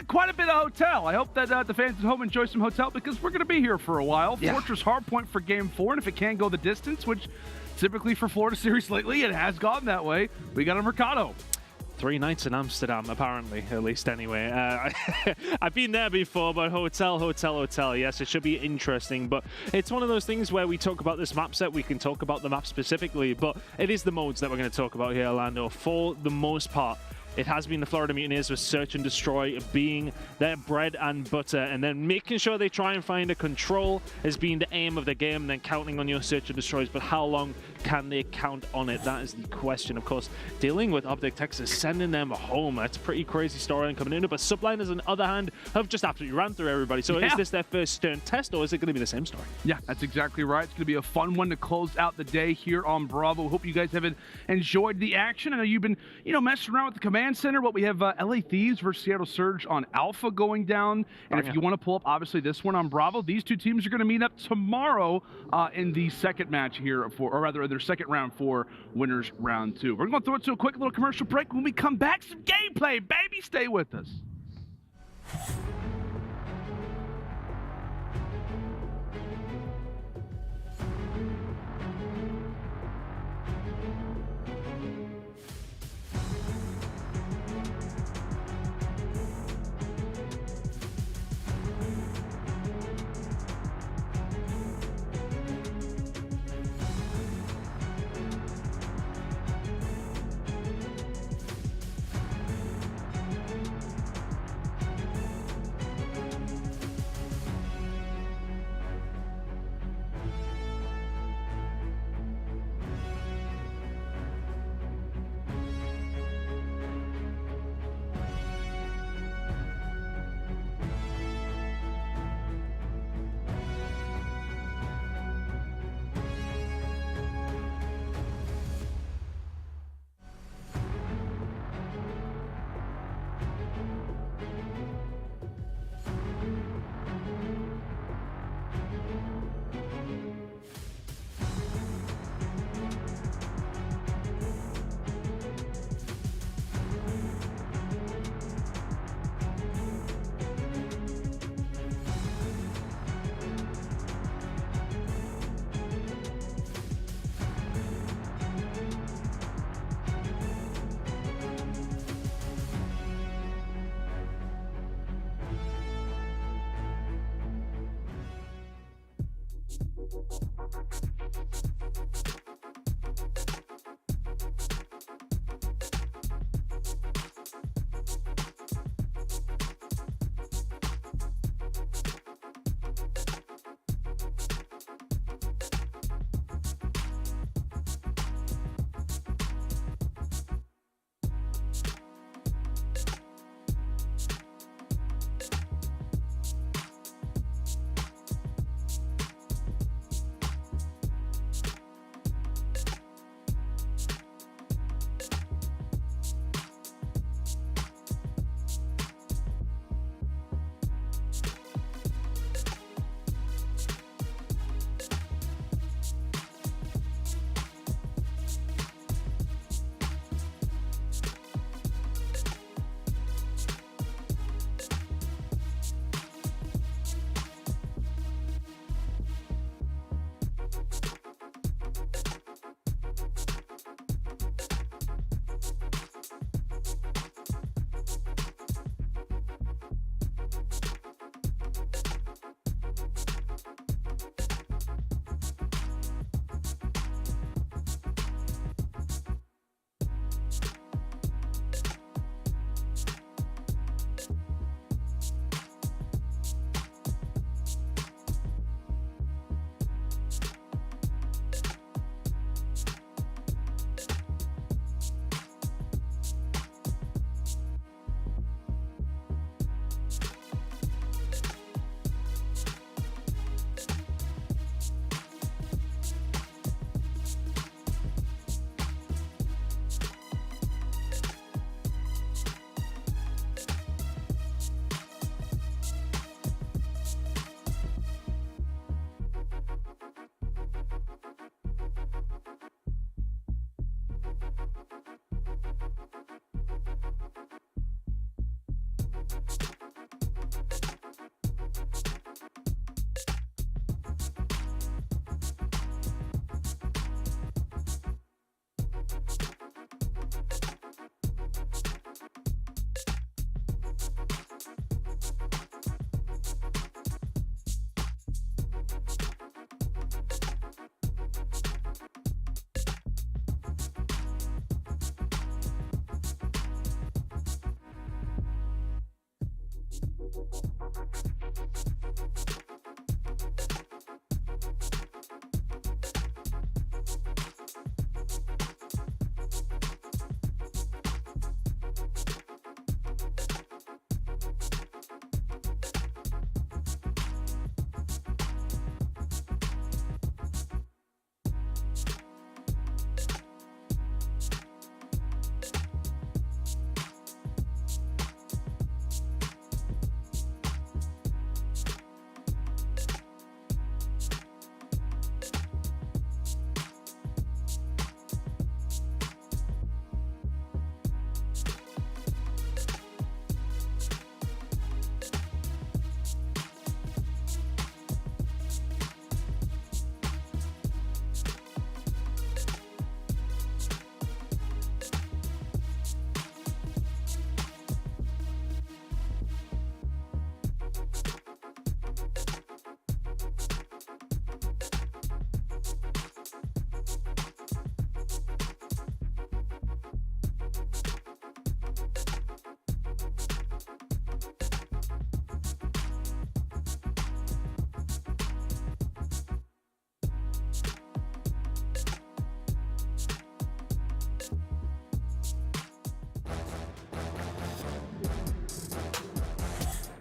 quite a bit of hotel. I hope that the fans at home enjoy some hotel because we're going to be here for a while. Yeah. Fortress Hardpoint for Game 4, and if it can go the distance, which typically for Florida Series lately, it has gone that way, we got a Mercado. 3 nights in Amsterdam, apparently, at least anyway. I've been there before, but hotel. Yes, it should be interesting. But it's one of those things where we talk about this map set. We can talk about the map specifically, but it is the modes that we're going to talk about here, Orlando. For the most part, it has been the Florida Mutineers with search and destroy being their bread and butter, and then making sure they try and find a control as being the aim of the game, and then counting on your search and destroys. But how long can they count on it? That is the question. Of course, dealing with OpTic Texas, sending them home. That's a pretty crazy storyline coming in. But Subliners, on the other hand, have just absolutely ran through everybody. So is this their first stern test, or is it going to be the same story? Yeah, that's exactly right. It's going to be a fun one to close out the day here on Bravo. Hope you guys have enjoyed the action. I know you've been, messing around with the command center. What we have LA Thieves versus Seattle Surge on Alpha going down. And if you want to pull up, obviously, this one on Bravo, these two teams are going to meet up tomorrow in the second match here, or rather, their second round for winners round 2. We're going to throw it to a quick little commercial break. When we come back, some gameplay, baby. Stay with us.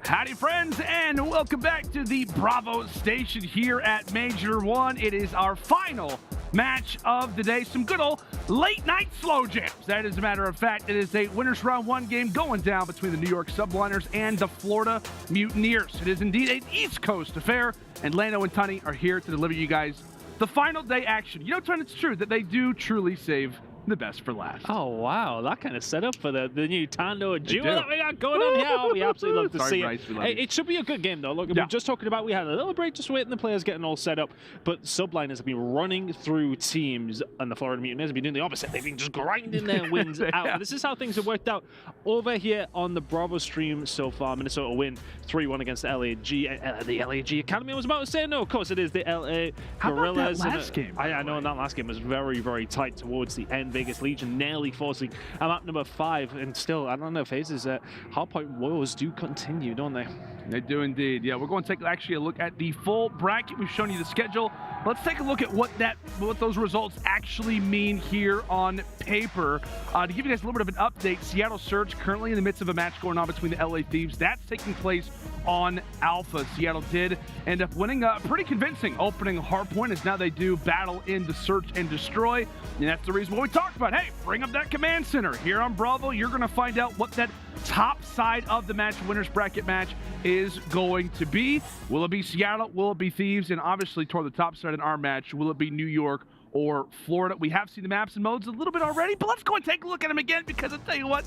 Howdy, friends, and welcome back to the Bravo station here at Major 1. It is our final match of the day. Some good old late-night slow jams. That is a matter of fact. It is a winners round 1 game going down between the New York Subliners and the Florida Mutineers. It is indeed an East Coast affair, and Lando and Tunny are here to deliver you guys the final day action. You know, Tunny, it's true that they do truly save the best for last. Oh, wow. That kind of set up for the new Tando duo that we got going on here. Oh, we absolutely love to see it. It should be a good game, though. Look, we're just talking about we had a little break just waiting the players getting all set up, but Subliners have been running through teams, and the Florida Mutineers have been doing the opposite. They've been just grinding their wins out. This is how things have worked out over here on the Bravo stream so far. Minnesota win 3-1 against the LAG. The LAG Academy, I was about to say. No, of course it is the LA Guerrillas. How about that last game? I know that last game was very, very tight towards the end. Vegas Legion nearly forcing map number 5, and still, I don't know, FaZe's hardpoint woes do continue, don't they? They do indeed. Yeah, we're going to take actually a look at the full bracket. We've shown you the schedule. Let's take a look at what those results actually mean here on paper. To give you guys a little bit of an update, Seattle Surge currently in the midst of a match going on between the LA Thieves. That's taking place on Alpha. Seattle did end up winning a pretty convincing opening hardpoint, as now they do battle in the search and destroy. And that's the reason why we talked about, hey, bring up that command center. Here on Bravo, you're going to find out what that top side of the match, winners bracket match, is going to be. Will it be Seattle? Will it be Thieves? And obviously, toward the top side in our match, will it be New York or Florida? We have seen the maps and modes a little bit already, but let's go and take a look at them again, because I'll tell you what,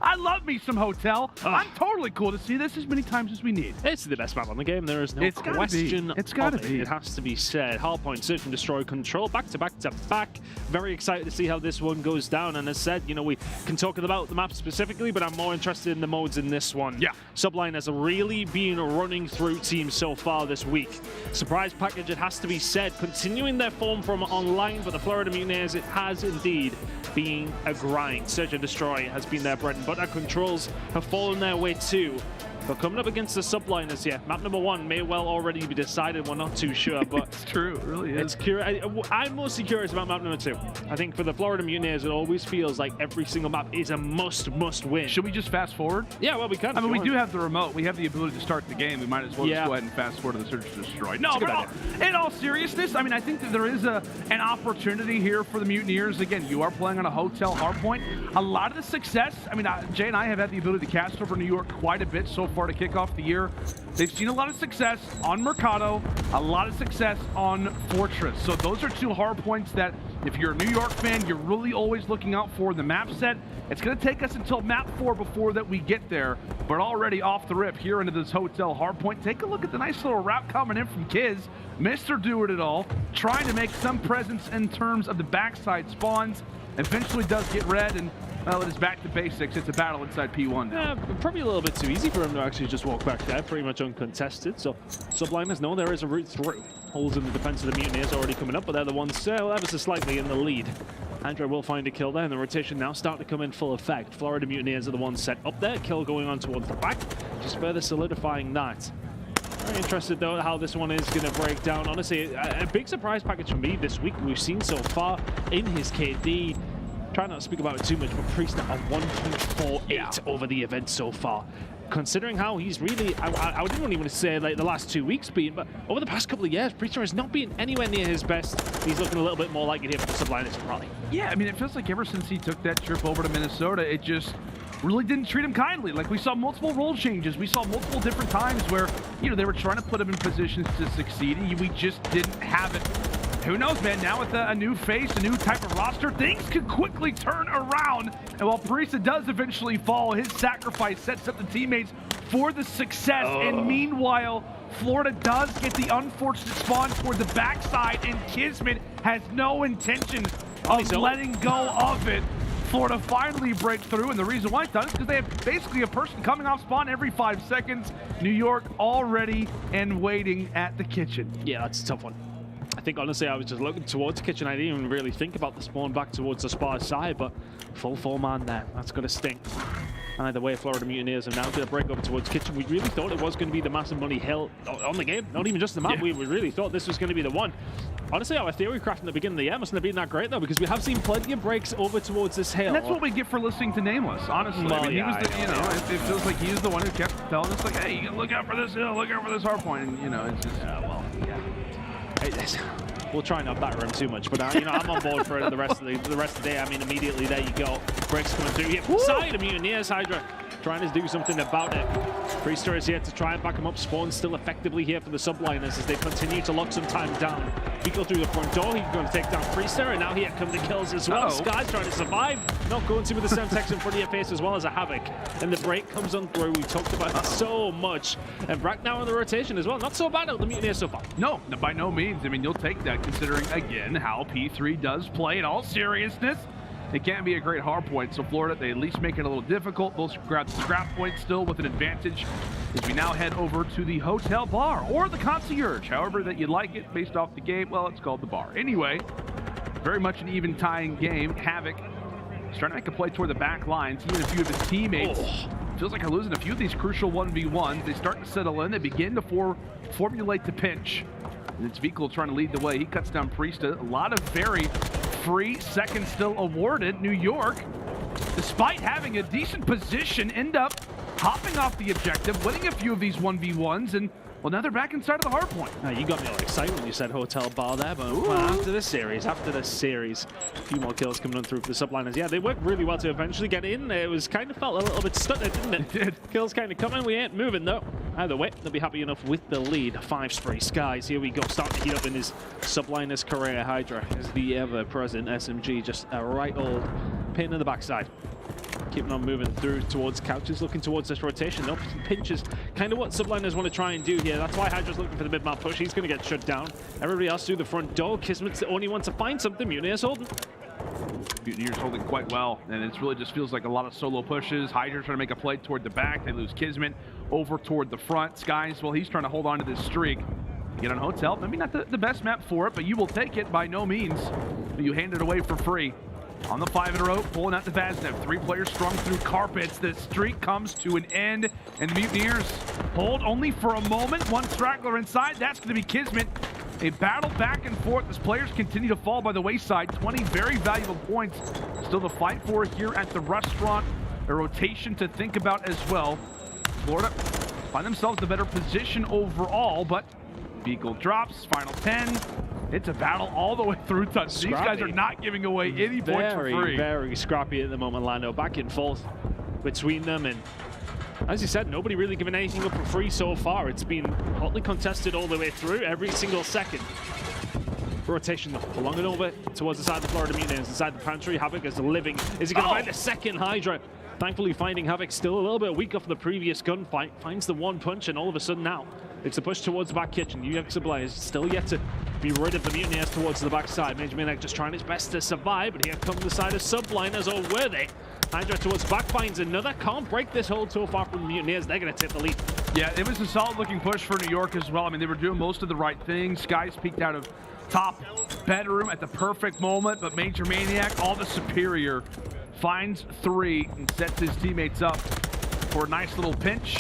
I love me some Hotel. I'm totally cool to see this as many times as we need. It's the best map on the game. There is no question. It's gotta be. It has to be said. Hardpoint, search and destroy, control, back to back to back. Very excited to see how this one goes down. And as said, you know, we can talk about the map specifically, but I'm more interested in the modes in this one. Yeah. Subliners have really been running through teams so far this week. Surprise package, it has to be said, continuing their form from online. But the Florida Mutineers, it has indeed been a grind. Search and destroy has been their bread and butter. Controls have fallen their way too. But coming up against the Subliners here, map number 1 may well already be decided. We're not too sure, but it's true. It really is. It's curious. I'm mostly curious about map number 2. I think for the Florida Mutineers, it always feels like every single map is a must win. Should we just fast forward? Yeah, well, we can. I mean, we do have the remote. We have the ability to start the game. We might as well just go ahead and fast forward to the search and destroy. No, but in all seriousness, I mean, I think that there is an opportunity here for the Mutineers. Again, you are playing on a Hotel hardpoint. A lot of the success, I mean, Jay and I have had the ability to cast over New York quite a bit so far to kick off the year. They've seen a lot of success on Mercado, a lot of success on Fortress. So those are two hard points that if you're a New York fan, you're really always looking out for. The map set, it's going to take us until map 4 before that we get there. But already off the rip here into this hotel hardpoint, take a look at the nice little route coming in from Kiz. Mr. Do It All, trying to make some presence in terms of the backside spawns. Eventually does get red, and well, it is back to basics. It's a battle inside P1 now. Yeah, probably a little bit too easy for him to actually just walk back there, pretty much uncontested. So Subliners know there is a route through. Holes in the defense of the Mutineers already coming up, but they're the ones ever so slightly in the lead. HyDra will find a kill there, and the rotation now starting to come in full effect. Florida Mutineers are the ones set up there. Kill going on towards the back, just further solidifying that. Very interested though how this one is going to break down. Honestly, a big surprise package for me this week we've seen so far in his KD. Try not to speak about it too much, but Priestahh a 1.48 over the event so far. Considering how he's really, I didn't even want to say like the last 2 weeks being, but over the past couple of years, Priestahh has not been anywhere near his best. He's looking a little bit more like it here for the Subliners probably. Yeah, I mean, it feels like ever since he took that trip over to Minnesota, it just really didn't treat him kindly. Like, we saw multiple role changes. We saw multiple different times where, you know, they were trying to put him in positions to succeed, and we just didn't have it. Who knows, man? Now with a new face, a new type of roster, things could quickly turn around. And while Priestahh does eventually fall, his sacrifice sets up the teammates for the success. And meanwhile, Florida does get the unfortunate spawn toward the backside, and KiSMET has no intention of letting go of it. Florida finally break through, and the reason why it's done is because they have basically a person coming off spawn every 5 seconds. New York already and waiting at the kitchen. Yeah, that's a tough one. I think honestly I was just looking towards the kitchen. I didn't even really think about the spawn back towards the spar side, but full 4-man there. That's going to stink. Either way, Florida Mutineers have now did a break over towards kitchen. We really thought it was going to be the massive money hill on the game, not even just the map. Yeah. We really thought this was going to be the one. Honestly, our theory craft in the beginning of the year mustn't have been that great though, because we have seen plenty of breaks over towards this hill. And that's what we get for listening to Nameless, honestly. Well, I mean, yeah, he was the, you know, it feels like he's the one who kept telling us, like, hey, you gotta look out for this hill, look out for this hard point, and you know, it's just, we'll try not batter him too much, but you know, I'm on board for the rest of the day. I mean, immediately there you go. Breaks coming through here. Side of Mutineers, HyDra trying to do something about it. Priestahh is here to try and back him up. Spawn still effectively here for the Subliners as they continue to lock some time down. He goes through the front door. He's going to take down Priestahh, and now here come the kills as well. Skyz trying to survive. Not going to with the Semtex in front of your face as well as a Havoc. And the break comes on through. We talked about it so much. And Brack now on the rotation as well. Not so bad out the Mutineers so far. No, by no means. I mean, you'll take that considering, again, how P3 does play in all seriousness. It can't be a great hard point, so Florida, they at least make it a little difficult. They'll grab the scrap point still with an advantage as we now head over to the hotel bar, or the concierge, however that you like it based off the game. Well, it's called the bar. Anyway, very much an even tying game. Havoc is trying to make a play toward the back lines. Even a few of his teammates feels like are losing a few of these crucial 1v1s. They start to settle in. They begin to formulate the pinch. And it's Vikul trying to lead the way. He cuts down Priestahh. A lot of very free seconds still awarded. New York, despite having a decent position, end up hopping off the objective, winning a few of these 1v1s, and well, now they're back inside of the hard point. Now, you got me all excited when you said hotel bar there, but well, after this series, a few more kills coming on through for the Subliners. Yeah, they worked really well to eventually get in. It was kind of felt a little bit stunted, didn't it? It did. Kills kind of coming. We ain't moving though. Either way, they'll be happy enough with the lead. 5 spray Skyz. Here we go, starting to heat up in his Subliners career. HyDra is the ever-present SMG, just a right old pain in the backside. Keeping on moving through towards couches, looking towards this rotation. No pinches, kind of what Subliners want to try and do here. That's why HyDra's looking for the mid-map push. He's going to get shut down. Everybody else through the front door. KiSMET's the only one to find something. Mutineers holding. Mutineers holding quite well, and it really just feels like a lot of solo pushes. HyDra trying to make a play toward the back. They lose KiSMET over toward the front. Skyz, well, he's trying to hold on to this streak. Get on hotel. Maybe not the best map for it, but you will take it by no means. You hand it away for free. On the 5 in a row, pulling out the Vaznev. 3 players strung through carpets. The streak comes to an end, and the Mutineers hold only for a moment. 1 straggler inside. That's going to be KiSMET. A battle back and forth as players continue to fall by the wayside. 20 very valuable points still to fight for here at the restaurant. A rotation to think about as well. Florida find themselves in a better position overall, but Beagle drops. Final 10. It's a battle all the way through touch. These guys are not giving away any points for free. Very scrappy at the moment, Lando. Back and forth between them, and As you said, nobody really given anything up for free so far. It's been hotly contested all the way through, every single second. Rotation though, along and over towards the side of the Florida Mutineers, inside the pantry. Havoc is living. Is he going to find the second HyDra? Thankfully, finding Havoc still a little bit weak off the previous gunfight. Finds the one punch, and all of a sudden now, it's a push towards the back kitchen. York Subliners still yet to be rid of the Mutineers towards the backside. Mack just trying his best to survive, but here comes the side of Subliners, or were they? HyDra towards back finds another. Can't break this hold so far from the Mutineers. They're going to take the lead. Yeah, it was a solid looking push for New York as well. I mean, they were doing most of the right things. Skyz peeked out of top bedroom at the perfect moment, but Major Maniac, all the superior, finds 3 and sets his teammates up for a nice little pinch.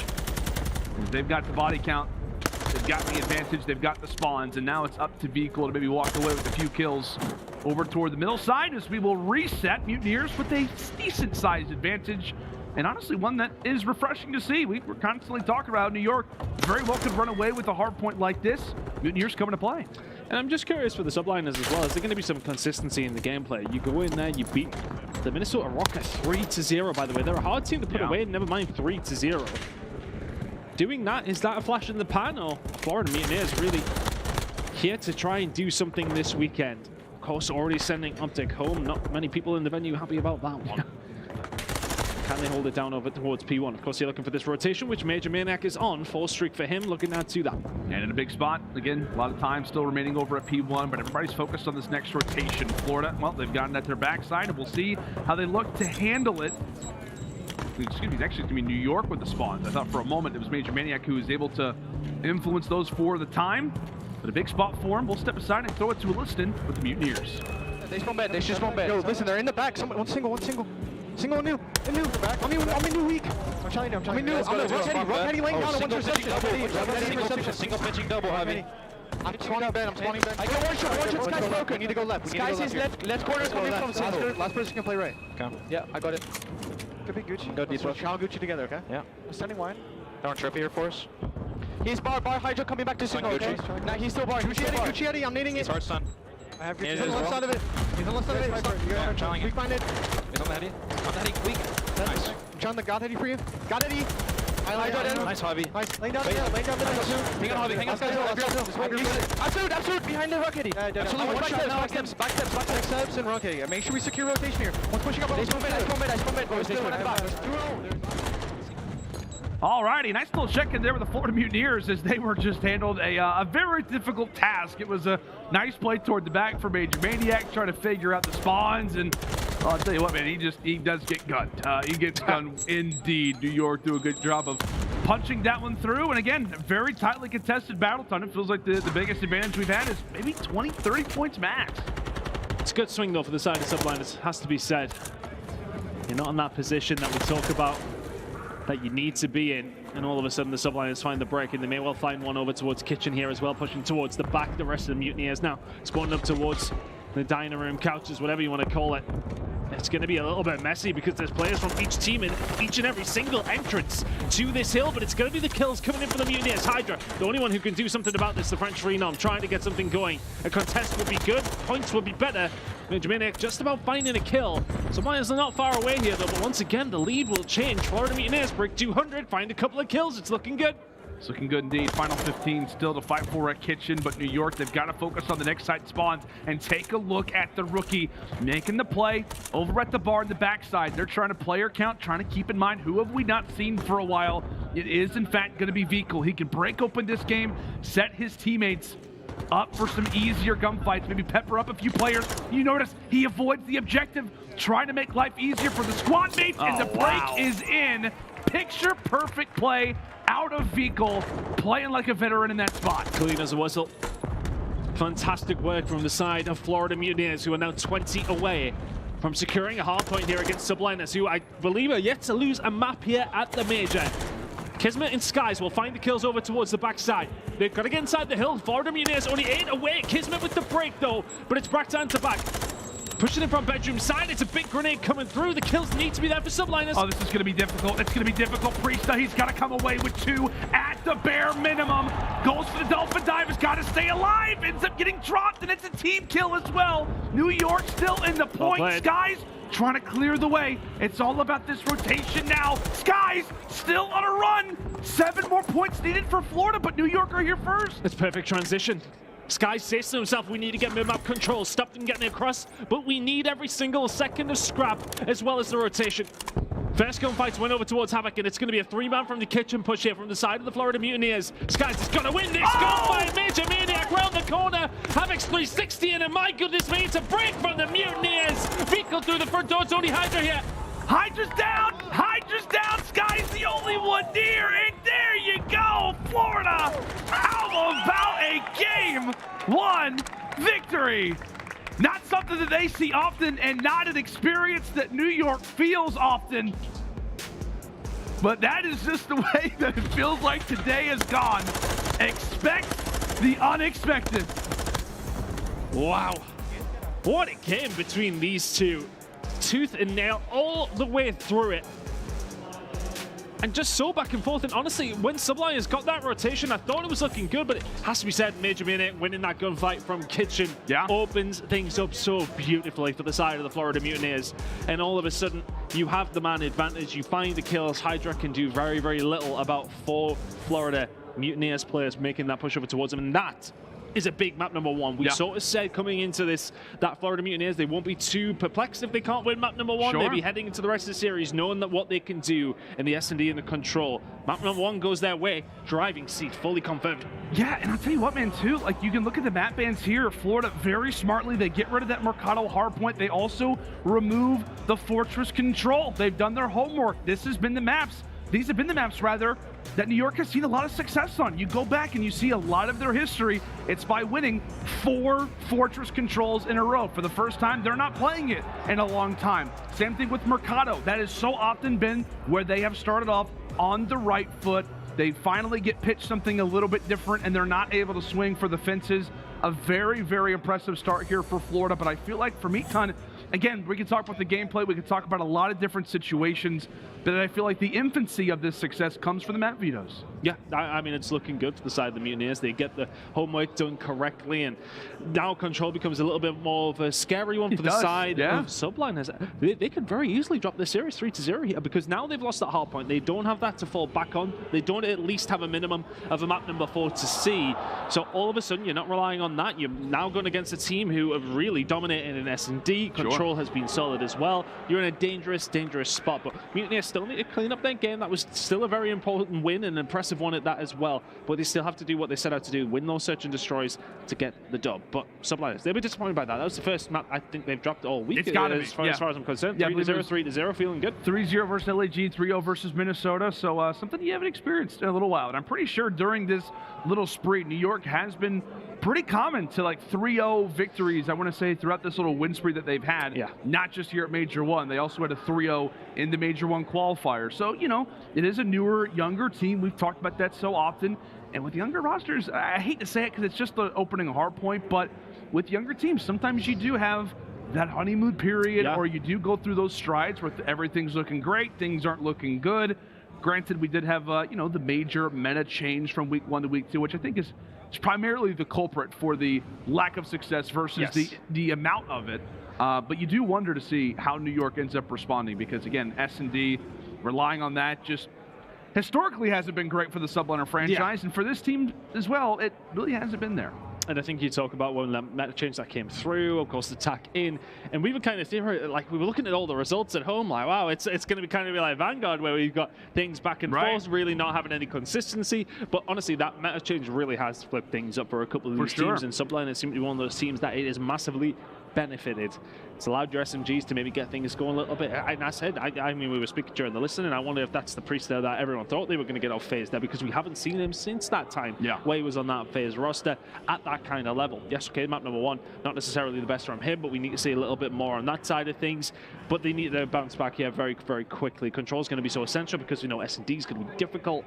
They've got the body count, they've got the advantage, they've got the spawns, and now it's up to Vehicle to maybe walk away with a few kills over toward the middle side as we will reset. Mutineers with a decent sized advantage, and honestly one that is refreshing to see. We're constantly talking about New York very well could run away with a hard point like this. Mutineers coming to play. And I'm just curious for the Subliners as well. Is there going to be some consistency in the gameplay? You go in there, you beat the Minnesota Røkkr 3-0, by the way. They're a hard team to put away, never mind 3-0. Doing that, is that a flash in the pan, or Florida Mutineers really here to try and do something this weekend? Of course, already sending OpTic home. Not many people in the venue happy about that one. Can they hold it down over towards P1? Of course, you're looking for this rotation, which Major Maniac is on. Full streak for him, looking out to that. And in a big spot, again, a lot of time still remaining over at P1, but everybody's focused on this next rotation. Florida, well, they've gotten at their backside, and we'll see how they look to handle it. Excuse me, actually, it's going to be New York with the spawns. I thought for a moment it was Major Maniac who was able to influence those for the time. But a big spot for him. We'll step aside and throw it to Aliston with the Mutineers. They spawn bed, they should spawn bed. Yo, listen, they're in the back. Someone, one single. Single new. Back. I'm in new weak. I'm trying to. I'm Røkkr laying down on one reception. Single pitching double, heavy. I'm spawning bed. I got one shot. Skyz broken. Need to go left. Skyz is left corner is coming from center. Last person can play right. Okay. Yeah, I got it. Could be Gucci. Go deep. Chow Gucci together, okay? Yeah. I'm standing wide. Don't trophy here for us. He's bar HyDra coming back to single, okay? Nah, he's still bar. Gucci Eddie, I'm nading it. He's hard stun. I have Gucci. He's on the left side of it. He's on the left side of it. We find it. He's on the heady. On the heady, weak. Nice. I'm trying the God heady for you. God heady. Nice, Javi. Nice. Laying down the Hang on, Javi. Hang on. Absolute behind the Røkkr. Absolute. Back steps and Røkkr. Make sure we secure rotation here. One's pushing up. I spawn bed. Alrighty, nice little check in there with the Florida Mutineers as they were just handled a very difficult task. It was a nice play toward the back for Major Maniac, trying to figure out the spawns, and I'll tell you what, man, he does get gunned. He gets gunned indeed. New York do a good job of punching that one through, and again, very tightly contested battle ton. It feels like the biggest advantage we've had is maybe 20, 30 points max. It's a good swing though for the side of Subliners, has to be said. You're not in that position that we talk about that you need to be in, and all of a sudden the Subliners find the break, and they may well find one over towards kitchen here as well, pushing towards the back. The rest of the Mutineers now spawning up towards the dining room, couches, whatever you want to call it. It's going to be a little bit messy because there's players from each team in each and every single entrance to this hill, but it's going to be the kills coming in for the Mutineers. HyDra, the only one who can do something about this, the French Phenom, trying to get something going. A contest would be good, points would be better. Major Maniac just about finding a kill. Subliners are not far away here though, but once again the lead will change. Florida Mutineers break 200, find a couple of kills, it's looking good. It's looking good indeed. Final 15 still to fight for at kitchen, but New York, they've got to focus on the next side spawns and take a look at the rookie making the play over at the bar in the backside. They're trying to player count, trying to keep in mind who have we not seen for a while. It is in fact going to be Vehicle. He can break open this game, set his teammates up for some easier gunfights, maybe pepper up a few players. You notice he avoids the objective, trying to make life easier for the squad mates, and the break is in. Picture perfect play out of Vehicle, playing like a veteran in that spot. Clean as a whistle. Fantastic work from the side of Florida Mutineers, who are now 20 away from securing a hard point here against Subliners, who I believe are yet to lose a map here at the Major. KiSMET and Skyz will find the kills over towards the backside. They've got to get inside the hill. Florida Mutineers only 8 away. KiSMET with the break though, but it's back to back. Pushing in from bedroom side, it's a big grenade coming through. The kills need to be there for Subliners. Oh, this is going to be difficult. It's going to be difficult. Priestahh, he's got to come away with 2 at the bare minimum. Goes for the Dolphin Dive, has got to stay alive. Ends up getting dropped, and it's a team kill as well. New York still in the point. Skyz trying to clear the way. It's all about this rotation now. Skyz still on a run. 7 more points needed for Florida, but New York are here first. It's perfect transition. Skyz says to himself, we need to get mid-map control, stop them getting across, but we need every single second of scrap as well as the rotation. First gunfights went over towards Havoc, and it's going to be a 3-man from the kitchen push here from the side of the Florida Mutineers. Skyz is going to win this gunfight. Major Maniac round the corner. Havoc's 360, and my goodness me, it's a break from the Mutineers. Vehicle through the front door. It's only HyDra here. HyDra's down! HyDra's down! Skyz the only one near, and there you go! Florida! How about a Game 1 victory? Not something that they see often, and not an experience that New York feels often. But that is just the way that it feels like today is gone. Expect the unexpected. Wow. What a game between these two. Tooth and nail all the way through it. And just so back and forth. And honestly, when Subliners got that rotation, I thought it was looking good, but it has to be said, Major Maniac winning that gunfight from kitchen opens things up so beautifully for the side of the Florida Mutineers. And all of a sudden, you have the man advantage. You find the kills. HyDra can do very, very little about 4 Florida Mutineers players making that push over towards them. And that is a big map number 1. We sort of said coming into this that Florida Mutineers, they won't be too perplexed if they can't win map number 1. They'll be heading into the rest of the series knowing that what they can do in the S&D and the control. Map number 1 goes their way. Driving seat fully confirmed. Yeah, and I'll tell you what, man, too, like you can look at the map bans here. Florida very smartly, they get rid of that Mercado Hardpoint. They also remove the Fortress Control. They've done their homework. This has been the maps. These have been the maps, rather, that New York has seen a lot of success on. You go back and you see a lot of their history. It's by winning 4 Fortress Controls in a row. For the first time, they're not playing it in a long time. Same thing with Mercado. That has so often been where they have started off on the right foot. They finally get pitched something a little bit different, and they're not able to swing for the fences. A very, very impressive start here for Florida, but I feel like for Meatcon, again, we can talk about the gameplay, we can talk about a lot of different situations, but I feel like the infancy of this success comes from the map vetoes. Yeah, I mean, it's looking good for the side of the Mutineers. They get the homework done correctly, and now control becomes a little bit more of a scary one for the side of Subliners. They could very easily drop the series 3-0 here, because now they've lost that hard point. They don't have that to fall back on. They don't at least have a minimum of a map number 4 to see. So all of a sudden, you're not relying on that. You're now going against a team who have really dominated in S&D. Control has been solid as well. You're in a dangerous, dangerous spot, but Mutineers still need to clean up their game. That was still a very important win, an impressive one at that as well, but they still have to do what they set out to do, win those search and destroys to get the dub. But Subliners, they'll be disappointed by that. That was the first map I think they've dropped all week. It's got to be. As far as I'm concerned. 3-0, 3-0, feeling good. 3-0 versus LAG, 3-0 versus Minnesota, so something you haven't experienced in a little while. And I'm pretty sure during this little spree, New York has been pretty common to like 3-0 victories, I want to say, throughout this little win spree that they've had. Not just here at Major 1. They also had a 3-0 in the Major 1 qualifier. So, you know, it is a newer, younger team. We've talked about that so often. And with younger rosters, I hate to say it because it's just the opening hard point, but with younger teams, sometimes you do have that honeymoon period, or you do go through those strides where everything's looking great, things aren't looking good. Granted, we did have, you know, the major meta change from week 1 to week 2, which I think is primarily the culprit for the lack of success versus the amount of it. But you do wonder to see how New York ends up responding, because again, S&D relying on that just historically hasn't been great for the Subliner franchise, and for this team as well, it really hasn't been there. And I think you talk about when the meta change that came through, of course, the tack in, and we were kind of theorizing, like we were looking at all the results at home, like, wow, it's going to be kind of be like Vanguard, where we've got things back and forth, really not having any consistency. But honestly, that meta change really has flipped things up for a couple of these teams, and Subliners seem to be one of those teams that it is massively benefited. It's allowed your SMGs to maybe get things going a little bit. And I said, I mean, we were speaking during the listening, and I wonder if that's the Priestahh that everyone thought they were going to get off FaZe there, because we haven't seen him since that time where he was on that FaZe roster at that kind of level. Yes, okay, map number 1, not necessarily the best from him, but we need to see a little bit more on that side of things. But they need to bounce back here very, very quickly. Control's going to be so essential because we know S&D is going to be difficult.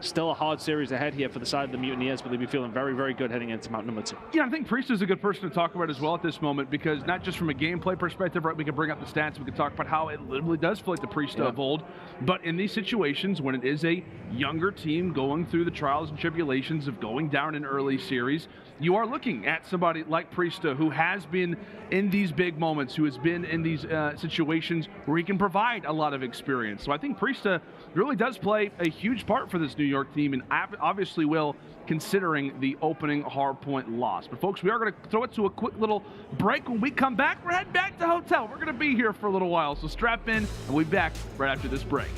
Still a hard series ahead here for the side of the Mutineers, but they'll be feeling very, very good heading into map number 2. Yeah, I think Priestahh is a good person to talk about as well at this moment, because not just from a gameplay perspective, right? We can bring up the stats, we can talk about how it literally does feel like the Priestahh of old. But in these situations, when it is a younger team going through the trials and tribulations of going down in early series, you are looking at somebody like Priestahh, who has been in these big moments, who has been in these situations where he can provide a lot of experience. So I think Priestahh really does play a huge part for this New York team, and obviously will, considering the opening hardpoint loss. But folks, we are going to throw it to a quick little break. When we come back, we're heading back to hotel. We're going to be here for a little while, so strap in, and we'll be back right after this break.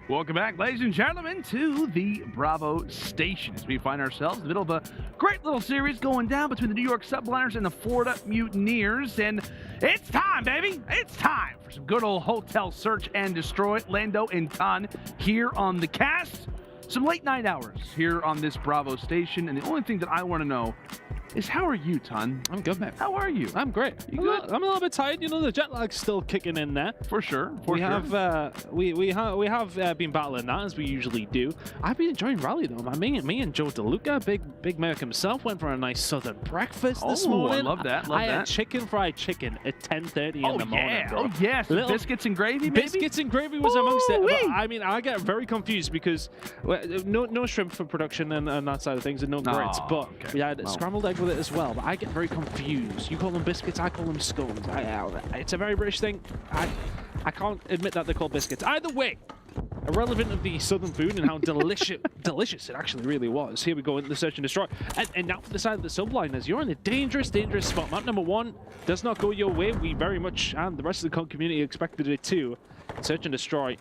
Welcome back, ladies and gentlemen, to the Bravo station as we find ourselves in the middle of a great little series going down between the New York Subliners and the Florida Mutineers. And it's time, baby. It's time for some good old hotel search and destroy. Lando and Ton here on the cast. Some late night hours here on this Bravo station. And the only thing that I want to know is, how are you, Ton? I'm good, man. How are you? I'm great. You good? I'm a little bit tired. You know, the jet lag's still kicking in there. For sure. We have been battling that, as we usually do. I've been enjoying rally though. Me and Joe DeLuca, big Merc himself, went for a nice southern breakfast this morning. I love that. I had fried chicken at 10:30 in the morning, bro. Oh yeah, some biscuits and gravy, baby. Biscuits and gravy was amongst it. But, I mean, I get very confused because no shrimp for production and that side of things, and no grits. But we had scrambled egg with it as well. But I get very confused. You call them biscuits, I call them scones. It's a very British thing. I can't admit that they're called biscuits. Either way, irrelevant of the southern food and how delicious it actually really was. Here we go into the search and destroy. And now for the side of the Subliners, you're in a dangerous spot. Map number 1 does not go your way. We very much, and the rest of the community, expected it to. Search and destroy.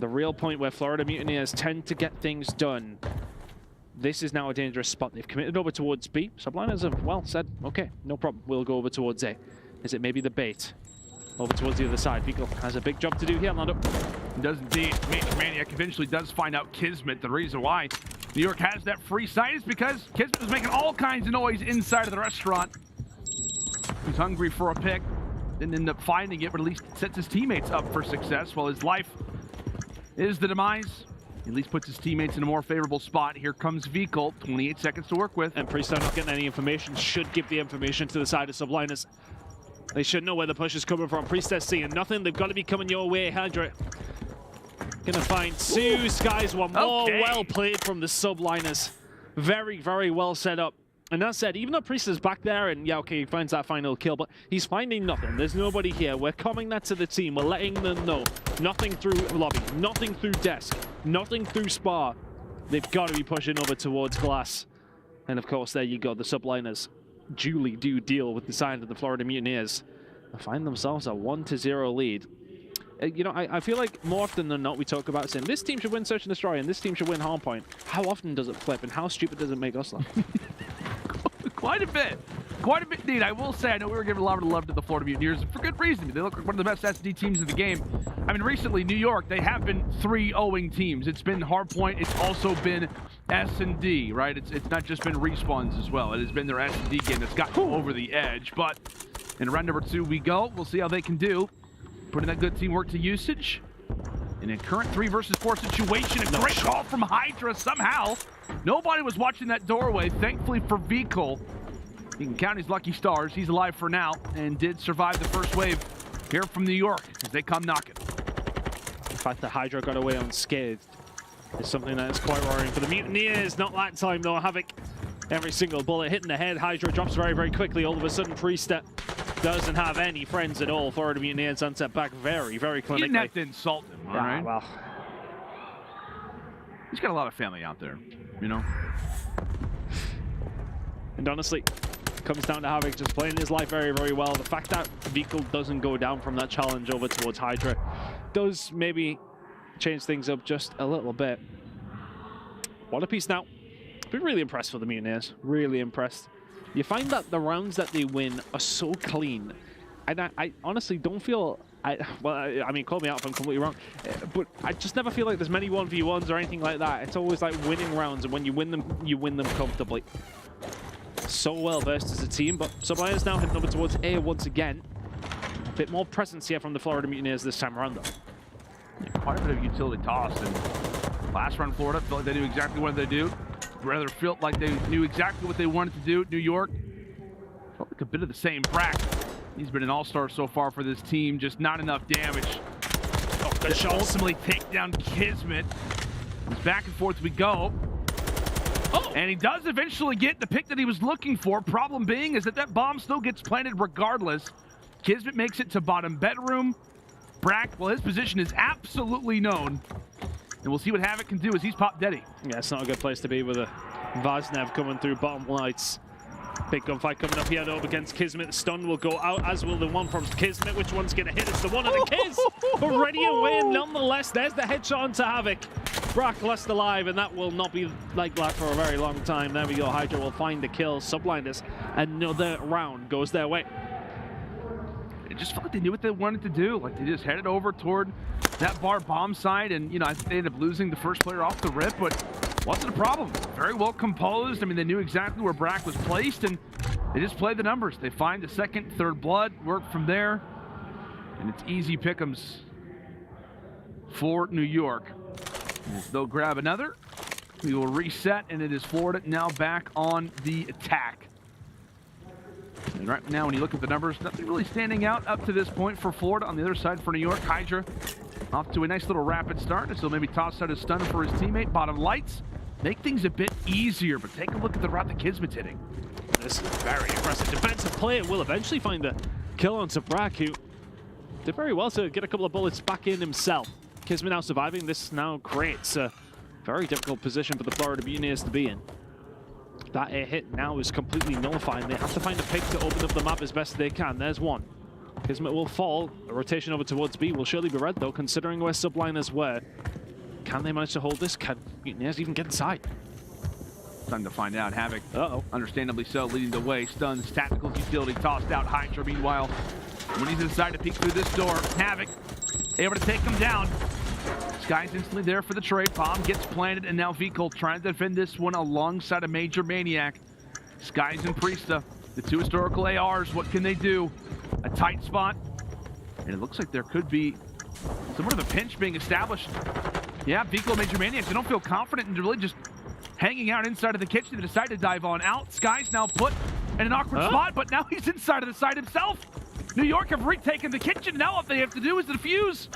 The real point where Florida Mutineers tend to get things done. This is now a dangerous spot. They've committed over towards B. Subliners have, well, said, okay, no problem. We'll go over towards A. Is it maybe the bait? Over towards the other side. Vico has a big job to do here, Lando. He does indeed. Maniac eventually does find out KiSMET. The reason why New York has that free site is because KiSMET was making all kinds of noise inside of the restaurant. He's hungry for a pick. Didn't end up finding it, but at least sets his teammates up for success. While his life is the demise, at least puts his teammates in a more favorable spot. Here comes Vico, 28 seconds to work with. And Priestahh not getting any information, should give the information to the side of Subliners. They should know where the push is coming from. Priestahh seeing nothing. They've got to be coming your way. HyDra gonna find two. Skyz one more. Okay. Well played from the Subliners. Very, very well set up. And that said, even though Priesthah's back there and, yeah, okay, he finds that final kill, but he's finding nothing. There's nobody here. We're coming that to the team. We're letting them know. Nothing through lobby, nothing through desk, nothing through spar. They've got to be pushing over towards glass. And of course, there you go. The Subliners duly do deal with the side of the Florida Mutineers. They find themselves a 1-0 lead. You know, I feel like more often than not, we talk about saying this team should win Search and Destroy and this team should win Hardpoint. How often does it flip and how stupid does it make us look? Quite a bit. Quite a bit indeed. I will say, I know we were giving a lot of love to the Florida Mutineers, and for good reason. They look like one of the best S&D teams in the game. I mean, recently, New York, they have been 3-0ing teams. It's been Hardpoint. It's also been S&D, right? It's not just been respawns as well. It has been their S&D game that's gotten over the edge. But in round number 2 we go. We'll see how they can do. Putting that good teamwork to usage. In a current 3 versus 4 situation, a great call from HyDra somehow. Nobody was watching that doorway. Thankfully for Vico, he can count his lucky stars. He's alive for now and did survive the first wave here from New York as they come knocking. The fact that HyDra got away unscathed is something that is quite worrying for the Mutineers. Not that time though. Havoc, every single bullet hitting the head. HyDra drops very, very quickly. All of a sudden, Priestahh doesn't have any friends at all. Florida Mutineers sunset back very, very clinically. You didn't have to insult him, all right? Well, he's got a lot of family out there, you know? And honestly, it comes down to Havoc just playing his life very, very well. The fact that Vico doesn't go down from that challenge over towards HyDra does maybe change things up just a little bit. What a piece now. Been really impressed with the Mutineers. Really impressed. You find that the rounds that they win are so clean. And I honestly don't feel... I mean, call me out if I'm completely wrong. But I just never feel like there's many 1v1s or anything like that. It's always like winning rounds. And when you win them comfortably. So well versed as a team. But Subliners now heading over towards A once again. A bit more presence here from the Florida Mutineers this time around, though. Yeah, quite a bit of utility toss. And last round, Florida felt like they knew exactly what they do. Rather felt like they knew exactly what they wanted to do. New York felt like a bit of the same. Brack, he's been an all-star so far for this team, just not enough damage. Oh, good shot. Ultimately take down KiSMET. Back and forth we go. Oh. And he does eventually get the pick that he was looking for. Problem being is that bomb still gets planted regardless. KiSMET makes it to bottom bedroom. Brack, well, his position is absolutely known. And we'll see what Havoc can do as he's popped Deddy. Yeah, it's not a good place to be with a Vaznev coming through bottom lights. Big gunfight coming up here though against KiSMET. The stun will go out, as will the one from KiSMET. Which one's going to hit? It's the one of the Kiz. But ready and win nonetheless. There's the headshot onto Havoc. Brack left alive, and that will not be like that for a very long time. There we go. HyDra will find the kill. Subliners, another round goes their way. It just felt like they knew what they wanted to do. Like they just headed over toward that bar bomb side, and you know, I think they ended up losing the first player off the rip, but wasn't a problem. Very well composed. I mean, they knew exactly where Brack was placed, and they just played the numbers. They find the second, third blood, work from there, and it's easy pick'ems for New York. And they'll grab another. We will reset, and it is Florida now back on the attack. And right now, when you look at the numbers, nothing really standing out up to this point for Florida. On the other side for New York, HyDra off to a nice little rapid start. So maybe toss out a stun for his teammate. Bottom lights make things a bit easier, but take a look at the route that KiSMET's hitting. This is very impressive. Defensive player will eventually find the kill onto Brack, who did very well to get a couple of bullets back in himself. KiSMET now surviving. This now creates a very difficult position for the Florida Mutineers to be in. That air hit now is completely nullified. They have to find a pick to open up the map as best they can. There's one. KiSMET will fall. A rotation over towards B will surely be red, though, considering where Subliners were. Can they manage to hold this? Can Mutineers even get inside? Time to find out. Havoc, understandably so, leading the way. Stuns, tactical utility, tossed out. HyDra, meanwhile, when he's inside to peek through this door, Havoc able to take him down. Skyz instantly there for the trade. Bomb gets planted, and now Vehicle trying to defend this one alongside a Major Maniac. Skyz and Priestahh, the two historical ARs. What can they do? A tight spot, and it looks like there could be somewhat of a pinch being established. Yeah, Vehicle and Major Maniacs, they don't feel confident in really just hanging out inside of the kitchen. They decide to dive on out. Skyz now put in an awkward spot, but now he's inside of the side himself. New York have retaken the kitchen. Now all they have to do is defuse.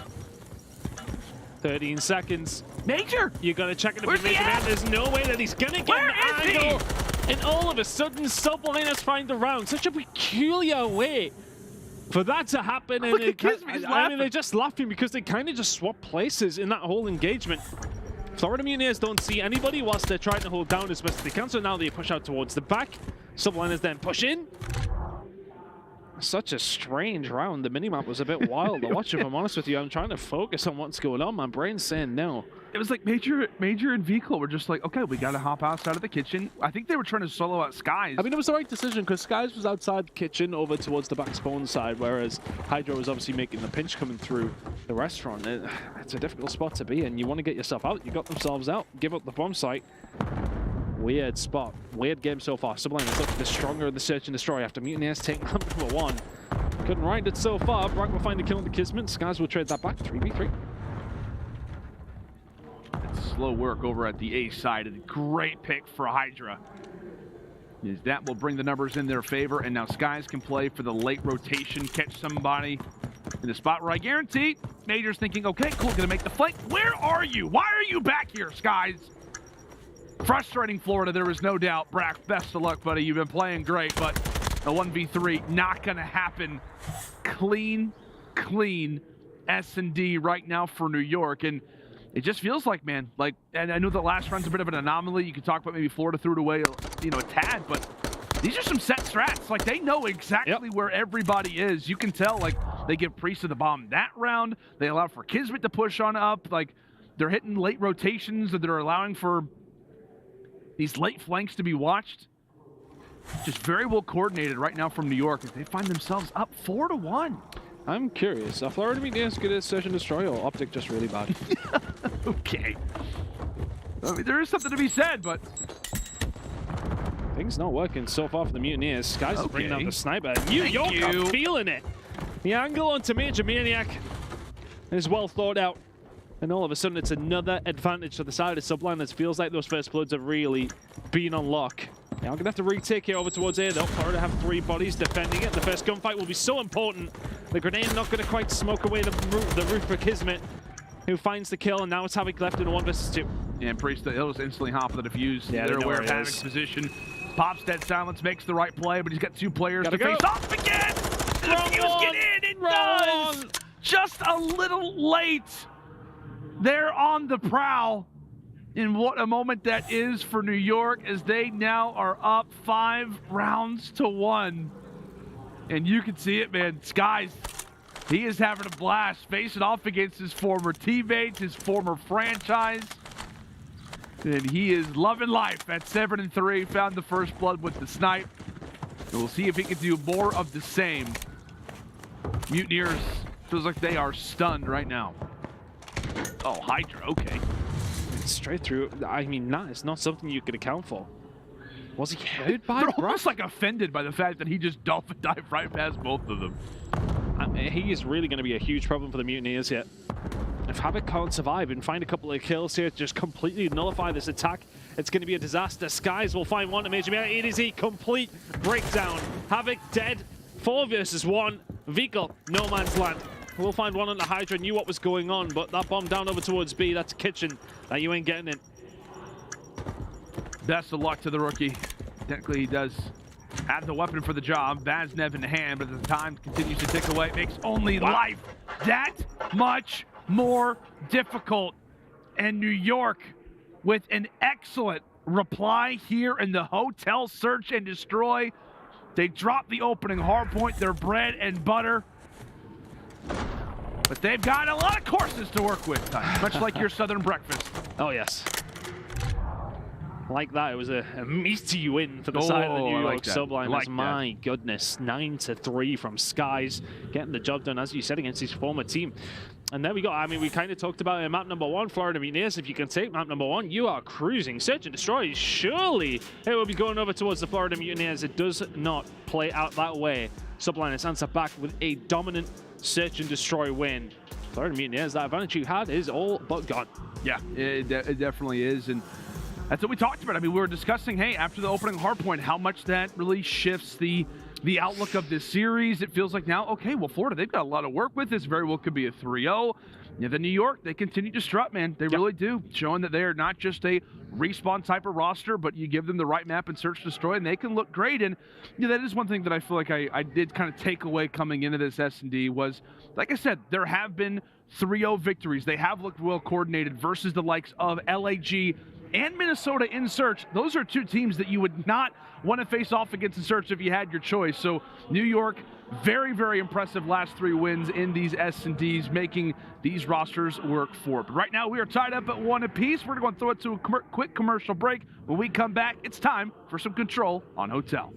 13 seconds. Major! You gotta check it. Where's Major he Man. at? There's no way that he's gonna get Where an is angle. And all of a sudden, Subliners find the round. Such a peculiar way for that to happen. And Look at KiSMET, I mean, they're just laughing because they kind of just swap places in that whole engagement. Florida Mutineers don't see anybody whilst they're trying to hold down as best as they can. So now they push out towards the back. Subliners then push in. Such a strange round. The minimap was a bit wild to watch, if I'm honest with you. I'm trying to focus on what's going on. My brain's saying no. It was like Major and Vehicle were just like, okay, we got to hop outside of the kitchen. I think they were trying to solo out Skyz. I mean, it was the right decision because Skyz was outside the kitchen over towards the back spawn side, whereas HyDra was obviously making the pinch coming through the restaurant. It's a difficult spot to be in. You want to get yourself out. You got themselves out. Give up the bomb site. Weird spot. Weird game so far. Subliners look the stronger of the search and destroy after Mutineers take number one. Couldn't ride it so far. Røkkr will find the kill on the KiSMET. Skyz will trade that back. 3v3. Slow work over at the A side. A great pick for HyDra. That will bring the numbers in their favor, and now Skyz can play for the late rotation, catch somebody in the spot where I guarantee Major's thinking, okay, cool, gonna make the flank. Where are you? Why are you back here, Skyz? Frustrating Florida, there is no doubt. Brack, best of luck, buddy. You've been playing great, but a 1v3 not gonna happen. Clean S&D right now for New York, and it just feels like, man, like, and I know the last round's a bit of an anomaly. You could talk about maybe Florida threw it away, you know, a tad, but these are some set strats. Like, they know exactly where everybody is. You can tell, like, they give Priestahh the bomb that round. They allow for KiSMET to push on up. Like, they're hitting late rotations, that they're allowing for these late flanks to be watched. Just very well coordinated right now from New York as they find themselves up 4-1. I'm curious. Are Florida Mutineers good at search and destroy, or OpTic just really bad? Okay. I mean, there is something to be said, but things not working so far for the Mutineers. Skyz is bringing out the sniper. New York are feeling it. The angle onto Major Maniac is well thought out. And all of a sudden, it's another advantage to the side of Subliners. Feels like those first bloods have really been on lock. Now I'm going to have to retake it over towards A, though. Florida have 3 bodies defending it. The first gunfight will be so important. The grenade not going to quite smoke away the roof for KiSMET, who finds the kill, and now it's Havoc left in a 1 versus 2. And Priestahh, he'll just instantly hop on the defuse. Yeah, they're aware of Havoc's position. Pops dead silence, makes the right play, but he's got 2 players to face off again! The defuse get in! It does! Just a little late. They're on the prowl. In what a moment that is for New York, as they now are up 5 rounds to 1. And you can see it, man. Skyz, he is having a blast facing off against his former teammates, his former franchise. And he is loving life at 7-3. Found the first blood with the snipe. And we'll see if he can do more of the same. Mutineers, feels like they are stunned right now. Oh, HyDra, okay. Straight through. I mean, it's not something you could account for. Was he hurt by They're almost like offended by the fact that he just dolphin dived right past both of them. I mean, he is really going to be a huge problem for the Mutineers here. If Havoc can't survive and find a couple of kills here to just completely nullify this attack, it's going to be a disaster. Skyz will find one to Major Man. It is a complete breakdown. Havoc dead. 4 versus 1. Vehicle, no man's land. We'll find one on the HyDra. Knew what was going on, but that bomb down over towards B, that's a kitchen that you ain't getting in. Best of luck to the rookie. Technically, he does have the weapon for the job. Vaznev in hand, but the time continues to tick away. It makes only life that much more difficult. And New York with an excellent reply here in the hotel search and destroy. They drop the opening hardpoint, their bread and butter. But they've got a lot of courses to work with, much like your Southern breakfast. Oh, yes. Like that, it was a meaty win for the side of the New York Subliners. My goodness, 9-3 from Skyz, getting the job done, as you said, against his former team. And there we go. I mean, we kind of talked about it in map number 1, Florida Mutineers. If you can take map number 1, you are cruising. Search and Destroy, surely it will be going over towards the Florida Mutineers. It does not play out that way. Subliners answer back with a dominant Search and Destroy win. Florida Mutineers, that advantage you had is all but gone. Yeah, it definitely is. And that's what we talked about. I mean, we were discussing, hey, after the opening hardpoint, how much that really shifts the outlook of this series. It feels like now, okay, well, Florida, they've got a lot to work with. This very well could be a 3-0. Yeah, the New York, they continue to strut, man. They really do, showing that they are not just a respawn type of roster, but you give them the right map and search destroy, and they can look great. And you know, that is one thing that I feel like I did kind of take away coming into this S&D was, like I said, there have been 3-0 victories. They have looked well coordinated versus the likes of LAG and Minnesota in Search. Those are two teams that you would not want to face off against in Search if you had your choice. So New York, very, very impressive last 3 wins in these S&Ds, making these rosters work for it. But right now we are tied up at 1 apiece. We're going to throw it to a quick commercial break. When we come back, it's time for some control on Hotel.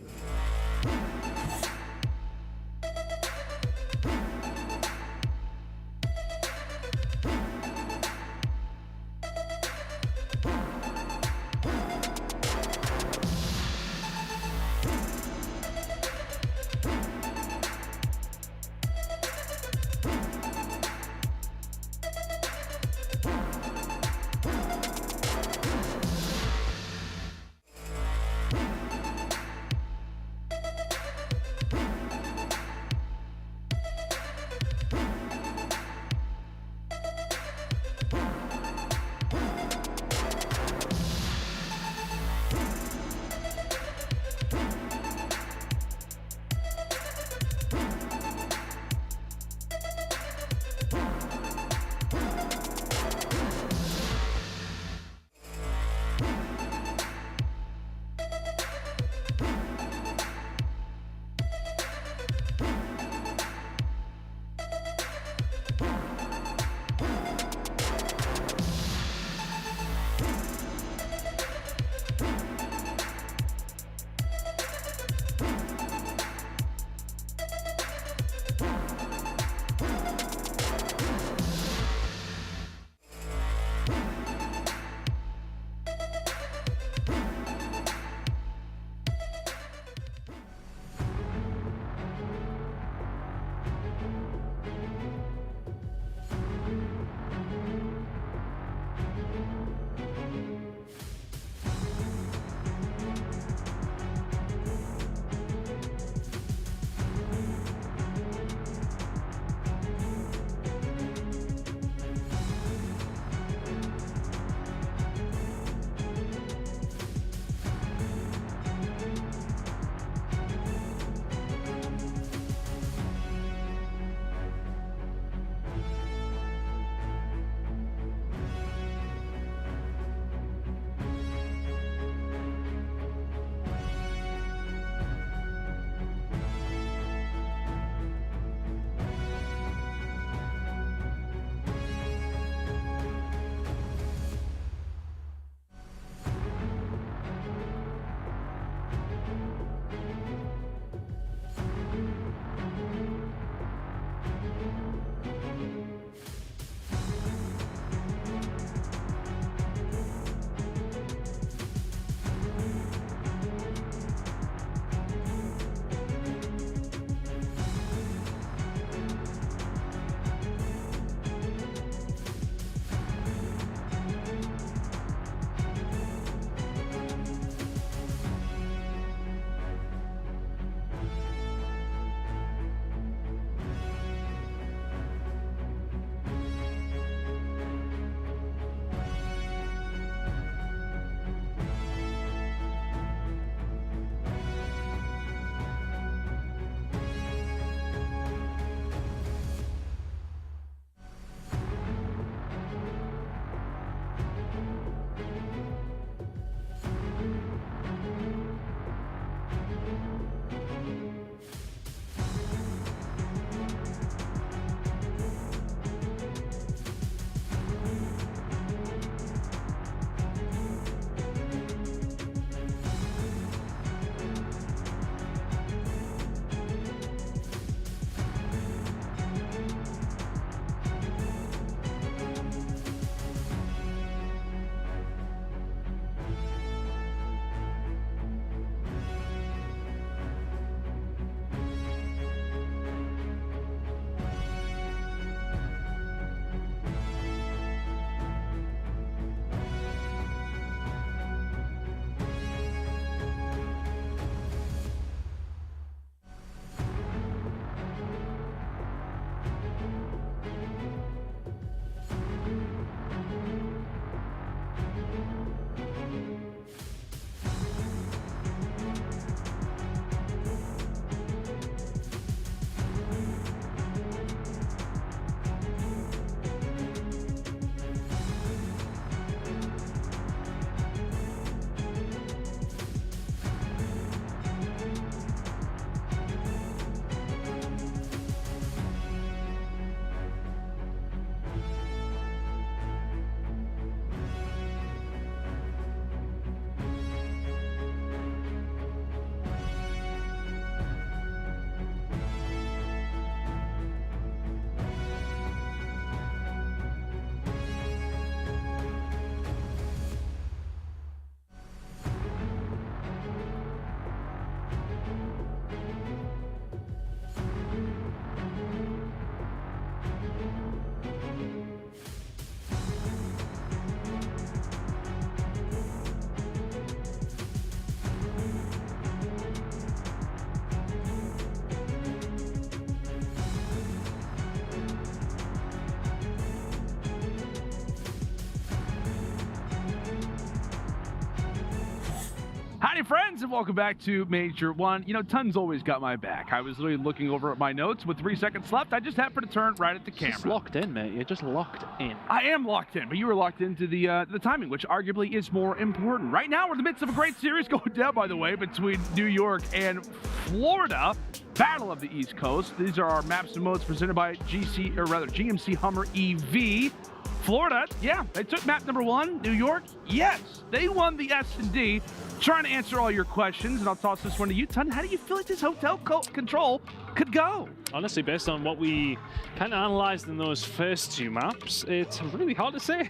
Howdy, friends, and welcome back to Major One. You know, Tun's always got my back. I was literally looking over at my notes with 3 seconds left. I just happened to turn right at the camera. Just locked in, mate. You're just locked in. I am locked in, but you were locked into the timing, which arguably is more important. Right now, we're in the midst of a great series going down, by the way, between New York and Florida. Battle of the East Coast. These are our maps and modes presented by GMC Hummer EV. Florida, yeah, they took map number 1. New York, yes, they won the S&D. Trying to answer all your questions, and I'll toss this one to you, Tun. How do you feel like this hotel control could go? Honestly, based on what we kind of analyzed in those first 2 maps, it's really hard to say.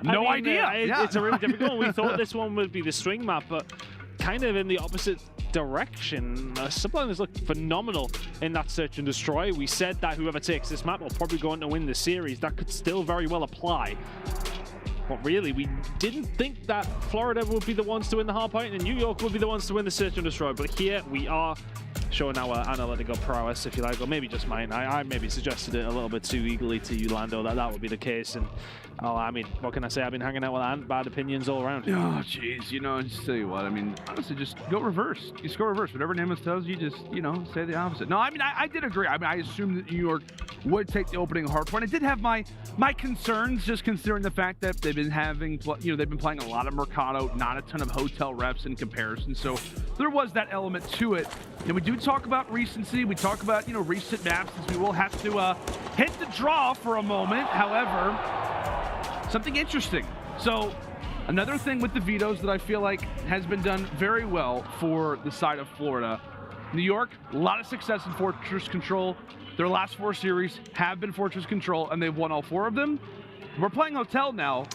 No idea. It's a really difficult one. We thought this one would be the swing map, but kind of in the opposite direction. Subliners look phenomenal in that search and destroy. We said that whoever takes this map will probably go on to win the series. That could still very well apply. But really, we didn't think that Florida would be the ones to win the hardpoint and New York would be the ones to win the search and destroy. But here we are showing our analytical prowess, if you like, or maybe just mine. I maybe suggested it a little bit too eagerly to you, Lando, that would be the case. And I mean, what can I say? I've been hanging out with Ant, bad opinions all around. Oh, jeez, you know, just tell you what. I mean, honestly, just go reverse. Just go reverse. Whatever Nimbus tells you, just, you know, say the opposite. No, I mean, I did agree. I mean, I assumed that New York would take the opening hardpoint. I did have my concerns, just considering the fact that they've been having, you know, they've been playing a lot of Mercado, not a ton of hotel reps in comparison. So there was that element to it. And we do talk about recency. We talk about, you know, recent maps, as we will have to hit the draw for a moment. However, something interesting. So another thing with the vetoes that I feel like has been done very well for the side of Florida. New York, a lot of success in Fortress Control. Their last 4 series have been Fortress Control, and they've won all 4 of them. We're playing Hotel now.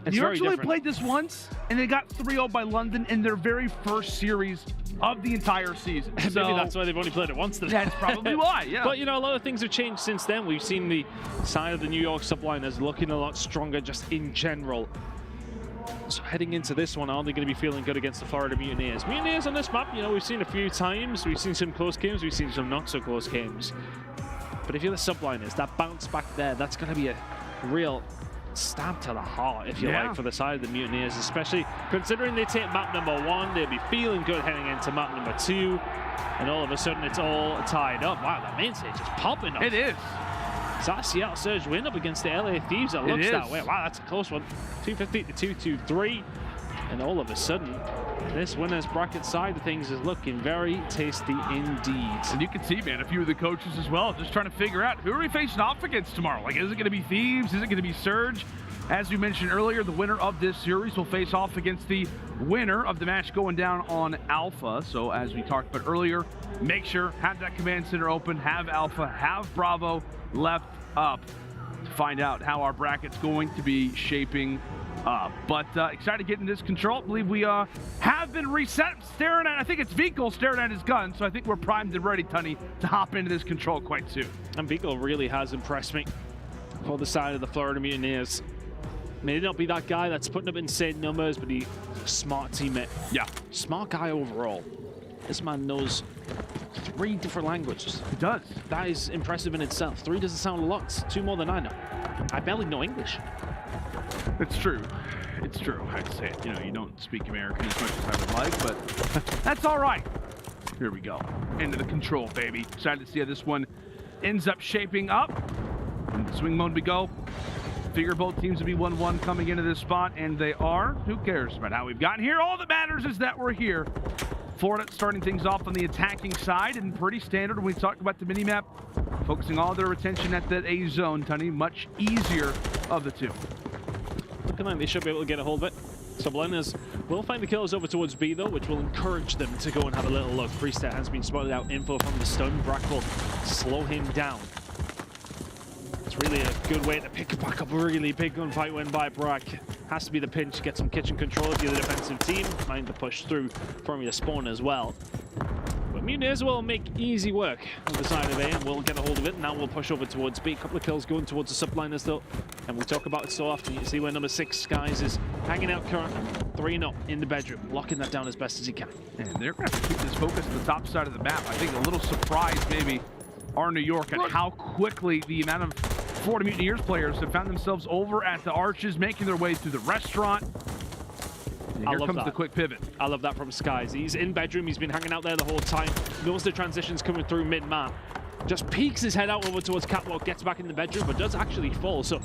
New York's only played this once, and they got 3-0 by London in their very first series of the entire season. So maybe that's why they've only played it once. That's probably why, yeah. But, you know, a lot of things have changed since then. We've seen the side of the New York Subliners looking a lot stronger just in general. So heading into this one, are they going to be feeling good against the Florida Mutineers? Mutineers on this map, you know, we've seen a few times. We've seen some close games. We've seen some not so close games. But if you're the Subliners, that bounce back there, that's going to be a real stab to the heart, if you like, for the side of the Mutineers, especially considering they take map number 1. They'll be feeling good heading into map number 2. And all of a sudden, it's all tied up. Wow, the main stage is popping up. It is. Is that a Seattle Surge win up against the LA Thieves? It looks that way. Wow, that's a close one. 250 to 223. And all of a sudden, this winner's bracket side of things is looking very tasty indeed. And you can see, man, a few of the coaches as well, just trying to figure out who are we facing off against tomorrow. Like, is it going to be Thieves? Is it going to be Surge? As we mentioned earlier, the winner of this series will face off against the winner of the match going down on Alpha. So as we talked about earlier, make sure, have that command center open, have Alpha, have Bravo left up to find out how our bracket's going to be shaping up. But excited to get into this control. I believe we have been reset, staring at, I think it's Vico staring at his gun, so I think we're primed and ready, Tunny, to hop into this control quite soon. And Vico really has impressed me for the side of the Florida Mutineers. May not be that guy that's putting up insane numbers, but he's a smart teammate. Yeah. Smart guy overall. This man knows 3 different languages. He does. That is impressive in itself. 3 doesn't sound a lot. It's 2 more than I know. I barely know English. It's true. It's true. I'd say it. You know, you don't speak American as much as I would like, but that's all right. Here we go. Into the control, baby. Excited to see how this one ends up shaping up. In swing mode we go. Figure both teams to be 1-1 coming into this spot, and they are. Who cares about how we've gotten here? All that matters is that we're here. Florida starting things off on the attacking side, and pretty standard when we talk about the minimap, focusing all their attention at that A zone, Tunny. Much easier of the 2. Looking like they should be able to get a hold of it. Subliners will find the kills over towards B though, which will encourage them to go and have a little look. Priestahh has been spotted out. Info from the stun. Brack will slow him down. It's really a good way to pick back up a really big gunfight win by Brack. Has to be the pinch, get some kitchen control of the other defensive team. Mind the push through from your spawn as well. But Mutineers will make easy work on the side of A, and we'll get a hold of it. Now we'll push over towards B. A couple of kills going towards the Subliners though. And we talk about it so often. You see where number 6, Skyz, is hanging out currently. 3-0 in the bedroom, locking that down as best as he can. And they're going to have to keep this focus at the top side of the map. I think a little surprise maybe are New York at how quickly the amount of Florida Mutineers players have found themselves over at the arches, making their way through the restaurant. Here comes the quick pivot. I love that from Skyz. He's in bedroom. He's been hanging out there the whole time. Knows the transition's coming through mid-map. Just peeks his head out over towards catwalk, gets back in the bedroom, but does actually fall. So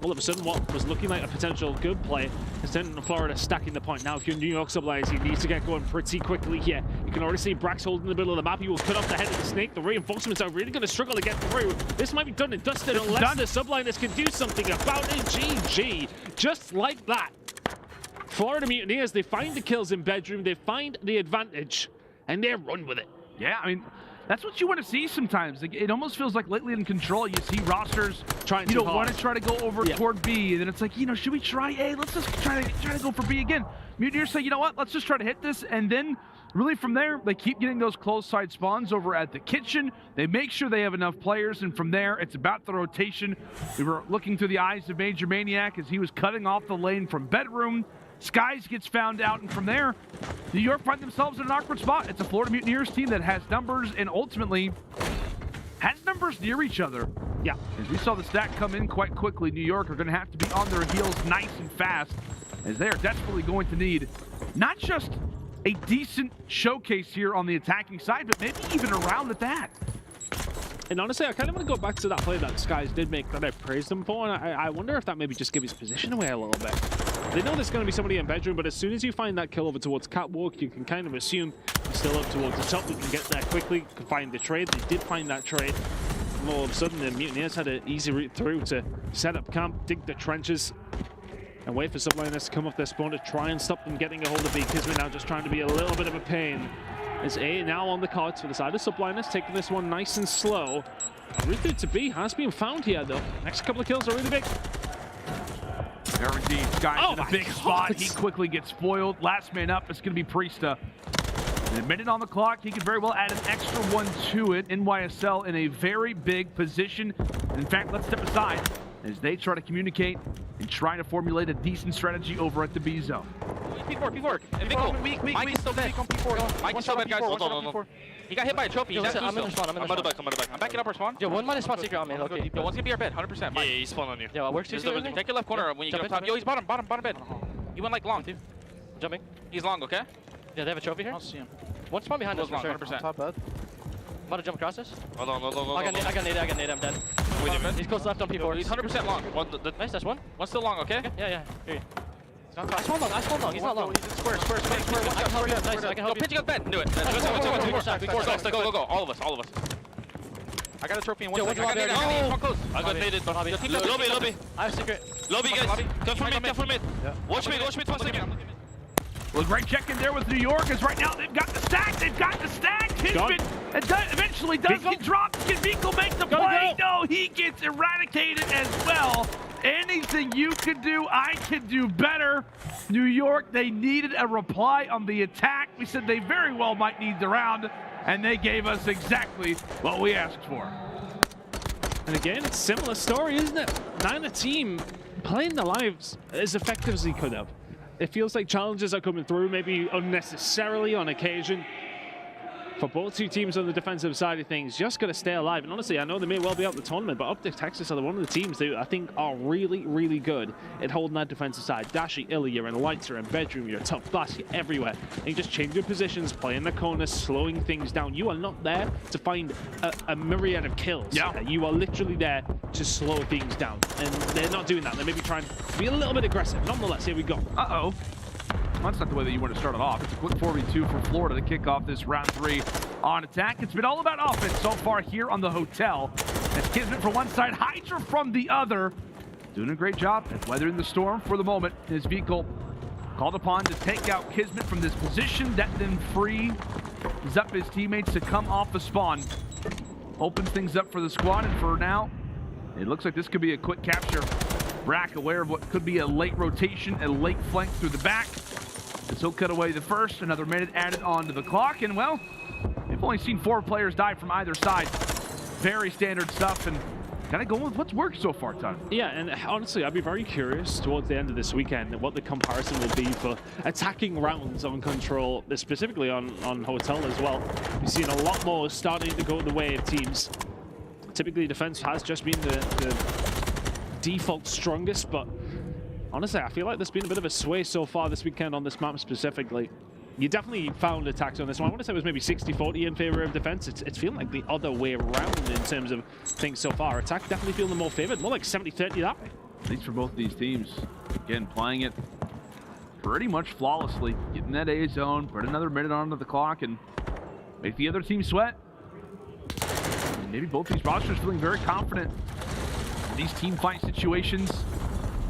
all of a sudden, what was looking like a potential good play is turned into Florida stacking the point. Now, if you're New York Subliners, you need to get going pretty quickly here. You can already see Brax holding in the middle of the map. He will cut off the head of the snake. The reinforcements are really going to struggle to get through. This might be done and dusted unless the Subliners can do something about it. GG. Just like that. Florida Mutineers, they find the kills in bedroom, they find the advantage, and they run with it. Yeah, I mean, that's what you want to see sometimes. Like, it almost feels like lately in Control, you see rosters trying to want to try to go over toward B, and then it's like, should we try A? Let's just try to go for B again. Mutineers say, you know what? Let's just try to hit this, and then really from there, they keep getting those close side spawns over at the kitchen. They make sure they have enough players, and from there, it's about the rotation. We were looking through the eyes of Major Maniac as he was cutting off the lane from bedroom. Skyz gets found out, and from there, New York find themselves in an awkward spot. It's a Florida Mutineers team that has numbers and ultimately has numbers near each other. Yeah. As we saw the stack come in quite quickly, New York are going to have to be on their heels nice and fast, as they are desperately going to need not just a decent showcase here on the attacking side, but maybe even a round at that. And honestly, I kind of want to go back to that play that Skyz did make that I praised him for, and I wonder if that maybe just gave his position away a little bit. They know there's going to be somebody in bedroom, but as soon as you find that kill over towards catwalk, you can kind of assume he's still up towards the top. We can get there quickly, can find the trade. They did find that trade. And all of a sudden, the Mutineers had an easy route through to set up camp, dig the trenches, and wait for Subliners to come off their spawn to try and stop them getting a hold of B. KiSMET now just trying to be a little bit of a pain. Is A now on the cards for the side of Subliners, taking this one nice and slow. Route through to B has been found here, though. Next couple of kills are really big. There indeed, Skyz in a big spot. He quickly gets spoiled. Last man up, it's going to be Priestahh. And a minute on the clock, he could very well add an extra one to it. NYSL in a very big position. And in fact, let's step aside as they try to communicate and try to formulate a decent strategy over at the B zone. P4. Weak. Mike is still dead. Mike is still dead, guys. Hold on. He got hit by a trophy. Yo, listen, I'm in the spawn. I'm backing up our spawn. Yo, one minus spawn secret on me. Okay. Yo, one's gonna be our bed, 100%. Yeah, he spawned on you. Yo, works too. Take your left corner when you get up top. Yo, he's bottom bed. He went like long, too. Jumping. He's long, okay? Yeah, they have a trophy here. I'll see him. One spawn behind us, for sure. 100%. Top bed. I'm about to jump across this. Hold on. I got nade, I'm dead. He's close left on P4. He's 100% long. Nice, that's one. One's still long, okay? Yeah. Here you. I spawned long. He's not long. Square. I can help you. Nice, I can help you. Go, pitching up bed. Do it. Go. All of us. I got a trophy in one second. I got naded. Lobby. I have secret. Lobby, guys. Come for mid. Watch mid 1 second. Well, great check in there with New York, as right now they've got the stack. KiSMET eventually does get dropped. Can Vico make the play? No, he gets eradicated as well. Anything you could do, I can do better. New York, they needed a reply on the attack. We said they very well might need the round, and they gave us exactly what we asked for. And again, it's a similar story, isn't it? Neither team playing their lives as effective as they could have. It feels like challenges are coming through, maybe unnecessarily on occasion. For both two teams on the defensive side of things, just got to stay alive. And honestly, I know they may well be out the tournament, but OpTic Texas are one of the teams that I think are really, really good at holding that defensive side. Dashy, iLLeY, you're in lights, you're in bedroom, you're top blast, you're everywhere. And you just change your positions, play in the corners, slowing things down. You are not there to find a myriad of kills. Yeah. You are literally there to slow things down. And they're not doing that. They're maybe trying to be a little bit aggressive. Nonetheless, here we go. Uh-oh. Well, that's not the way that you want to start it off. It's a quick 4v2 for Florida to kick off this round 3 on attack. It's been all about offense so far here on the hotel. As KiSMET from one side, HyDra from the other. Doing a great job at weathering the storm for the moment. His vehicle called upon to take out KiSMET from this position. That then frees up his teammates to come off the spawn. Opens things up for the squad, and for now, it looks like this could be a quick capture. Brack aware of what could be a late rotation, a late flank through the back. As he'll cut away the first, another minute added onto the clock, and well, we've only seen 4 players die from either side. Very standard stuff, and kind of going with what's worked so far, Todd. Yeah, and honestly, I'd be very curious towards the end of this weekend what the comparison will be for attacking rounds on Control, specifically on Hotel as well. We've seen a lot more starting to go the way of teams. Typically, defense has just been the default strongest, but honestly, I feel like there's been a bit of a sway so far this weekend on this map specifically. You definitely found attacks on this one. I want to say it was maybe 60-40 in favor of defense. It's feeling like the other way around in terms of things so far. Attack definitely feeling the more favored, more like 70-30 that way. At least for both of these teams. Again, playing it pretty much flawlessly. Getting that A zone, put another minute onto the clock, and make the other team sweat. And maybe both these rosters feeling very confident in these team fight situations,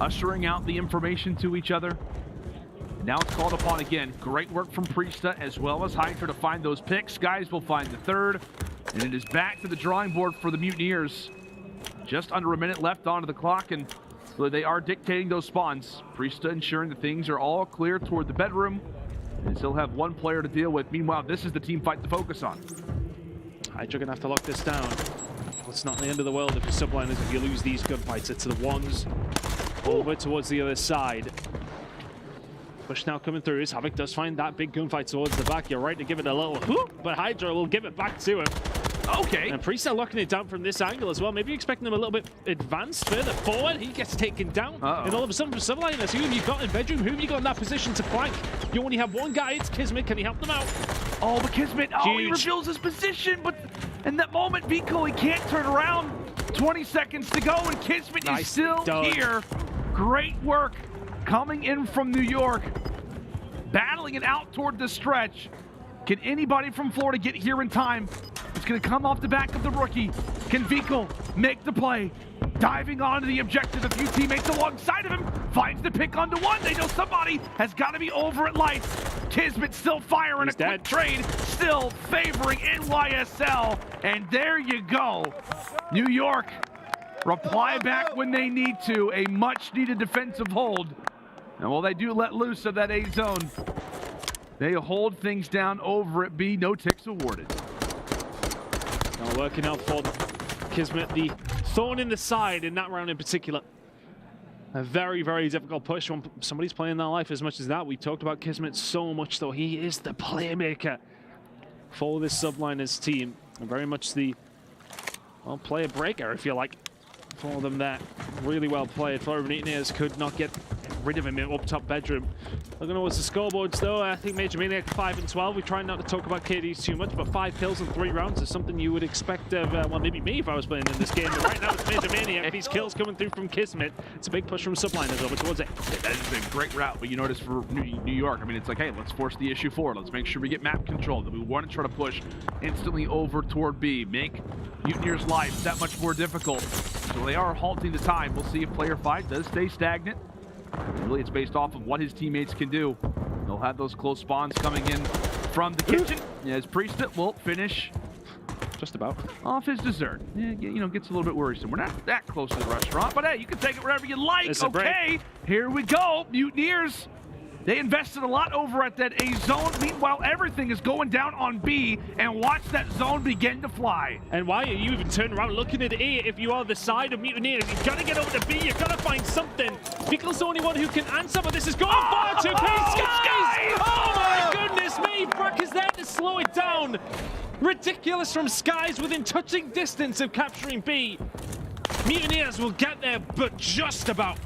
ushering out the information to each other. Now it's called upon again. Great work from Priestahh as well as HyDra to find those picks. Skyz will find the third. And it is back to the drawing board for the Mutineers. Just under a minute left onto the clock, and they are dictating those spawns. Priestahh ensuring that things are all clear toward the bedroom. And still have one player to deal with. Meanwhile, this is the team fight to focus on. HyDra gonna have to lock this down. Well, it's not the end of the world if you're Subliners if you lose these gunfights. It's the ones over towards the other side. Push now coming through as Havoc does find that big gunfight towards the back. You're right to give it a little whoop, but HyDra will give it back to him. Okay. And Priestahh locking it down from this angle as well. Maybe expecting him a little bit advanced further forward. He gets taken down. And all of a sudden for Subliners, who have you got in bedroom? Who have you got in that position to flank? You only have one guy. It's KiSMET. Can he help them out? Oh, but KiSMET, he reveals his position, but in that moment, Vico, he can't turn around. 20 seconds to go, and KiSMET is still here. Great work coming in from New York. Battling it out toward the stretch. Can anybody from Florida get here in time? It's going to come off the back of the rookie. Can Vico make the play? Diving onto the objective. A few teammates alongside of him. Finds the pick onto one. They know somebody has got to be over at lights. KiSMET still firing a quick trade. Still favoring NYSL. And there you go. New York reply back when they need to. A much needed defensive hold. And while they do let loose of that A zone, they hold things down over at B. No ticks awarded. Now working out for KiSMET, the thorn in the side in that round in particular. A very, very difficult push when somebody's playing their life as much as that. We talked about KiSMET so much, though. He is the playmaker for this Subliners team. And very much the, well, player breaker, if you like, for them there. Really well played. Florida Mutineers could not get rid of him up top bedroom. Looking towards the scoreboards though, I think Major Maniac 5 and 12. We try not to talk about KDs too much, but 5 kills in 3 rounds is something you would expect of, well, maybe me if I was playing in this game. But right now it's Major Maniac. These kills coming through from KiSMET. It's a big push from Subliners over towards it. That has been a great route, but you notice for New York, I mean, it's like, hey, let's force the issue forward. Let's make sure we get map control. We want to try to push instantly over toward B. Make Mutineers' life that much more difficult. So they are halting the time. We'll see if player 5 does stay stagnant. Really, it's based off of what his teammates can do. They'll have those close spawns coming in from the kitchen as Priestahh will finish just about off his dessert. Yeah, you know, gets a little bit worrisome. We're not that close to the restaurant, but hey, you can take it wherever you like. It's okay, here we go. Mutineers. They invested a lot over at that A zone. Meanwhile, everything is going down on B, and watch that zone begin to fly. And why are you even turning around looking at A if you are the side of Mutineers? You've got to get over to B. You've got to find something. Pickle's the only one who can answer, but this is going far too quick. Skyz! Oh my goodness me! Brack is there to slow it down. Ridiculous from Skyz within touching distance of capturing B. Mutineers will get there, but just about.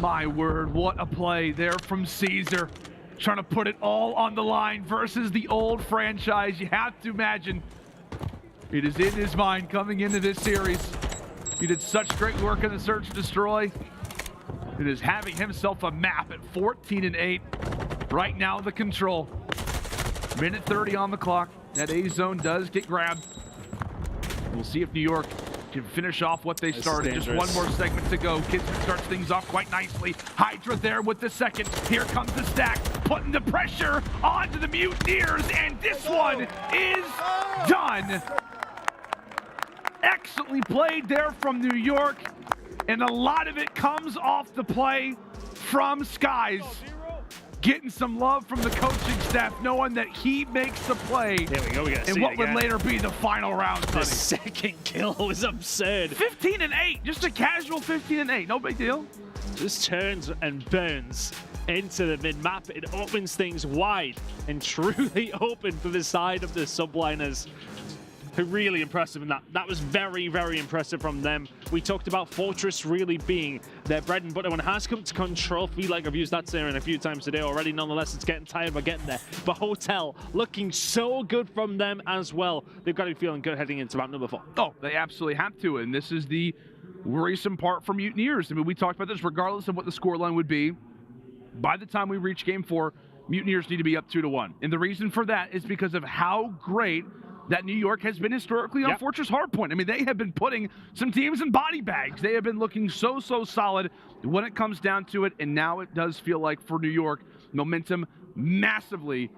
My word, what a play there from Caesar. Trying to put it all on the line versus the old franchise. You have to imagine it is in his mind coming into this series. He did such great work in the Search and Destroy. It is having himself a map at 14 and 8. Right now, the control. Minute 30 on the clock. That A zone does get grabbed. We'll see if New York can finish off what they started. Just one more segment to go. KiSMET starts things off quite nicely. HyDra there with the second. Here comes the stack, putting the pressure onto the Mutineers, and this one is done. Excellently played there from New York, and a lot of it comes off the play from Skyz. Getting some love from the coaching staff, knowing that he makes the play. There we go. We got in what would later be the final round. The second kill was absurd. 15 and 8, just a casual 15 and 8, no big deal. Just turns and burns into the mid-map. It opens things wide and truly open for the side of the Subliners. Really impressive in that. That was very, very impressive from them. We talked about Fortress really being their bread and butter. When it has come to control, feel like I've used that saying a few times today already. Nonetheless, it's getting tired by getting there. But Hotel looking so good from them as well. They've got to be feeling good heading into map number 4. Oh, they absolutely have to. And this is the worrisome part for Mutineers. I mean, we talked about this regardless of what the scoreline would be. By the time we reach game 4, Mutineers need to be up 2-1. And the reason for that is because of how great that New York has been historically on Fortress Hardpoint. I mean, they have been putting some teams in body bags. They have been looking so solid when it comes down to it. And now it does feel like for New York, momentum massively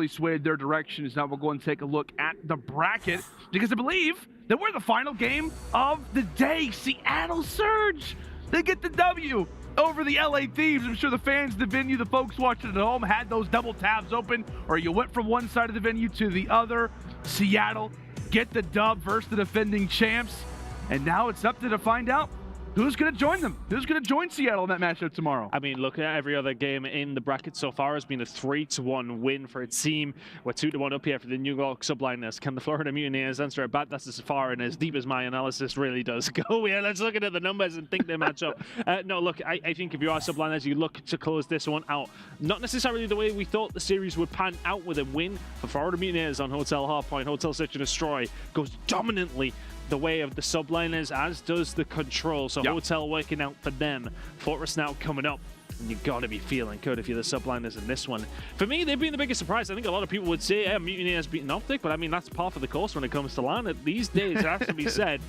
swayed their direction. As now we'll go and take a look at the bracket, because I believe that we're the final game of the day. Seattle Surge, they get the W over the LA Thieves. I'm sure the fans of the venue, the folks watching at home, had those double tabs open, or you went from one side of the venue to the other. Seattle get the dub versus the defending champs, and now it's up to find out who's going to join them. Who's going to join Seattle in that matchup tomorrow? I mean, look at every other game in the bracket so far has been a 3-1 win for a team. We're 2-1 up here for the New York Subliners. Can the Florida Mutineers answer it back? That's as far and as deep as my analysis really does go. Yeah, let's look at the numbers and think they match up. No, look, I think if you are Subliners, you look to close this one out. Not necessarily the way we thought the series would pan out with a win for Florida Mutineers on Hotel Hardpoint. Hotel Search and Destroy goes dominantly the way of the Subliners, as does the Control. So Hotel working out for them. Fortress now coming up. And you got to be feeling good if you're the Subliners in this one. For me, they've been the biggest surprise. I think a lot of people would say, yeah, Mutineers beating OpTic, but I mean, that's par for the course when it comes to LAN. These days, it has to be said.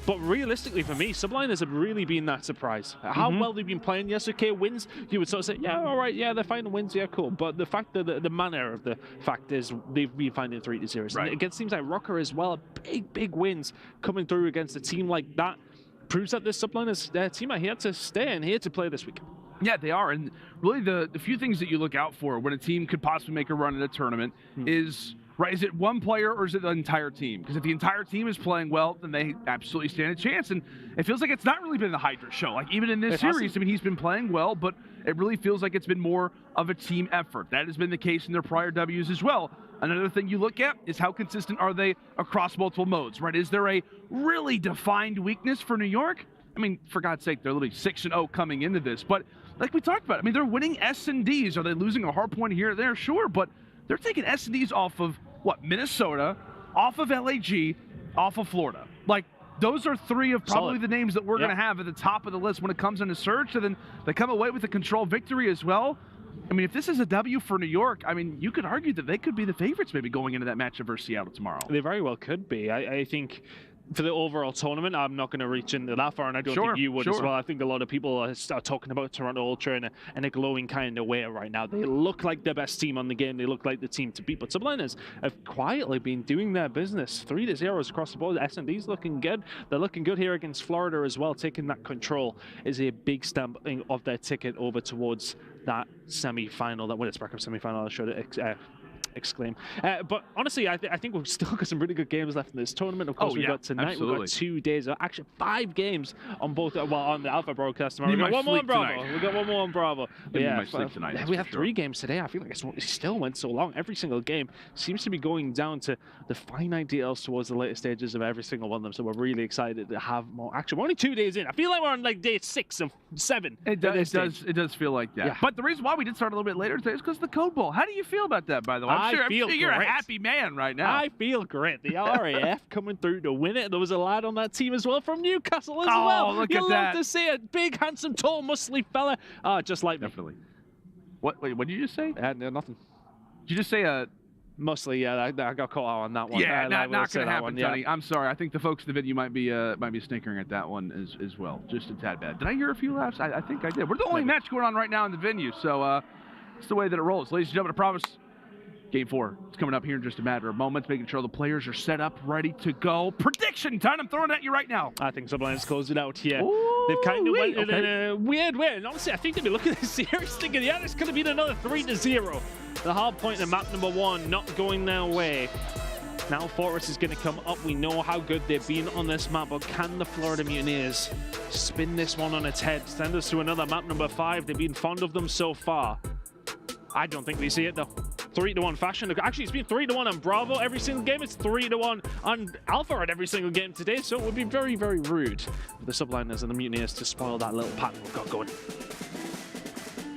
But realistically, for me, Subliners have really been that surprise. How well they've been playing. Yes, okay, wins, you would sort of say, yeah, all right, yeah, they're finding wins, yeah, cool. But the fact that the manner of the fact is they've been finding 3-0. Right. And it seems like Røkkr as well, big wins coming through against a team like that. Proves that this Subliners team are here to stay and here to play this week. Yeah, they are. And really the few things that you look out for when a team could possibly make a run in a tournament is, right, is it one player or is it the entire team? Because if the entire team is playing well, then they absolutely stand a chance. And it feels like it's not really been the HyDra show. Like, even in this series, I mean, he's been playing well, but it really feels like it's been more of a team effort. That has been the case in their prior Ws as well. Another thing you look at is how consistent are they across multiple modes, right? Is there a really defined weakness for New York? I mean, for God's sake, they're literally 6-0 coming into this. But like we talked about, I mean, they're winning S&Ds. Are they losing a hard point here or there? Sure, but they're taking S&Ds off of, what, Minnesota, off of LAG, off of Florida. Like, those are 3 of probably the names that we're going to have at the top of the list when it comes into Surge. And then they come away with a Control victory as well. I mean, if this is a W for New York, I mean, you could argue that they could be the favorites maybe going into that matchup versus Seattle tomorrow. They very well could be. I think for the overall tournament, I'm not going to reach into that far, and I don't think you would as well. I think a lot of people are talking about Toronto Ultra in a glowing kind of way right now. They look like the best team on the game. They look like the team to beat. But Subliners have quietly been doing their business. 3-0 across the board. S&D's looking good. They're looking good here against Florida as well. Taking that Control is a big stamp of their ticket over towards that semi-final, that winners bracket semi-final. I should exclaim. But honestly, I think we've still got some really good games left in this tournament. Of course, we've got tonight. Absolutely. We've got 2 days, actually 5 games on both. Well, on the Alpha broadcast tomorrow. We've got one more on Bravo. We've got one more on Bravo. But yeah, we have 3 games today. I feel like it still went so long. Every single game seems to be going down to the finite details towards the later stages of every single one of them. So we're really excited to have more action. We're only 2 days in. I feel like we're on like day 6 of 7. It does feel like that. But the reason why we did start a little bit later today is because of the Code Bowl. How do you feel about that, by the way? I'm sure you're a happy man right now. I feel great. The RAF coming through to win it. There was a lad on that team as well from Newcastle as well. Look you at love that. to see it. Big, handsome, tall, muscly fella. Just like me. Definitely. What did you just say? No, nothing. Did you just say Mostly, yeah. I got caught out on that one. Yeah, not going to happen, Tony. I'm sorry. I think the folks in the video might be snickering at that one as well, just a tad bad. Did I hear a few laughs? I think I did. We're the only match going on right now in the venue, so it's the way that it rolls. Ladies and gentlemen, I promise. Game 4. It's coming up here in just a matter of moments, making sure the players are set up, ready to go. Prediction time. I'm throwing it at you right now. I think Subliners close it out here. Ooh, they've kind of went in a weird way. And honestly, I think they've been looking at this series thinking, yeah, this could have been another 3-0. The hard point in map number 1 not going their way. Now Fortress is going to come up. We know how good they've been on this map, but can the Florida Mutineers spin this one on its head? Send us to another map number 5. They've been fond of them so far. I don't think we see it, though. 3-1 fashion. Actually, it's been 3-1 on Bravo every single game. It's 3-1 on Alpha at every single game today. So it would be very, very rude for the Subliners and the Mutineers to spoil that little pattern we've got going.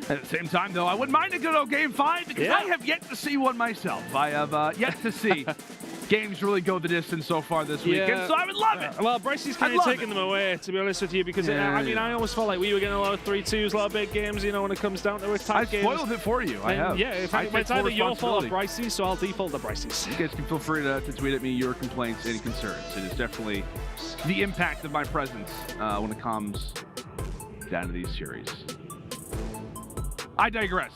At the same time, though, I wouldn't mind a good old game 5 because I have yet to see one myself. I have yet to see games really go the distance so far this weekend, so I would love it. Well, Brycey's kind of taking them away, to be honest with you, because I mean, I always felt like we were getting a lot of 3-2s, a lot of big games, you know, when it comes down to it. I spoiled it for you. I have. Yeah, it's either your fault or Brycey's, so I'll default to Brycey's. You guys can feel free to tweet at me your complaints, any concerns. It is definitely the impact of my presence when it comes down to these series. I digress.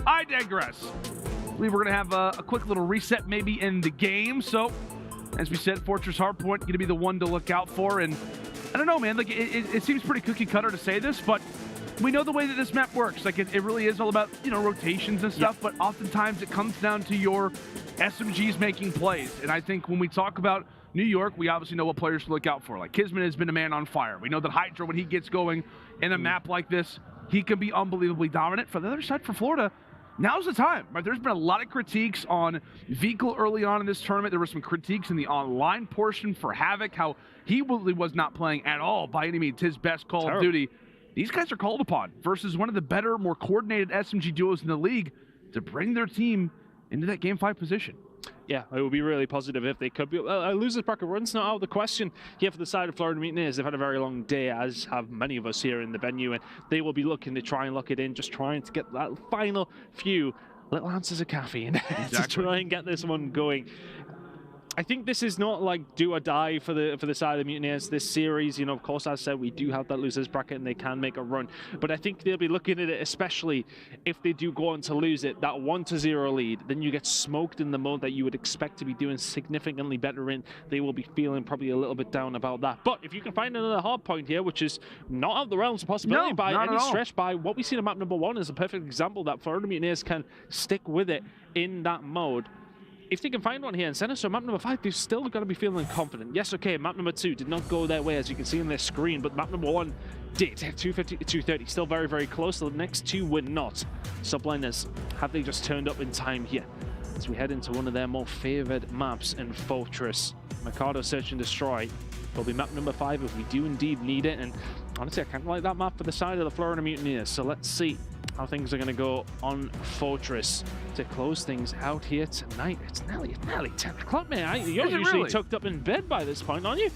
I believe we're going to have a quick little reset maybe in the game. So, as we said, Fortress Hardpoint going to be the one to look out for. And I don't know, man. Like it seems pretty cookie cutter to say this, but we know the way that this map works. Like it really is all about, you know, rotations and stuff. But oftentimes it comes down to your SMGs making plays. And I think when we talk about New York, we obviously know what players to look out for. Like KiSMET has been a man on fire. We know that HyDra, when he gets going in a map like this, he can be unbelievably dominant. For the other side, for Florida, now's the time, right? There's been a lot of critiques on Vehicle early on in this tournament. There were some critiques in the online portion for Havoc, how he really was not playing at all by any means his best Call of Duty. These guys are called upon versus one of the better, more coordinated SMG duos in the league to bring their team into that Game 5 position. Yeah, it would be really positive if they could be. A loser's bracket run's not out of the question here for the side of Florida Mutineers. They've had a very long day, as have many of us here in the venue, and they will be looking to try and lock it in, just trying to get that final few little ounces of caffeine to try and get this one going. I think this is not like do or die for the side of the Mutineers. This series, you know, of course, as I said, we do have that losers bracket and they can make a run. But I think they'll be looking at it, especially if they do go on to lose it, that 1-0 lead, then you get smoked in the mode that you would expect to be doing significantly better in. They will be feeling probably a little bit down about that. But if you can find another hard point here, which is not out of the realms of possibility by any stretch, by what we see in map number 1 is a perfect example that Florida Mutineers can stick with it in that mode. If they can find one here and send us to map number 5, they've still got to be feeling confident. Yes, okay, map number 2 did not go their way, as you can see on their screen, but map number 1 did. 250 to 230, still very, very close. The next two were not. Subliners, have they just turned up in time here? As we head into one of their more favored maps in Fortress. Mercado Search and Destroy will be map number 5 if we do indeed need it. And honestly, I kind of like that map for the side of the Florida Mutineers. So let's see how things are going to go on Fortress to close things out here tonight. It's nearly 10 o'clock, man. You're usually tucked up in bed by this point, aren't you?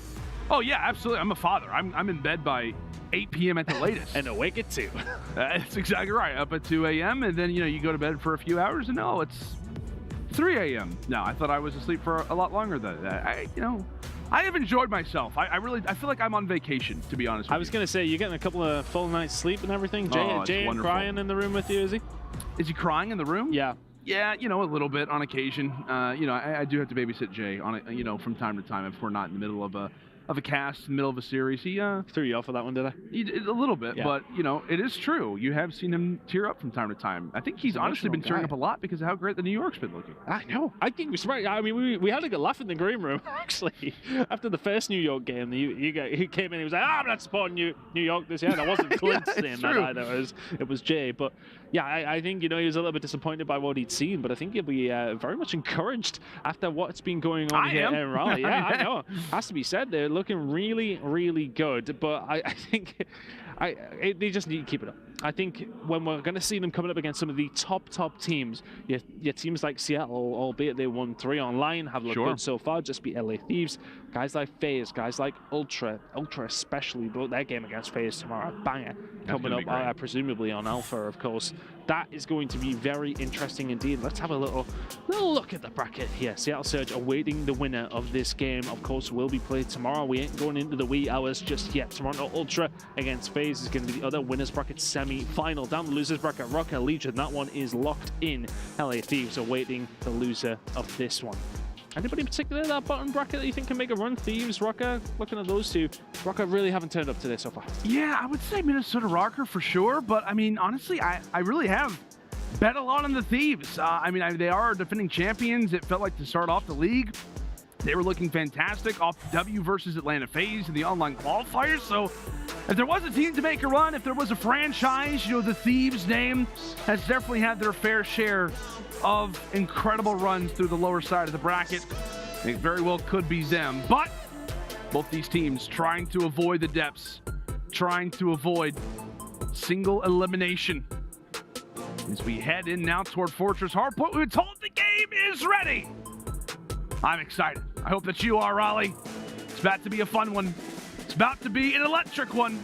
Oh, yeah, absolutely. I'm a father. I'm in bed by 8 p.m. at the latest. And awake at 2. That's exactly right. Up at 2 a.m. and then, you know, you go to bed for a few hours and no, it's 3 a.m. No, I thought I was asleep for a lot longer than that. I have enjoyed myself. I feel like I'm on vacation, to be honest with you. I was going to say, you're getting a couple of full nights sleep and everything. Jay crying in the room with you, is he? Is he crying in the room? Yeah. Yeah, you know, a little bit on occasion. You know, I do have to babysit Jay on you know, from time to time if we're not in the middle of a cast, in the middle of a series. He threw you off for that one, did I? He did a little bit, but you know, it is true. You have seen him tear up from time to time. I think he's honestly been tearing up a lot because of how great the New York's been looking. I know. I think we're smart. I mean, we had a good laugh in the green room actually after the first New York game. He came in. He was like, "I'm not supporting New York this year." And I wasn't Clint saying that either. It was Jay. But yeah, I think, you know, he was a little bit disappointed by what he'd seen, but I think he'll be very much encouraged after what's been going on here in Raleigh. Yeah, I know. Has to be said, they're looking really, really good. But I think they just need to keep it up. I think when we're going to see them coming up against some of the top teams, your teams like Seattle, albeit they won 3 online, have looked good so far, just beat LA Thieves. Guys like FaZe, guys like Ultra especially, but their game against FaZe tomorrow, banger, coming up presumably on Alpha, of course. That is going to be very interesting indeed. Let's have a little look at the bracket here. Seattle Surge awaiting the winner of this game, of course, will be played tomorrow. We ain't going into the wee hours just yet. Toronto Ultra against FaZe is going to be the other winners bracket semi-final. Down the losers bracket, Røkkr Legion, that one is locked in. LA Thieves awaiting the loser of this one. Anybody in particular in that bottom bracket that you think can make a run? Thieves, Røkkr, looking at those two. Røkkr really haven't turned up today so far. Yeah, I would say Minnesota Røkkr for sure, but I mean, honestly, I really have bet a lot on the Thieves. I mean, they are defending champions. It felt like to start off the league, They were looking fantastic off W versus Atlanta FaZe in the online qualifiers. So if there was a team to make a run, if there was a franchise, you know, the Thieves name has definitely had their fair share of incredible runs through the lower side of the bracket. It very well could be them. But both these teams trying to avoid the depths, trying to avoid single elimination. As we head in now toward Fortress Hardpoint, we were told the game is ready. I'm excited. I hope that you are, Raleigh. It's about to be a fun one. It's about to be an electric one.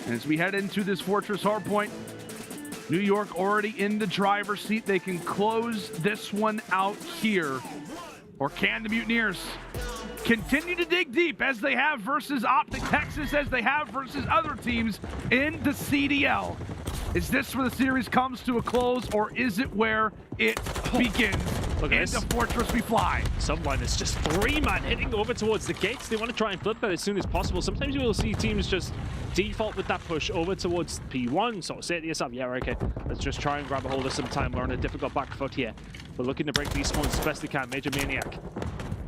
And as we head into this Fortress Hardpoint, New York already in the driver's seat. They can close this one out here. Or can the Mutineers continue to dig deep as they have versus OpTic Texas, as they have versus other teams in the CDL? Is this where the series comes to a close, or is it where it begins? Look at Into this. Fortress we fly. Subliners just 3-man hitting over towards the gates. They want to try and flip that as soon as possible. Sometimes you will see teams just default with that push over towards P1. So say to yourself, yeah, okay, let's just try and grab a hold of some time. We're on a difficult back foot here. We're looking to break these spawns as best they can. Major Maniac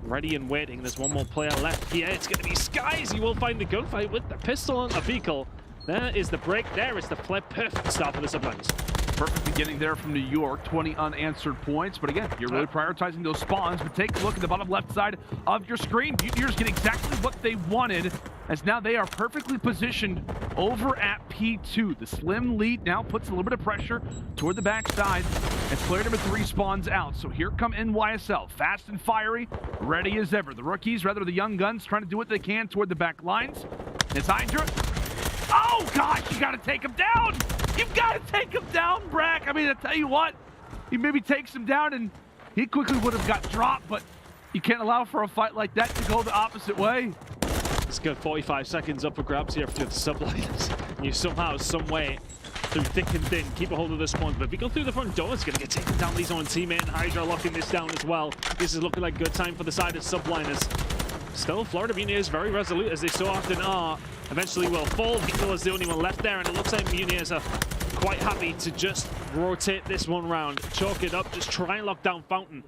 ready and waiting. There's one more player left here. It's going to be Skyz. He will find the gunfight with the pistol on the vehicle. There is the break. There is the flip. Perfect start for the Subliners. Perfect beginning there from New York, 20 unanswered points. But again, you're really prioritizing those spawns. But take a look at the bottom left side of your screen. Mutineers get exactly what they wanted, as now they are perfectly positioned over at P2. The slim lead now puts a little bit of pressure toward the backside as player number 3 spawns out. So here come NYSL, fast and fiery, ready as ever. The rookies, rather the young guns, trying to do what they can toward the back lines. It's HyDra. Oh, gosh, you got to take him down. You've got to take him down, Brack. I mean, I tell you what, he maybe takes him down and he quickly would have got dropped, but you can't allow for a fight like that to go the opposite way. It's got 45 seconds up for grabs here for the Subliners. You somehow, some way, through thick and thin, keep a hold of the spawns. But if you go through the front door, it's going to get taken down by his own teammate. And HyDra locking this down as well. This is looking like a good time for the side of Subliners. Still, Florida Mutineers very resolute, as they so often are. Eventually will fall. Vehicle is the only one left there, and it looks like Mutineers are quite happy to just rotate this one round, chalk it up, just try and lock down Fountain.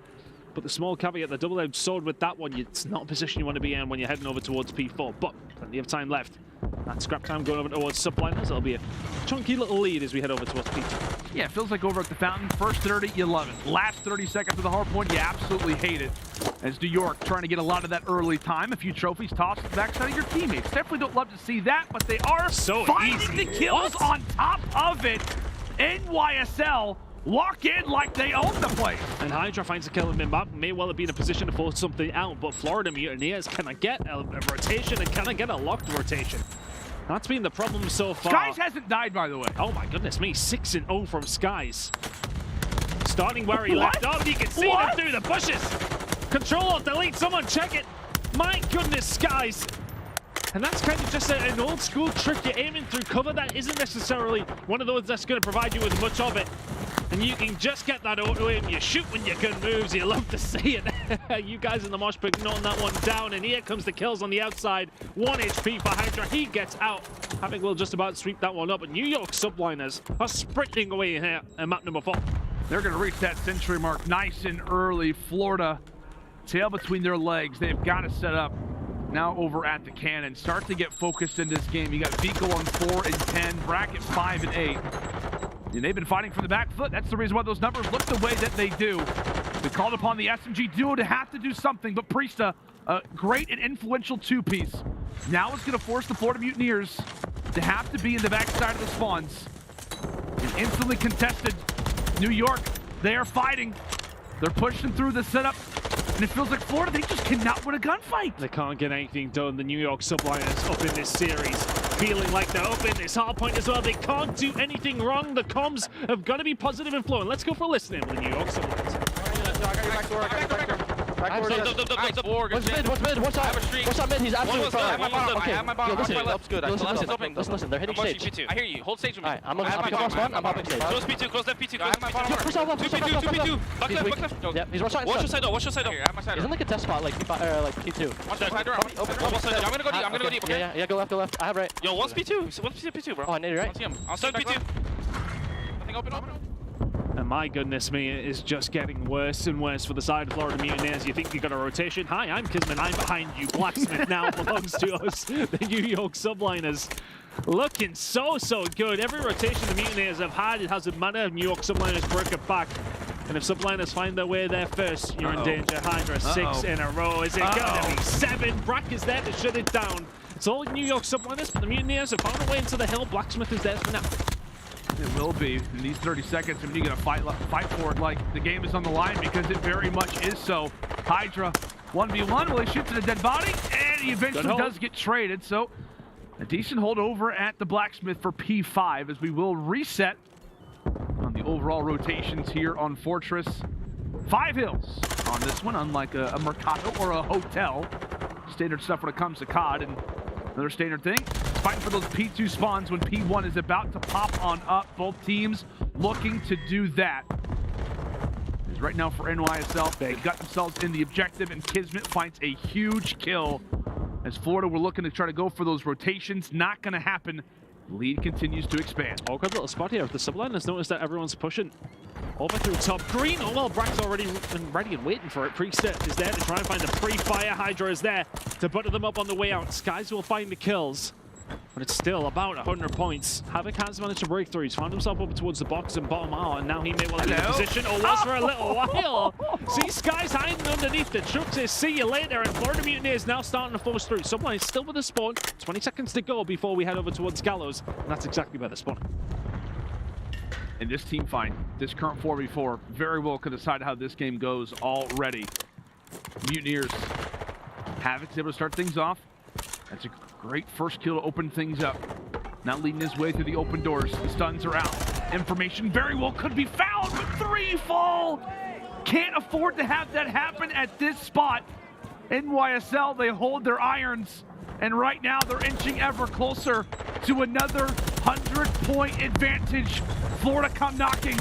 But the small caveat, the double-edged sword with that one, it's not a position you want to be in when you're heading over towards P4, but plenty of time left. That scrap time going over towards Subliners. That'll be a chunky little lead as we head over towards P2. Yeah, it feels like over at the Fountain. First 30, you love it. Last 30 seconds of the hard point, you absolutely hate it. As New York trying to get a lot of that early time. A few trophies tossed to the backside of your teammates. Definitely don't love to see that, but they are so finding easy. the kills on top of it. NYSL walk in like they own the place. And HyDra finds a kill in mid-map. May well be in a position to force something out, but Florida Mutineers, can I get a rotation and can I get a locked rotation? That's been the problem so far. Skyz hasn't died, by the way. Oh my goodness me, 6-0 from Skyz. Starting where he left off, you can see them through the bushes. Control-Alt-Delete, someone check it. My goodness, Skyz. And that's kind of just an old school trick. You're aiming through cover that isn't necessarily one of those that's going to provide you with much of it. And you can just get that auto aim. You shoot when your gun moves. You love to see it. You guys in the mosh pit knocking that one down. And here comes the kills on the outside. 1 HP for HyDra. He gets out. Having will just about sweep that one up. But New York Subliners are sprinting away here at map number 4. They're going to reach that century mark nice and early. Florida, tail between their legs. They've got to set up now over at the cannon. Start to get focused in this game. You got Vico on 4 and 10, Bracket 5 and 8. And they've been fighting for the back foot. That's the reason why those numbers look the way that they do. They called upon the SMG duo to have to do something, but Priestahh, a great and influential 2-piece. Now it's going to force the Florida Mutineers to have to be in the backside of the spawns. And instantly contested. New York, they are fighting. They're pushing through the setup. And it feels like Florida, they just cannot win a gunfight. They can't get anything done. The New York Subliners up in this series, feeling like they're up in this hard point as well. They can't do anything wrong. The comms have got to be positive and flowing. Let's go for a listening with the New York Subliners. What's mid? What's up mid? He's absolutely fine. Okay, listen. They're hitting stage. I hear you. Hold stage with me. Alright, I'm last one. I'm popping stage. Close P2, close left P2, close left P2. Push out left. 2P2. Back left. Yep, he's watch out. Watch your side though, watch your side though. He's in like a test spot, like P2. Watch that, HyDra. I'm gonna go deep, okay? Yeah, go left. I have right. Yo, one's P2, bro. Oh, I need it, right? I'll start P2. Nothing open. And my goodness me, it is just getting worse and worse for the side of Florida Mutineers. You think you got a rotation? Hi, I'm KiSMET, I'm behind you. Blacksmith now belongs to us, the New York Subliners. Looking so good. Every rotation the Mutineers have had, it hasn't mattered. New York Subliners broke it back. And if Subliners find their way there first, you're in danger. HyDra, 6 in a row. Is it gonna be 7? Brack is there to shut it down. It's all New York Subliners, but the Mutineers have found a way into the hill. Blacksmith is there for now. It will be in these 30 seconds when you're going to fight for it like the game is on the line, because it very much is so. HyDra 1v1, well, he shoots at a dead body, and he eventually does get traded. So a decent hold over at the Blacksmith for P5 as we will reset on the overall rotations here on Fortress. 5 hills on this one, unlike a Mercado or a hotel. Standard stuff when it comes to COD, and another standard thing, fighting for those P2 spawns when P1 is about to pop on up. Both teams looking to do that. As right now for NYSL, they've got themselves in the objective, and KiSMET finds a huge kill. As Florida were looking to try to go for those rotations, not going to happen. Lead continues to expand. Oh, good little spot here. The Subliners notice that everyone's pushing over through top green. Oh, well, Brack's already ready and waiting for it. Priestahh is there to try and find a pre-fire. HyDra is there to butter them up on the way out. Skyz will find the kills, but it's still about 100 points. Havoc has managed to break through. He's found himself over towards the box and bottom out, and now he may well be in position, or was for a little while. See Skyz hiding underneath the truck, says see you later, and Florida Mutineers now starting to force through. Subliners still with the spawn. 20 seconds to go before we head over towards Gallows, and that's exactly where they're spawning. And this team fight, this current 4v4, very well could decide how this game goes already. Mutineers, Havoc's able to start things off. That's a great first kill to open things up. Now leading his way through the open doors. The stuns are out. Information very well could be found, but 3 fall. Can't afford to have that happen at this spot. NYSL, they hold their irons, and right now they're inching ever closer to another 100-point advantage. Florida come knocking.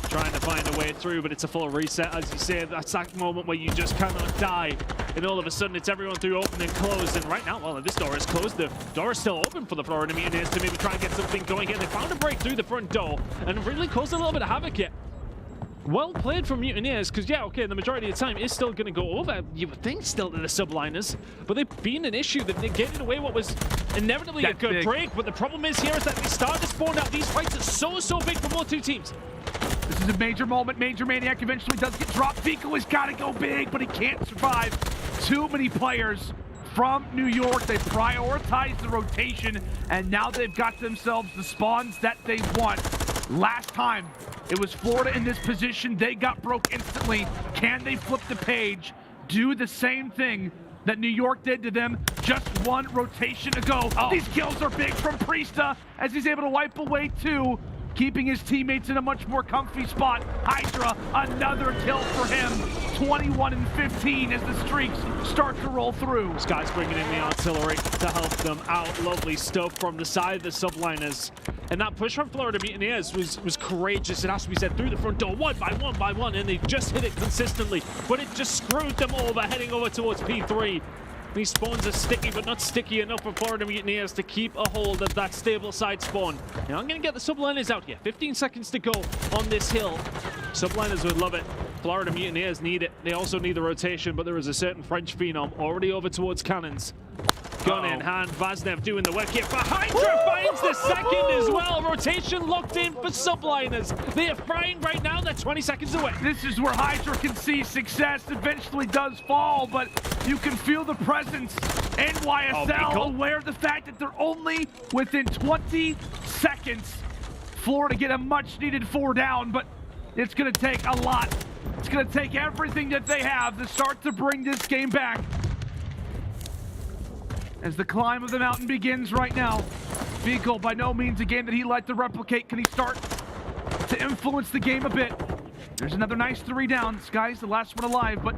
Trying to find a way through, but it's a full reset. As you say, that's that moment where you just cannot die. And all of a sudden, it's everyone through open and closed. And right now, well, this door is closed. The door is still open for the Florida Mutineers to maybe try and get something going here. They found a break through the front door and really caused a little bit of havoc here. Well played from Mutineers, because, yeah, okay, the majority of the time is still going to go over, you would think, still to the Subliners. But they've been an issue that negated away what was inevitably a good break. But the problem is here is that they start to spawn out. These fights are so big for both two teams. This is a major moment. Major Maniac eventually does get dropped. Vico has got to go big, but he can't survive. Too many players from New York. They prioritize the rotation, and now they've got themselves the spawns that they want. Last time, it was Florida in this position. They got broke instantly. Can they flip the page, do the same thing that New York did to them just one rotation ago? These kills are big from Priestahh as he's able to wipe away 2. Keeping his teammates in a much more comfy spot. HyDra, another kill for him. 21 and 15 as the streaks start to roll through. Skyz bringing in the artillery to help them out. Lovely stuff from the side of the Subliners. And that push from Florida Mutineers was courageous. It has to be said, through the front door, one by one, and they just hit it consistently. But it just screwed them over, heading over towards P3. These spawns are sticky, but not sticky enough for Florida Mutineers to keep a hold of that stable side spawn. Now I'm going to get the Subliners out here. 15 seconds to go on this hill. Subliners would love it. Florida Mutineers need it. They also need the rotation, but there is a certain French phenom already over towards cannons. Gun in hand, Vaznev doing the work here. But HyDra finds the second as well. Rotation locked in for Subliners. They are frying right now. They're 20 seconds away. This is where HyDra can see success. Eventually does fall, but you can feel the presence. NYSL aware of the fact that they're only within 20 seconds. Florida get a much needed 4 down, but it's going to take a lot. It's going to take everything that they have to start to bring this game back. As the climb of the mountain begins right now. Vico, by no means a game that he liked to replicate. Can he start to influence the game a bit? There's another nice 3 down. Skyz the last one alive, but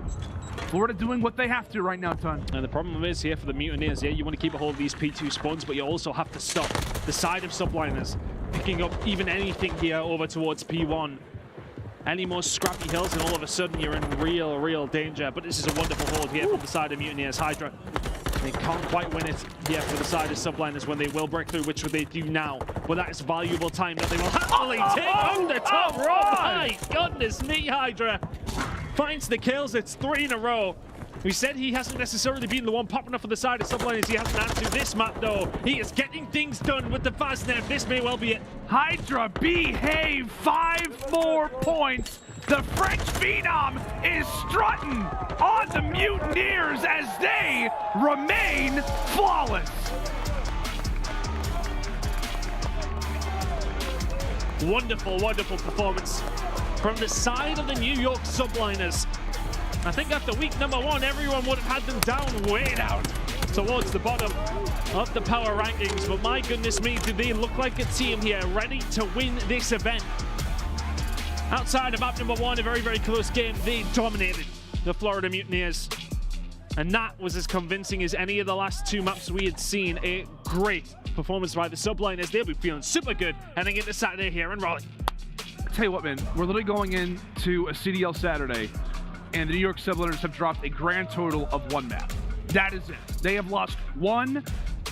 Florida doing what they have to right now, Ton. And the problem is here for the Mutineers, yeah, you want to keep a hold of these P2 spawns, but you also have to stop the side of Subliners picking up even anything here over towards P1. Any more scrappy hills, and all of a sudden you're in real danger. But this is a wonderful hold here from the side of Mutineers. HyDra, they can't quite win it here for the side of Subliners when they will break through, which they do now. but that is valuable time that they will happily take on the top row. My goodness me, HyDra finds the kills. It's 3 in a row. We said he hasn't necessarily been the one popping up on the side of Subliners. He hasn't had to this map, though. He is getting things done with the FaZe. This may well be it. HyDra, behave. 5 more points. The French Phenom is strutting on the Mutineers as they remain flawless. Wonderful, wonderful performance from the side of the New York Subliners. I think after week number 1, everyone would have had them down, way down, towards the bottom of the power rankings. But my goodness me, do they look like a team here ready to win this event. Outside of map number 1, a very, very close game, they dominated the Florida Mutineers. And that was as convincing as any of the last 2 maps we had seen. A great performance by the Subliners. They'll be feeling super good heading into Saturday here in Raleigh. I tell you what, man, we're literally going into a CDL Saturday, and the New York Subliners have dropped a grand total of 1 map. That is it. They have lost 1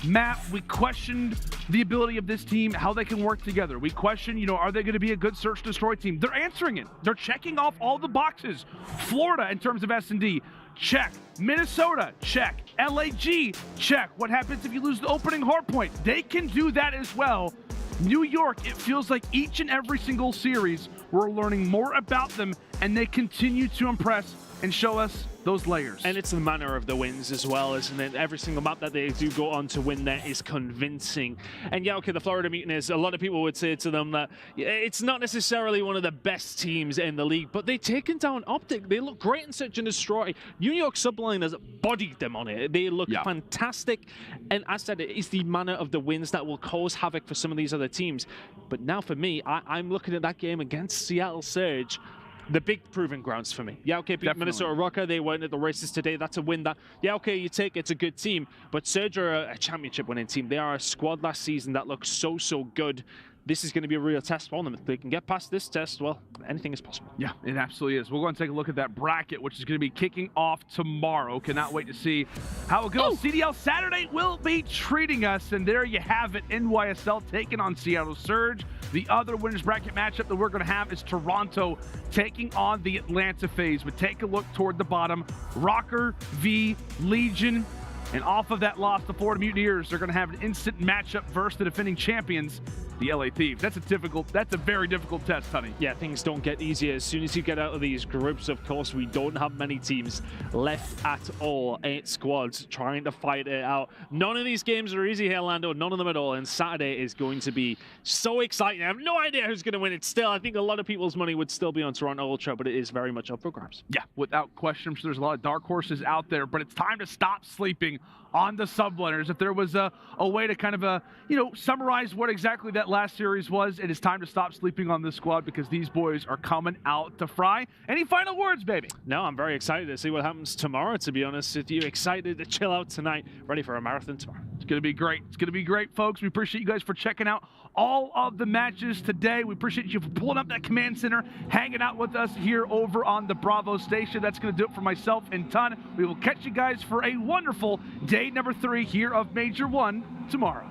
map. We questioned the ability of this team, how they can work together. We questioned, are they going to be a good search destroy team? They're answering it. They're checking off all the boxes. Florida, in terms of S&D, check. Minnesota, check. LAG, check. What happens if you lose the opening hardpoint? They can do that as well. New York, it feels like each and every single series, we're learning more about them, and they continue to impress and show us those layers. And it's the manner of the wins as well, isn't it? Every single map that they do go on to win there is convincing. And yeah, okay, the Florida Mutineers, a lot of people would say to them that it's not necessarily one of the best teams in the league, but they've taken down OpTic. They look great in Search and Destroy. New York Subliners bodied them on it. They look fantastic. And as I said, it is the manner of the wins that will cause havoc for some of these other teams. But now for me, I'm looking at that game against Seattle Surge. The big proving grounds for me. Yeah, okay, beat Minnesota Røkkr. They weren't at the races today. That's a win that, yeah, okay, you take it's a good team. But Surge are a championship winning team. They are a squad last season that looks so, so good. This is going to be a real test for them. If they can get past this test, well, anything is possible. Yeah, it absolutely is. We'll go and take a look at that bracket, which is going to be kicking off tomorrow. Cannot wait to see how it goes. CDL Saturday will be treating us, and there you have it. NYSL taking on Seattle Surge. The other winners bracket matchup that we're going to have is Toronto taking on the Atlanta FaZe. But take a look toward the bottom. Røkkr v Legion. And off of that loss, the Florida Mutineers are going to have an instant matchup versus the defending champions, the LA Thieves. That's a very difficult test, honey. Yeah, things don't get easier. As soon as you get out of these groups, of course, we don't have many teams left at all. 8 squads trying to fight it out. None of these games are easy here, Lando. None of them at all. And Saturday is going to be so exciting. I have no idea who's going to win it still. I think a lot of people's money would still be on Toronto Ultra, but it is very much up for grabs. Yeah, without question. There's a lot of dark horses out there, but it's time to stop sleeping on the Subliners. If there was a way to kind of summarize what exactly that last series was, it is time to stop sleeping on this squad because these boys are coming out to fry. Any final words, baby? No, I'm very excited to see what happens tomorrow, to be honest with you. Excited to chill out tonight, ready for a marathon tomorrow. It's going to be great. It's going to be great, folks. We appreciate you guys for checking out all of the matches today. We appreciate you for pulling up that command center, hanging out with us here over on the Bravo station. That's going to do it for myself and Ton. We will catch you guys for a wonderful day number 3 here of Major 1 tomorrow.